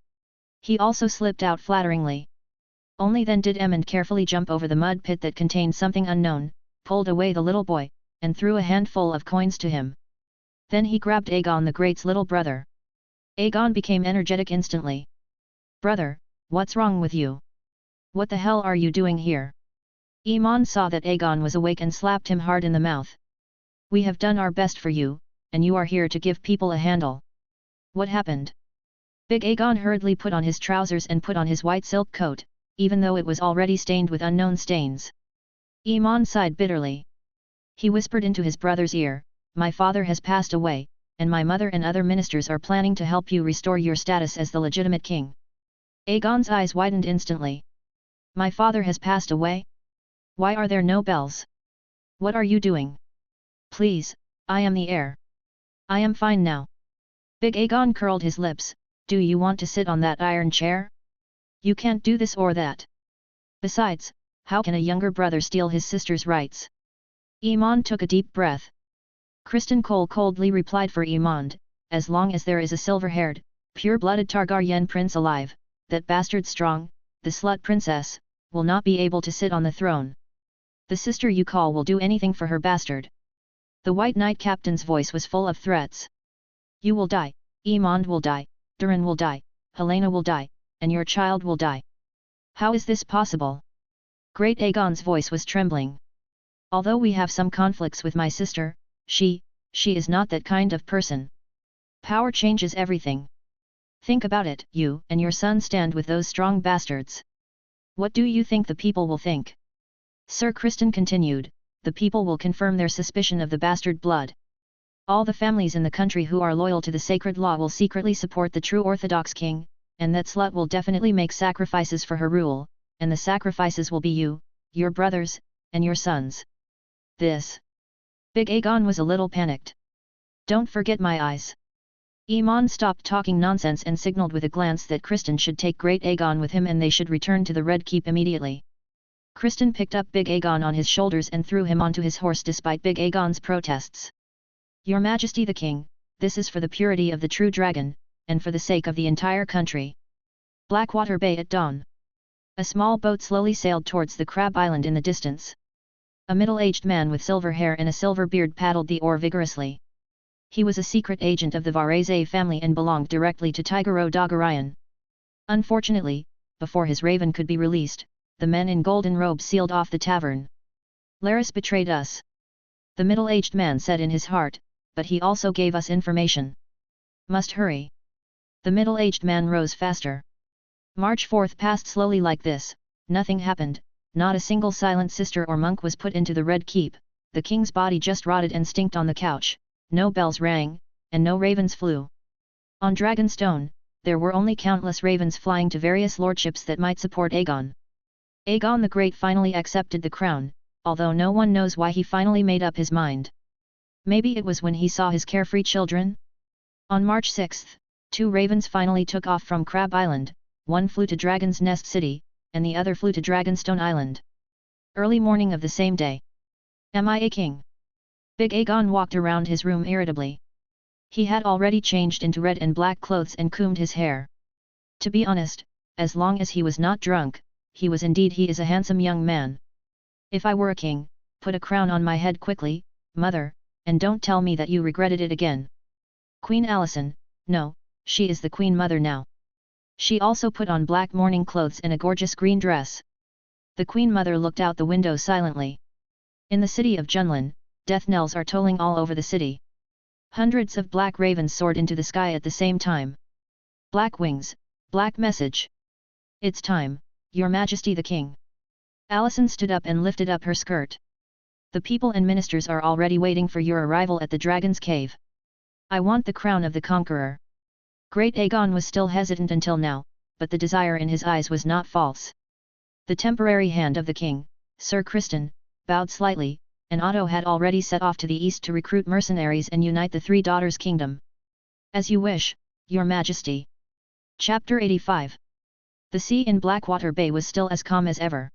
He also slipped out flatteringly. Only then did Aemond carefully jump over the mud pit that contained something unknown, pulled away the little boy, and threw a handful of coins to him. Then he grabbed Aegon the Great's little brother. Aegon became energetic instantly. "Brother, what's wrong with you? What the hell are you doing here?" Aemond saw that Aegon was awake and slapped him hard in the mouth. "We have done our best for you, and you are here to give people a handle. What happened?" Big Aegon hurriedly put on his trousers and put on his white silk coat, even though it was already stained with unknown stains. Aemond sighed bitterly. He whispered into his brother's ear, "My father has passed away, and my mother and other ministers are planning to help you restore your status as the legitimate king." Aegon's eyes widened instantly. "My father has passed away? Why are there no bells? What are you doing? Please, I am the heir. I am fine now." Big Aegon curled his lips. "Do you want to sit on that iron chair? You can't do this or that. Besides, how can a younger brother steal his sister's rights?" Aemond took a deep breath. Criston Cole coldly replied for Aemond, "As long as there is a silver-haired, pure-blooded Targaryen prince alive, that bastard strong, the slut princess, will not be able to sit on the throne. The sister you call will do anything for her bastard." The White Knight captain's voice was full of threats. "You will die, Aemond will die, Durin will die, Helena will die, and your child will die. How is this possible?" Great Aegon's voice was trembling. "Although we have some conflicts with my sister, she is not that kind of person. Power changes everything. Think about it, you and your son stand with those strong bastards. What do you think the people will think?" Sir Criston continued, "The people will confirm their suspicion of the bastard blood. All the families in the country who are loyal to the sacred law will secretly support the true Orthodox king, and that slut will definitely make sacrifices for her rule, and the sacrifices will be you, your brothers, and your sons. This..." Big Aegon was a little panicked. "Don't forget my eyes." Aemond stopped talking nonsense and signalled with a glance that Criston should take Great Aegon with him and they should return to the Red Keep immediately. Criston picked up Big Aegon on his shoulders and threw him onto his horse despite Big Aegon's protests. "Your Majesty the King, this is for the purity of the true dragon, and for the sake of the entire country." Blackwater Bay at dawn. A small boat slowly sailed towards the Crab Island in the distance. A middle-aged man with silver hair and a silver beard paddled the oar vigorously. He was a secret agent of the Varese family and belonged directly to Tigero Dogarayan. Unfortunately, before his raven could be released, the men in golden robes sealed off the tavern. "Laris betrayed us," the middle-aged man said in his heart, "but he also gave us information. Must hurry." The middle-aged man rose faster. March 4th passed slowly like this, nothing happened, not a single silent sister or monk was put into the Red Keep, the king's body just rotted and stinked on the couch, no bells rang, and no ravens flew. On Dragonstone, there were only countless ravens flying to various lordships that might support Aegon. Aegon the Great finally accepted the crown, although no one knows why he finally made up his mind. Maybe it was when he saw his carefree children? On March 6, 2 ravens finally took off from Crab Island, one flew to Dragon's Nest City, and the other flew to Dragonstone Island. Early morning of the same day. Am I a king? Big Aegon walked around his room irritably. He had already changed into red and black clothes and combed his hair. To be honest, as long as he was not drunk, he is a handsome young man. If I were a king, put a crown on my head quickly, mother, and don't tell me that you regretted it again. Queen Alicent, no, she is the queen mother now. She also put on black mourning clothes and a gorgeous green dress. The queen mother looked out the window silently. In the city of Junlin, death knells are tolling all over the city. Hundreds of black ravens soared into the sky at the same time. Black wings, black message. It's time, Your Majesty the King. Alicent stood up and lifted up her skirt. The people and ministers are already waiting for your arrival at the Dragon's Cave. I want the crown of the conqueror. Great Aegon was still hesitant until now, but the desire in his eyes was not false. The temporary hand of the king, Sir Criston, bowed slightly, and Otto had already set off to the east to recruit mercenaries and unite the Three Daughters' Kingdom. As you wish, Your Majesty. Chapter 85. The sea in Blackwater Bay was still as calm as ever.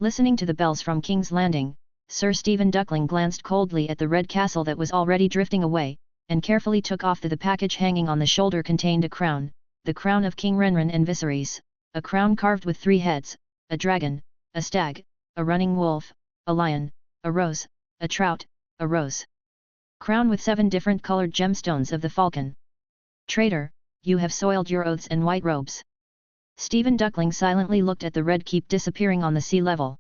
Listening to the bells from King's Landing, Sir Stephen Duckling glanced coldly at the red castle that was already drifting away, and carefully took off the package hanging on the shoulder contained a crown, the crown of King Renren and Viserys, a crown carved with 3 heads, a dragon, a stag, a running wolf, a lion, a rose, a trout, a rose. Crown with 7 different colored gemstones of the falcon. Traitor, you have soiled your oaths and white robes. Stephen Duckling silently looked at the red keep disappearing on the sea level.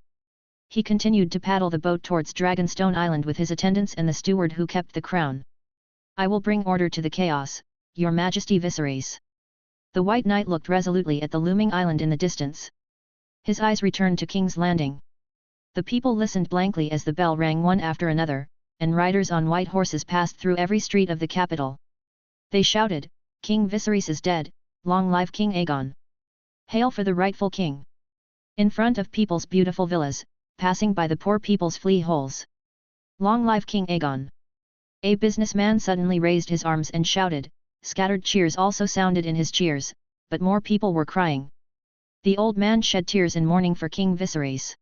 He continued to paddle the boat towards Dragonstone Island with his attendants and the steward who kept the crown. I will bring order to the chaos, Your Majesty Viserys. The White Knight looked resolutely at the looming island in the distance. His eyes returned to King's Landing. The people listened blankly as the bell rang one after another, and riders on white horses passed through every street of the capital. They shouted, King Viserys is dead, long live King Aegon. Hail for the rightful king. In front of people's beautiful villas, passing by the poor people's flea holes. Long live King Aegon. A businessman suddenly raised his arms and shouted, scattered cheers also sounded in his cheers, but more people were crying. The old man shed tears in mourning for King Viserys.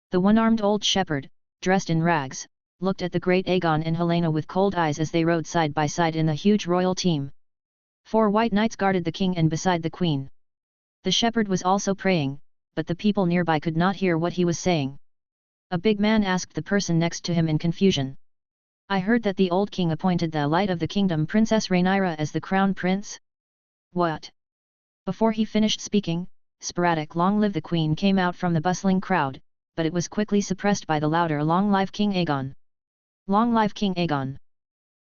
The one-armed old shepherd, dressed in rags, looked at the great Aegon and Helena with cold eyes as they rode side by side in the huge royal team. 4 white knights guarded the king and beside the queen. The shepherd was also praying, but the people nearby could not hear what he was saying. A big man asked the person next to him in confusion. I heard that the old king appointed the Light of the Kingdom Princess Rhaenyra as the crown prince? What? Before he finished speaking, sporadic Long Live the Queen came out from the bustling crowd, but it was quickly suppressed by the louder Long Live King Aegon. Long live King Aegon.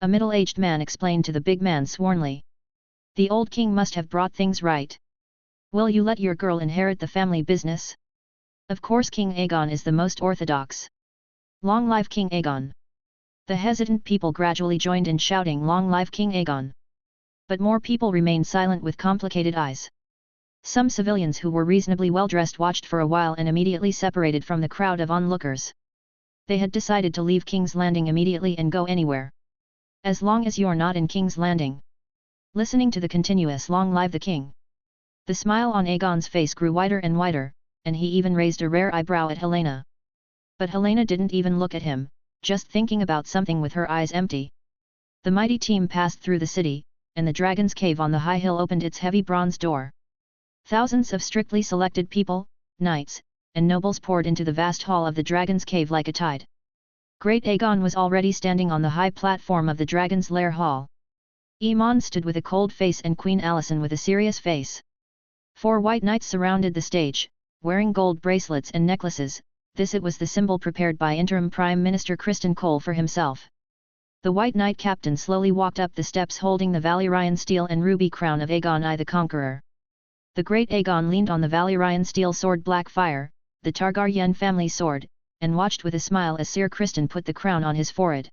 A middle-aged man explained to the big man swornly. The old king must have brought things right. Will you let your girl inherit the family business? Of course King Aegon is the most orthodox. Long live King Aegon. The hesitant people gradually joined in shouting Long live King Aegon. But more people remained silent with complicated eyes. Some civilians who were reasonably well dressed watched for a while and immediately separated from the crowd of onlookers. They had decided to leave King's Landing immediately and go anywhere. As long as you're not in King's Landing. Listening to the continuous Long live the King. The smile on Aegon's face grew wider and wider, and he even raised a rare eyebrow at Helena. But Helena didn't even look at him, just thinking about something with her eyes empty. The mighty team passed through the city, and the Dragon's Cave on the high hill opened its heavy bronze door. Thousands of strictly selected people, knights, and nobles poured into the vast hall of the Dragon's Cave like a tide. Great Aegon was already standing on the high platform of the Dragon's Lair hall. Aemon stood with a cold face and Queen Alicent with a serious face. 4 white knights surrounded the stage, wearing gold bracelets and necklaces. It was the symbol prepared by interim Prime Minister Criston Cole for himself. The White Knight captain slowly walked up the steps holding the Valyrian steel and ruby crown of Aegon I the Conqueror. The great Aegon leaned on the Valyrian steel sword Blackfire, the Targaryen family sword, and watched with a smile as Sir Criston put the crown on his forehead.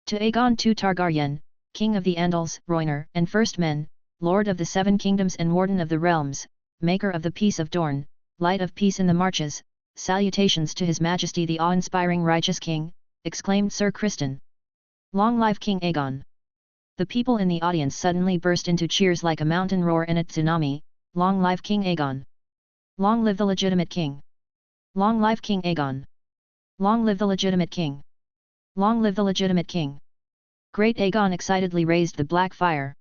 To Aegon II Targaryen, King of the Andals, Rhoynar and First Men, Lord of the Seven Kingdoms and Warden of the Realms, Maker of the Peace of Dorne, Light of peace in the marches, salutations to His Majesty the awe-inspiring righteous King, exclaimed Sir Kristin. Long live King Aegon! The people in the audience suddenly burst into cheers like a mountain roar in a tsunami. Long live King Aegon! Long live the legitimate king! Long live King Aegon! Long live the legitimate king! Long live the legitimate king! Great Aegon excitedly raised the black fire.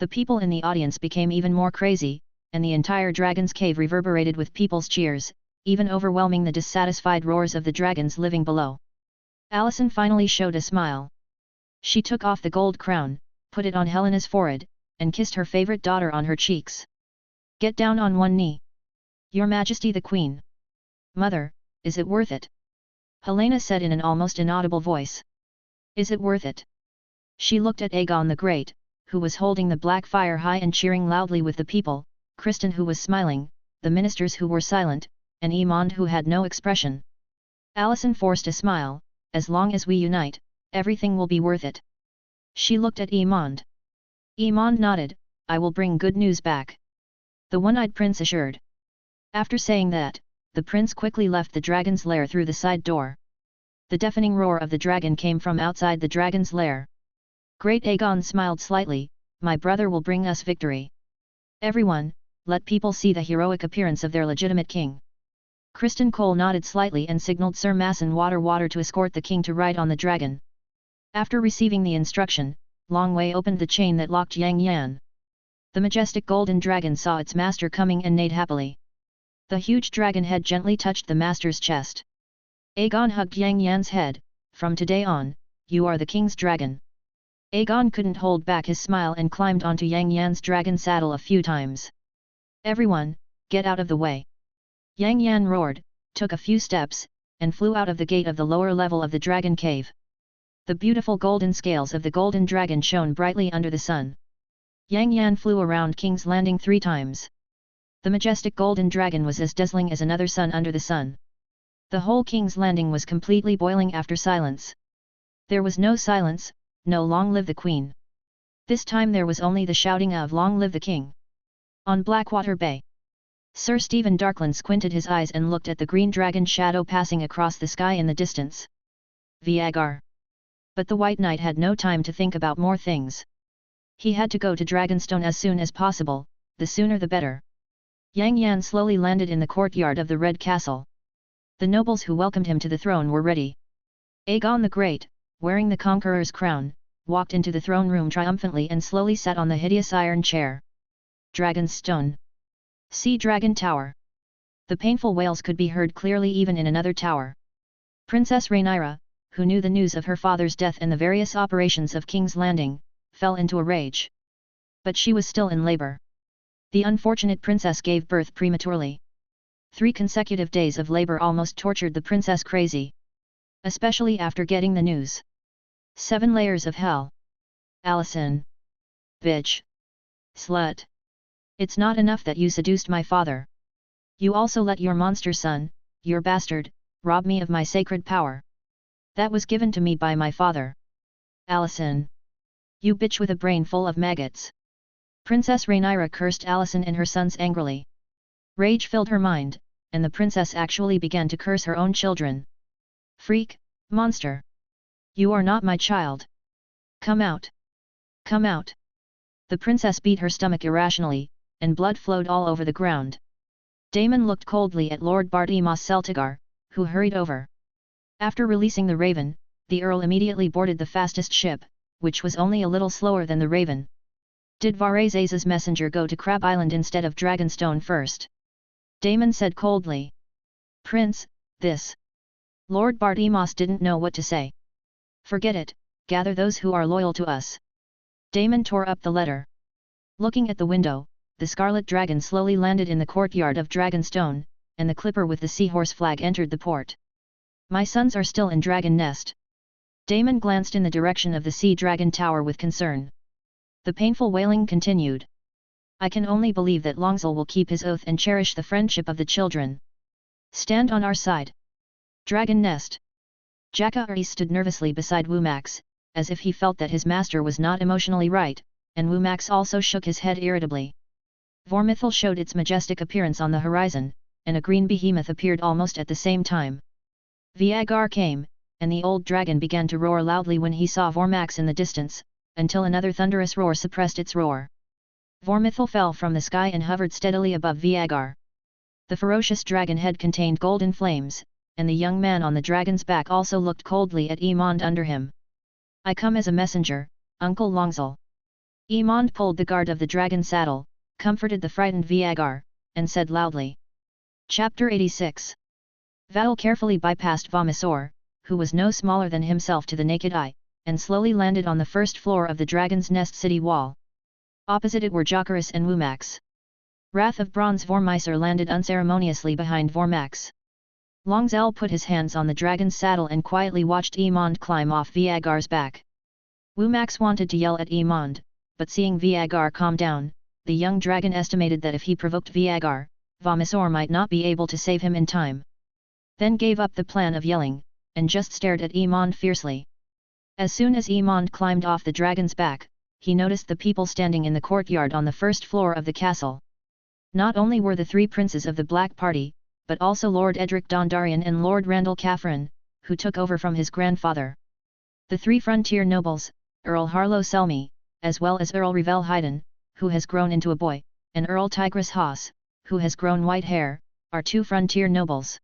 The people in the audience became even more crazy, and the entire dragon's cave reverberated with people's cheers, even overwhelming the dissatisfied roars of the dragons living below. Alicent finally showed a smile. She took off the gold crown, put it on Helena's forehead, and kissed her favorite daughter on her cheeks. Get down on one knee. Your Majesty the Queen. Mother, is it worth it? Helena said in an almost inaudible voice. Is it worth it? She looked at Aegon the Great, who was holding the black fire high and cheering loudly with the people, Kristin who was smiling, the ministers who were silent, and Aemond who had no expression. Alicent forced a smile. As long as we unite, everything will be worth it. She looked at Aemond. Aemond nodded. I will bring good news back. The one-eyed prince assured. After saying that, the prince quickly left the dragon's lair through the side door. The deafening roar of the dragon came from outside the dragon's lair. Great Aegon smiled slightly. My brother will bring us victory. Everyone, let people see the heroic appearance of their legitimate king. Kristin Cole nodded slightly and signaled Sir Masson Water to escort the king to ride on the dragon. After receiving the instruction, Longwei opened the chain that locked Yang Yan. The majestic golden dragon saw its master coming and neighed happily. The huge dragon head gently touched the master's chest. Aegon hugged Yang Yan's head. From today on, you are the king's dragon. Aegon couldn't hold back his smile and climbed onto Yang Yan's dragon saddle a few times. Everyone, get out of the way. Yang Yan roared, took a few steps, and flew out of the gate of the lower level of the dragon cave. The beautiful golden scales of the golden dragon shone brightly under the sun. Yang Yan flew around King's Landing 3 times. The majestic golden dragon was as dazzling as another sun under the sun. The whole King's Landing was completely boiling after silence. There was no silence, no long live the queen. This time there was only the shouting of long live the king. On Blackwater Bay, Sir Stephen Darkland squinted his eyes and looked at the green dragon shadow passing across the sky in the distance. Viagar. But the White Knight had no time to think about more things. He had to go to Dragonstone as soon as possible, the sooner the better. Yang Yan slowly landed in the courtyard of the Red Castle. The nobles who welcomed him to the throne were ready. Aegon the Great, wearing the conqueror's crown, walked into the throne room triumphantly and slowly sat on the hideous iron chair. Dragonstone. Sea Dragon Tower. The painful wails could be heard clearly even in another tower. Princess Rhaenyra, who knew the news of her father's death and the various operations of King's Landing, fell into a rage. But she was still in labor. The unfortunate princess gave birth prematurely. 3 consecutive days of labor almost tortured the princess crazy. Especially after getting the news. 7 layers of hell. Alicent. Bitch. Slut. It's not enough that you seduced my father. You also let your monster son, your bastard, rob me of my sacred power. That was given to me by my father. Alicent. You bitch with a brain full of maggots. Princess Rhaenyra cursed Alicent and her sons angrily. Rage filled her mind, and the princess actually began to curse her own children. Freak, monster. You are not my child. Come out. Come out. The princess beat her stomach irrationally, and blood flowed all over the ground. Daemon looked coldly at Lord Bartimos Celtigar, who hurried over. After releasing the Raven, the Earl immediately boarded the fastest ship, which was only a little slower than the Raven. Did Varys' messenger go to Crab Island instead of Dragonstone first? Daemon said coldly. Prince, this. Lord Bartimos didn't know what to say. Forget it, gather those who are loyal to us. Daemon tore up the letter. Looking at the window, the Scarlet Dragon slowly landed in the courtyard of Dragonstone, and the clipper with the seahorse flag entered the port. My sons are still in Dragon Nest. Daemon glanced in the direction of the Sea Dragon Tower with concern. The painful wailing continued. I can only believe that Longzil will keep his oath and cherish the friendship of the children. Stand on our side. Dragon Nest. Jaka stood nervously beside Wumax, as if he felt that his master was not emotionally right, and Wumax also shook his head irritably. Vormithil showed its majestic appearance on the horizon, and a green behemoth appeared almost at the same time. Viagar came, and the old dragon began to roar loudly when he saw Vormax in the distance, until another thunderous roar suppressed its roar. Vormithil fell from the sky and hovered steadily above Viagar. The ferocious dragon head contained golden flames, and the young man on the dragon's back also looked coldly at Emond under him. "I come as a messenger, Uncle Longzal." Emond pulled the guard of the dragon's saddle, comforted the frightened Viagar, and said loudly. Chapter 86. Val carefully bypassed Vomisor, who was no smaller than himself to the naked eye, and slowly landed on the first floor of the dragon's nest city wall. Opposite it were Jokeris and Wumax. Wrath of Bronze Vormiser landed unceremoniously behind Vormax. Longzell put his hands on the dragon's saddle and quietly watched Emond climb off Viagar's back. Wumax wanted to yell at Emond, but seeing Viagar calm down, the young dragon estimated that if he provoked Viagar, Vomisor might not be able to save him in time. Then gave up the plan of yelling, and just stared at Emond fiercely. As soon as Emond climbed off the dragon's back, he noticed the people standing in the courtyard on the first floor of the castle. Not only were the three princes of the Black Party, but also Lord Edric Dondarian and Lord Randall Catherine, who took over from his grandfather. The three frontier nobles, Earl Harlow Selmy, as well as Earl Revel Haydn, who has grown into a boy, and Earl Tigris Haas, who has grown white hair, are two frontier nobles.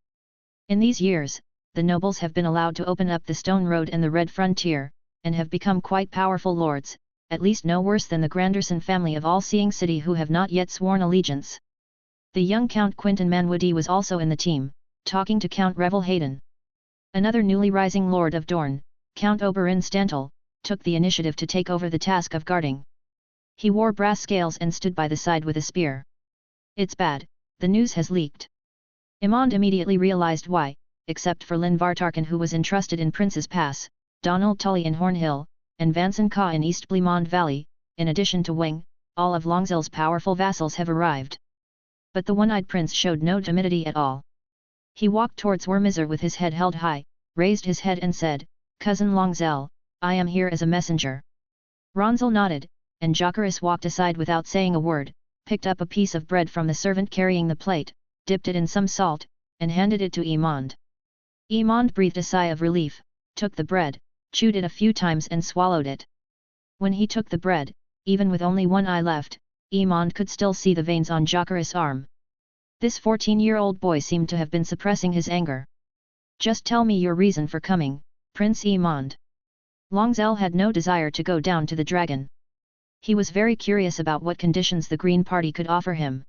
In these years, the nobles have been allowed to open up the Stone Road and the Red Frontier, and have become quite powerful lords, at least no worse than the Granderson family of All-Seeing City who have not yet sworn allegiance. The young Count Quinton Manwoody was also in the team, talking to Count Revel Haydn. Another newly rising Lord of Dorne, Count Oberyn Stantle, took the initiative to take over the task of guarding. He wore brass scales and stood by the side with a spear. "It's bad, the news has leaked." Emond immediately realized why, except for Lyn Vartarkan who was entrusted in Prince's Pass, Donald Tully in Hornhill, and Vanson Ka in East Bleemond Valley, in addition to Wing, all of Longzell's powerful vassals have arrived. But the one-eyed prince showed no timidity at all. He walked towards Wormizar with his head held high, raised his head and said, "Cousin Longzell, I am here as a messenger." Ronzel nodded, and Jokeris walked aside without saying a word, picked up a piece of bread from the servant carrying the plate, dipped it in some salt, and handed it to Emond. Emond breathed a sigh of relief, took the bread, chewed it a few times and swallowed it. When he took the bread, even with only one eye left, Emond could still see the veins on Jokeris' arm. This 14-year-old boy seemed to have been suppressing his anger. "Just tell me your reason for coming, Prince Emond." Longzell had no desire to go down to the dragon. He was very curious about what conditions the Green Party could offer him.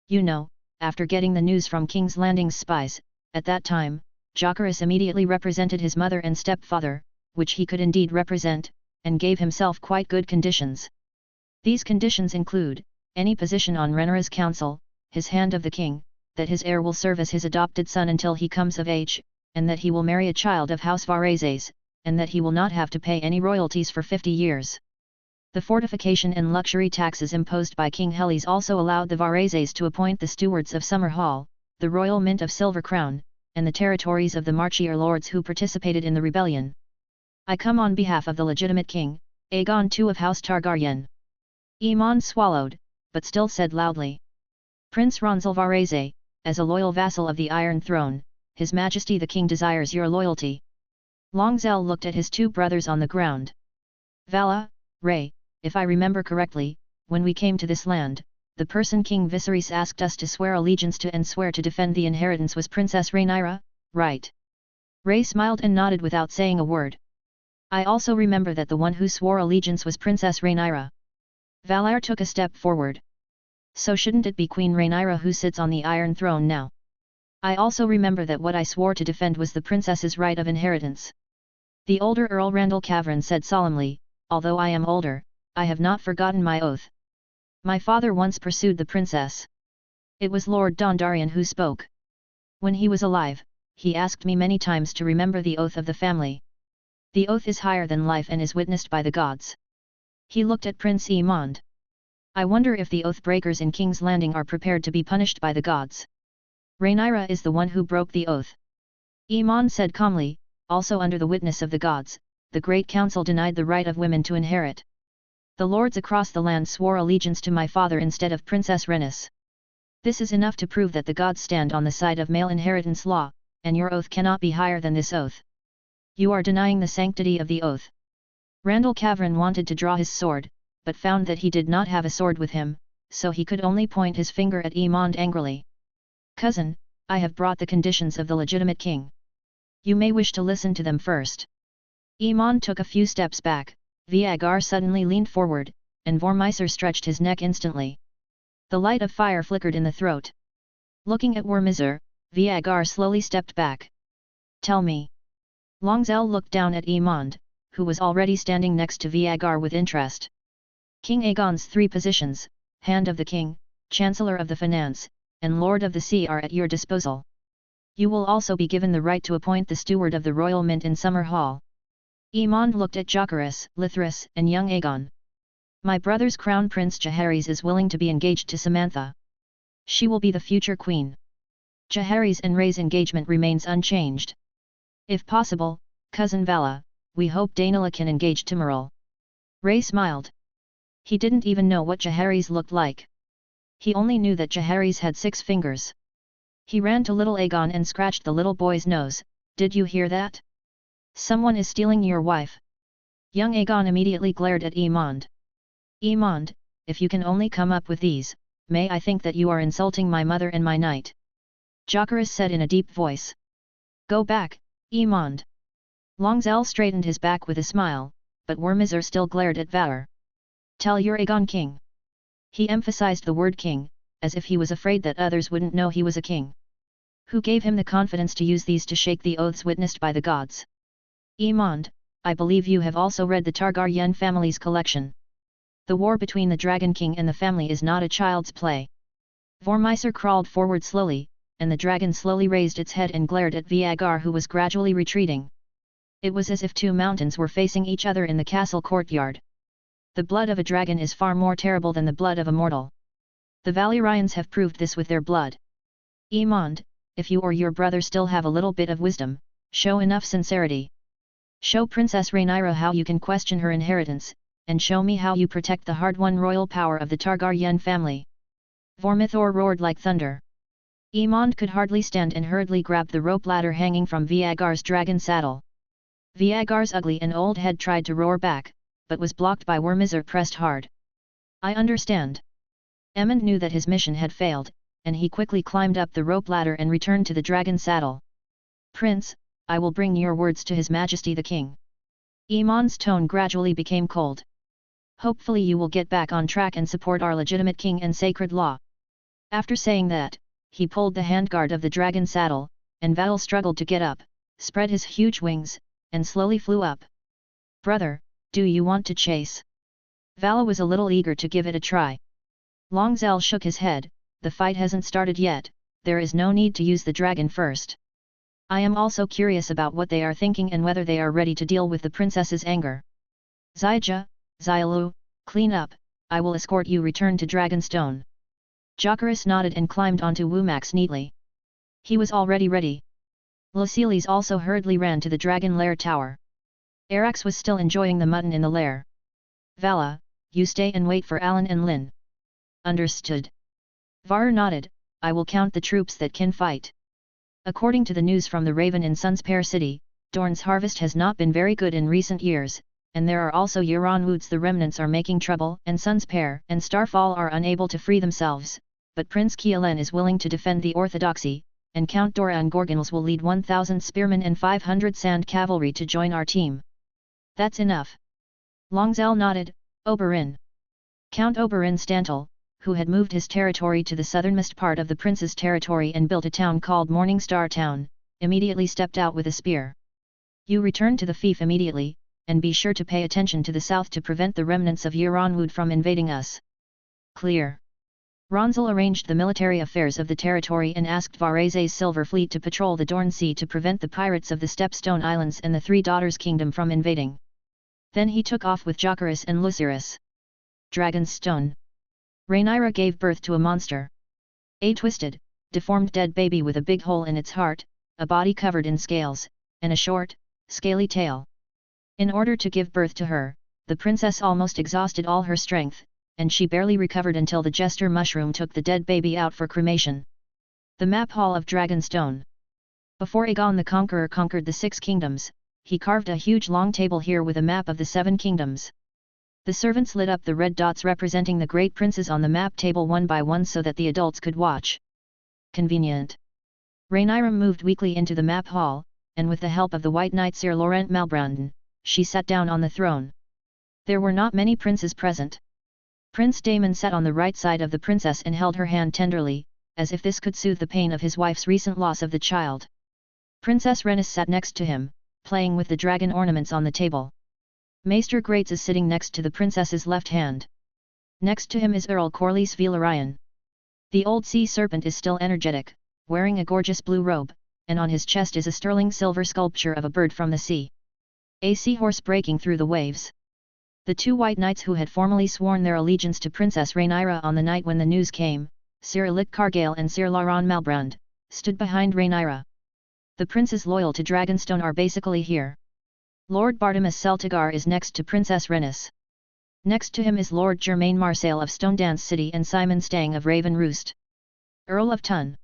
You know, after getting the news from King's Landing's spies, at that time, Jokeris immediately represented his mother and stepfather, which he could indeed represent, and gave himself quite good conditions. These conditions include, any position on Rhaenyra's council, his hand of the king, that his heir will serve as his adopted son until he comes of age, and that he will marry a child of House Varese, and that he will not have to pay any royalties for 50 years. The fortification and luxury taxes imposed by King Helis also allowed the Vareses to appoint the stewards of Summer Hall, the royal mint of Silver Crown, and the territories of the Marchier lords who participated in the rebellion. "I come on behalf of the legitimate king, Aegon II of House Targaryen." Emond swallowed, but still said loudly. "Prince Ronzel Varese, as a loyal vassal of the Iron Throne, His Majesty the King desires your loyalty." Longzell looked at his two brothers on the ground. "Vala, Ray, if I remember correctly, when we came to this land, the person King Viserys asked us to swear allegiance to and swear to defend the inheritance was Princess Rhaenyra, right?" Ray smiled and nodded without saying a word. "I also remember that the one who swore allegiance was Princess Rhaenyra." Valar took a step forward. "So shouldn't it be Queen Rhaenyra who sits on the Iron Throne now? I also remember that what I swore to defend was the princess's right of inheritance." The older Earl Randall Cavern said solemnly, "Although I am older, I have not forgotten my oath. My father once pursued the princess." It was Lord Dondarian who spoke. "When he was alive, he asked me many times to remember the oath of the family. The oath is higher than life and is witnessed by the gods." He looked at Prince Emond. "I wonder if the oath breakers in King's Landing are prepared to be punished by the gods." "Rhaenyra is the one who broke the oath," Emond said calmly. "Also under the witness of the gods, the Great Council denied the right of women to inherit. The lords across the land swore allegiance to my father instead of Princess Rhaenys. This is enough to prove that the gods stand on the side of male inheritance law, and your oath cannot be higher than this oath. You are denying the sanctity of the oath. Randall Cavern wanted to draw his sword, but found that he did not have a sword with him, so he could only point his finger at Emond angrily. Cousin, I have brought the conditions of the legitimate king. You may wish to listen to them first. Emond took a few steps back, Viagar suddenly leaned forward, and Vormeiser stretched his neck instantly. The light of fire flickered in the throat. Looking at Vormeiser, Viagar slowly stepped back. Tell me. Longzell looked down at Emond, who was already standing next to Viagar with interest. King Aegon's 3 positions, Hand of the King, Chancellor of the Finance, and Lord of the Sea are at your disposal. You will also be given the right to appoint the steward of the Royal Mint in Summer Hall. Emond looked at Jocaris, Lithris, and young Aegon. My brother's crown prince Jaehaerys is willing to be engaged to Samantha. She will be the future queen. Jaehaerys and Ray's engagement remains unchanged. If possible, cousin Vala, we hope Daenala can engage Timuril. Ray smiled. He didn't even know what Jaehaerys looked like. He only knew that Jaehaerys had 6 fingers. He ran to little Aegon and scratched the little boy's nose. Did you hear that? Someone is stealing your wife. Young Aegon immediately glared at Emond. Emond, if you can only come up with these, may I think that you are insulting my mother and my knight. Jocaris said in a deep voice. Go back, Emond. Longzell straightened his back with a smile, but Wormizer still glared at Vaur. Tell your Aegon king. He emphasized the word king, as if he was afraid that others wouldn't know he was a king. Who gave him the confidence to use these to shake the oaths witnessed by the gods? Emond, I believe you have also read the Targaryen family's collection. The war between the Dragon King and the family is not a child's play. Vormeiser crawled forward slowly, and the dragon slowly raised its head and glared at Viagar, who was gradually retreating. It was as if 2 mountains were facing each other in the castle courtyard. The blood of a dragon is far more terrible than the blood of a mortal. The Valyrians have proved this with their blood. Emond, if you or your brother still have a little bit of wisdom, show enough sincerity. Show Princess Rhaenyra how you can question her inheritance, and show me how you protect the hard-won royal power of the Targaryen family. Vormithor roared like thunder. Emond could hardly stand and hurriedly grabbed the rope ladder hanging from Viagar's dragon saddle. Viagar's ugly and old head tried to roar back, but was blocked by Wormizer pressed hard. I understand. Aemond knew that his mission had failed, and he quickly climbed up the rope ladder and returned to the dragon saddle. Prince, I will bring your words to His Majesty the King. Emond's tone gradually became cold. Hopefully you will get back on track and support our legitimate king and sacred law. After saying that, he pulled the handguard of the dragon saddle, and Val struggled to get up, spread his huge wings, and slowly flew up. Brother, do you want to chase? Vala was a little eager to give it a try. Longzell shook his head. The fight hasn't started yet, there is no need to use the dragon first. I am also curious about what they are thinking and whether they are ready to deal with the princess's anger. Zyja, Xyalu, clean up, I will escort you return to Dragonstone. Jocaris nodded and climbed onto Wumax neatly. He was already ready. Lucilis also hurriedly ran to the dragon lair tower. Arax was still enjoying the mutton in the lair. Vala, you stay and wait for Alan and Lynn. Understood. Var nodded, I will count the troops that can fight. According to the news from the Raven in Sunspear City, Dorne's harvest has not been very good in recent years, and there are also Euron Woods. The remnants are making trouble, and Sunspear and Starfall are unable to free themselves, but Prince Kielen is willing to defend the orthodoxy, and Count Doran Gorgonals will lead 1,000 spearmen and 500 sand cavalry to join our team. That's enough. Longzell nodded. Oberyn. Count Oberyn Stantle, who had moved his territory to the southernmost part of the prince's territory and built a town called Morningstar Town, immediately stepped out with a spear. You return to the fief immediately, and be sure to pay attention to the south to prevent the remnants of Euronwood from invading us. Clear. Ronzel arranged the military affairs of the territory and asked Varese Silver Fleet to patrol the Dorne Sea to prevent the pirates of the Stepstone Islands and the Three Daughters Kingdom from invading. Then he took off with Jocaris and Lucerys. Dragonstone. Rhaenyra gave birth to a monster. A twisted, deformed dead baby with a big hole in its heart, a body covered in scales, and a short, scaly tail. In order to give birth to her, the princess almost exhausted all her strength, and she barely recovered until the jester mushroom took the dead baby out for cremation. The map hall of Dragonstone. Before Aegon the Conqueror conquered the 6 kingdoms, he carved a huge long table here with a map of the 7 kingdoms. The servants lit up the red dots representing the great princes on the map table one by one so that the adults could watch. Convenient. Rhaenyra moved weakly into the map hall, and with the help of the White Knight Sir Laurent Malbrandon, she sat down on the throne. There were not many princes present. Prince Daemon sat on the right side of the princess and held her hand tenderly, as if this could soothe the pain of his wife's recent loss of the child. Princess Rhaenys sat next to him, playing with the dragon ornaments on the table. Maester Grates is sitting next to the princess's left hand. Next to him is Earl Corlys Velaryon. The old sea serpent is still energetic, wearing a gorgeous blue robe, and on his chest is a sterling silver sculpture of a bird from the sea. A seahorse breaking through the waves. The 2 white knights who had formally sworn their allegiance to Princess Rhaenyra on the night when the news came, Sir Illic Cargale and Sir Laurent Malbrand, stood behind Rhaenyra. The princes loyal to Dragonstone are basically here. Lord Bartimus Celtigar is next to Princess Rhaenys. Next to him is Lord Germain Marsail of Stonedance City and Simon Stang of Raven Roost. Earl of Tun.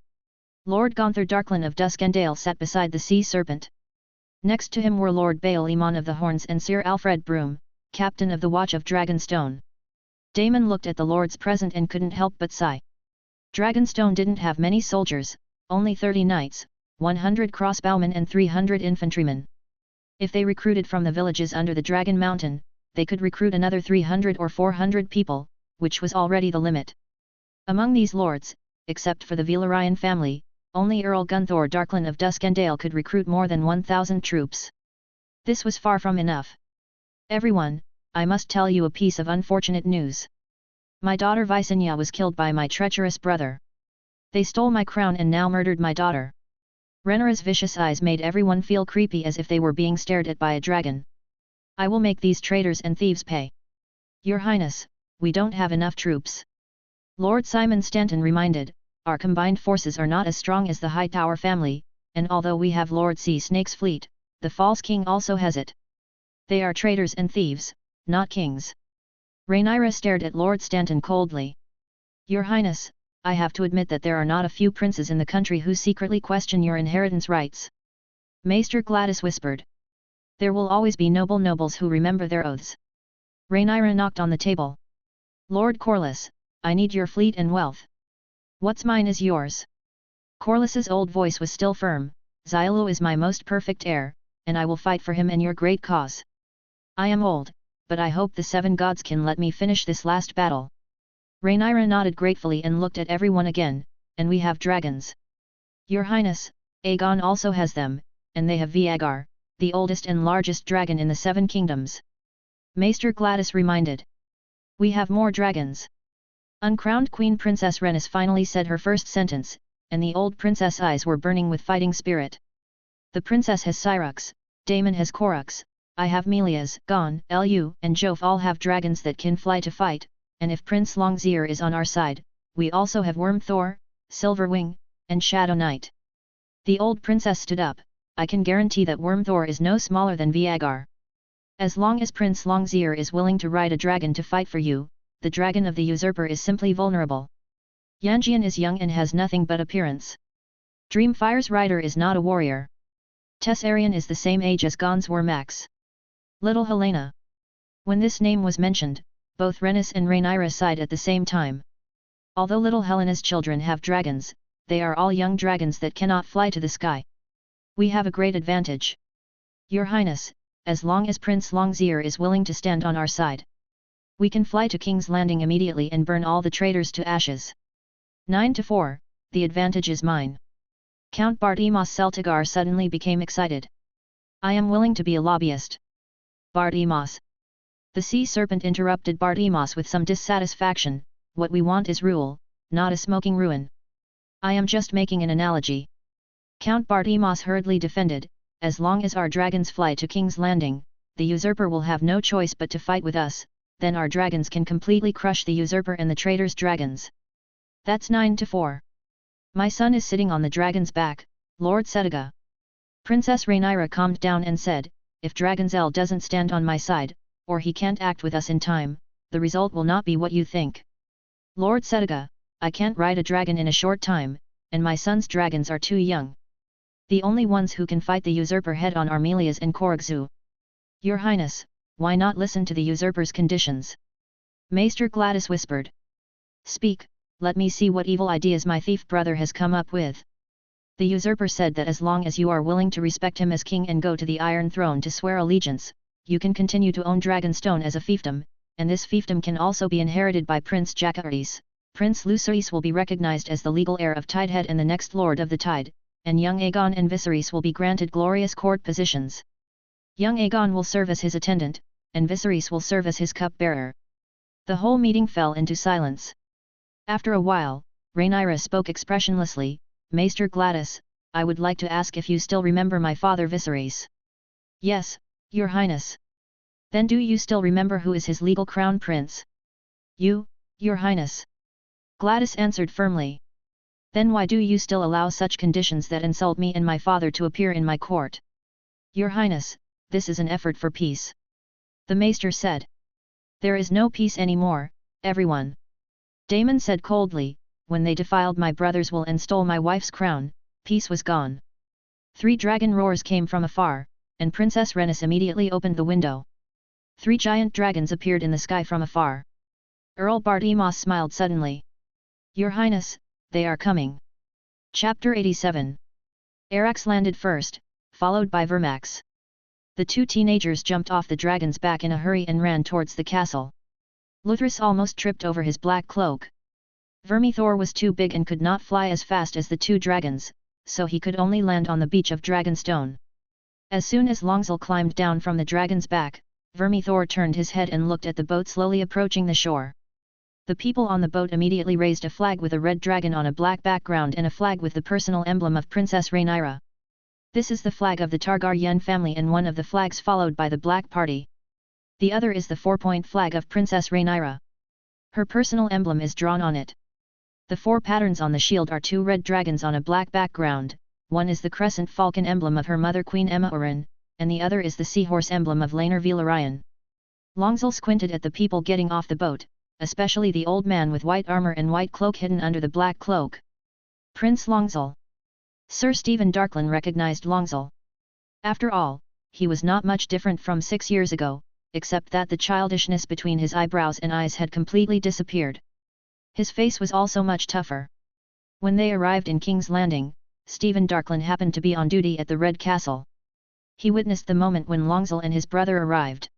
Lord Gonthar Darklin of Duskendale sat beside the sea serpent. Next to him were Lord Bael Emon of the Horns and Sir Alfred Broom, captain of the Watch of Dragonstone. Daemon looked at the lords present and couldn't help but sigh. Dragonstone didn't have many soldiers, only 30 knights, 100 crossbowmen and 300 infantrymen. If they recruited from the villages under the Dragon Mountain, they could recruit another 300 or 400 people, which was already the limit. Among these lords, except for the Velaryon family, only Earl Gunthor Darklin of Duskendale could recruit more than 1,000 troops. This was far from enough. Everyone, I must tell you a piece of unfortunate news. My daughter Visenya was killed by my treacherous brother. They stole my crown and now murdered my daughter. Rhaenyra's vicious eyes made everyone feel creepy as if they were being stared at by a dragon. I will make these traitors and thieves pay. Your Highness, we don't have enough troops. Lord Simon Stanton reminded, our combined forces are not as strong as the Hightower family, and although we have Lord Sea Snake's fleet, the False King also has it. They are traitors and thieves, not kings. Rhaenyra stared at Lord Stanton coldly. Your Highness, I have to admit that there are not a few princes in the country who secretly question your inheritance rights. Maester Gladys whispered. There will always be nobles who remember their oaths. Rhaenyra knocked on the table. Lord Corlys, I need your fleet and wealth. What's mine is yours. Corlys's old voice was still firm. Xylo is my most perfect heir, and I will fight for him and your great cause. I am old, but I hope the 7 gods can let me finish this last battle. Rhaenyra nodded gratefully and looked at everyone again, and we have dragons. Your Highness, Aegon also has them, and they have Viagar, the oldest and largest dragon in the 7 kingdoms. Maester Gladys reminded. We have more dragons. Uncrowned Queen Princess Rhaenys finally said her first sentence, and the old princess' eyes were burning with fighting spirit. The princess has Syrox, Daemon has Corux, I have Melias, Gon, Lu and Jof all have dragons that can fly to fight, and if Prince Longseer is on our side, we also have Wormthor, Silverwing, and Shadow Knight. The old princess stood up. I can guarantee that Wormthor is no smaller than Viagar. As long as Prince Longseer is willing to ride a dragon to fight for you, the dragon of the usurper is simply vulnerable. Yanjian is young and has nothing but appearance. Dreamfire's rider is not a warrior. Tessarion is the same age as Gon's Max. Little Helena. When this name was mentioned, both Rhaenys and Rhaenyra sighed at the same time. Although little Helena's children have dragons, they are all young dragons that cannot fly to the sky. We have a great advantage. Your Highness, as long as Prince Longseer is willing to stand on our side, we can fly to King's Landing immediately and burn all the traitors to ashes. 9-4, the advantage is mine. Count Bartimos Celtigar suddenly became excited. I am willing to be a lobbyist. Bartimos. The sea serpent interrupted Bartimos with some dissatisfaction, what we want is rule, not a smoking ruin. I am just making an analogy. Count Bartimos hurriedly defended, as long as our dragons fly to King's Landing, the usurper will have no choice but to fight with us, then our dragons can completely crush the usurper and the traitors' dragons. That's 9-4. My son is sitting on the dragon's back, Lord Setiga. Princess Rhaenyra calmed down and said, if Dragonzell doesn't stand on my side, or he can't act with us in time, the result will not be what you think. Lord Setaga, I can't ride a dragon in a short time, and my son's dragons are too young. The only ones who can fight the usurper head-on are Melias and Korogzu. Your Highness, why not listen to the usurper's conditions? Maester Gladys whispered. Speak, let me see what evil ideas my thief brother has come up with. The usurper said that as long as you are willing to respect him as king and go to the Iron Throne to swear allegiance, you can continue to own Dragonstone as a fiefdom, and this fiefdom can also be inherited by Prince Jacaris. Prince Luceris will be recognized as the legal heir of Tidehead and the next Lord of the Tide, and young Aegon and Viserys will be granted glorious court positions. Young Aegon will serve as his attendant, and Viserys will serve as his cup-bearer. The whole meeting fell into silence. After a while, Rhaenyra spoke expressionlessly, Maester Gladys, I would like to ask if you still remember my father Viserys. Yes, Your Highness. Then do you still remember who is his legal crown prince? You, Your Highness. Gladys answered firmly. Then why do you still allow such conditions that insult me and my father to appear in my court? Your Highness, this is an effort for peace. The Maester said. There is no peace anymore, everyone. Daemon said coldly, when they defiled my brother's will and stole my wife's crown, peace was gone. 3 dragon roars came from afar, and Princess Rhaenys immediately opened the window. 3 giant dragons appeared in the sky from afar. Earl Bartimos smiled suddenly. Your Highness, they are coming. Chapter 87. Arax landed first, followed by Vermax. The 2 teenagers jumped off the dragon's back in a hurry and ran towards the castle. Luthras almost tripped over his black cloak. Vermithor was too big and could not fly as fast as the 2 dragons, so he could only land on the beach of Dragonstone. As soon as Longzil climbed down from the dragon's back, Vermithor turned his head and looked at the boat slowly approaching the shore. The people on the boat immediately raised a flag with a red dragon on a black background and a flag with the personal emblem of Princess Rhaenyra. This is the flag of the Targaryen family and one of the flags followed by the Black Party. The other is the 4-point flag of Princess Rhaenyra. Her personal emblem is drawn on it. The 4 patterns on the shield are 2 red dragons on a black background, one is the crescent falcon emblem of her mother Queen Aemma Oren, and the other is the seahorse emblem of Laenor Velaryon. Longzil squinted at the people getting off the boat, especially the old man with white armor and white cloak hidden under the black cloak. Prince Longzil. Sir Stephen Darklyn recognized Longzil. After all, he was not much different from 6 years ago, except that the childishness between his eyebrows and eyes had completely disappeared. His face was also much tougher. When they arrived in King's Landing, Stephen Darklyn happened to be on duty at the Red Castle. He witnessed the moment when Longzil and his brother arrived.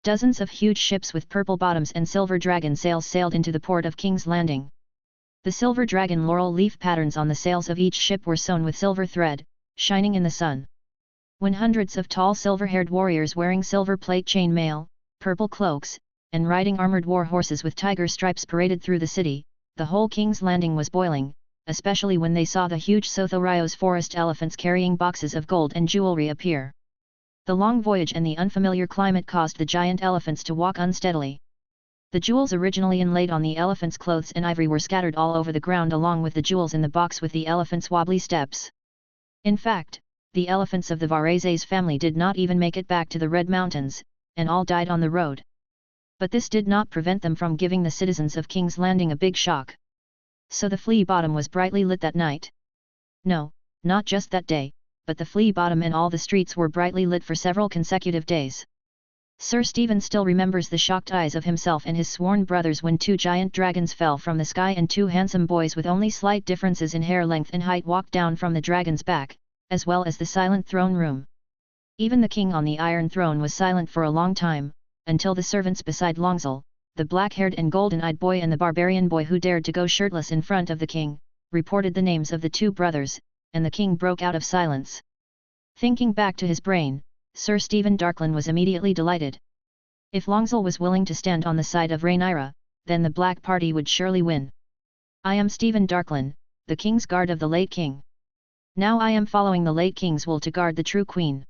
Dozens of huge ships with purple bottoms and silver dragon sails sailed into the port of King's Landing. The silver dragon laurel leaf patterns on the sails of each ship were sewn with silver thread, shining in the sun. When hundreds of tall silver-haired warriors wearing silver plate chain mail, purple cloaks, and riding armored war horses with tiger stripes paraded through the city, the whole King's Landing was boiling, especially when they saw the huge Sothorios forest elephants carrying boxes of gold and jewelry appear. The long voyage and the unfamiliar climate caused the giant elephants to walk unsteadily. The jewels originally inlaid on the elephants' clothes and ivory were scattered all over the ground along with the jewels in the box with the elephants' wobbly steps. In fact, the elephants of the Varese family did not even make it back to the Red Mountains, and all died on the road. But this did not prevent them from giving the citizens of King's Landing a big shock. So the Flea Bottom was brightly lit that night. No, not just that day, but the Flea Bottom and all the streets were brightly lit for several consecutive days. Sir Stephen still remembers the shocked eyes of himself and his sworn brothers when 2 giant dragons fell from the sky and 2 handsome boys with only slight differences in hair length and height walked down from the dragon's back, as well as the silent throne room. Even the king on the Iron Throne was silent for a long time, until the servants beside Longzil, the black-haired and golden-eyed boy and the barbarian boy who dared to go shirtless in front of the king, reported the names of the 2 brothers, and the king broke out of silence. Thinking back to his brain, Sir Stephen Darklyn was immediately delighted. If Longzil was willing to stand on the side of Rhaenyra, then the Black Party would surely win. I am Stephen Darklyn, the king's guard of the late king. Now I am following the late king's will to guard the true queen.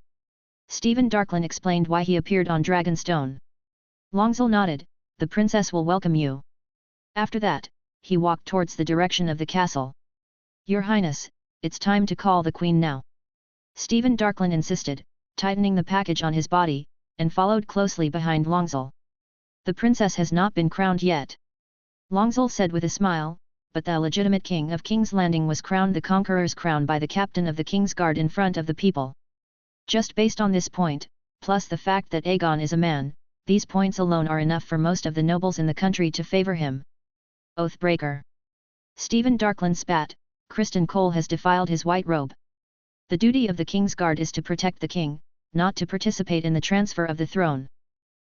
Stephen Darklyn explained why he appeared on Dragonstone. Longzil nodded, the princess will welcome you. After that, he walked towards the direction of the castle. Your Highness, it's time to call the queen now. Stephen Darklyn insisted, tightening the package on his body, and followed closely behind Longzil. The princess has not been crowned yet. Longzhou said with a smile, but the legitimate king of King's Landing was crowned the conqueror's crown by the captain of the King's Guard in front of the people. Just based on this point, plus the fact that Aegon is a man, these points alone are enough for most of the nobles in the country to favor him. Oathbreaker. Stephen Darkland spat, Kristen Cole has defiled his white robe. The duty of the King's Guard is to protect the king, not to participate in the transfer of the throne.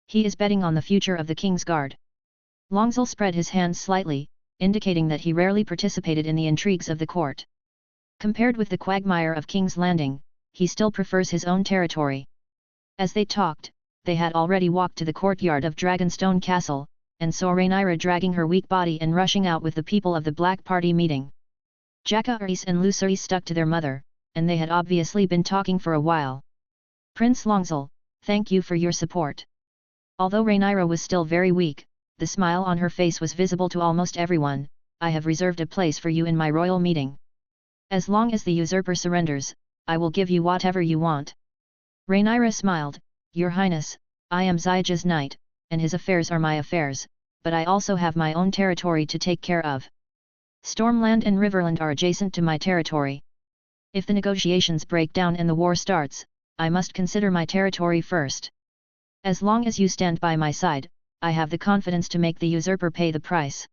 He is betting on the future of the King's Guard. Longzhou spread his hands slightly, indicating that he rarely participated in the intrigues of the court. Compared with the quagmire of King's Landing, he still prefers his own territory. As they talked, they had already walked to the courtyard of Dragonstone Castle, and saw Rhaenyra dragging her weak body and rushing out with the people of the Black Party meeting. Jacaerys and Lucerys stuck to their mother, and they had obviously been talking for a while. Prince Longzhou, thank you for your support. Although Rhaenyra was still very weak, the smile on her face was visible to almost everyone. I have reserved a place for you in my royal meeting. As long as the usurper surrenders, I will give you whatever you want. Rhaenyra smiled, Your Highness, I am Zyja's knight, and his affairs are my affairs, but I also have my own territory to take care of. Stormland and Riverland are adjacent to my territory. If the negotiations break down and the war starts, I must consider my territory first. As long as you stand by my side, I have the confidence to make the usurper pay the price.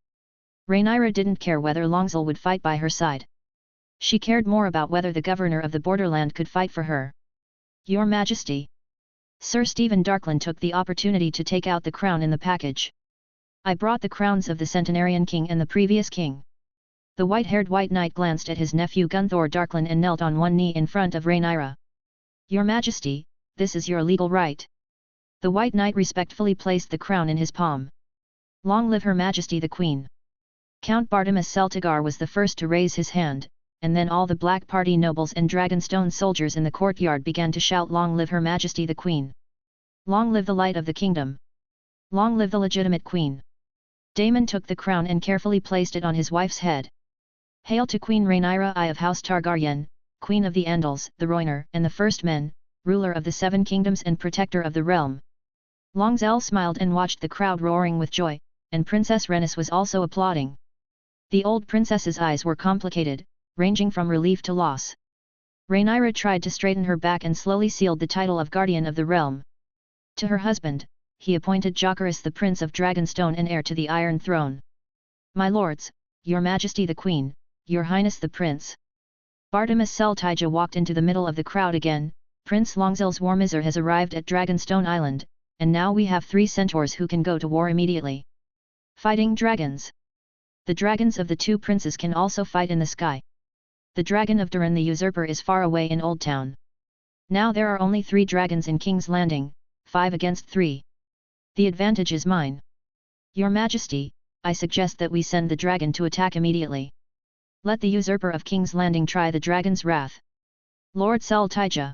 Rhaenyra didn't care whether Longzhou would fight by her side. She cared more about whether the governor of the borderland could fight for her. Your Majesty. Sir Stephen Darkland took the opportunity to take out the crown in the package. I brought the crowns of the centenarian king and the previous king. The white-haired White Knight glanced at his nephew Gunthor Darkland and knelt on one knee in front of Rhaenyra. Your Majesty, this is your legal right. The White Knight respectfully placed the crown in his palm. Long live Her Majesty the Queen. Count Bartimus Celtigar was the first to raise his hand, and then all the Black Party nobles and Dragonstone soldiers in the courtyard began to shout Long live Her Majesty the Queen. Long live the light of the kingdom. Long live the legitimate queen. Daemon took the crown and carefully placed it on his wife's head. Hail to Queen Rhaenyra I of House Targaryen, Queen of the Andals, the Rhoynar, and the First Men, ruler of the Seven Kingdoms and protector of the realm. Longzhou smiled and watched the crowd roaring with joy, and Princess Rhaenys was also applauding. The old princess's eyes were complicated, ranging from relief to loss. Rhaenyra tried to straighten her back and slowly sealed the title of Guardian of the Realm. To her husband, he appointed Jacaerys the Prince of Dragonstone and heir to the Iron Throne. My lords, Your Majesty the Queen, Your Highness the Prince. Bartimus Seltija walked into the middle of the crowd again. Prince Longzhou's Warmizer has arrived at Dragonstone Island, and now we have 3 centaurs who can go to war immediately. Fighting dragons. The dragons of the 2 princes can also fight in the sky. The dragon of Durin the usurper is far away in Old Town. Now there are only 3 dragons in King's Landing, 5 against 3. The advantage is mine. Your Majesty, I suggest that we send the dragon to attack immediately. Let the usurper of King's Landing try the dragon's wrath. Lord Seltija.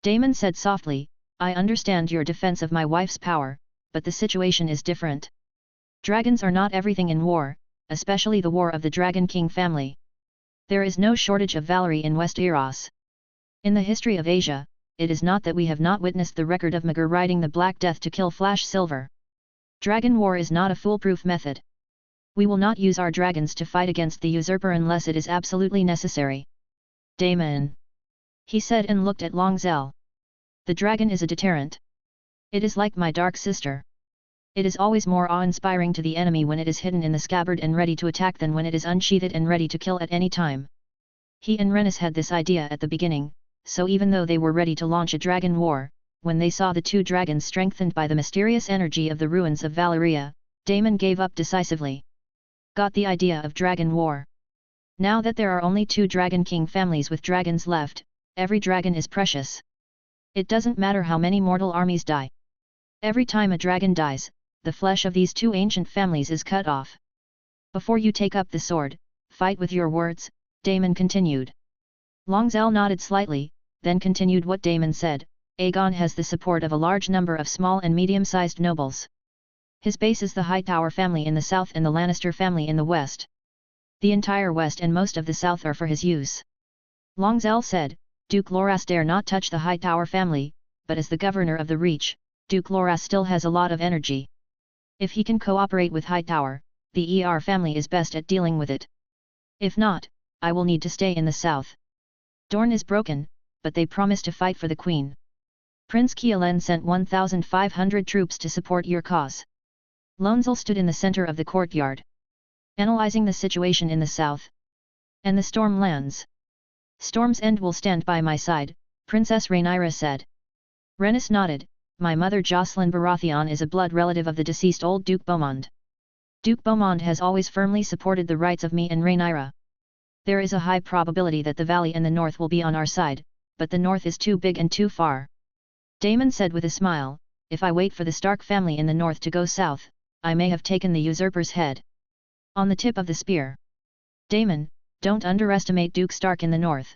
Daemon said softly, I understand your defense of my wife's power, but the situation is different. Dragons are not everything in war, especially the war of the Dragon King family. There is no shortage of Valerie in Westeros. In the history of Asia, it is not that we have not witnessed the record of Maegor riding the Black Death to kill Flash Silver. Dragon war is not a foolproof method. We will not use our dragons to fight against the usurper unless it is absolutely necessary. Daemon. He said and looked at Longzhou. The dragon is a deterrent. It is like my dark sister. It is always more awe-inspiring to the enemy when it is hidden in the scabbard and ready to attack than when it is unsheathed and ready to kill at any time. He and Rhaenys had this idea at the beginning, so even though they were ready to launch a dragon war, when they saw the 2 dragons strengthened by the mysterious energy of the ruins of Valyria, Daemon gave up decisively. Got the idea of dragon war. Now that there are only 2 Dragon King families with dragons left, every dragon is precious. It doesn't matter how many mortal armies die. Every time a dragon dies, the flesh of these 2 ancient families is cut off. Before you take up the sword, fight with your words, Daemon continued. Longzhou nodded slightly, then continued what Daemon said. Aegon has the support of a large number of small and medium-sized nobles. His base is the Hightower family in the south and the Lannister family in the west. The entire west and most of the south are for his use. Longzhou said, Duke Loras dare not touch the Hightower family, but as the governor of the Reach, Duke Loras still has a lot of energy. If he can cooperate with Hightower, the ER family is best at dealing with it. If not, I will need to stay in the south. Dorne is broken, but they promise to fight for the Queen. Prince Keelan sent 1,500 troops to support your cause. Lonzel stood in the center of the courtyard, analyzing the situation in the south. And the Storm lands. Storm's End will stand by my side, Princess Rhaenyra said. Rhaenys nodded. My mother Jocelyn Baratheon is a blood relative of the deceased old Duke Beaumont. Duke Beaumont has always firmly supported the rights of me and Rhaenyra. There is a high probability that the valley and the north will be on our side, but the north is too big and too far. Daemon said with a smile, if I wait for the Stark family in the north to go south, I may have taken the usurper's head on the tip of the spear. Daemon, don't underestimate Duke Stark in the north.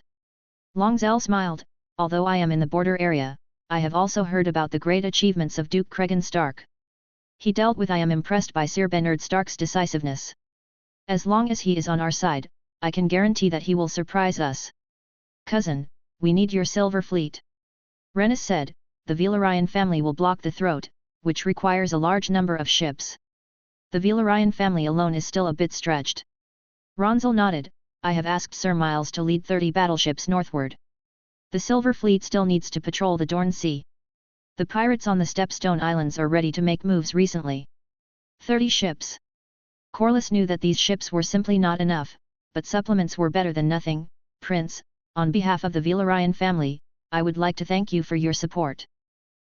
Longzell smiled, although I am in the border area, I have also heard about the great achievements of Duke Cregan Stark. He dealt with I am impressed by Sir Bernard Stark's decisiveness. As long as he is on our side, I can guarantee that he will surprise us. Cousin, we need your silver fleet. Rhaenys said, the Velaryon family will block the throat, which requires a large number of ships. The Velaryon family alone is still a bit stretched. Ronzel nodded, I have asked Sir Miles to lead 30 battleships northward. The Silver Fleet still needs to patrol the Dorne Sea. The pirates on the Stepstone Islands are ready to make moves recently. 30 ships. Corlys knew that these ships were simply not enough, but supplements were better than nothing. Prince, on behalf of the Velaryon family, I would like to thank you for your support.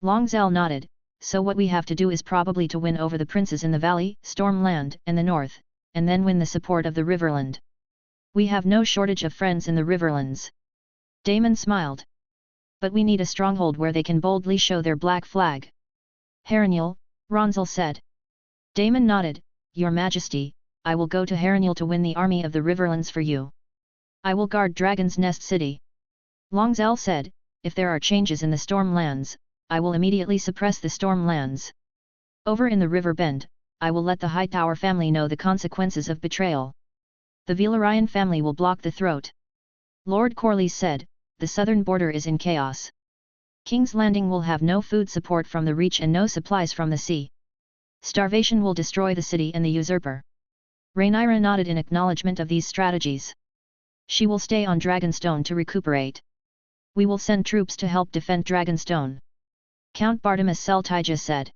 Longzell nodded, so what we have to do is probably to win over the princes in the valley, Stormland, and the north, and then win the support of the Riverland. We have no shortage of friends in the Riverlands. Daemon smiled. But we need a stronghold where they can boldly show their black flag. Harrenhal, Ronzel said. Daemon nodded, Your Majesty, I will go to Harrenhal to win the army of the Riverlands for you. I will guard Dragon's Nest City. Longzell said, if there are changes in the Stormlands, I will immediately suppress the Stormlands. Over in the River Bend, I will let the Hightower family know the consequences of betrayal. The Velaryon family will block the throat. Lord Corlys said, the southern border is in chaos. King's Landing will have no food support from the Reach and no supplies from the sea. Starvation will destroy the city and the usurper. Rhaenyra nodded in acknowledgement of these strategies. She will stay on Dragonstone to recuperate. We will send troops to help defend Dragonstone. Count Bartimus Seltija said.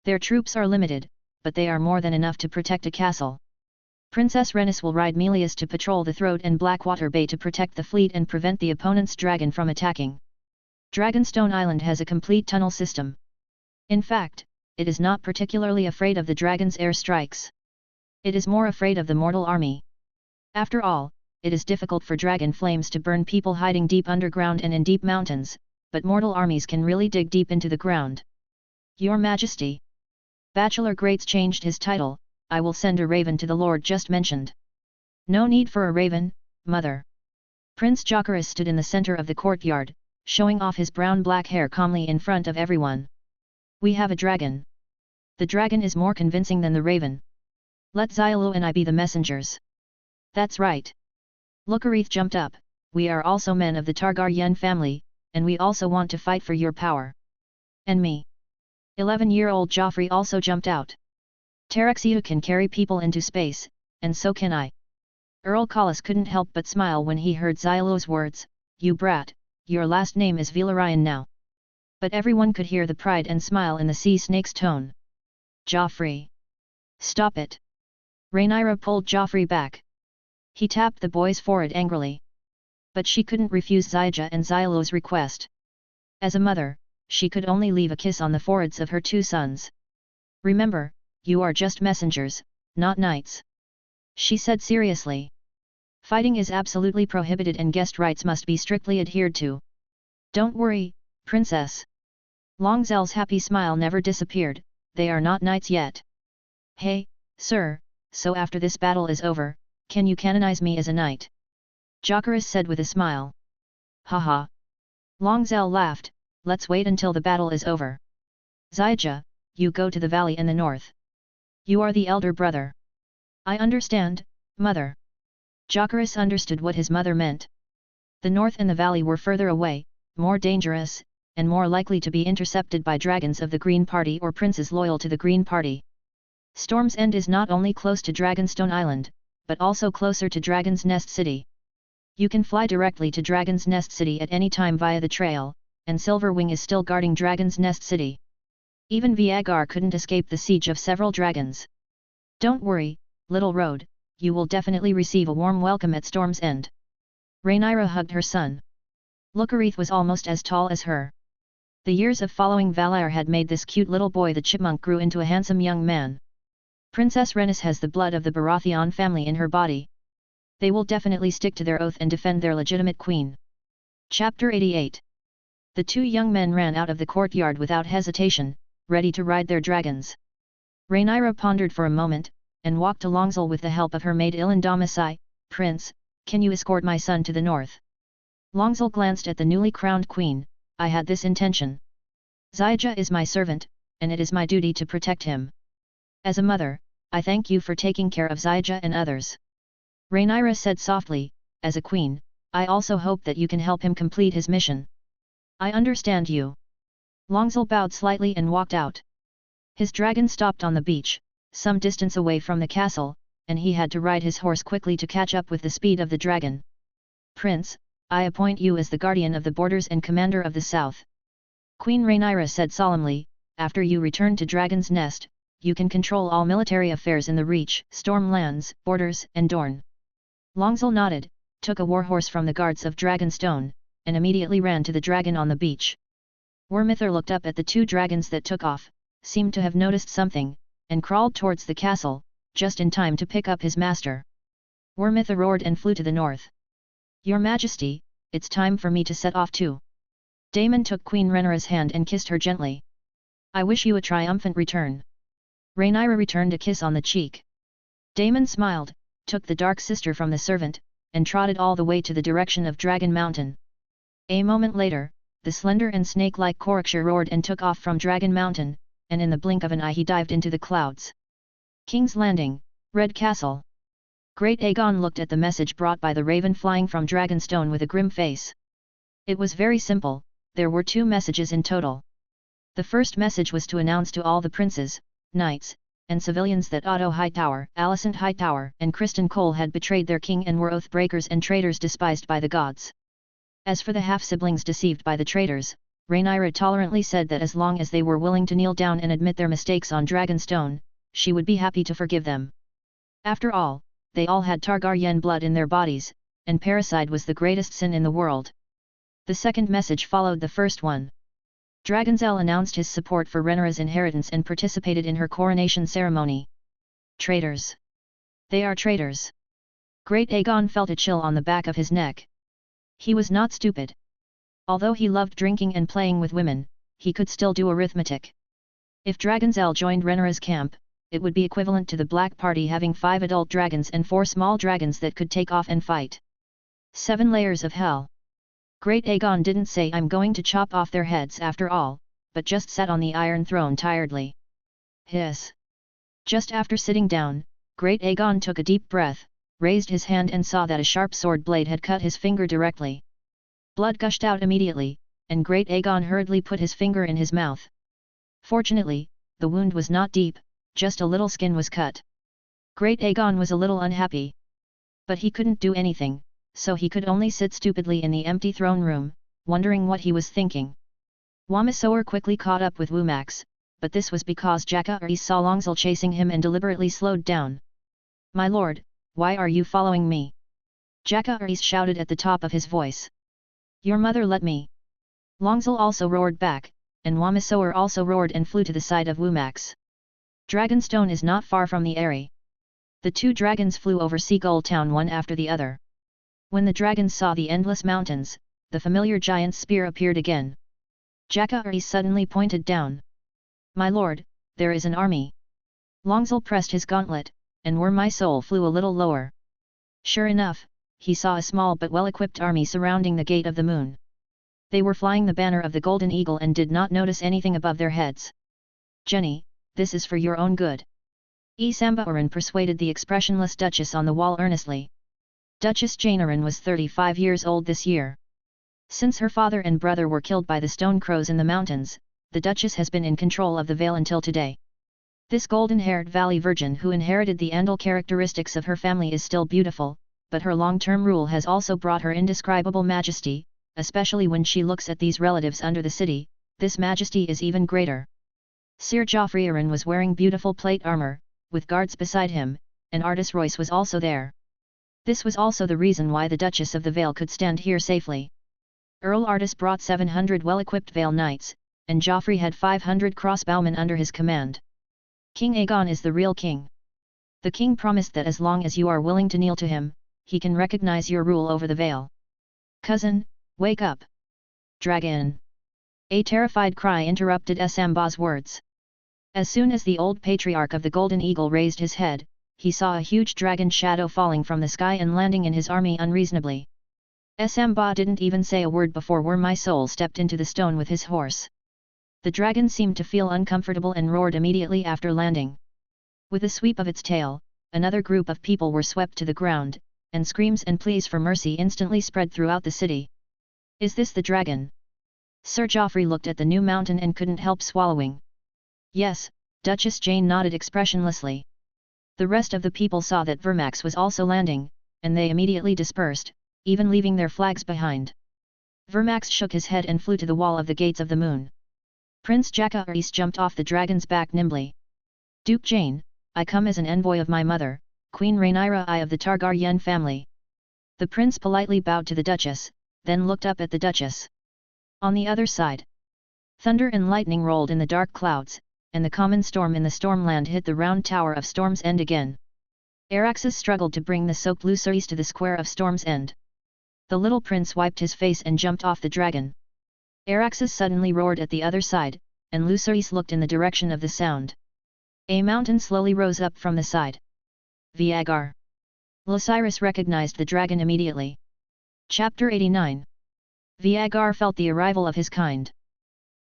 Their troops are limited, but they are more than enough to protect a castle. Princess Rhaenys will ride Melius to patrol the Throat and Blackwater Bay to protect the fleet and prevent the opponent's dragon from attacking. Dragonstone Island has a complete tunnel system. In fact, it is not particularly afraid of the dragon's air strikes. It is more afraid of the mortal army. After all, it is difficult for dragon flames to burn people hiding deep underground and in deep mountains, but mortal armies can really dig deep into the ground. Your Majesty. Bachelor Grates changed his title, I will send a raven to the lord just mentioned. No need for a raven, mother. Prince Jocaris stood in the center of the courtyard, showing off his brown-black hair calmly in front of everyone. We have a dragon. The dragon is more convincing than the raven. Let Xylo and I be the messengers. That's right. Lucarith jumped up, we are also men of the Targaryen family, and we also want to fight for your power. And me. 11-year-old Joffrey also jumped out. Terexia can carry people into space, and so can I. Earl Collis couldn't help but smile when he heard Xylo's words, you brat, your last name is Velaryon now. But everyone could hear the pride and smile in the sea snake's tone. Joffrey. Stop it. Rhaenyra pulled Joffrey back. He tapped the boy's forehead angrily. But she couldn't refuse Xyja and Xylo's request. As a mother, she could only leave a kiss on the foreheads of her two sons. Remember, you are just messengers, not knights. She said seriously. Fighting is absolutely prohibited and guest rights must be strictly adhered to. Don't worry, princess. Longzell's happy smile never disappeared, they are not knights yet. Hey, sir, so after this battle is over, can you canonize me as a knight? Jocaris said with a smile. Haha. Longzell laughed, let's wait until the battle is over. Xyja, you go to the valley in the north. You are the elder brother. I understand, mother. Jocaris understood what his mother meant. The north and the valley were further away, more dangerous, and more likely to be intercepted by dragons of the Green Party or princes loyal to the Green Party. Storm's End is not only close to Dragonstone Island, but also closer to Dragon's Nest City. You can fly directly to Dragon's Nest City at any time via the trail, and Silverwing is still guarding Dragon's Nest City. Even Viagar couldn't escape the siege of several dragons. Don't worry, little Road, you will definitely receive a warm welcome at Storm's End. Rhaenyra hugged her son. Lookarith was almost as tall as her. The years of following Valyr had made this cute little boy the chipmunk grew into a handsome young man. Princess Rhaenys has the blood of the Baratheon family in her body. They will definitely stick to their oath and defend their legitimate queen. Chapter 88. The two young men ran out of the courtyard without hesitation, ready to ride their dragons. Rhaenyra pondered for a moment, and walked to Longzil with the help of her maid Ilandamasai. Prince, can you escort my son to the north? Longzil glanced at the newly crowned queen. I had this intention. Zyja is my servant, and it is my duty to protect him. As a mother, I thank you for taking care of Zyja and others. Rhaenyra said softly, as a queen, I also hope that you can help him complete his mission. I understand you. Longzil bowed slightly and walked out. His dragon stopped on the beach, some distance away from the castle, and he had to ride his horse quickly to catch up with the speed of the dragon. Prince, I appoint you as the guardian of the borders and commander of the south. Queen Rhaenyra said solemnly, after you return to Dragon's Nest, you can control all military affairs in the Reach, Stormlands, Borders, and Dorne. Longzil nodded, took a warhorse from the guards of Dragonstone, and immediately ran to the dragon on the beach. Wormithor looked up at the two dragons that took off, seemed to have noticed something, and crawled towards the castle, just in time to pick up his master. Wormithor roared and flew to the north. Your Majesty, it's time for me to set off too. Daemon took Queen Rhaenyra's hand and kissed her gently. I wish you a triumphant return. Rhaenyra returned a kiss on the cheek. Daemon smiled, took the dark sister from the servant, and trotted all the way to the direction of Dragon Mountain. A moment later, the slender and snake-like Correcture roared and took off from Dragon Mountain, and in the blink of an eye he dived into the clouds. King's Landing, Red Castle. Great Aegon looked at the message brought by the raven flying from Dragonstone with a grim face. It was very simple, there were two messages in total. The first message was to announce to all the princes, knights, and civilians that Otto Hightower, Alicent Hightower, and Criston Cole had betrayed their king and were oath-breakers and traitors despised by the gods. As for the half-siblings deceived by the traitors, Rhaenyra tolerantly said that as long as they were willing to kneel down and admit their mistakes on Dragonstone, she would be happy to forgive them. After all, they all had Targaryen blood in their bodies, and parricide was the greatest sin in the world. The second message followed the first one. Dragonzell announced his support for Rhaenyra's inheritance and participated in her coronation ceremony. Traitors. They are traitors. Great Aegon felt a chill on the back of his neck. He was not stupid. Although he loved drinking and playing with women, he could still do arithmetic. If Dragonzell joined Rhaenyra's camp, it would be equivalent to the Black Party having 5 adult dragons and 4 small dragons that could take off and fight. 7 layers of hell. Great Aegon didn't say I'm going to chop off their heads after all, but just sat on the Iron Throne tiredly. Hiss. Just after sitting down, Great Aegon took a deep breath, raised his hand and saw that a sharp sword blade had cut his finger directly. Blood gushed out immediately, and Great Aegon hurriedly put his finger in his mouth. Fortunately, the wound was not deep, just a little skin was cut. Great Aegon was a little unhappy. But he couldn't do anything, so he could only sit stupidly in the empty throne room, wondering what he was thinking. Wamasoer quickly caught up with Wumax, but this was because Jacaerys saw Longzil chasing him and deliberately slowed down. My lord, why are you following me? Jacaerys shouted at the top of his voice. Your mother let me. Longzil also roared back, and Wamasoer also roared and flew to the side of Wumax. Dragonstone is not far from the Eyrie. The two dragons flew over Seagull Town one after the other. When the dragons saw the endless mountains, the familiar giant's spear appeared again. Jacaerys suddenly pointed down. My lord, there is an army. Longzil pressed his gauntlet, and Were My Soul flew a little lower. Sure enough, he saw a small but well-equipped army surrounding the Gate of the Moon. They were flying the banner of the Golden Eagle and did not notice anything above their heads. Jenny, this is for your own good. Sambaorin persuaded the expressionless Duchess on the wall earnestly. Duchess Jainarin was 35 years old this year. Since her father and brother were killed by the Stone Crows in the mountains, the Duchess has been in control of the Vale until today. This golden-haired Valley Virgin who inherited the Andal characteristics of her family is still beautiful, but her long-term rule has also brought her indescribable majesty, especially when she looks at these relatives under the city, this majesty is even greater. Sir Joffrey Arryn was wearing beautiful plate armor, with guards beside him, and Artus Royce was also there. This was also the reason why the Duchess of the Vale could stand here safely. Earl Artus brought 700 well-equipped Vale Knights, and Joffrey had 500 crossbowmen under his command. King Aegon is the real king. The king promised that as long as you are willing to kneel to him, he can recognize your rule over the Vale. Cousin, wake up! Dragon! A terrified cry interrupted Samba's words. As soon as the old patriarch of the Golden Eagle raised his head, he saw a huge dragon shadow falling from the sky and landing in his army unreasonably. Samba didn't even say a word before Were My Soul stepped into the stone with his horse. The dragon seemed to feel uncomfortable and roared immediately after landing. With a sweep of its tail, another group of people were swept to the ground, and screams and pleas for mercy instantly spread throughout the city. Is this the dragon? Sir Joffrey looked at the new mountain and couldn't help swallowing. Yes, Duchess Jane nodded expressionlessly. The rest of the people saw that Vermax was also landing, and they immediately dispersed, even leaving their flags behind. Vermax shook his head and flew to the wall of the Gates of the Moon. Prince Jacaerys jumped off the dragon's back nimbly. Duke Jane, I come as an envoy of my mother, Queen Rhaenyra I of the Targaryen family. The prince politely bowed to the Duchess, then looked up at the Duchess. On the other side, thunder and lightning rolled in the dark clouds, and the common storm in the Stormland hit the round tower of Storm's End again. Araxes struggled to bring the soaked Lucerys to the square of Storm's End. The little prince wiped his face and jumped off the dragon. Araxes suddenly roared at the other side, and Lucerys looked in the direction of the sound. A mountain slowly rose up from the side. Viagar. Lucerys recognized the dragon immediately. Chapter 89. Viagar felt the arrival of his kind.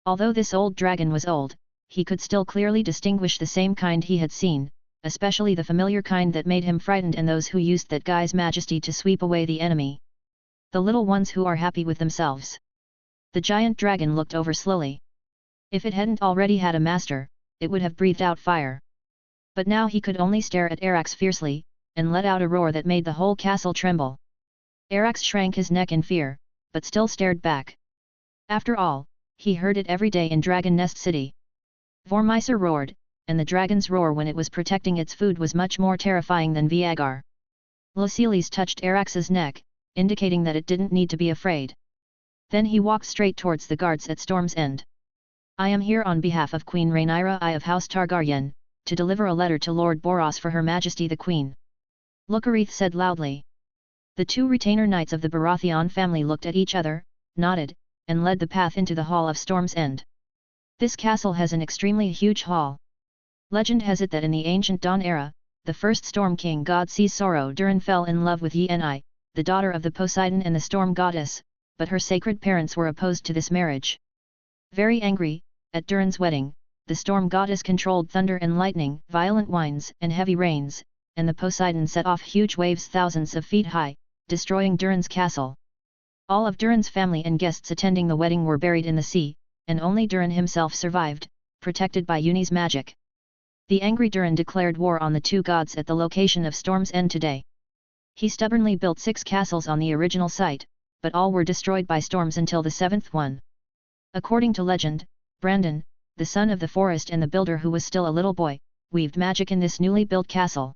Although this old dragon was old, he could still clearly distinguish the same kind he had seen, especially the familiar kind that made him frightened and those who used that guy's majesty to sweep away the enemy. The little ones who are happy with themselves. The giant dragon looked over slowly. If it hadn't already had a master, it would have breathed out fire. But now he could only stare at Arax fiercely, and let out a roar that made the whole castle tremble. Arax shrank his neck in fear, but still stared back. After all, he heard it every day in Dragon Nest City. Vormycer roared, and the dragon's roar when it was protecting its food was much more terrifying than Viagar. Lucerys touched Arax's neck, indicating that it didn't need to be afraid. Then he walked straight towards the guards at Storm's End. I am here on behalf of Queen Rhaenyra I of House Targaryen, to deliver a letter to Lord Boros for Her Majesty the Queen. Lucerys said loudly. The two retainer knights of the Baratheon family looked at each other, nodded, and led the path into the hall of Storm's End. This castle has an extremely huge hall. Legend has it that in the ancient Dawn era, the first Storm King god Caesaro Durin fell in love with Yennefer, the daughter of the Poseidon and the Storm Goddess, but her sacred parents were opposed to this marriage. Very angry, at Durin's wedding, the Storm Goddess controlled thunder and lightning, violent winds and heavy rains, and the Poseidon set off huge waves thousands of feet high, destroying Durin's castle. All of Durin's family and guests attending the wedding were buried in the sea, and only Durin himself survived, protected by Uni's magic. The angry Durin declared war on the two gods at the location of Storm's End today. He stubbornly built 6 castles on the original site, but all were destroyed by storms until the 7th one. According to legend, Brandon, the son of the forest and the builder who was still a little boy, weaved magic in this newly built castle.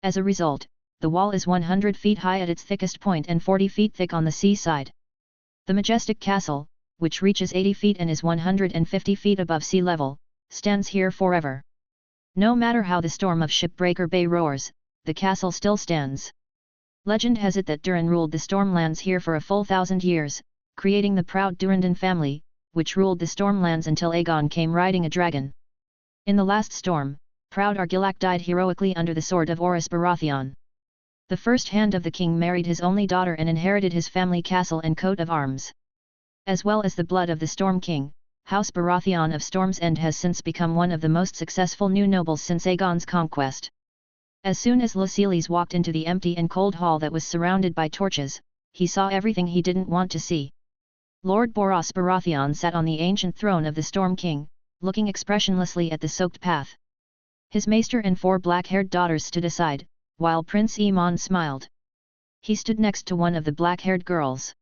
As a result, the wall is 100 feet high at its thickest point and 40 feet thick on the seaside. The majestic castle, which reaches 80 feet and is 150 feet above sea level, stands here forever. No matter how the storm of Shipbreaker Bay roars, the castle still stands. Legend has it that Durin ruled the Stormlands here for a full 1,000 years, creating the proud Durrandon family, which ruled the Stormlands until Aegon came riding a dragon. In the last storm, proud Argilac died heroically under the sword of Orys Baratheon. The first hand of the king married his only daughter and inherited his family castle and coat of arms. As well as the blood of the Storm King, House Baratheon of Storm's End has since become one of the most successful new nobles since Aegon's conquest. As soon as Lucerys walked into the empty and cold hall that was surrounded by torches, he saw everything he didn't want to see. Lord Boros Baratheon sat on the ancient throne of the Storm King, looking expressionlessly at the soaked path. His maester and 4 black-haired daughters stood aside, while Prince Iman smiled. He stood next to one of the black-haired girls.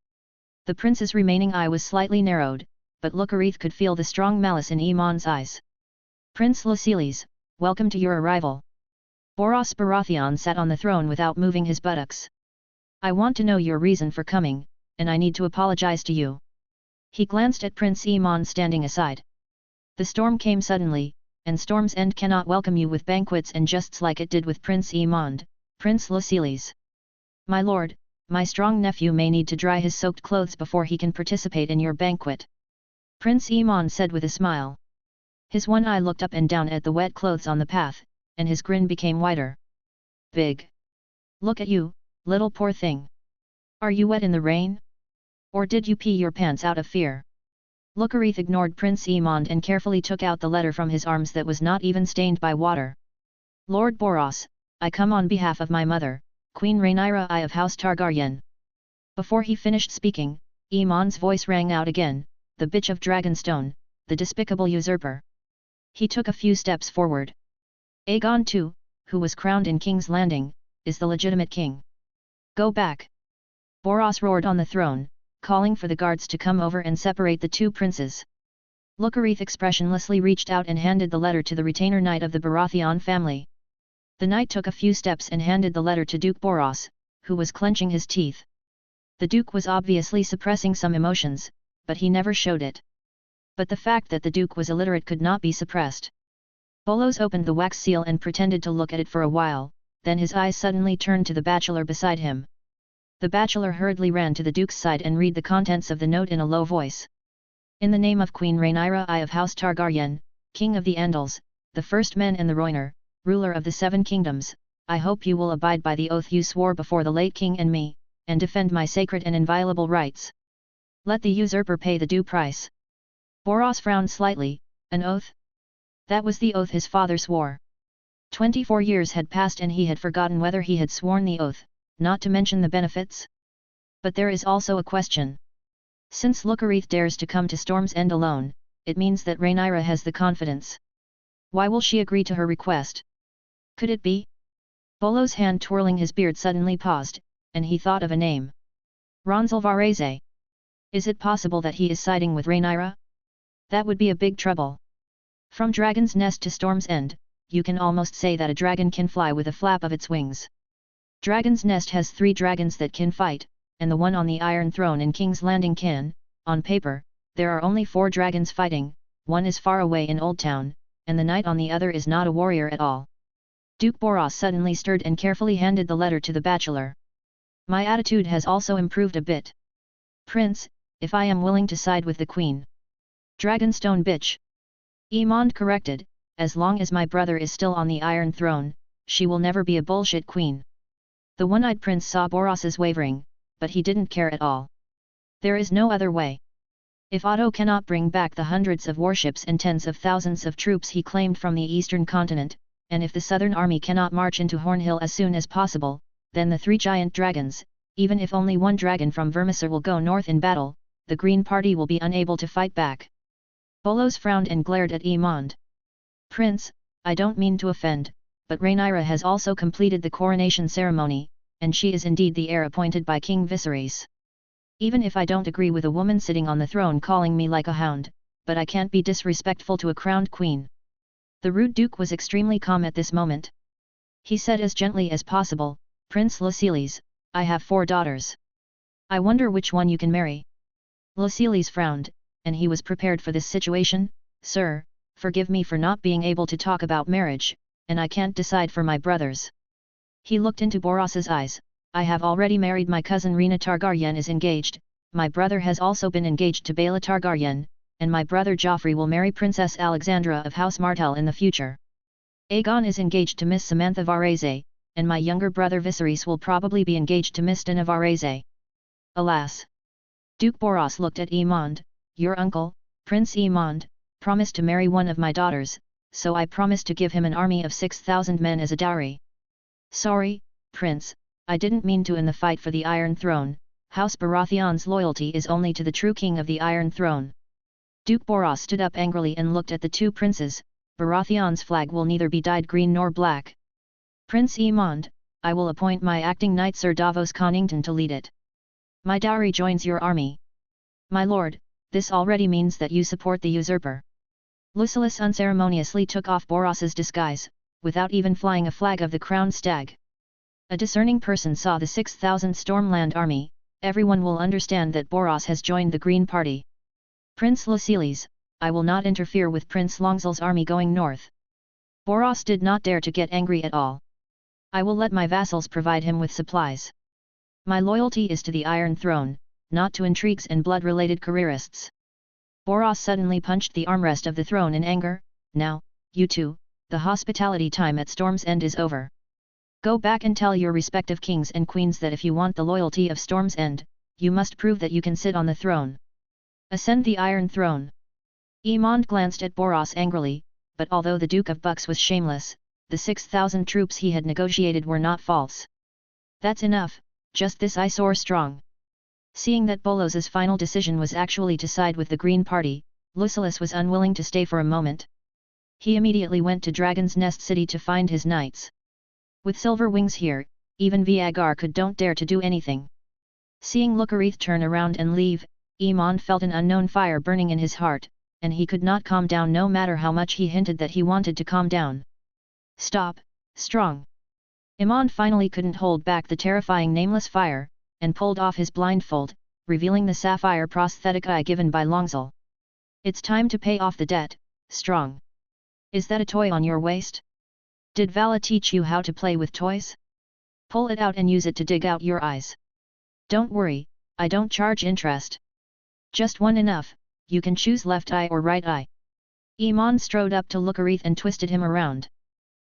The prince's remaining eye was slightly narrowed, but Lucarith could feel the strong malice in Iman's eyes. Prince Luciles, welcome to your arrival. Boros Baratheon sat on the throne without moving his buttocks. I want to know your reason for coming, and I need to apologize to you. He glanced at Prince Iman standing aside. The storm came suddenly, and Storm's End cannot welcome you with banquets and jests like it did with Prince Iman, Prince Luciles. My lord, my strong nephew may need to dry his soaked clothes before he can participate in your banquet. Prince Iman said with a smile. His one eye looked up and down at the wet clothes on the path, and his grin became wider. Big. Look at you, little poor thing. Are you wet in the rain? Or did you pee your pants out of fear? Lucarith ignored Prince Iman and carefully took out the letter from his arms that was not even stained by water. Lord Boros, I come on behalf of my mother, Queen Rhaenyra I of House Targaryen. Before he finished speaking, Iman's voice rang out again, the bitch of Dragonstone, the despicable usurper. He took a few steps forward. Aegon II, who was crowned in King's Landing, is the legitimate king. Go back. Boros roared on the throne, calling for the guards to come over and separate the 2 princes. Lucarith expressionlessly reached out and handed the letter to the retainer knight of the Baratheon family. The knight took a few steps and handed the letter to Duke Boros, who was clenching his teeth. The Duke was obviously suppressing some emotions, but he never showed it. But the fact that the Duke was illiterate could not be suppressed. Bolos opened the wax seal and pretended to look at it for a while, then his eyes suddenly turned to the bachelor beside him. The bachelor hurriedly ran to the Duke's side and read the contents of the note in a low voice. In the name of Queen Rhaenyra I of House Targaryen, King of the Andals, the First Men and the Rhoynar, ruler of the 7 kingdoms, I hope you will abide by the oath you swore before the late king and me, and defend my sacred and inviolable rights. Let the usurper pay the due price. Boros frowned slightly. An oath? That was the oath his father swore. 24 years had passed and he had forgotten whether he had sworn the oath, not to mention the benefits. But there is also a question. Since Lucarith dares to come to Storm's End alone, it means that Rhaenyra has the confidence. Why will she agree to her request? Could it be? Bolos' hand twirling his beard suddenly paused, and he thought of a name. Ronzal Varese. Is it possible that he is siding with Rhaenyra? That would be a big trouble. From Dragon's Nest to Storm's End, you can almost say that a dragon can fly with a flap of its wings. Dragon's Nest has 3 dragons that can fight, and the one on the Iron Throne in King's Landing can. On paper, there are only 4 dragons fighting, one is far away in Old Town, and the knight on the other is not a warrior at all. Duke Boros suddenly stirred and carefully handed the letter to the bachelor. My attitude has also improved a bit. Prince, if I am willing to side with the queen. Dragonstone bitch. Emond corrected, as long as my brother is still on the Iron Throne, she will never be a bullshit queen. The one-eyed prince saw Boros's wavering, but he didn't care at all. There is no other way. If Otto cannot bring back the hundreds of warships and tens of thousands of troops he claimed from the eastern continent, and if the southern army cannot march into Hornhill as soon as possible, then the 3 giant dragons, even if only one dragon from Vermissor will go north in battle, the Green Party will be unable to fight back. Bolos frowned and glared at Emond. Prince, I don't mean to offend, but Rhaenyra has also completed the coronation ceremony, and she is indeed the heir appointed by King Viserys. Even if I don't agree with a woman sitting on the throne calling me like a hound, but I can't be disrespectful to a crowned queen. The rude duke was extremely calm at this moment. He said as gently as possible, Prince Luciles, I have 4 daughters. I wonder which one you can marry. Luciles frowned, and he was prepared for this situation. Sir, forgive me for not being able to talk about marriage, and I can't decide for my brothers. He looked into Boros's eyes. I have already married my cousin Rhaena Targaryen is engaged, my brother has also been engaged to Baela Targaryen, and my brother Joffrey will marry Princess Alexandra of House Martell in the future. Aegon is engaged to Miss Samantha Varese, and my younger brother Viserys will probably be engaged to Miss Dana Varese. Alas! Duke Boros looked at Emond. Your uncle, Prince Emond, promised to marry one of my daughters, so I promised to give him an army of 6,000 men as a dowry. Sorry, Prince, I didn't mean to. In the fight for the Iron Throne, House Baratheon's loyalty is only to the true king of the Iron Throne. Duke Boros stood up angrily and looked at the 2 princes. Baratheon's flag will neither be dyed green nor black. Prince Aemond, I will appoint my acting knight Sir Davos Connington to lead it. My dowry joins your army. My lord, this already means that you support the usurper. Lucullus unceremoniously took off Boros's disguise, without even flying a flag of the crowned stag. A discerning person saw the 6,000 Stormland army. Everyone will understand that Boros has joined the Green Party. Prince Lucullus, I will not interfere with Prince Longzel's army going north. Boros did not dare to get angry at all. I will let my vassals provide him with supplies. My loyalty is to the Iron Throne, not to intrigues and blood-related careerists. Boros suddenly punched the armrest of the throne in anger. Now, you two, the hospitality time at Storm's End is over. Go back and tell your respective kings and queens that if you want the loyalty of Storm's End, you must prove that you can sit on the throne. Ascend the Iron Throne. Aemond glanced at Boros angrily, but although the Duke of Bucks was shameless, the 6,000 troops he had negotiated were not false. That's enough, just this I soar strong. Seeing that Bolos's final decision was actually to side with the Green Party, Lucullus was unwilling to stay for a moment. He immediately went to Dragon's Nest City to find his knights. With silver wings here, even Viagar don't dare to do anything. Seeing Lucarith turn around and leave, Aemond felt an unknown fire burning in his heart, and he could not calm down no matter how much he hinted that he wanted to calm down. Stop, strong! Aemond finally couldn't hold back the terrifying nameless fire, and pulled off his blindfold, revealing the sapphire prosthetic eye given by Longzel. It's time to pay off the debt, strong. Is that a toy on your waist? Did Vala teach you how to play with toys? Pull it out and use it to dig out your eyes. Don't worry, I don't charge interest. Just one enough, you can choose left eye or right eye. Aemond strode up to Lucarith and twisted him around.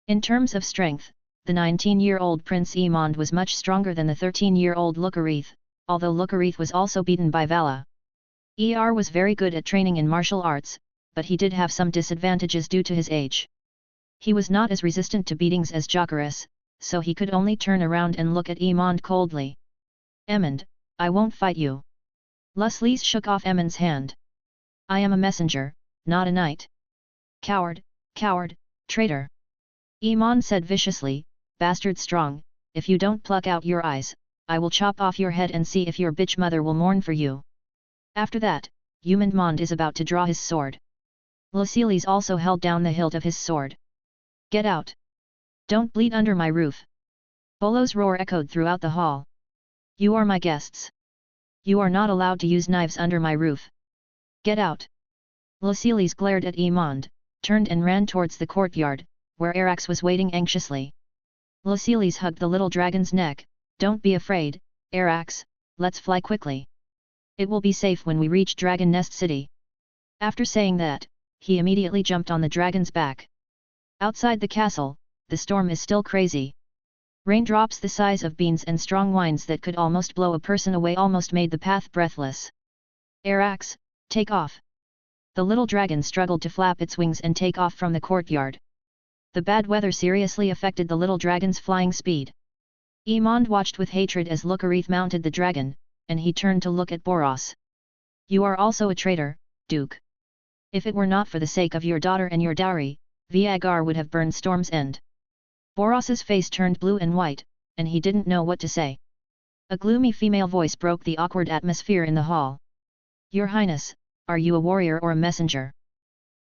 In terms of strength, the 19-year-old Prince Aemond was much stronger than the 13-year-old Lucarith, although Lucarith was also beaten by Vala. Was very good at training in martial arts, but he did have some disadvantages due to his age. He was not as resistant to beatings as Jokeris, so he could only turn around and look at Aemond coldly. Aemond, I won't fight you. Lucullus shook off Aemond's hand. I am a messenger, not a knight. Coward, coward, traitor. Aemond said viciously, bastard strong, if you don't pluck out your eyes, I will chop off your head and see if your bitch mother will mourn for you. After that, Aemond is about to draw his sword. Lucullus also held down the hilt of his sword. Get out! Don't bleed under my roof! Bolo's roar echoed throughout the hall. You are my guests. You are not allowed to use knives under my roof. Get out! Lucullus glared at Aemond, turned and ran towards the courtyard, where Arax was waiting anxiously. Lucullus hugged the little dragon's neck. Don't be afraid, Arax, let's fly quickly. It will be safe when we reach Dragon Nest City. After saying that, he immediately jumped on the dragon's back. Outside the castle, the storm is still crazy. Raindrops the size of beans and strong winds that could almost blow a person away almost made the path breathless. Arax, take off! The little dragon struggled to flap its wings and take off from the courtyard. The bad weather seriously affected the little dragon's flying speed. Aemond watched with hatred as Lucarith mounted the dragon, and he turned to look at Boros. You are also a traitor, Duke. If it were not for the sake of your daughter and your dowry, Viagar would have burned Storm's End. Boros's face turned blue and white, and he didn't know what to say. A gloomy female voice broke the awkward atmosphere in the hall. Your Highness, are you a warrior or a messenger?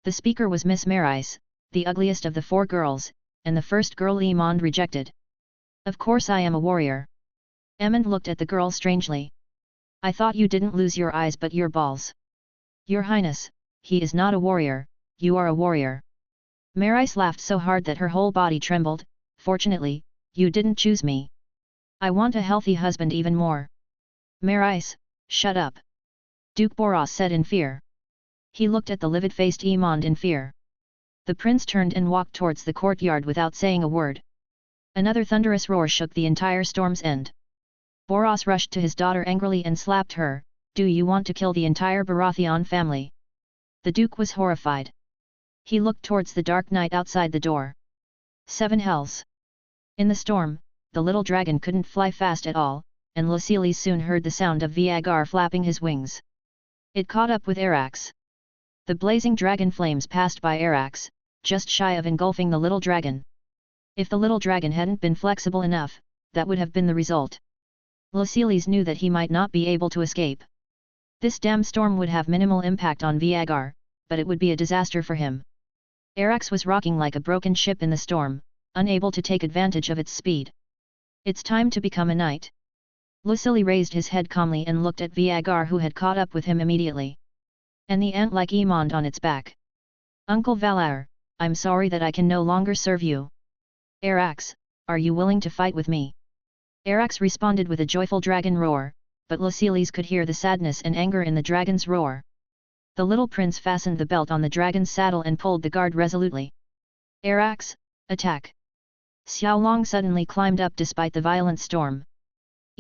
The speaker was Miss Marise, the ugliest of the four girls, and the first girl Aemond rejected. Of course I am a warrior. Aemond looked at the girl strangely. I thought you didn't lose your eyes but your balls. Your Highness, he is not a warrior, you are a warrior. Marise laughed so hard that her whole body trembled. Fortunately, you didn't choose me. I want a healthy husband even more. Marise, shut up. Duke Boros said in fear. He looked at the livid-faced Aemond in fear. The prince turned and walked towards the courtyard without saying a word. Another thunderous roar shook the entire Storm's End. Boros rushed to his daughter angrily and slapped her. Do you want to kill the entire Baratheon family? The Duke was horrified. He looked towards the dark night outside the door. 7 hells. In the storm, the little dragon couldn't fly fast at all, and Lucullus soon heard the sound of Viagar flapping his wings. It caught up with Arax. The blazing dragon flames passed by Arax, just shy of engulfing the little dragon. If the little dragon hadn't been flexible enough, that would have been the result. Lucilis knew that he might not be able to escape. This damn storm would have minimal impact on Viagar, but it would be a disaster for him. Arax was rocking like a broken ship in the storm, unable to take advantage of its speed. It's time to become a knight. Lucili raised his head calmly and looked at Viagar, who had caught up with him immediately. And the ant like Emond on its back. Uncle Valar, I'm sorry that I can no longer serve you. Arax, are you willing to fight with me? Arax responded with a joyful dragon roar, but Lucilis could hear the sadness and anger in the dragon's roar. The little prince fastened the belt on the dragon's saddle and pulled the guard resolutely. Arax, attack! Xiaolong suddenly climbed up despite the violent storm.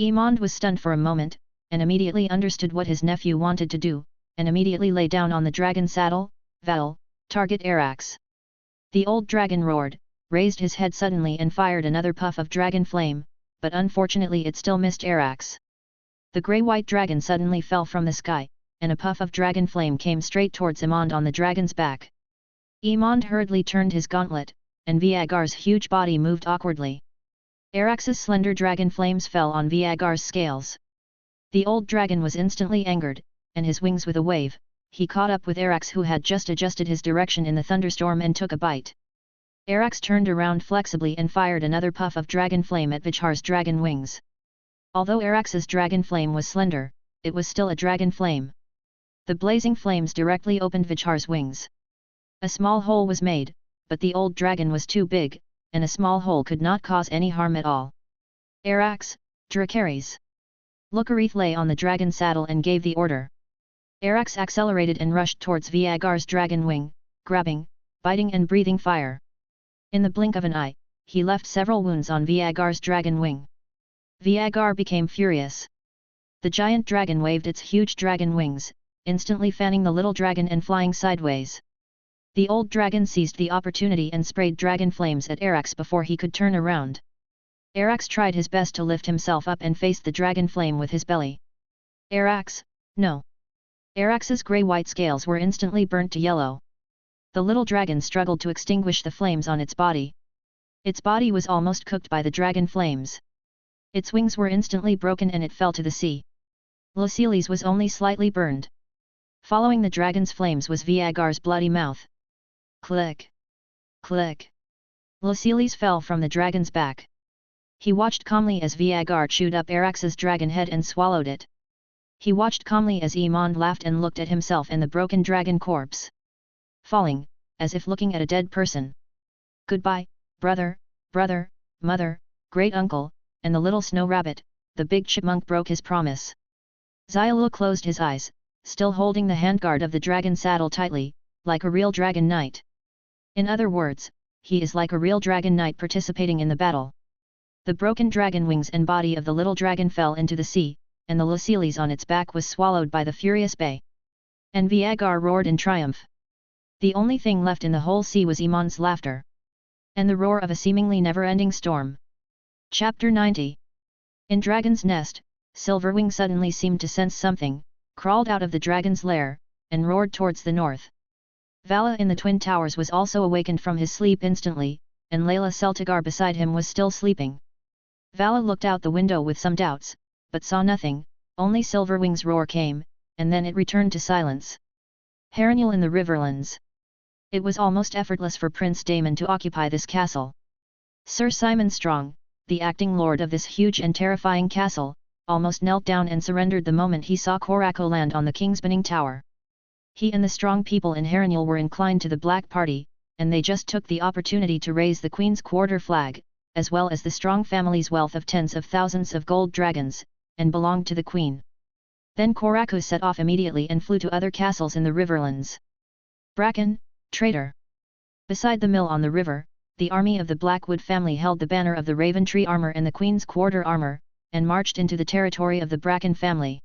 Emond was stunned for a moment, and immediately understood what his nephew wanted to do, and immediately lay down on the dragon's saddle. Val, target Arax! The old dragon roared, raised his head suddenly and fired another puff of dragon flame, but unfortunately it still missed Arax. The grey-white dragon suddenly fell from the sky, and a puff of dragon flame came straight towards Emond on the dragon's back. Emond hurriedly turned his gauntlet, and Viagar's huge body moved awkwardly. Arax's slender dragon flames fell on Viagar's scales. The old dragon was instantly angered, and his wings with a wave, he caught up with Arax, who had just adjusted his direction in the thunderstorm, and took a bite. Arax turned around flexibly and fired another puff of dragon flame at Vichar's dragon wings. Although Arax's dragon flame was slender, it was still a dragon flame. The blazing flames directly opened Vichar's wings. A small hole was made, but the old dragon was too big, and a small hole could not cause any harm at all. Arax, Dracarys! Lucarith lay on the dragon saddle and gave the order. Arax accelerated and rushed towards Viagar's dragon wing, grabbing, biting and breathing fire. In the blink of an eye, he left several wounds on Viagar's dragon wing. Viagar became furious. The giant dragon waved its huge dragon wings, instantly fanning the little dragon and flying sideways. The old dragon seized the opportunity and sprayed dragon flames at Arax before he could turn around. Arax tried his best to lift himself up and face the dragon flame with his belly. Arax, no! Arax's grey-white scales were instantly burnt to yellow. The little dragon struggled to extinguish the flames on its body. Its body was almost cooked by the dragon flames. Its wings were instantly broken and it fell to the sea. Lucilis was only slightly burned. Following the dragon's flames was Viagar's bloody mouth. Click! Click! Lucilis fell from the dragon's back. He watched calmly as Viagar chewed up Arax's dragon head and swallowed it. He watched calmly as Emond laughed and looked at himself and the broken dragon corpse. Falling, as if looking at a dead person. Goodbye, brother, mother, great-uncle, and the little snow rabbit, the big chipmunk broke his promise. Xiaolu closed his eyes, still holding the handguard of the dragon saddle tightly, like a real dragon knight. In other words, he is like a real dragon knight participating in the battle. The broken dragon wings and body of the little dragon fell into the sea, and the Lucilis on its back was swallowed by the furious bay. And Viagar roared in triumph. The only thing left in the whole sea was Emond's laughter. And the roar of a seemingly never-ending storm. Chapter 90. In Dragon's Nest, Silverwing suddenly seemed to sense something, crawled out of the dragon's lair, and roared towards the north. Vala in the Twin Towers was also awakened from his sleep instantly, and Layla Celtigar beside him was still sleeping. Vala looked out the window with some doubts, but saw nothing, only Silverwing's roar came, and then it returned to silence. Harrenhal in the Riverlands. It was almost effortless for Prince Daemon to occupy this castle. Sir Simon Strong, the acting lord of this huge and terrifying castle, almost knelt down and surrendered the moment he saw Korako land on the Kingsbanning Tower. He and the strong people in Harrenhal were inclined to the Black Party, and they just took the opportunity to raise the Queen's quarter flag, as well as the Strong family's wealth of tens of thousands of gold dragons, and belonged to the Queen. Then Korako set off immediately and flew to other castles in the Riverlands. Bracken, traitor! Beside the mill on the river, the army of the Blackwood family held the banner of the Raven Tree armor and the Queen's quarter armor, and marched into the territory of the Bracken family.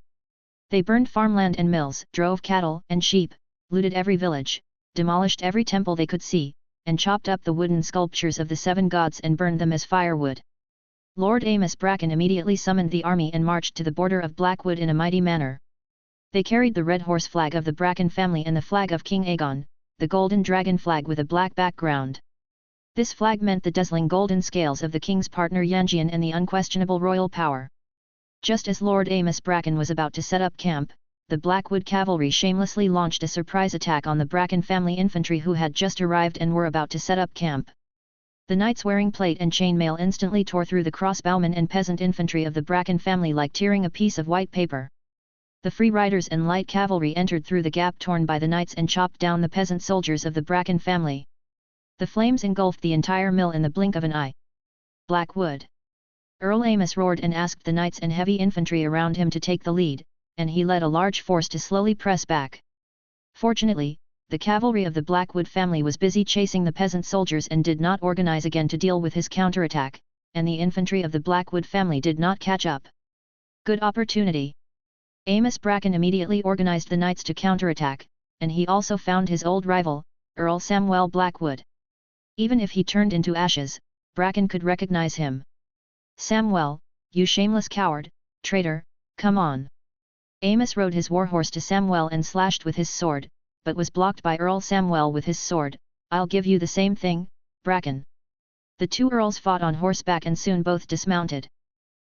They burned farmland and mills, drove cattle and sheep, looted every village, demolished every temple they could see, and chopped up the wooden sculptures of the 7 gods and burned them as firewood. Lord Amos Bracken immediately summoned the army and marched to the border of Blackwood in a mighty manner. They carried the red horse flag of the Bracken family and the flag of King Aegon, the golden dragon flag with a black background. This flag meant the dazzling golden scales of the king's partner Yanjian and the unquestionable royal power. Just as Lord Amos Bracken was about to set up camp, the Blackwood cavalry shamelessly launched a surprise attack on the Bracken family infantry who had just arrived and were about to set up camp. The knights wearing plate and chainmail instantly tore through the crossbowmen and peasant infantry of the Bracken family like tearing a piece of white paper. The free riders and light cavalry entered through the gap torn by the knights and chopped down the peasant soldiers of the Bracken family. The flames engulfed the entire mill in the blink of an eye. Blackwood! Earl Amos roared and asked the knights and heavy infantry around him to take the lead, and he led a large force to slowly press back. Fortunately, the cavalry of the Blackwood family was busy chasing the peasant soldiers and did not organize again to deal with his counterattack, and the infantry of the Blackwood family did not catch up. Good opportunity! Amos Bracken immediately organized the knights to counterattack, and he also found his old rival, Earl Samuel Blackwood. Even if he turned into ashes, Bracken could recognize him. "Samuel, you shameless coward, traitor, come on!" Amos rode his warhorse to Samuel and slashed with his sword, but was blocked by Earl Samuel with his sword. "I'll give you the same thing, Bracken." The two earls fought on horseback and soon both dismounted.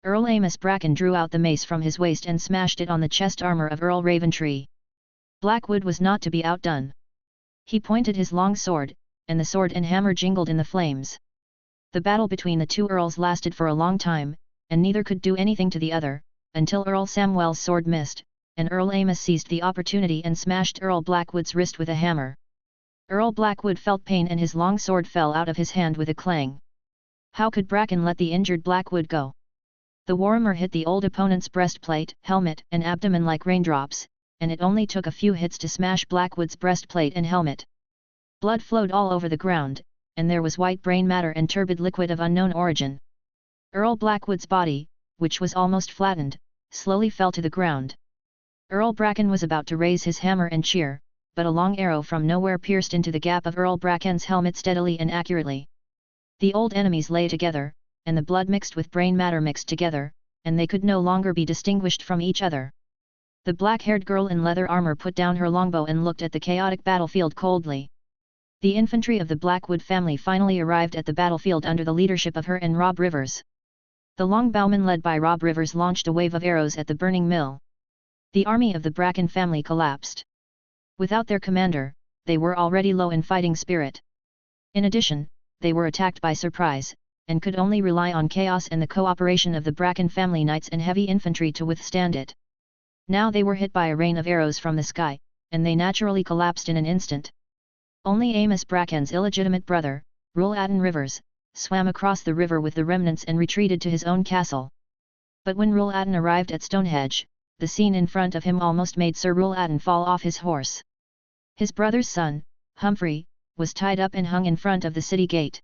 Earl Amos Bracken drew out the mace from his waist and smashed it on the chest armor of Earl Raventree. Blackwood was not to be outdone. He pointed his long sword, and the sword and hammer jingled in the flames. The battle between the two earls lasted for a long time, and neither could do anything to the other, until Earl Samuel's sword missed, and Earl Amos seized the opportunity and smashed Earl Blackwood's wrist with a hammer. Earl Blackwood felt pain and his long sword fell out of his hand with a clang. How could Bracken let the injured Blackwood go? The warhammer hit the old opponent's breastplate, helmet and abdomen like raindrops, and it only took a few hits to smash Blackwood's breastplate and helmet. Blood flowed all over the ground, and there was white brain matter and turbid liquid of unknown origin. Earl Blackwood's body, which was almost flattened, slowly fell to the ground. Earl Bracken was about to raise his hammer and cheer, but a long arrow from nowhere pierced into the gap of Earl Bracken's helmet steadily and accurately. The old enemies lay together, and the blood mixed with brain matter mixed together, and they could no longer be distinguished from each other. The black-haired girl in leather armor put down her longbow and looked at the chaotic battlefield coldly. The infantry of the Blackwood family finally arrived at the battlefield under the leadership of her and Rob Rivers. The longbowmen led by Rob Rivers launched a wave of arrows at the burning mill. The army of the Bracken family collapsed. Without their commander, they were already low in fighting spirit. In addition, they were attacked by surprise, and could only rely on chaos and the cooperation of the Bracken family knights and heavy infantry to withstand it. Now they were hit by a rain of arrows from the sky, and they naturally collapsed in an instant. Only Amos Bracken's illegitimate brother, Rouleaden Rivers, swam across the river with the remnants and retreated to his own castle. But when Rouleaden arrived at Stonehenge, the scene in front of him almost made Sir Rouleaden fall off his horse. His brother's son, Humphrey, was tied up and hung in front of the city gate.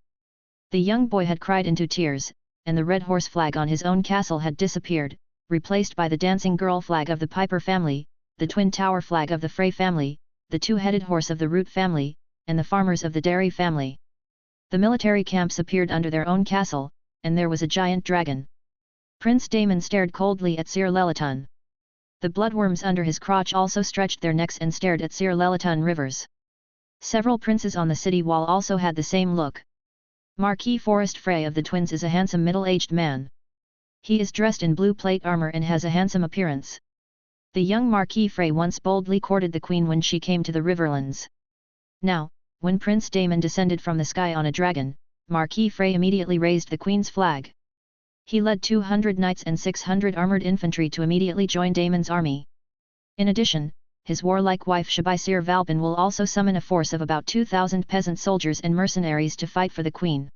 The young boy had cried into tears, and the red horse flag on his own castle had disappeared, replaced by the dancing girl flag of the Piper family, the twin tower flag of the Frey family, the two-headed horse of the Root family, and the farmers of the Derry family. The military camps appeared under their own castle, and there was a giant dragon. Prince Damon stared coldly at Sir Lelaton. The bloodworms under his crotch also stretched their necks and stared at Sir Lelaton Rivers. Several princes on the city wall also had the same look. Marquis Forrest Frey of the twins is a handsome middle-aged man. He is dressed in blue plate armor and has a handsome appearance. The young Marquis Frey once boldly courted the Queen when she came to the Riverlands. Now, when Prince Damon descended from the sky on a dragon, Marquis Frey immediately raised the Queen's flag. He led 200 knights and 600 armoured infantry to immediately join Damon's army. In addition, his warlike wife Shabisir Valpin will also summon a force of about 2,000 peasant soldiers and mercenaries to fight for the Queen.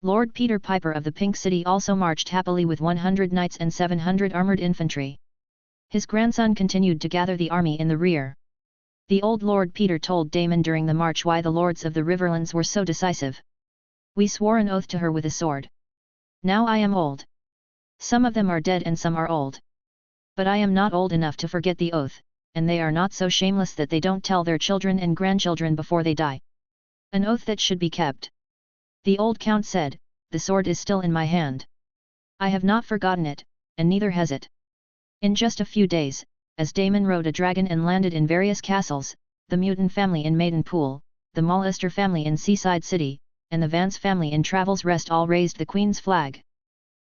Lord Peter Piper of the Pink City also marched happily with 100 knights and 700 armoured infantry. His grandson continued to gather the army in the rear. The old Lord Peter told Damon during the march why the lords of the Riverlands were so decisive. "We swore an oath to her with a sword. Now I am old. Some of them are dead and some are old. But I am not old enough to forget the oath, and they are not so shameless that they don't tell their children and grandchildren before they die. An oath that should be kept." The old count said, "The sword is still in my hand. I have not forgotten it, and neither has it." In just a few days, as Damon rode a dragon and landed in various castles, the Mutant family in Maidenpool, the Mollister family in Seaside City, and the Vance family in Travels Rest all raised the Queen's flag.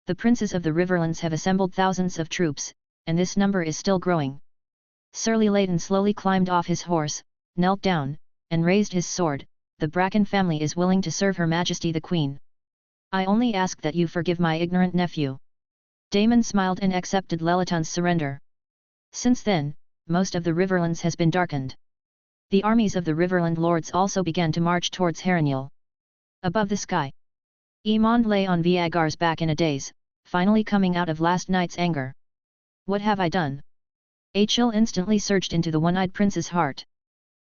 The princes of the Riverlands have assembled thousands of troops, and this number is still growing. Surly Leighton slowly climbed off his horse, knelt down, and raised his sword. The Bracken family is willing to serve Her Majesty the Queen. I only ask that you forgive my ignorant nephew. Daemon smiled and accepted Lelaton's surrender. Since then, most of the Riverlands has been darkened. The armies of the Riverland lords also began to march towards Harrenhal. Above the sky, Aemond lay on Viagar's back in a daze, finally coming out of last night's anger. What have I done? A chill instantly surged into the one-eyed prince's heart.